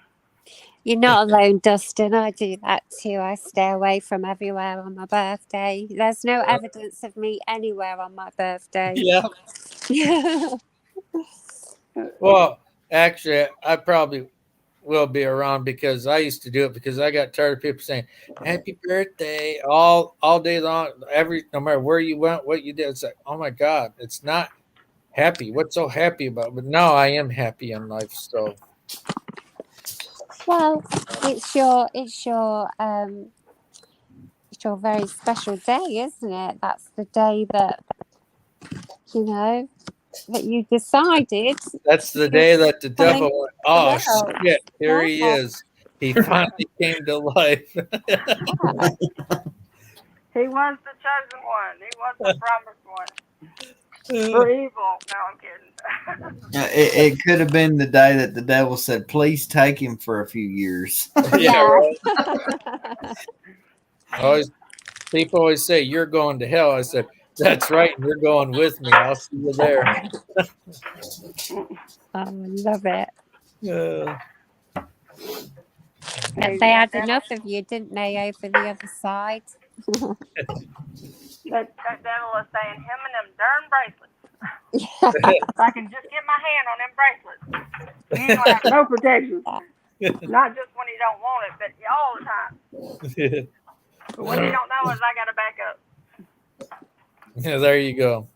You're not alone, Dustin. I do that too. I stay away from everywhere on my birthday. There's no evidence of me anywhere on my birthday. Yeah. Well, actually, I probably will be around, because I used to do it because I got tired of people saying happy birthday all day long, no matter where you went, what you did. It's like, oh my God, it's not happy. What's so happy about it? But now I am happy in life. So well, it's your very special day, isn't it? That's the day that that you decided. That's the day that the devil went, oh shit, here he is. He finally came to life. He was the chosen one. He was the promised one. For evil. No, I'm kidding. It could have been the day that the devil said, please take him for a few years. Yeah. Right. People always say, you're going to hell. I said, that's right. You're going with me. I'll see you there. I love it. Yeah. They had enough of you, didn't they, over the other side? That devil is saying him and them darn bracelets. If I can just get my hand on them bracelets, he ain't gonna have no protection. Not just when he don't want it, but all the time. But what he don't know is I gotta back up. Yeah, there you go.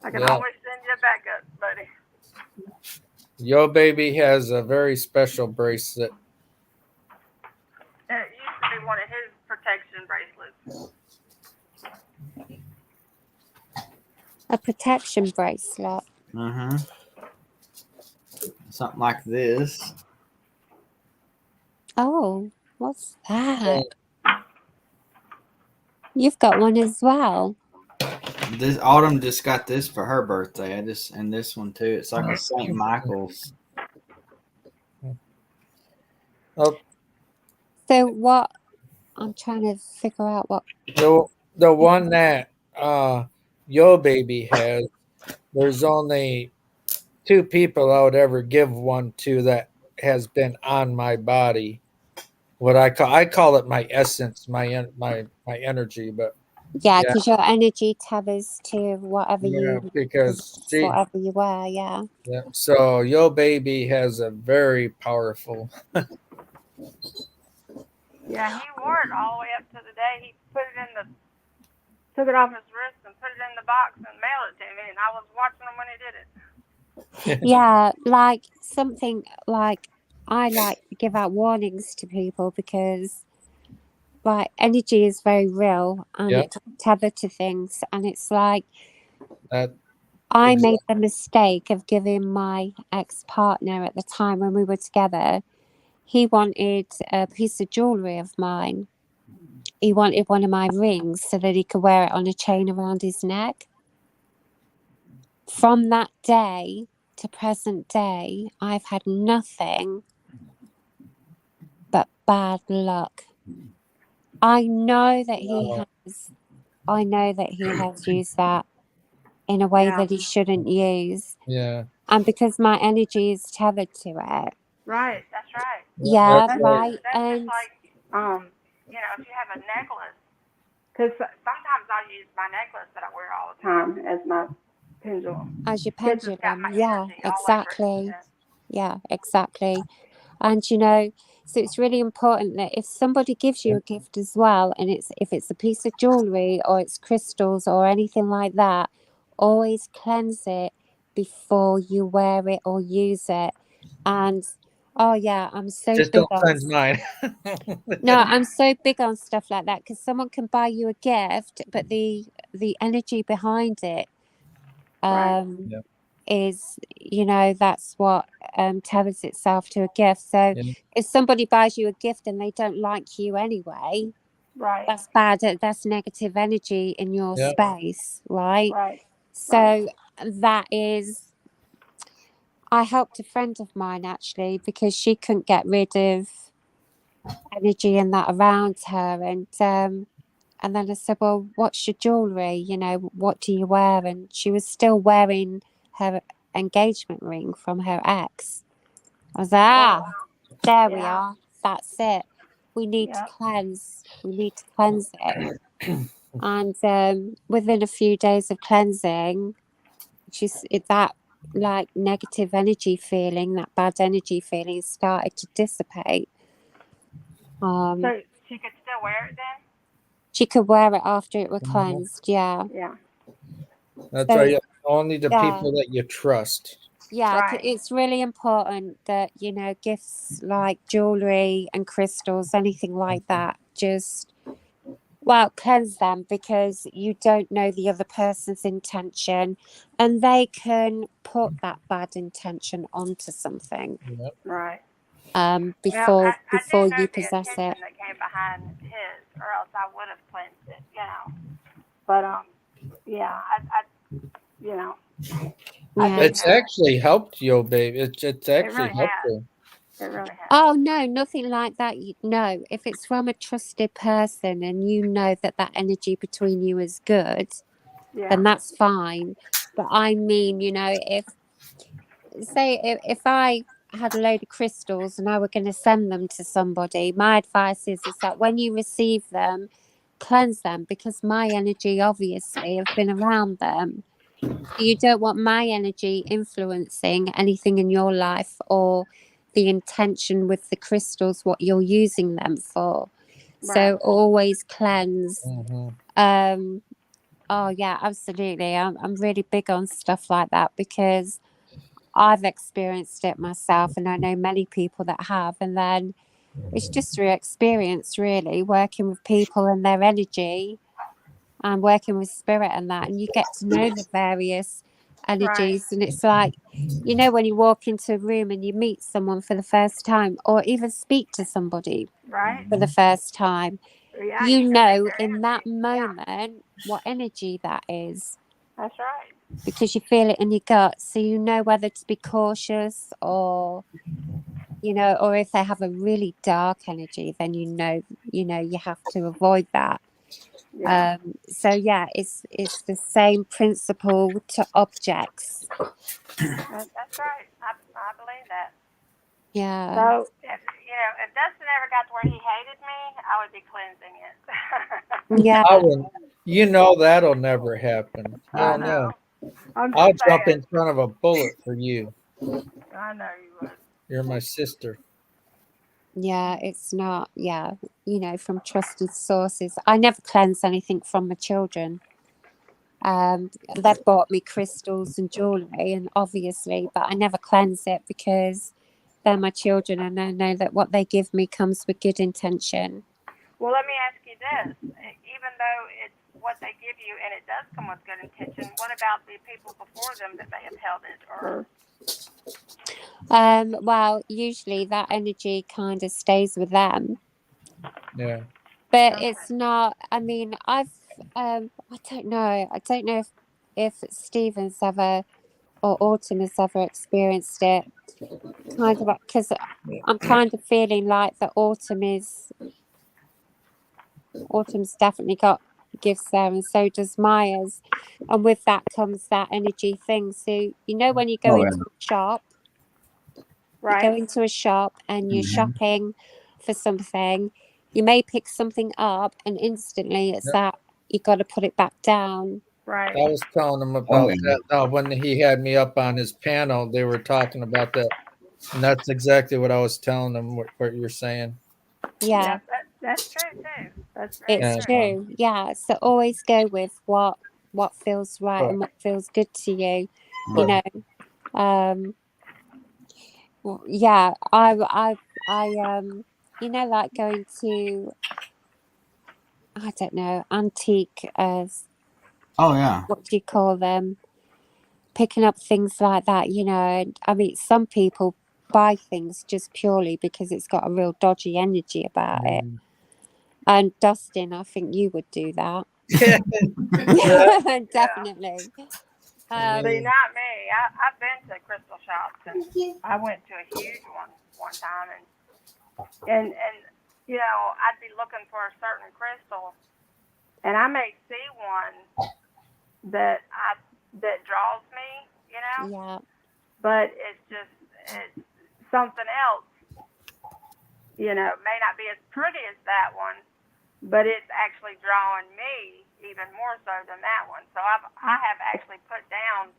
I can always send you a backup, buddy. Yo baby has a very special bracelet. It used to be one of his protection bracelets. A protection bracelet. Mm-hmm. Something like this. Oh, what's that? You've got one as well. This Autumn just got this for her birthday. And this one too. It's like a St. Michael's. Oh, So what? I'm trying to figure out what. the one that Yo baby has, there's only 2 people I would ever give one to that has been on my body. What I call it my essence, my energy, but Yeah, because your energy tethers to whatever because whatever you wear. Yeah. Yeah. So Yo baby has a very powerful. Yeah, he wore it all the way up to the day he took it off his wrist and put it in the box and mailed it to me, and I was watching him when he did it. Yeah, like something like I like to give out warnings to people because like energy is very real and it's tethered to things, and it's like I made the mistake of giving my ex-partner at the time when we were together. He wanted a piece of jewelry of mine. He wanted one of my rings so that he could wear it on a chain around his neck. From that day to present day, I've had nothing but bad luck. I know that he has used that in a way that he shouldn't use. Yeah. And because my energy is tethered to it. Right, that's right. Yeah, that's right. That's and just like, you know, if you have a necklace, because sometimes I use my necklace that I wear all the time as my pendulum. as your It's just got pendulum, my yeah, energy all over it. exactly. Yeah, exactly. And you know, so it's really important that if somebody gives you a gift as well, and if it's a piece of jewelry or it's crystals or anything like that, always cleanse it before you wear it or use it. And oh yeah, I'm so Just big don't on cleanse mine. no, I'm so big on stuff like that because someone can buy you a gift, but the energy behind it is, you know, that's what tethers itself to a gift. So if somebody buys you a gift and they don't like you anyway, that's bad. That's negative energy in your space, right? So that is. I helped a friend of mine actually because she couldn't get rid of energy and that around her, and then I said, well, what's your jewelry, you know, what do you wear? And she was still wearing her engagement ring from her ex. I was like, there we are, that's it, we need to cleanse it. And within a few days of cleansing, that like negative energy feeling, that bad energy feeling started to dissipate. So she could still wear it then? She could wear it after it were cleansed, yeah. That's right. Only the people that you trust. Yeah, it's really important that, you know, gifts like jewelry and crystals, anything like that, just, well, cleanse them because you don't know the other person's intention and they can put that bad intention onto something. Right. Before you the possess it. that came behind his, or else I would have cleansed it, you know. But you know. It's actually helped Yo baby. It's actually helped her. It really has. Oh no, nothing like that. No, if it's from a trusted person and you know that energy between you is good, then that's fine. But I mean, you know, if I had a load of crystals and I were going to send them to somebody, my advice is that when you receive them, cleanse them, because my energy obviously have been around them. You don't want my energy influencing anything in your life or the intention with the crystals, what you're using them for. So always cleanse. Oh yeah, absolutely. I'm really big on stuff like that because I've experienced it myself, and I know many people that have. And then it's just through experience, really, working with people and their energy and working with spirit and that, and you get to know the various energies. And it's like, you know, when you walk into a room and you meet someone for the first time, or even speak to somebody for the first time, you know in that moment what energy that is. That's right. Because you feel it in your gut, so you know whether to be cautious or, you know, or if they have a really dark energy, then you know you have to avoid that. So yeah, it's the same principle to objects. That's right. I believe that. Yeah. So if Dustin ever got to where he hated me, I would be cleansing it. Yeah. I wouldn't. You know that'll never happen. I Hell know. no. I'm I'll just jump saying. in front of a bullet for you. I know you would. You're my sister. Yeah, it's not. Yeah, you know, from trusted sources. I never cleanse anything from my children. They've bought me crystals and jewelry, and obviously, but I never cleanse it because they're my children, and I know that what they give me comes with good intention. Well, let me ask you this. Even though it's what they give you and it does come with good intention, what about the people before them that may have held it? Or Well, usually that energy kind of stays with them. Yeah. But it's not, I mean, I don't know. I don't know if Stephen's ever or Autumn has ever experienced it. Kind of, because I'm kind of feeling like that Autumn's definitely got gifts there, and so does Maya's. And with that comes that energy thing. So, you know, when you go into a shop, you go into a shop and you're shopping for something, you may pick something up and instantly it's that you got to put it back down. right. I was telling him about that. When he had me up on his panel, they were talking about that. And that's exactly what I was telling them, what you're saying. Yeah. That's true too. That's very It's true. true. Yeah. So always go with what feels right and what feels good to you. You know. Yeah, I you know, like going to, I don't know, antique what do you call them? Picking up things like that, you know. And I mean, some people buy things just purely because it's got a real dodgy energy about it. And Dustin, I think you would do that. Definitely. See, not me. I've been to crystal shops, and I went to a huge one time, and you know, I'd be looking for a certain crystal, and I may see one that draws me, you know. Yeah. But it's something else. You know, it may not be as pretty as that one, but it's actually drawing me even more so than that one. So I have actually put down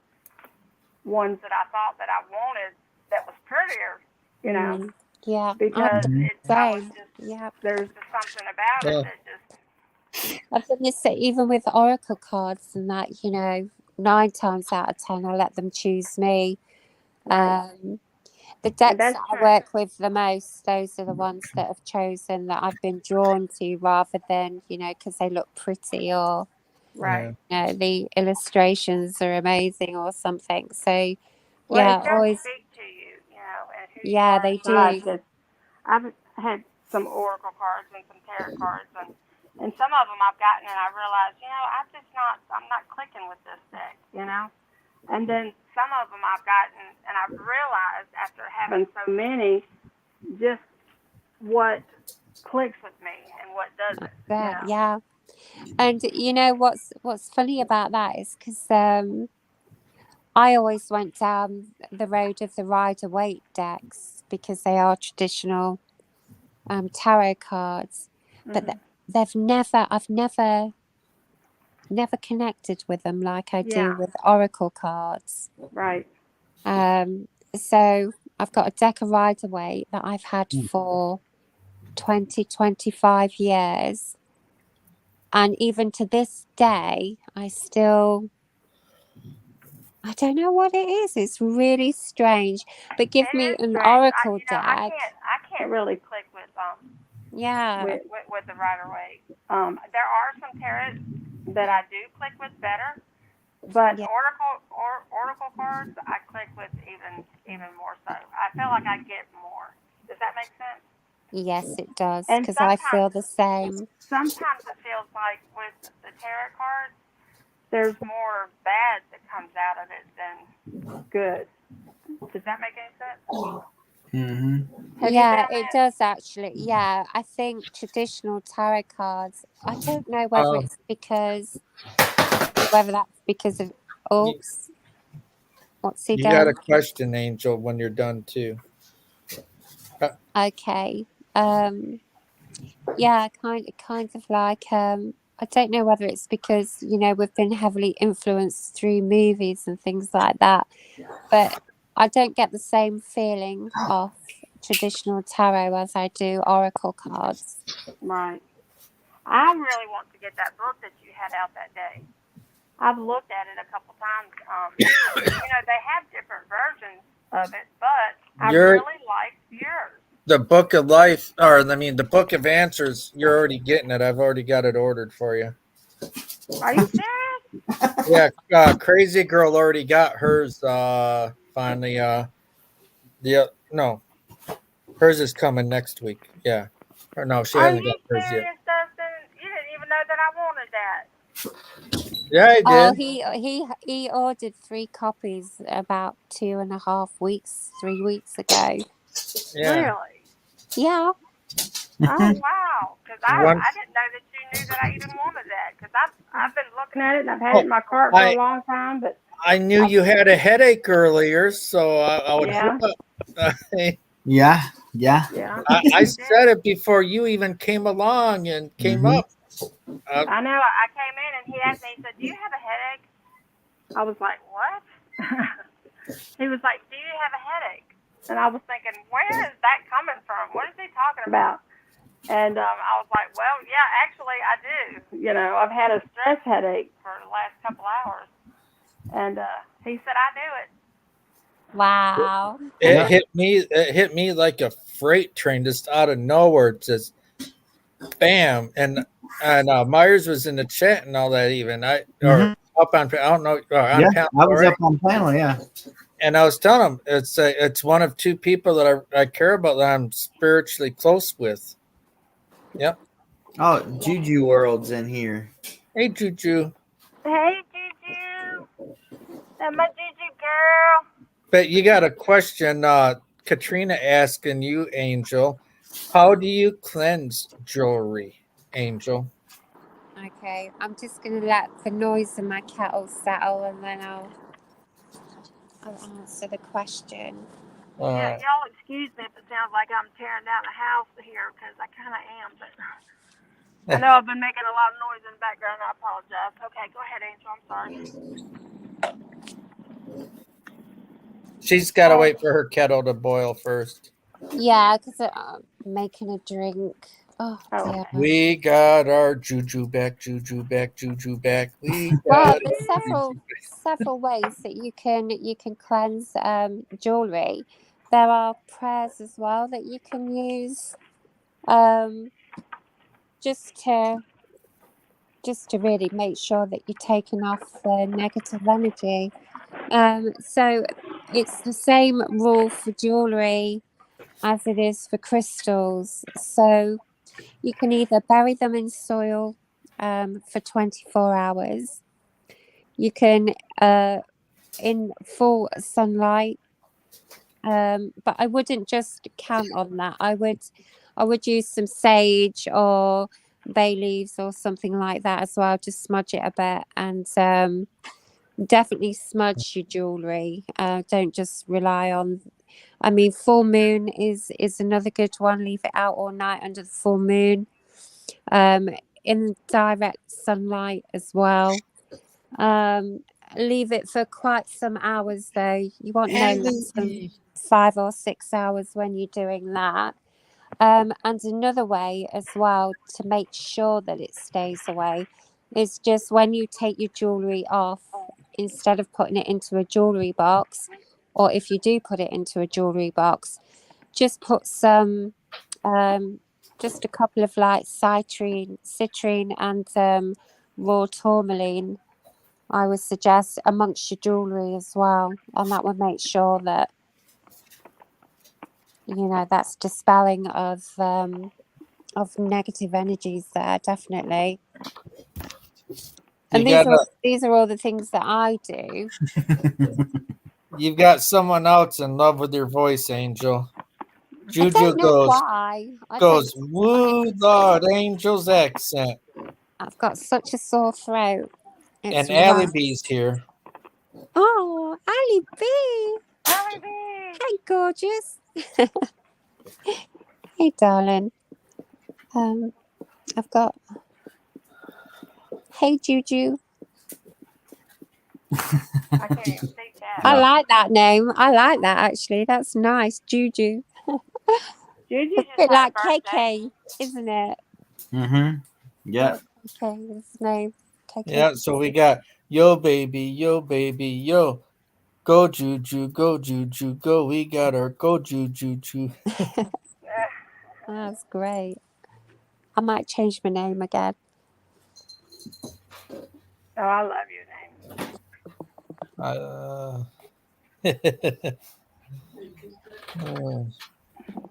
ones that I thought that I wanted that was prettier, you know. Yeah. Because there's just something about it that just. I think it's even with oracle cards and that, you know, 9 times out of 10 I let them choose me. The decks that I work with the most, those are the ones that have chosen that I've been drawn to, rather than, you know, because they look pretty or you know, the illustrations are amazing or something. So yeah, always speak to you, you know, and who they do. I've had some oracle cards and some tarot cards, and some of them I've gotten, and I realized, you know, I'm not clicking with this deck, you know. And then some of them I've gotten, and I've realized after having so many, just what clicks with me and what doesn't. You know? Yeah. And you know what's funny about that is because I always went down the road of the Rider-Waite decks because they are traditional tarot cards, but I've never connected with them like I do with oracle cards. Right. So I've got a deck of Rider-Waite that I've had for 25 years, and even to this day I don't know what it is. It's really strange. But give me an oracle deck. I can't really click with with the Rider-Waite. There are some tarot that I do click with better, but oracle cards I click with even more so. I feel like I get more. Does that make sense? Yes, it does, And because I feel the same. Sometimes it feels like with the tarot cards, there's more bad that comes out of it than good. Does that make any sense? Mm-hmm. Yeah, it does actually. Yeah, I think traditional tarot cards, I don't know whether it's whether that's because of, oops, what's he You done? got a question, Angel, when you're done too. Okay. Yeah, kind of like I don't know whether it's because, you know, we've been heavily influenced through movies and things like that, but I don't get the same feeling of traditional tarot as I do oracle cards. Right. I really want to get that book that you had out that day. I've looked at it a couple times. You know, they have different versions of it, but I really like yours. The Book of Life, the Book of Answers, you're already getting it. I've already got it ordered for you. Are you serious? Yeah, Crazy Girl already got hers finally. No, hers is coming next week. Yeah. Or no, she hasn't got hers yet. Dustin? You didn't even know that I wanted that. Yeah, I did. Oh, he ordered 3 copies about 2.5 weeks, 3 weeks ago. Yeah. Really? Yeah. Oh wow! Because I didn't know that you knew that I even wanted that. Because I've been looking at it and I've had it in my cart for a long time. But I knew you had a headache earlier, so I would hope. Yeah. I said it before you even came along and came up. I know. I came in and he asked me. He said, "Do you have a headache?" I was like, "What?" He was like, "Do you have a headache?" And I was thinking, "Where is that coming from? What is he talking about?" And I was like, "Well, yeah, actually, I do. You know, I've had a stress headache for the last couple hours." And he said, "I knew it." Wow. It hit me like a freight train just out of nowhere. Just bam, and Myers was in the chat and all that. Even up on, I don't know, on panel, I was up on panel, and I was telling him it's one of 2 people that I care about that I'm spiritually close with. Yep. Oh, Juju World's in here. Hey, Juju. Hey, Juju. That's my Juju girl. But you got a question, Katrina asking you, Angel. How do you cleanse jewelry, Angel? Okay, I'm just going to let the noise of my kettle settle and then I'll answer the question. Yeah, y'all excuse me if it sounds like I'm tearing down a house here because I kind of am, but I know I've been making a lot of noise in the background. I apologize. Okay, go ahead, Angel. I'm sorry. She's got to wait for her kettle to boil first. Yeah, because I'm making a drink. Oh, dear. We got our juju back. Well, there's several ways that you can cleanse jewelry. There are prayers as well that you can use, just to really make sure that you're taking off the negative energy. So it's the same rule for jewelry as it is for crystals. So you can either bury them in soil for 24 hours. You can in full sunlight, but I wouldn't just count on that. I would use some sage or bay leaves or something like that as well. Just smudge it a bit and definitely smudge your jewelry. Don't just rely on. I mean, full moon is another good one. Leave it out all night under the full moon. In direct sunlight as well. Leave it for quite some hours though. You want no less than 5 or 6 hours when you're doing that. And another way as well to make sure that it stays away is just when you take your jewelry off, instead of putting it into a jewelry box, or if you do put it into a jewelry box, just put some just a couple of like citrine and raw tourmaline, I would suggest, amongst your jewelry as well, and that would make sure that that's dispelling of negative energies there, definitely. And these are all the things that I do. You've got someone else in love with your voice, Angel. Juju I don't know why. goes, woo, Lord, Angel's accent. I've got such a sore throat. And Allie B's here. Oh, Allie B. Allie B. Hey, gorgeous. Hey, darling. I've got. Hey, Juju. I can't even speak that. I like that name. I like that, actually. That's nice. Juju. Juju It's a bit like KK, isn't it? Mm-hmm. Yep. Okay, his name. KK. Yeah, so we got yo baby, yo. Go Juju, go Juju, go. We got our go Juju. That's great. I might change my name again. Oh, I love your name.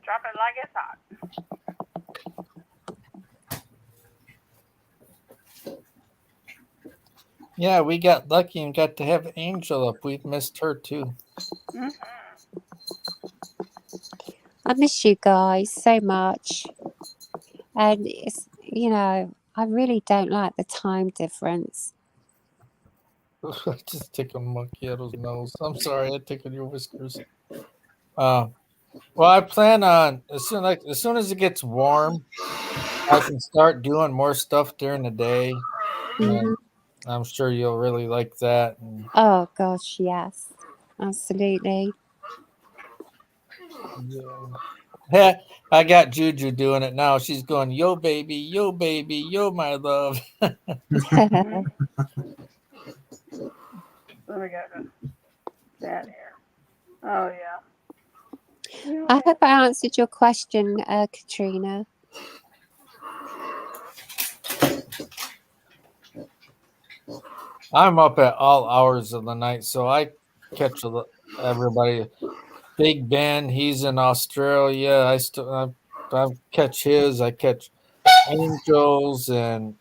Drop it like it's hot. Yeah, we got lucky and got to have Angel up. We've missed her too. Mm-hmm. I miss you guys so much. And it's, I really don't like the time difference. I just tickled Macchiato's nose. I'm sorry, I tickled your whiskers. Well, I plan on as soon as it gets warm, I can start doing more stuff during the day. Mm-hmm. I'm sure you'll really like that. Oh gosh, yes, absolutely. Yeah. I got Juju doing it now. She's going, yo baby, yo my love. Let me go to that here. Oh, yeah. I hope I answered your question, Katrina. I'm up at all hours of the night, so I catch everybody. Big Ben, he's in Australia. I catch his. I catch Angels and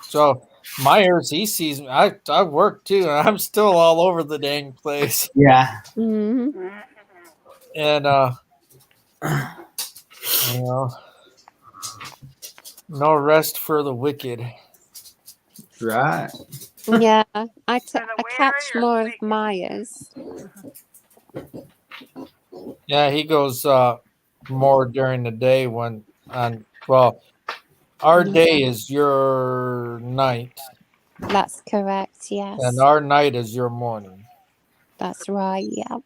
so Myers, he sees me. I work too, and I'm still all over the dang place. Yeah. Mm-hmm. And no rest for the wicked. Right. Yeah, I catch more of Myers. Yeah, he goes more during the day our day is your night. That's correct, yes. And our night is your morning. That's right, yeah.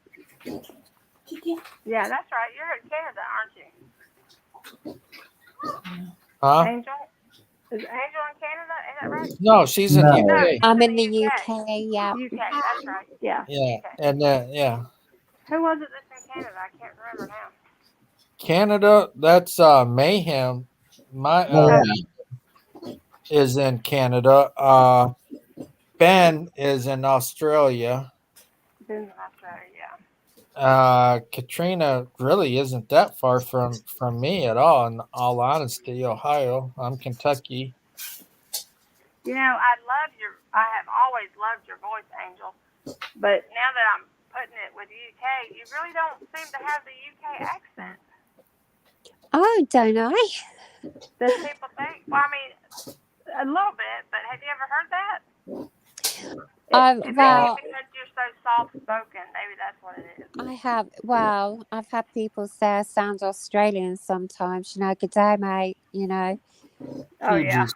Yeah, that's right. You're in Canada, aren't you? Huh? Angel? Is Angel in Canada? Is that right? No, she's in the UK. I'm in the UK, yeah. UK, that's right. Yeah. Yeah, UK. and yeah. Who was it that's in Canada? I can't remember now. Canada, that's Mayhem. Is in Canada. Ben is in Australia. Ben's in Australia, yeah. Katrina really isn't that far from me at all. In all honesty, Ohio. I'm Kentucky. I have always loved your voice, Angel. But now that I'm putting it with UK, you really don't seem to have the UK accent. Oh, don't I? Does people think? Well, I mean, a little bit, but have you ever heard that? Maybe Well, because you're so soft spoken, maybe that's what it is. I've had people say I sound Australian sometimes, good day, mate, Oh yeah.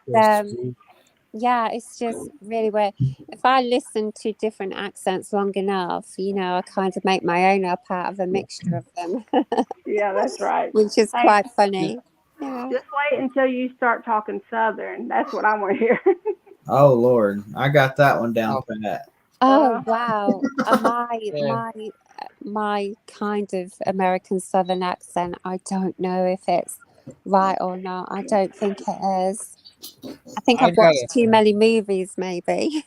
Yeah, it's just really weird. If I listen to different accents long enough, I kind of make my own up out of a mixture of them, Yeah, that's right. which is Hey, quite funny. Yeah. just wait until you start talking Southern. That's what I want to hear. Oh Lord, I got that one down pat. Oh wow. Yeah. My kind of American Southern accent, I don't know if it's right or not. I don't think it is. I think I I've watched gotta too many movies, maybe.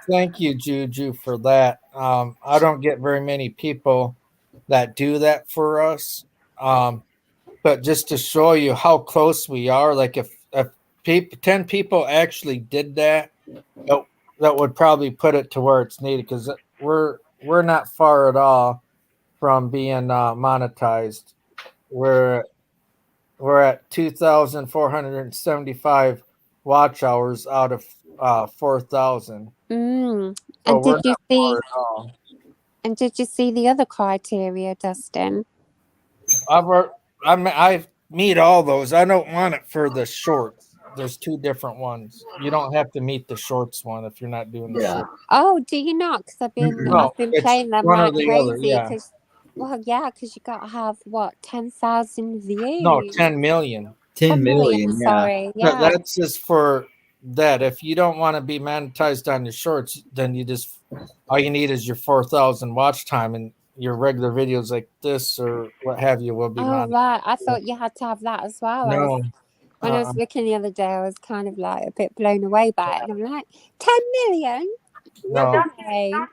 thank you, Juju, for that. I don't get very many people that do that for us. But just to show you how close we are, like if 10 people actually did that, that, that would probably put it to where it's needed, because we're not far at all from being monetized. We're at 2,475 watch hours out of 4,000. Mm. So And we're did you not see? far at all. And did you see the other criteria, Dustin? I meet all those. I don't want it for the shorts. There's two different ones. You don't have to meet the shorts one if you're not doing the Yeah. short. Oh, do you not? Because I've been No, it's playing them one or like the other. crazy. Yeah. Because you got to have what 10,000 No, views. 10 million. 10 million, yeah. Sorry, yeah. That's just for that. If you don't want to be monetized on your shorts, then all you need is your 4,000 watch time, and your regular videos like this or what have you will be Oh monetized. right, I thought you had to have that as well. No. When I was looking the other day, I was kind of like a bit blown away by it, and I'm like, 10 million? No. Don't you have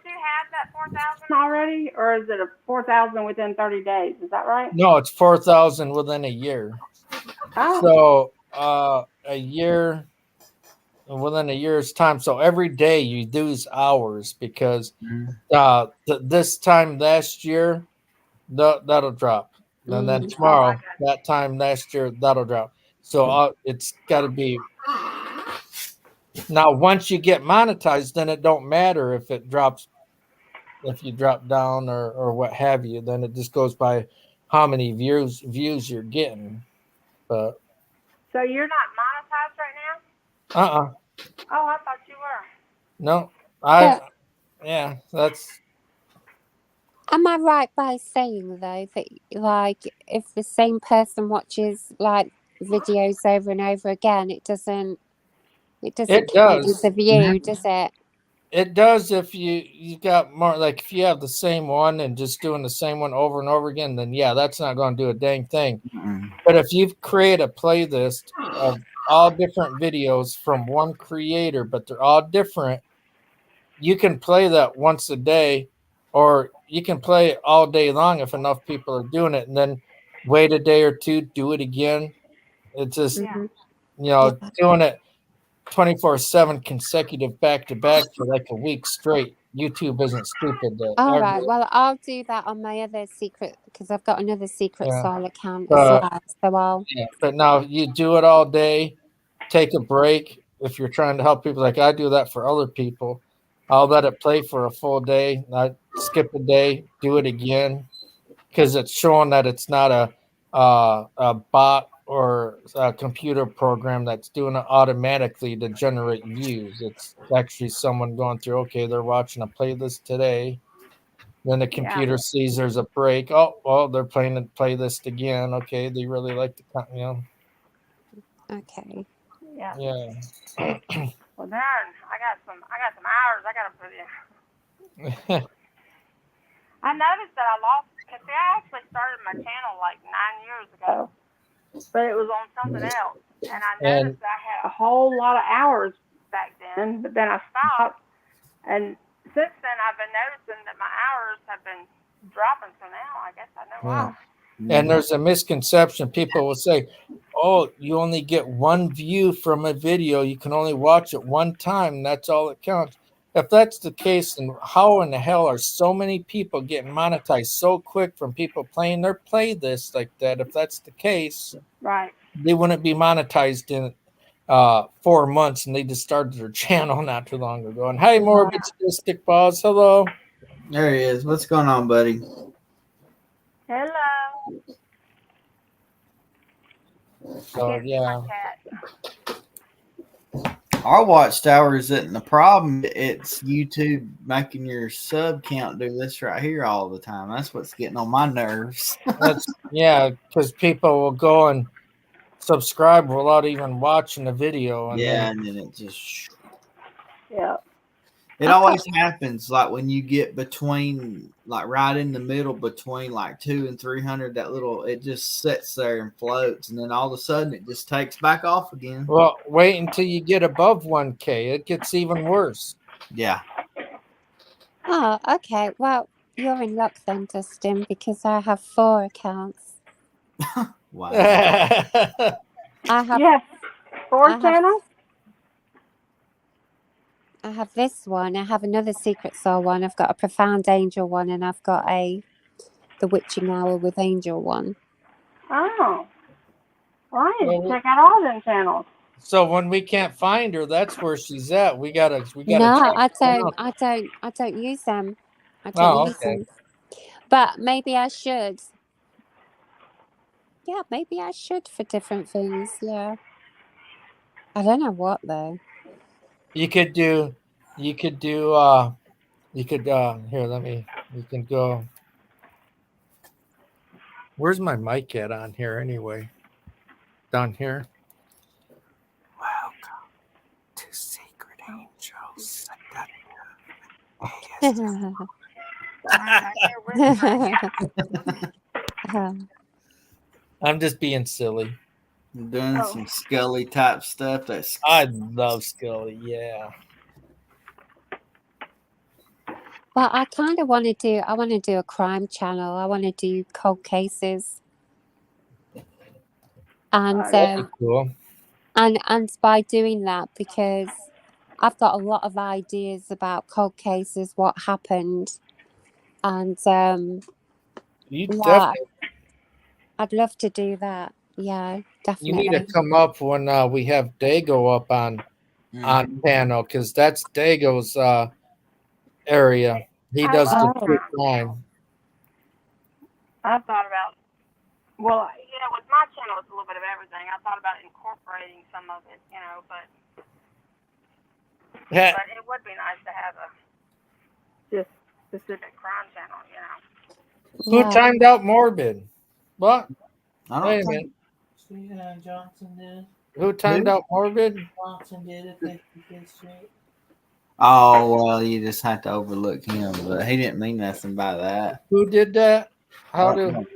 that 4,000 already, or is it a 4,000 within 30 days? Is that right? No, it's 4,000 within a year. Oh. So within a year's time. So every day you lose hours, because this time last year that'll drop, and then tomorrow that time last year that'll drop. So it's got to be now. Once you get monetized, then it don't matter if it drops, if you drop down or what have you. Then it just goes by how many views you're getting. But So you're not monetized right now? Oh, I thought you were. No, that's. Am I right by saying though that like if the same person watches like videos over and over again, it doesn't count as a view, does it? It does if you got more, like if you have the same one and just doing the same one over and over again, then yeah, that's not going to do a dang thing. But if you create a playlist of all different videos from one creator, but they're all different, you can play that once a day, or you can play it all day long if enough people are doing it, and then wait a day or two, do it again. It's just doing it 24/7 consecutive back to back for like a week straight. YouTube isn't stupid. All right. Well, I'll do that on my other secret, because I've got another secret soul account as well. So but now you do it all day. Take a break if you're trying to help people. Like I do that for other people. I'll let it play for a full day. I skip a day, do it again, because it's showing that it's not a bot or a computer program that's doing it automatically to generate views. It's actually someone going through, okay, they're watching a playlist today. Then the computer sees there's a break. Oh, well, they're playing a playlist again. Okay, they really like the, Okay. Yeah. Well, darn, I got some hours I gotta put in. I noticed that I lost, because I actually started my channel like 9 years ago, but it was on something else, and I noticed that I had a whole lot of hours back then, but then I stopped, and since then I've been noticing that my hours have been dropping, so now I guess I know why. And there's a misconception. People will say, oh, you only get one view from a video. You can only watch it one time. And that's all it counts. If that's the case, then how in the hell are so many people getting monetized so quick from people playing their playlists like that? If that's the case, right, they wouldn't be monetized 4 months, and they just started their channel not too long ago. And hey, Morbid Stick Balls, hello. There he is. What's going on, buddy? Hello. So yeah. Our watchtower isn't the problem. It's YouTube making your sub count do this right here all the time. That's what's getting on my nerves. Because people will go and subscribe without even watching the video. And and then it just... Yeah. It always happens like when you get between, like right in the middle between like 200 and 300, that little, it just sits there and floats. And then all of a sudden it just takes back off again. Well, wait until you get above 1K. It gets even worse. Yeah. Oh, okay. Well, you're in luck then, Dustin, because I have 4 accounts. Wow. I have, Yes. 4 I have- channels? I have this one. I have another Secret Soul one. I've got a Profound Angel one, and I've got the Witching Hour with Angel one. Oh. Well, I need to Well, check out all them channels. So when we can't find her, that's where she's at. We gotta. No, check. I don't use them. I Oh, don't use okay. them. But maybe I should. Yeah, maybe I should for different things. Yeah. I don't know what though. You could do. Here, you can go. Where's my mic at on here anyway? Down here. Welcome to Secret Angels. I'm just being silly. Doing some Scully type stuff. I love Scully, yeah. Well, I kind of want to do. I want to do a crime channel. I want to do cold cases, and That'd be cool. and by doing that, because I've got a lot of ideas about cold cases, what happened, and You yeah, definitely. I'd love to do that. Yeah, You definitely. need to come up when we have Dago up on panel, because that's Dago's area. He does the true crime. I thought about, well, you know, with my channel, it's a little bit of everything. I thought about incorporating some of it, you know, but it would be nice to have a just specific crime channel, you know. Who timed out Morbid? What? Wait a minute. Johnson did. Who timed out Morbid? Johnson did it. 55th Street. Oh, well, you just have to overlook him, but he didn't mean nothing by that. Who did that? How do?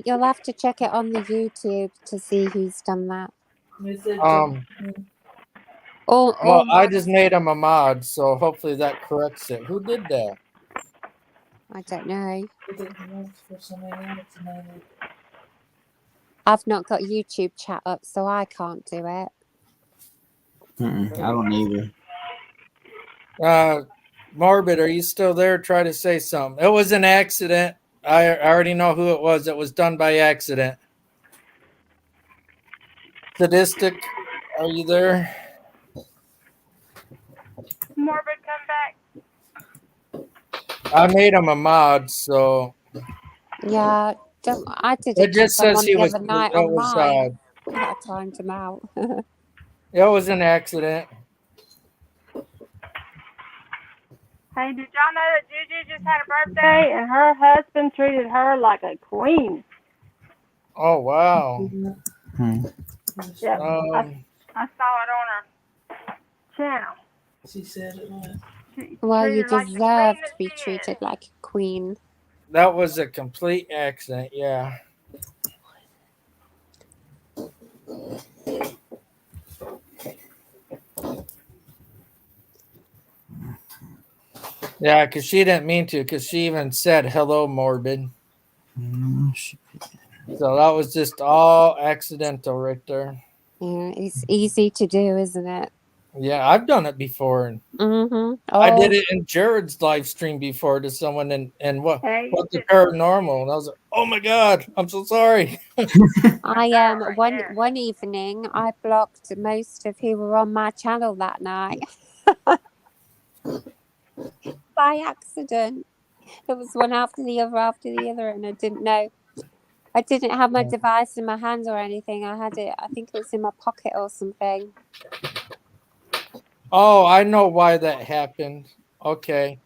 You'll have to check it on the YouTube to see who's done that. Well, I just made him a mod, so hopefully that corrects it. Who did that? I don't know. I've not got YouTube chat up, so I can't do it. I don't either. Morbid, are you still there? Try to say something. It was an accident. I already know who it was. It was done by accident. Sadistic, are you there? Morbid, come back. I made him a mod, so. Yeah, I did It just says he was. the other night It on was. mine. I timed him out. It was an accident. Hey, did y'all know that Juju just had a birthday and her husband treated her like a queen? Oh wow. Yeah, I saw it on her channel. She said it was. Well, you deserve to be treated like a queen. That was a complete accident, yeah. Yeah, because she didn't mean to, because she even said hello, Morbid. So that was just all accidental right there. Yeah, it's easy to do, isn't it? Yeah, I've done it before, and Oh, I did it in Jared's live stream before to someone, and what the paranormal, and I was like, oh my god, I'm so sorry. I one evening I blocked most of who were on my channel that night by accident. It was one after the other, and I didn't know. I didn't have my device in my hand or anything. I had it. I think it was in my pocket or something. Oh, I know why that happened. Okay.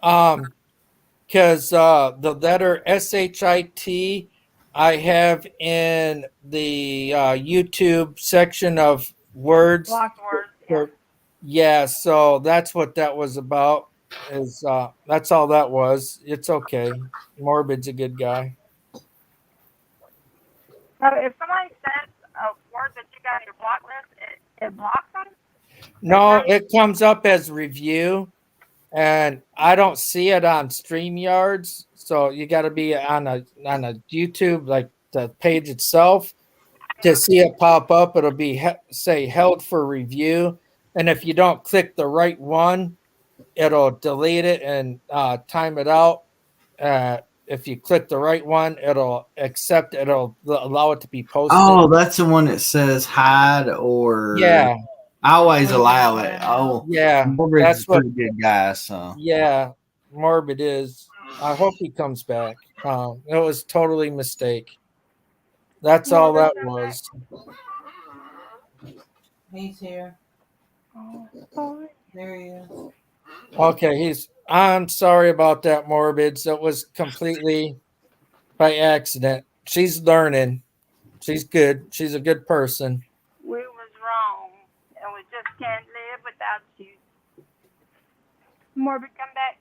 Because the letter SHIT I have in the YouTube section of words. Blocked words. Yeah, so that's what that was about. Is that's all that was. It's okay. Morbid's a good guy. So if somebody says a word that you got on your block list, it blocks them? No, it comes up as review, and I don't see it on StreamYards. So you got to be on a YouTube, like the page itself, to see it pop up. It'll be say held for review, and if you don't click the right one, it'll delete it and time it out. If you click the right one, it'll accept. It'll allow it to be posted. Oh, that's the one that says hide or Yeah. I always allow it. Oh, yeah, Morbid's a pretty good guy. So yeah, Morbid is. I hope he comes back. It was totally a mistake. That's all that was. He's here. There he is. Okay, I'm sorry about that, Morbid. So it was completely by accident. She's learning. She's good. She's a good person. We was wrong, and we just can't live without you. Morbid, come back.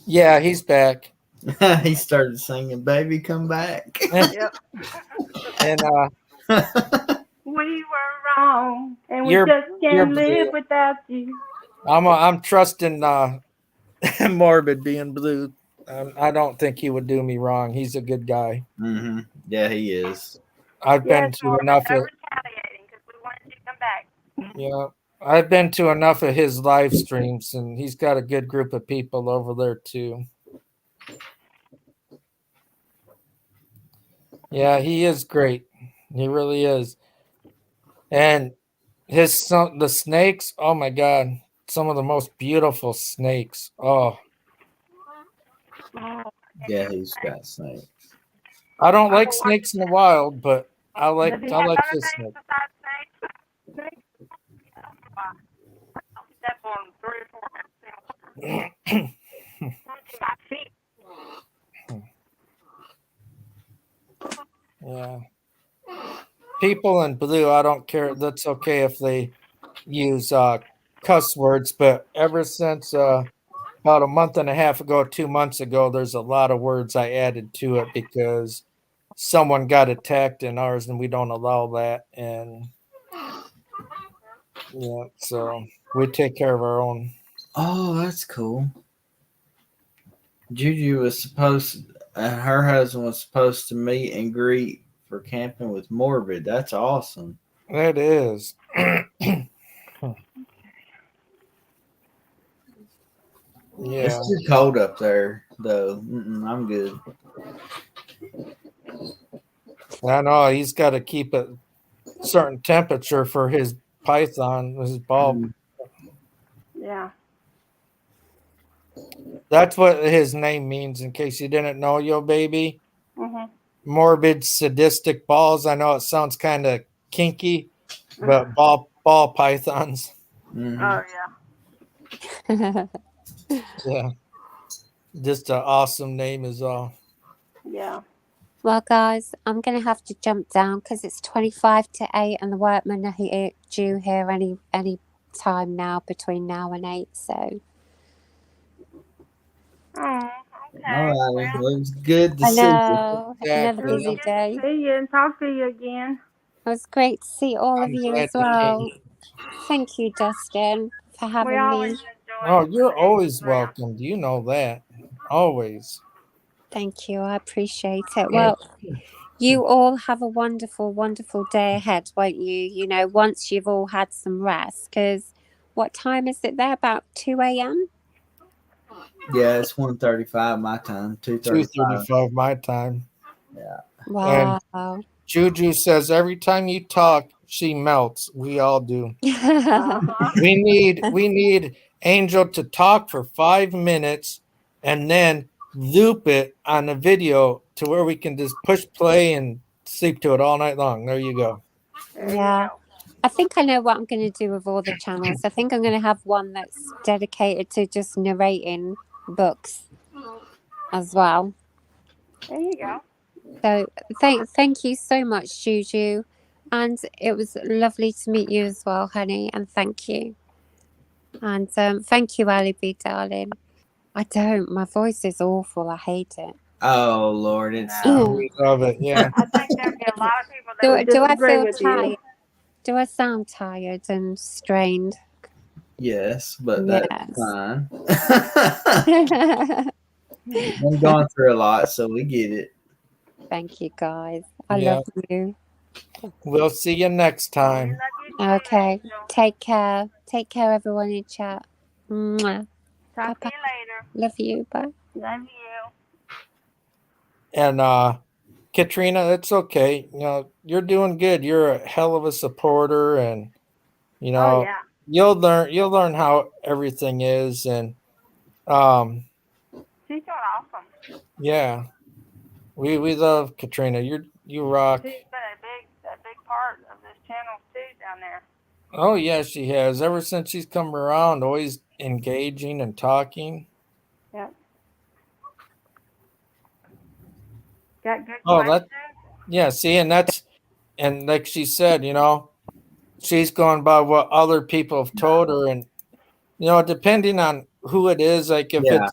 Yeah, he's back. he started singing, "Baby, come back." Yep. And we were wrong, and we You're- just you're can't live blue. without you. I'm trusting Morbid being blue. I don't think he would do me wrong. He's a good guy. Mm-hmm. Yeah, he is. I've been Yes, to Morbid, enough no of retaliating because we wanted you to come back. yeah. I've been to enough of his live streams, and he's got a good group of people over there too. Yeah, he is great. He really is. And the snakes, oh my god, some of the most beautiful snakes. Oh, Yeah, he's got snakes. I don't like snakes in the wild, but I like Does he have other his things snake. besides snakes? I'll step on 3 or 4 my feet. Yeah. People in blue, I don't care. That's okay if they use cuss words, but ever since about a month and a half ago, 2 months ago, there's a lot of words I added to it because someone got attacked in ours and we don't allow that. And yeah, so we take care of our own. Oh, that's cool. Juju was her husband was supposed to meet and greet for camping with Morbid. That's awesome. It is. Yeah. It's too cold up there, though. I'm good. I know he's got to keep a certain temperature for his python, his bulb. Yeah. That's what his name means, in case you didn't know, Yo Baby. Mm-hmm. Morbid sadistic balls. I know it sounds kind of kinky, but ball pythons. Mm-hmm. Oh, yeah. Yeah. Just an awesome name is all. Yeah. Well, guys, I'm going to have to jump down because it's 25 to 8 and the workmen are due here any time now between now and 8. So. Oh, okay. All right. Well, it was good to I see you. know. Yeah, Another good. busy day. See you and talk to you again. It was great to see all of I'm you glad as to well. meet Thank you, Dustin, for We having always me. enjoy Oh, it. you're always welcome. You know that. Always. Thank you. I appreciate it. Well, you all have a wonderful, wonderful day ahead, won't you? You know, once you've all had some rest, because what time is it there? About 2 a.m.? Yeah, it's 1:35 my time. 2:35. 2:35 my time. Yeah. Wow. Juju says every time you talk, she melts. We all do. We need Angel to talk for 5 minutes and then loop it on a video to where we can just push play and sleep to it all night long. There you go. Yeah. I think I know what I'm going to do with all the channels. I think I'm going to have one that's dedicated to just narrating books as well. There you go. So thank you so much, Juju. And it was lovely to meet you as well, honey. And thank you. And thank you, Ali B, darling. My voice is awful. I hate it. Oh Lord, it's We love it. Yeah. I think there'd be a lot of people that would Do I disagree feel with tired? you. Do I sound tired and strained? yes, but Yes. that's fine. I'm going through a lot, so we get it. Thank you, guys. I Yeah. love you. We'll see you next time. Love you too, Okay. Angel. Take care. Take care, everyone in chat. Mwah. Talk to Bye-bye. you later. Love you. Bye. Love you. And Katrina, it's okay. You know, you're doing good. You're a hell of a supporter, and you know, Oh yeah. you'll learn how everything is, and She's doing awesome. yeah, we love Katrina. You rock. She's been a big part of this channel too down there. Oh yeah, she has. Ever since she's come around, always engaging and talking. Yep. Got good Oh, questions. yeah, see, and like she said, you know, she's going by what other people have told her, and you know, depending on who it is, like if Yeah.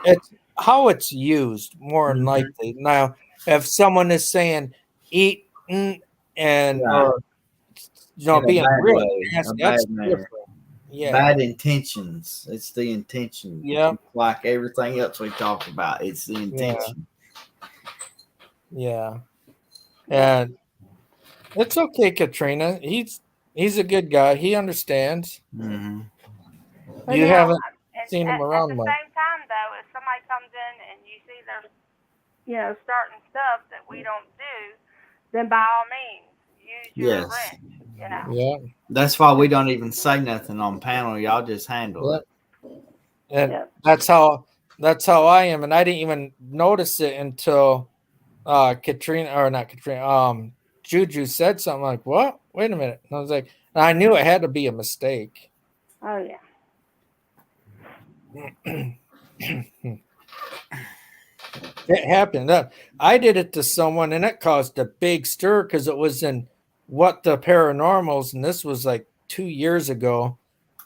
it's how it's used more than Mhm. likely. Now, if someone is saying eating and Right. or you know In a being bad real way, nasty, a that's bad manner. different. Yeah. Bad intentions. It's the intention. Yeah. It's like everything else we talked about. It's the intention. Yeah. And it's okay, Katrina. He's a good guy. He understands. Mm-hmm. But You now, haven't at seen him the around much. same time, though, if somebody comes in and you see they're, starting stuff that we don't do, then by all means, use your Yes. wrench. Yeah. That's why we don't even say nothing on panel. Y'all just handle it. And Yep. that's how I am. And I didn't even notice it until Juju said something like, "What? Wait a minute." And I was like, and I knew it had to be a mistake. Oh yeah. It happened. I did it to someone and it caused a big stir because it was in What the Paranormals, and this was like 2 years ago.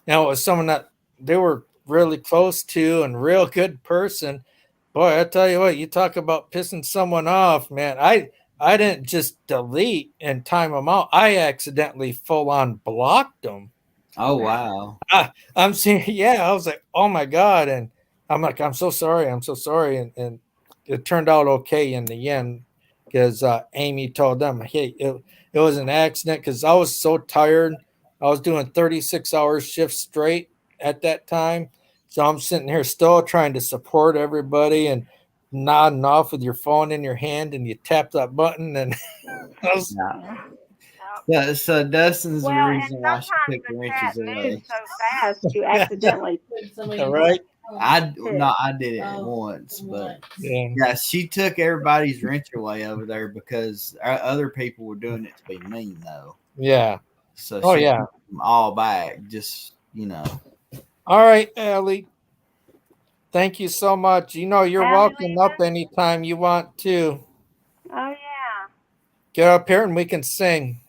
Now it was someone that they were really close to and real good person. Boy, I tell you what, you talk about pissing someone off, man. I didn't just delete and time them out. I accidentally full on blocked them. Oh wow. I'm seeing, yeah, I was like, oh my God. And I'm like, I'm so sorry. And it turned out okay in the end because Amy told them, hey, it was an accident because I was so tired. I was doing 36-hour shifts straight at that time. So I'm sitting here still trying to support everybody and nodding off with your phone in your hand, and you tap that button and I was, Yeah, so Dustin's the Well, reason and why she sometimes took the the wrenches chat away. moves so fast you accidentally. right? I did it once, but yeah, she took everybody's wrench away over there because other people were doing it to be mean, though. Yeah. So Oh she yeah. took them all back, just All right, Allie. Thank you so much. You know, you're Allie welcome up leaving? anytime you want to. Oh yeah. Get up here and we can sing.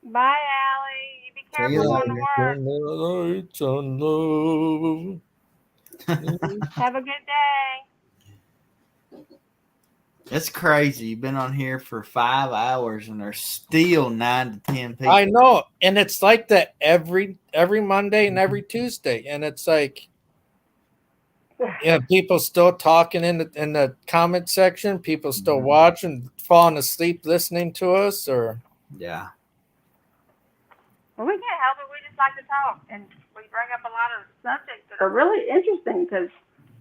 Bye, Allie. You be See you careful going to work. Have a good day. It's crazy. You've been on here for 5 hours and there's still 9 to 10 people. I know, and it's like that every Monday and every Tuesday, and it's like, yeah, people still talking in the comment section, people still watching, falling asleep listening to us, or Yeah. Well, we can't help it. We just like to talk, and we bring up a lot of subjects that are really interesting because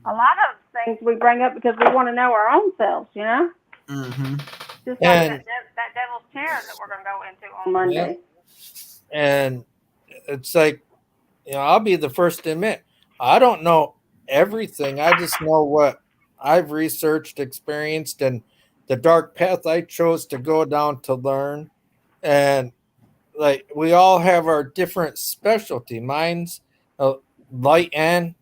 a lot of things we bring up because we want to know our own selves, you know? Mm-hmm. Just like And that devil's chair that we're going to go into on Monday. and it's like, I'll be the first to admit, I don't know everything. I just know what I've researched, experienced, and the dark path I chose to go down to learn. And like, we all have our different specialty. Mine's light and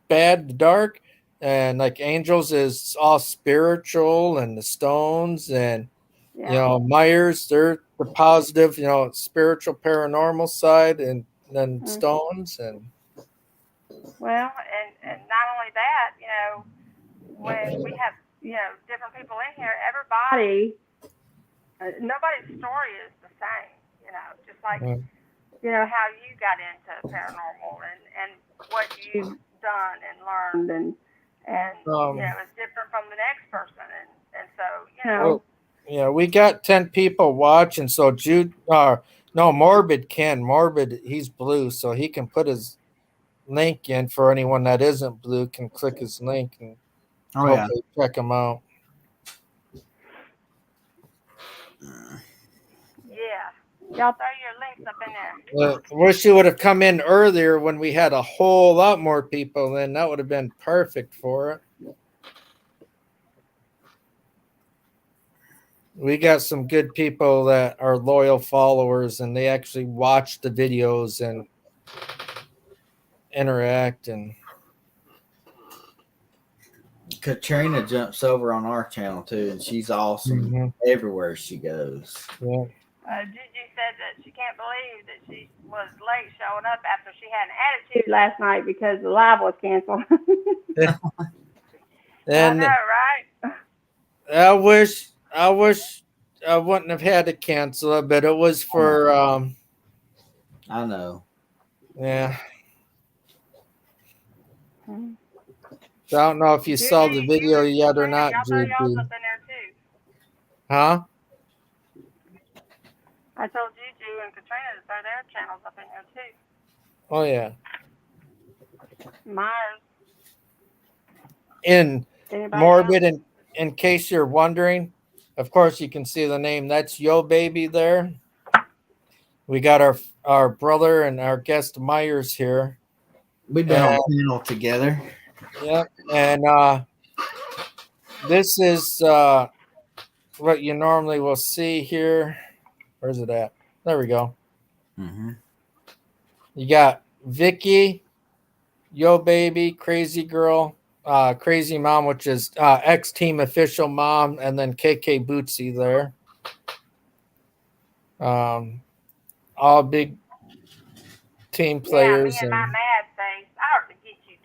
bad, dark, and like Angels is all spiritual and the stones, and Myers, they're the positive, spiritual paranormal side, and then stones. And well, and not only that, when we have different people in here, everybody, nobody's story is the same. Just like how you got into paranormal and what you've done and learned, and it's different from the next person, and so we got 10 people watching, so Jude, Morbid, he's blue, so he can put his link in. For anyone that isn't blue, can click his link and hopefully check him out. Y'all throw your links up in there. Wish you would have come in earlier when we had a whole lot more people. Then that would have been perfect for it. We got some good people that are loyal followers, and they actually watch the videos and interact. And Katrina jumps over on our channel too, and she's awesome everywhere she goes. Yeah. Gigi said that she can't believe that she was late showing up after she had an attitude last night because the live was canceled. And I know, right? I wish I wouldn't have had to cancel it, but it was for I know. Yeah. So I don't know if you saw the video yet or not, Judy. Huh? I told Juju and Katrina to throw their channels up in there too. Oh yeah. Myers. In Morbid, and in case you're wondering, of course you can see the name. That's Yo Baby there. We got our brother and our guest Myers here. We've been on panel together. Yep. And this is what you normally will see here. Where's it at? There we go. You got Vickie, Yo Baby, Crazy Girl, Crazy Mom, which is ex-team official mom, and then KK Bootsie there. All big team players. Yeah, me and my mad face. I ought to get you,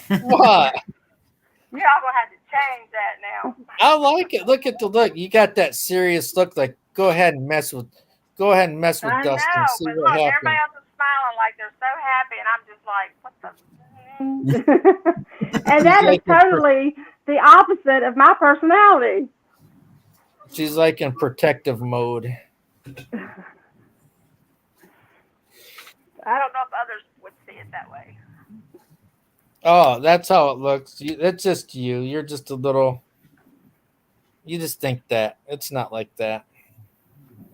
Dustin. What? Y'all gonna have to change that now. I like it. Look at the look. You got that serious look. Like, go ahead and mess with I Dustin. know, See but what look, happens. everybody else is smiling like they're so happy, and I'm just like, what the? And that is totally the opposite of my personality. She's like in protective mode. I don't know if others would see it that way. Oh, that's how it looks. It's just you. You're just a little. You just think that. It's not like that.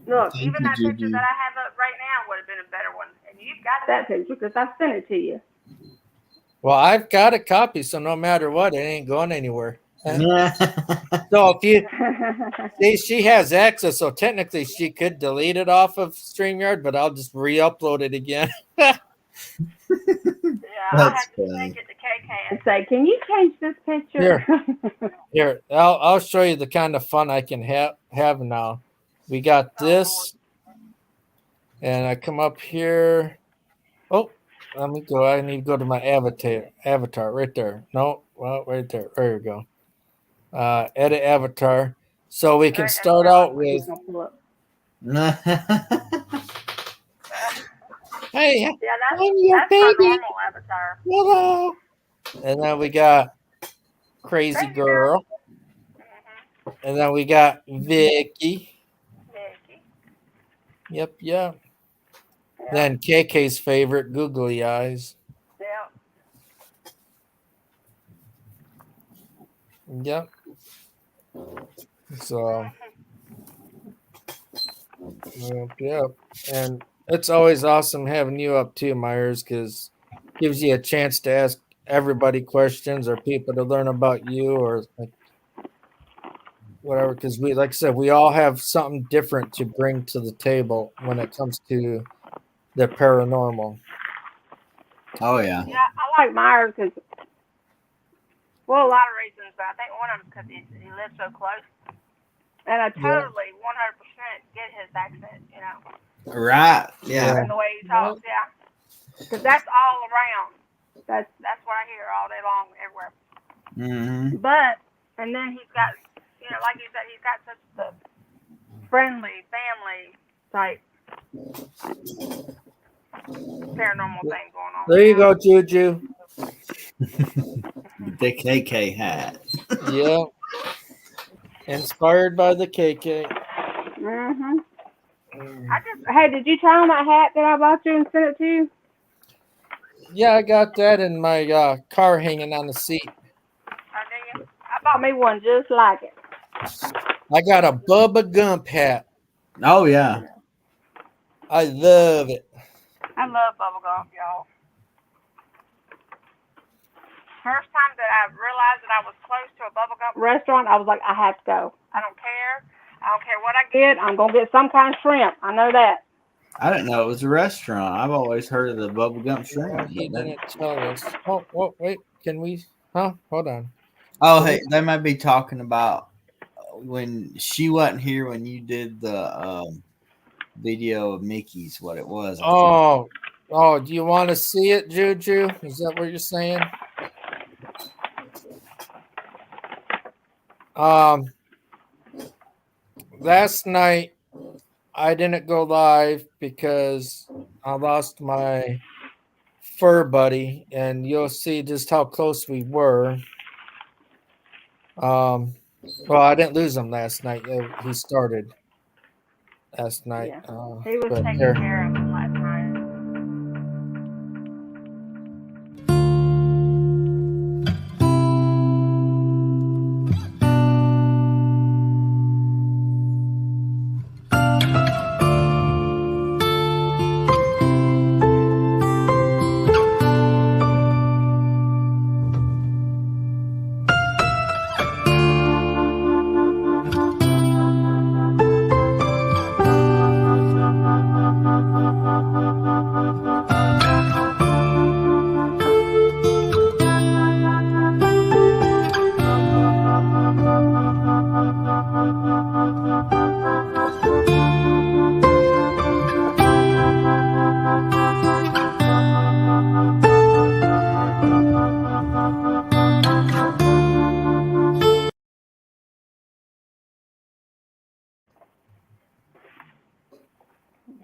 Look, even that picture that I have up right now would have been a better one. And you've got that picture because I sent it to you. Well, I've got a copy, so no matter what, it ain't going anywhere. So if you she has access, so technically she could delete it off of StreamYard, but I'll just re-upload it again. Yeah, I'll have to take it to KK and say, can you change this picture? Here, I'll show you the kind of fun I can have now. We got this, and I come up here. Oh, let me go. I need to go to my avatar right there. No, well, right there. There you go. Edit avatar. So we can start out with. Hey, I'm your baby. Avatar. Hello. And then we got Crazy Girl. And then we got Vickie. Yep. Then KK's favorite, googly eyes. Yeah. Yep. So, yep. And it's always awesome having you up too, Myers, because gives you a chance to ask everybody questions or people to learn about you or like whatever. Because we, like I said, we all have something different to bring to the table when it comes to the paranormal. Oh yeah. Yeah, I like Myers because, well, a lot of reasons, but I think one of them is because he lives so close. And I totally 100% get his accent, you know. Right. Yeah. And the way he talks, yeah. Because that's all around. That's what I hear all day long, everywhere. Mm-hmm. But, and then he's got, you know, like you said, he's got such the friendly, family type paranormal thing going on. There you go, Juju. The KK hat. Yeah. Inspired by the KK. Mhm. Hey, did you try on that hat that I bought you and sent it to you? Yeah, I got that in my car hanging on the seat. Oh, do you? I bought me one just like it. I got a Bubba Gump hat. Oh yeah. I love it. I love bubblegum, y'all. First time that I realized that I was close to a bubblegum restaurant, I was like, I have to go. I don't care. I don't care what I get. I'm going to get some kind of shrimp. I know that. I didn't know it was a restaurant. I've always heard of the bubblegum shrimp. He didn't tell us. Oh, wait. Can we? Huh? Hold on. Oh, hey, they might be talking about when she wasn't here when you did the video of Mickey's, what it was. Oh, do you want to see it, Juju? Is that what you're saying? Last night I didn't go live because I lost my fur buddy, and you'll see just how close we were. Well, I didn't lose him last night. He started last night. Yeah. He was but taking here. care of him last night.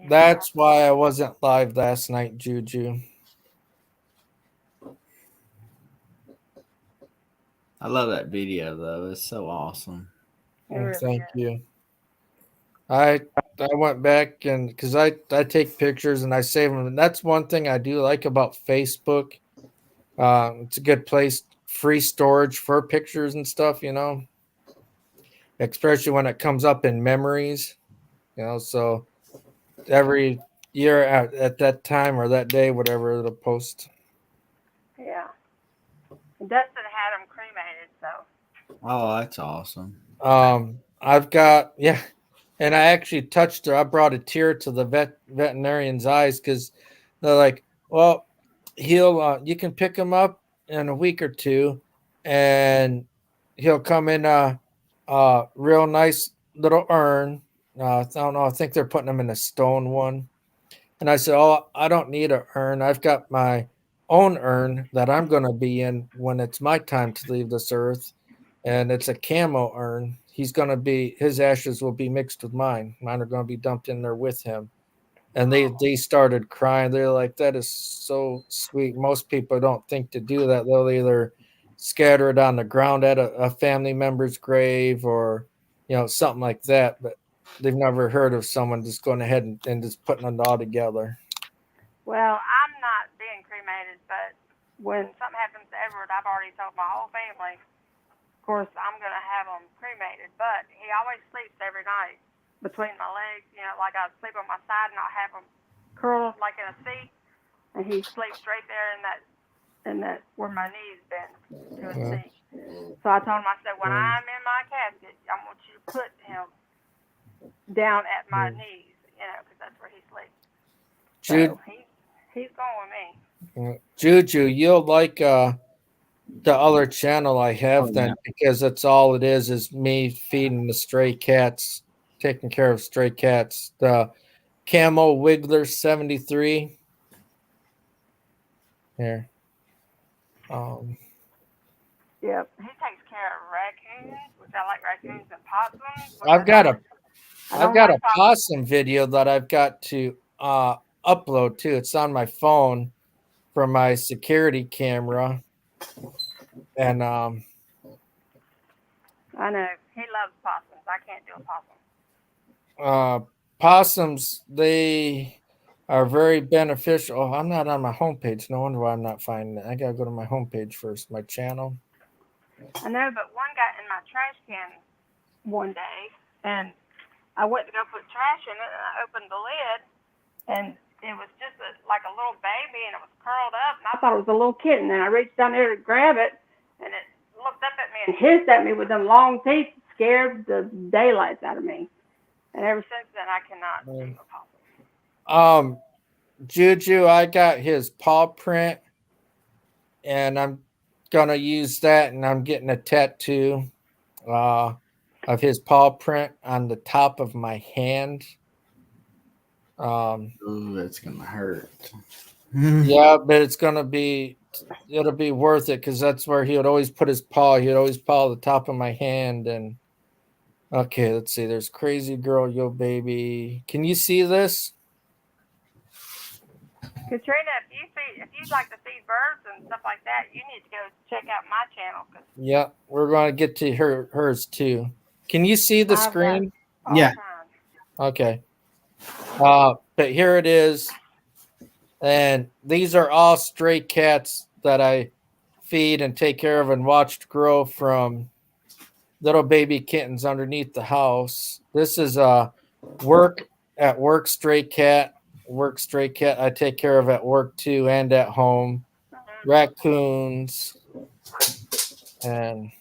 That's why I wasn't live last night, Juju. I love that video though. It's so awesome. Thank you. I went back and because I take pictures and I save them, and that's one thing I do like about Facebook. It's a good place, free storage for pictures and stuff, you know, especially when it comes up in memories, you know. So every year at that time or that day, whatever, it'll post. Yeah. Dustin had him cremated, so. Oh, that's awesome. I've got, yeah. And I actually touched her. I brought a tear to the veterinarian's eyes because they're like, well, you can pick him up in a week or two and he'll come in a real nice little urn. I don't know. I think they're putting him in a stone one. And I said, oh, I don't need an urn. I've got my own urn that I'm going to be in when it's my time to leave this earth. And it's a camo urn. His ashes will be mixed with mine. Mine are going to be dumped in there with him. And they started crying. They're like, that is so sweet. Most people don't think to do that. They'll either scatter it on the ground at a family member's grave or, you know, something like that. But they've never heard of someone just going ahead and just putting it all together. but when something happens to Edward, I've already told my whole family. Of course, I'm gonna have him cremated, but he always sleeps every night between my legs. You know, like I sleep on my side and I'll have him curled like in a seat, and he sleeps right there in that where my knees bend to a seat. So I told him, I said, when I'm in my casket, I want you to put him down at my knees, you know, because that's where he sleeps. So he's going with me. Juju, you'll like the other channel I have then, because that's all it is me feeding the stray cats, taking care of stray cats. The Camo Wiggler 73. Here. Yep, he takes care of raccoons, which I like raccoons and possums. I've got a possum video that I've got to upload too. It's on my phone from my security camera, and I know he loves possums. I can't do a possum. Possums, they are very beneficial. Oh, I'm not on my homepage. No wonder why I'm not finding it. I gotta go to my homepage first, my channel. I know, but one got in my trash can one day, and I went to go put trash in it, and I opened the lid, and it was just like a little baby, and it was curled up, and I thought it was a little kitten, and I reached down there to grab it, and it looked up at me and hissed at me with them long teeth, scared the daylights out of me. And ever since then, I cannot do a possum. Juju, I got his paw print, and I'm gonna use that, and I'm getting a tattoo of his paw print on the top of my hand. Ooh, that's gonna hurt. Yeah, but it'll be worth it, because that's where he would always put his paw. He would always paw the top of my hand. And okay, let's see. There's Crazy Girl, Yo Baby. Can you see this? Katrina, if you'd like to feed birds and stuff like that, you need to go check out my channel. Yeah, we're going to get to hers too. Can you see the screen? Yeah. Okay. But here it is. And these are all stray cats that I feed and take care of and watched grow from little baby kittens underneath the house. This is a work stray cat. I take care of at work too and at home. Raccoons. And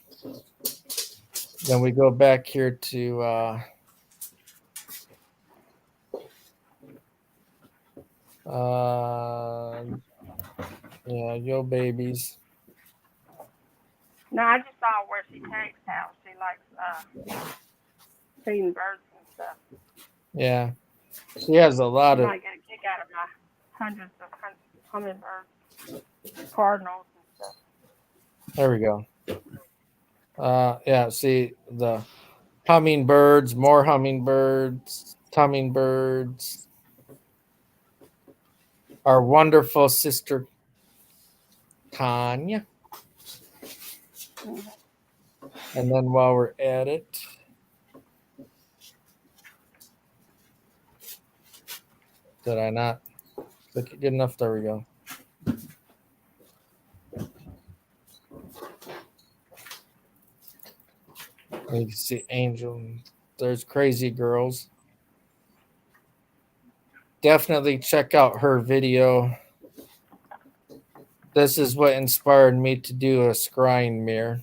then we go back here to Yo Babies. No, I just saw where she takes house. She likes feeding birds and stuff. Yeah. She has a lot of. I get a kick out of my hundreds of hummingbirds, cardinals and stuff. There we go. Yeah, see the hummingbirds, more hummingbirds, our wonderful sister Tanya. And then while we're at it, did I not click it good enough? There we go. You can see Angel. There's Crazy Girls. Definitely check out her video. This is what inspired me to do a scrying mirror.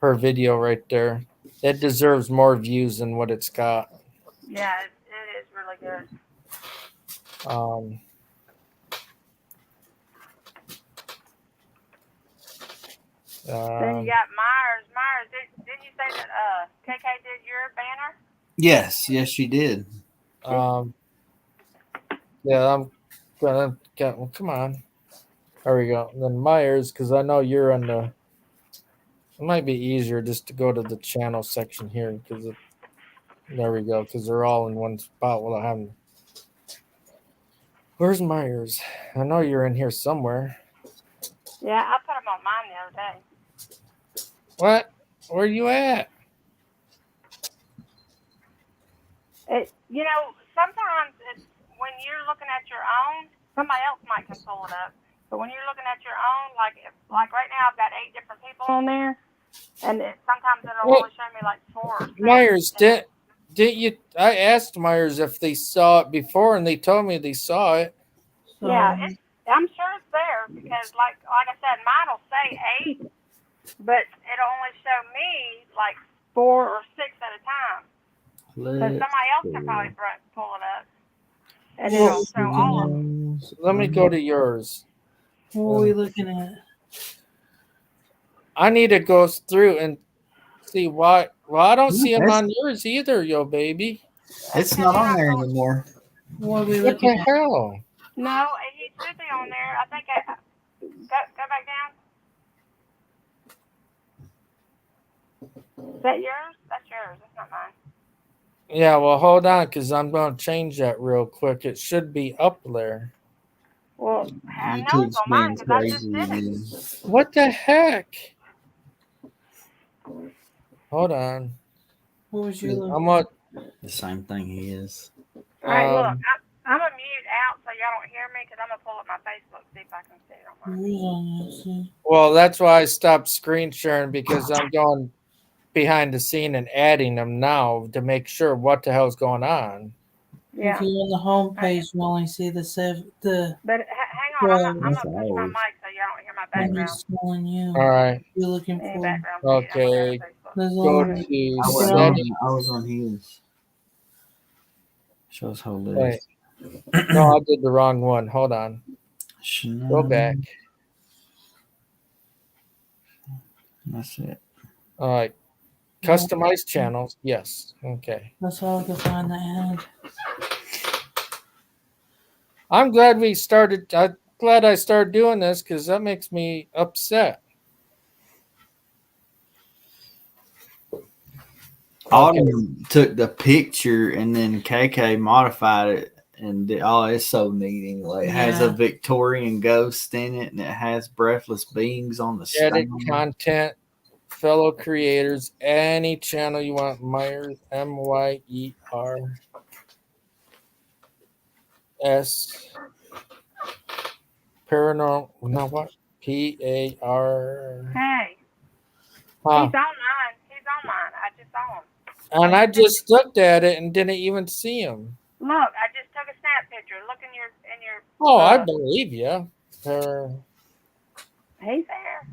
Her video right there. It deserves more views than what it's got. Yeah, it is really good. Then you got Myers. Didn't you say that KK did your banner? Yes, she did. Yeah, I'm gonna get. Well, come on. There we go. And then Myers, because I know you're on the. It might be easier just to go to the channel section here, because there we go, because they're all in one spot without having. Where's Myers? I know you're in here somewhere. Yeah, I put them on mine the other day. What? Where are you at? Sometimes it's when you're looking at your own, somebody else might can pull it up. But But when you're looking at your own, like right now, I've got 8 different people on there, and sometimes it'll only show me like 4 or 6. Myers, didn't you? I asked Myers if they saw it before, and they told me they saw it. So, Yeah, I'm sure it's there because, like I said, mine will say 8, but it'll only show me like 4 or 6 at a time. Because somebody else can probably pull it up, and it'll show all of them. Let me go to yours. what are we looking at? I need to go through and see why. Well, I don't see them on yours either, yo baby. It's not on there anymore. What are we What looking the at? hell? No, he should be on there. I think go back down. Is that yours? That's yours. That's not mine. Yeah, well, hold on, because I'm going to change that real quick. It should be up there. Well, I know it's on mine because I just did it. What the heck? Hold on. What was you looking I'm on. The same thing he is. All right, look, I'm gonna mute out so y'all don't hear me because I'm gonna pull up my Facebook see if I can see it on mine. Well, that's why I stopped screen sharing, because I'm going behind the scene and adding them now to make sure what the hell's going on. Yeah. If you're on the home page, you only see the But hang on, I'm gonna push my mic so y'all don't hear my I'm background. just telling you. All right. You're looking Any for. background. Okay. There's Go only to I settings. was on his. Shows whole Wait. list. No, I did the wrong one. Hold on. Go back. That's it. All right. Customize channels. Yes. Okay. That's all I can find that ad. I'm glad we started. I'm glad I started doing this, because that makes me upset. Autumn took the picture and then KK modified it, and it's so neat anyway. It has a Victorian ghost in it, and it has breathless beings on the Edit stomach. content, fellow creators, any channel you want. Myers, MYERS, Paranormal. No, what? PAR. Hey, Huh. he's on mine. He's on mine. I just saw him. And I just looked at it and didn't even see him. Look, I just took a snap picture. Look in your. Oh, I believe you. He's there.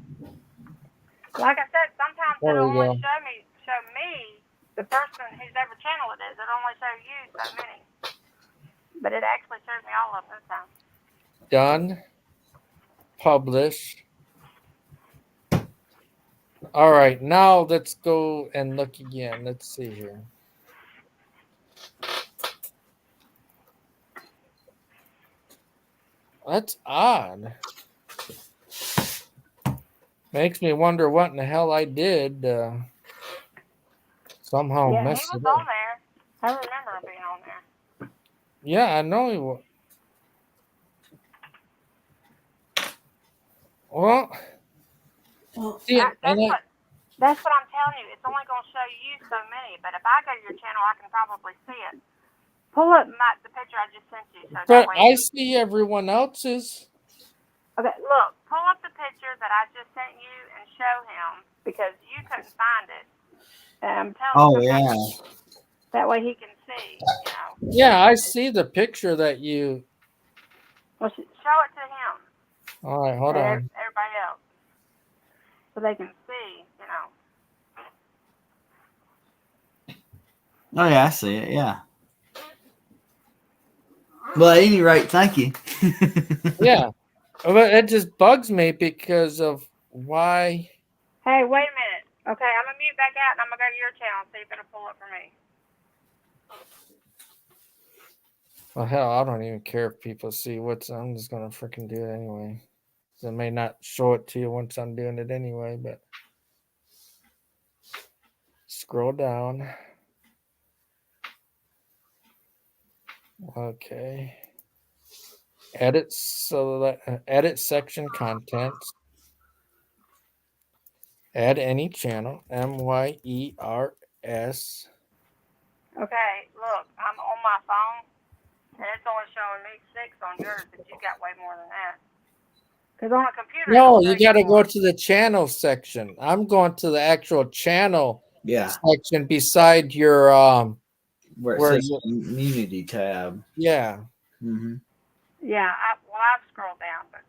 Like I said, sometimes There it'll we only go. show me the person whose ever channel it is. It'll only show you so many. But it actually shows me all of them this time. Done. Publish. All right, now let's go and look again. Let's see here. That's odd. Makes me wonder what in the hell I did. Somehow Yeah, he messed was it up. on there. I remember him being on there. Yeah, I know he was. Well, see, that's what I'm telling you. It's only going to show you so many. But if I go to your channel, I can probably see it. Pull up the picture I just sent you. So but that way I see everyone else's. Okay, look. Pull up the picture that I just sent you and show him because you couldn't find it. And I'm telling you. That way he can see, you know. Yeah, I see the picture that you. Well, show it to him. All right, hold on. Everybody else. So they can see, you know. Oh yeah, I see it. Yeah. Well, at any rate, thank you. Yeah, but it just bugs me because of why. Hey, wait a minute. Okay, I'm gonna mute back out and I'm gonna go to your channel and see if it'll pull up for me. Well, hell, I don't even care if people see what's. I'm just gonna freaking do it anyway. So I may not show it to you once I'm doing it anyway, but scroll down. Okay. Edit edit section contents. Add any channel. MYERS. Okay, look, I'm on my phone and it's only showing me 6 on yours, but you got way more than that. Because on a computer. No, it'll you tell got to more. go to the channel section. I'm going to the actual channel Yeah, section beside your where it where says you, community tab. yeah. Mm-hmm. Yeah, I've scrolled down, but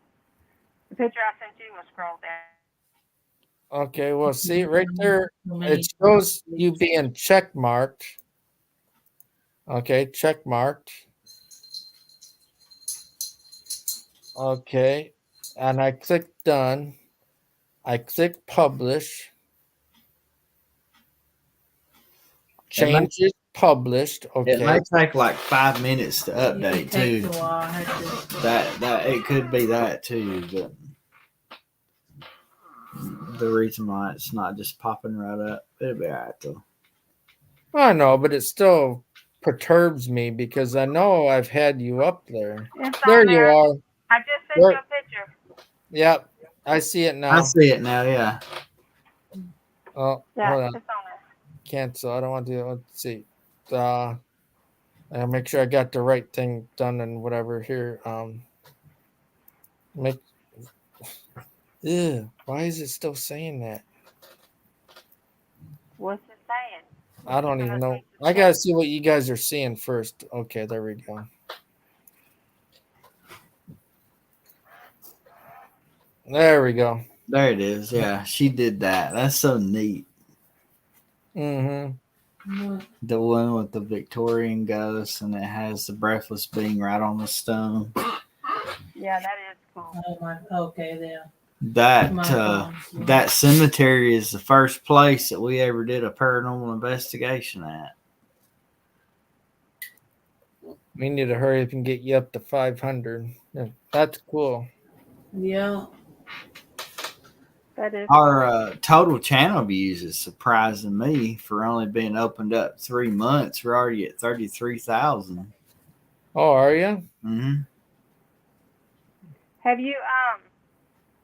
the picture I sent you was scrolled down. Okay, well, see right there, it shows you being check marked. Okay, check marked. Okay, and I click done. I click publish. Changes published. It Okay, may take like 5 minutes to update It takes too. a while. I have to. That it could be that too, but the reason why it's not just popping right up, it'll be alright though. I know, but it still perturbs me because I know I've had you up there. It's There on you there. are. I just sent There- you a picture. Yep, I see it I now. see it now, yeah. Oh, Yeah, hold on. it's on there. Cancel. I don't want to. Let's see. I'll make sure I got the right thing done and whatever here. Make. Ew, why is it still saying that? What's it saying? I don't even know. I gotta see what you guys are seeing first. Okay, there we go. There we go. There it is. Yeah, she did that. That's so neat. Mm-hmm. The one with the Victorian ghost, and it has the breathless being right on the stone. Yeah, that is cool. Oh my. Okay, there. That My phone. that cemetery is the first place that we ever did a paranormal investigation at. We need to hurry up and get you up to 500. Yeah, that's cool. Yeah. That is. Our total channel views is surprising me for only being opened up 3 months. We're already at 33,000. Oh, are you? Mm-hmm. Have you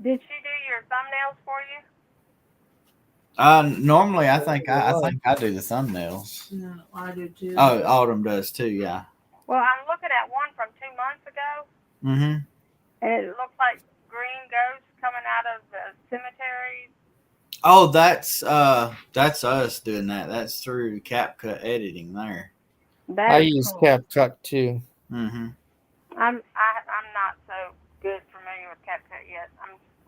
did she do your thumbnails for you? Normally I think I do the thumbnails. No, I do too. Oh, Autumn does too. Yeah. Well, I'm looking at one from 2 months ago, Mm-hmm. and it looks like green ghosts coming out of the cemetery. Oh, that's us doing that. That's through CapCut editing there. That I is use cool. CapCut too. Mm-hmm. I'm not so good familiar with CapCut yet.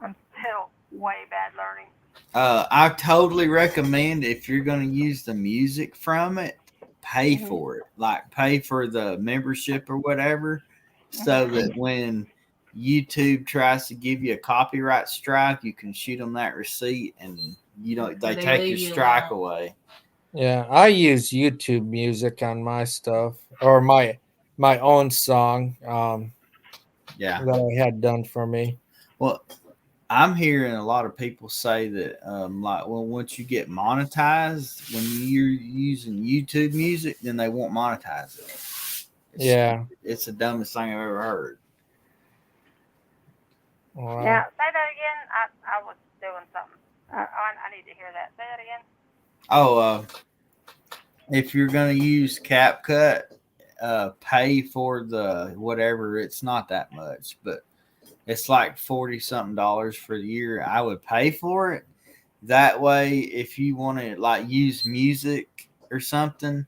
I'm still way bad learning. I totally recommend if you're going to use the music from it, pay Mhm. for it. Like pay for the membership or whatever, so that when YouTube tries to give you a copyright strike, you can shoot them that receipt, and they They take leave your you strike alone. away. Yeah, I use YouTube music on my stuff or my own song Yeah. that I had done for me. Well, I'm hearing a lot of people say that, once you get monetized, when you're using YouTube music, then they won't monetize it. It's the dumbest thing I've ever heard. Wow. Yeah, say that again. I was doing something. I need to hear that. Say that again. Oh, if you're going to use CapCut, pay for the whatever. It's not that much, but it's like $40-something for the year. I would pay for it. That way, if you want to like use music or something,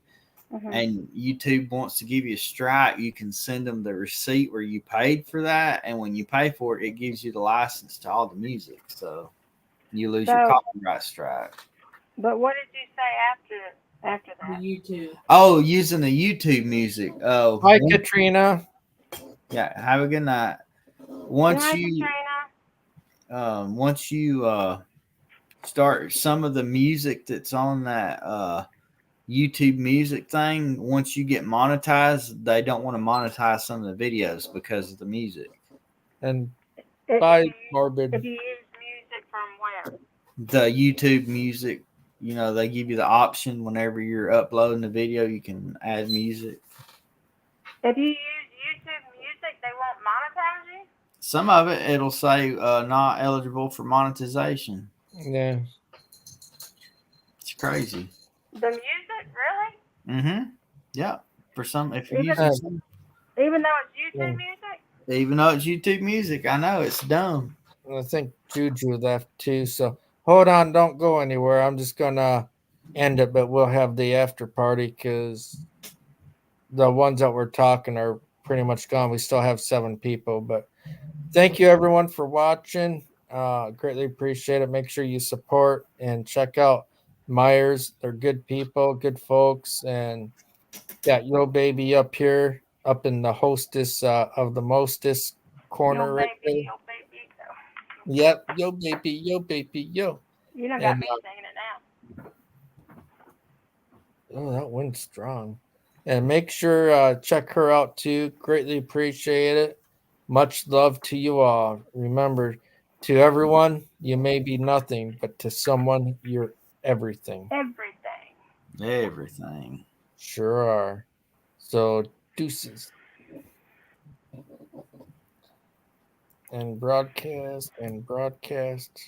and YouTube wants to give you a strike, you can send them the receipt where you paid for that, and when you pay for it, it gives you the license to all the music. So you lose your copyright strike. But what did you say after The that? YouTube. Oh, using the YouTube music. Oh, Hi, Katrina. yeah. Have a good night. Once Hi, you Katrina. start some of the music that's on that YouTube music thing, once you get monetized, they don't want to monetize some of the videos because of the music. And If bye, you Morbid. use music from where? The YouTube music, they give you the option whenever you're uploading the video, you can add music. If you use YouTube music, they won't monetize you? Some of it, it'll say not eligible for monetization. Yeah. It's crazy. The music, really? Mm-hmm. Yeah. For some, if you Even use some, though it's YouTube Yeah. music? even though it's YouTube music, I know it's dumb. I think Juju left too. So hold on, don't go anywhere. I'm just gonna end it, but we'll have the after party because the ones that we're talking are pretty much gone. We still have 7 people, but thank you everyone for watching. Greatly appreciate it. Make sure you support and check out Myers. They're good people, good folks, and got Yo Baby up here, up in the hostess of the mostest corner right there. Yo baby. Yep, yo baby, yo baby, yo. You done got And me singing it now. oh, that went strong. And make sure check her out too. Greatly appreciate it. Much love to you all. Remember, to everyone, you may be nothing, but to someone, you're everything. Everything. Sure are. So deuces. And broadcast and broadcast.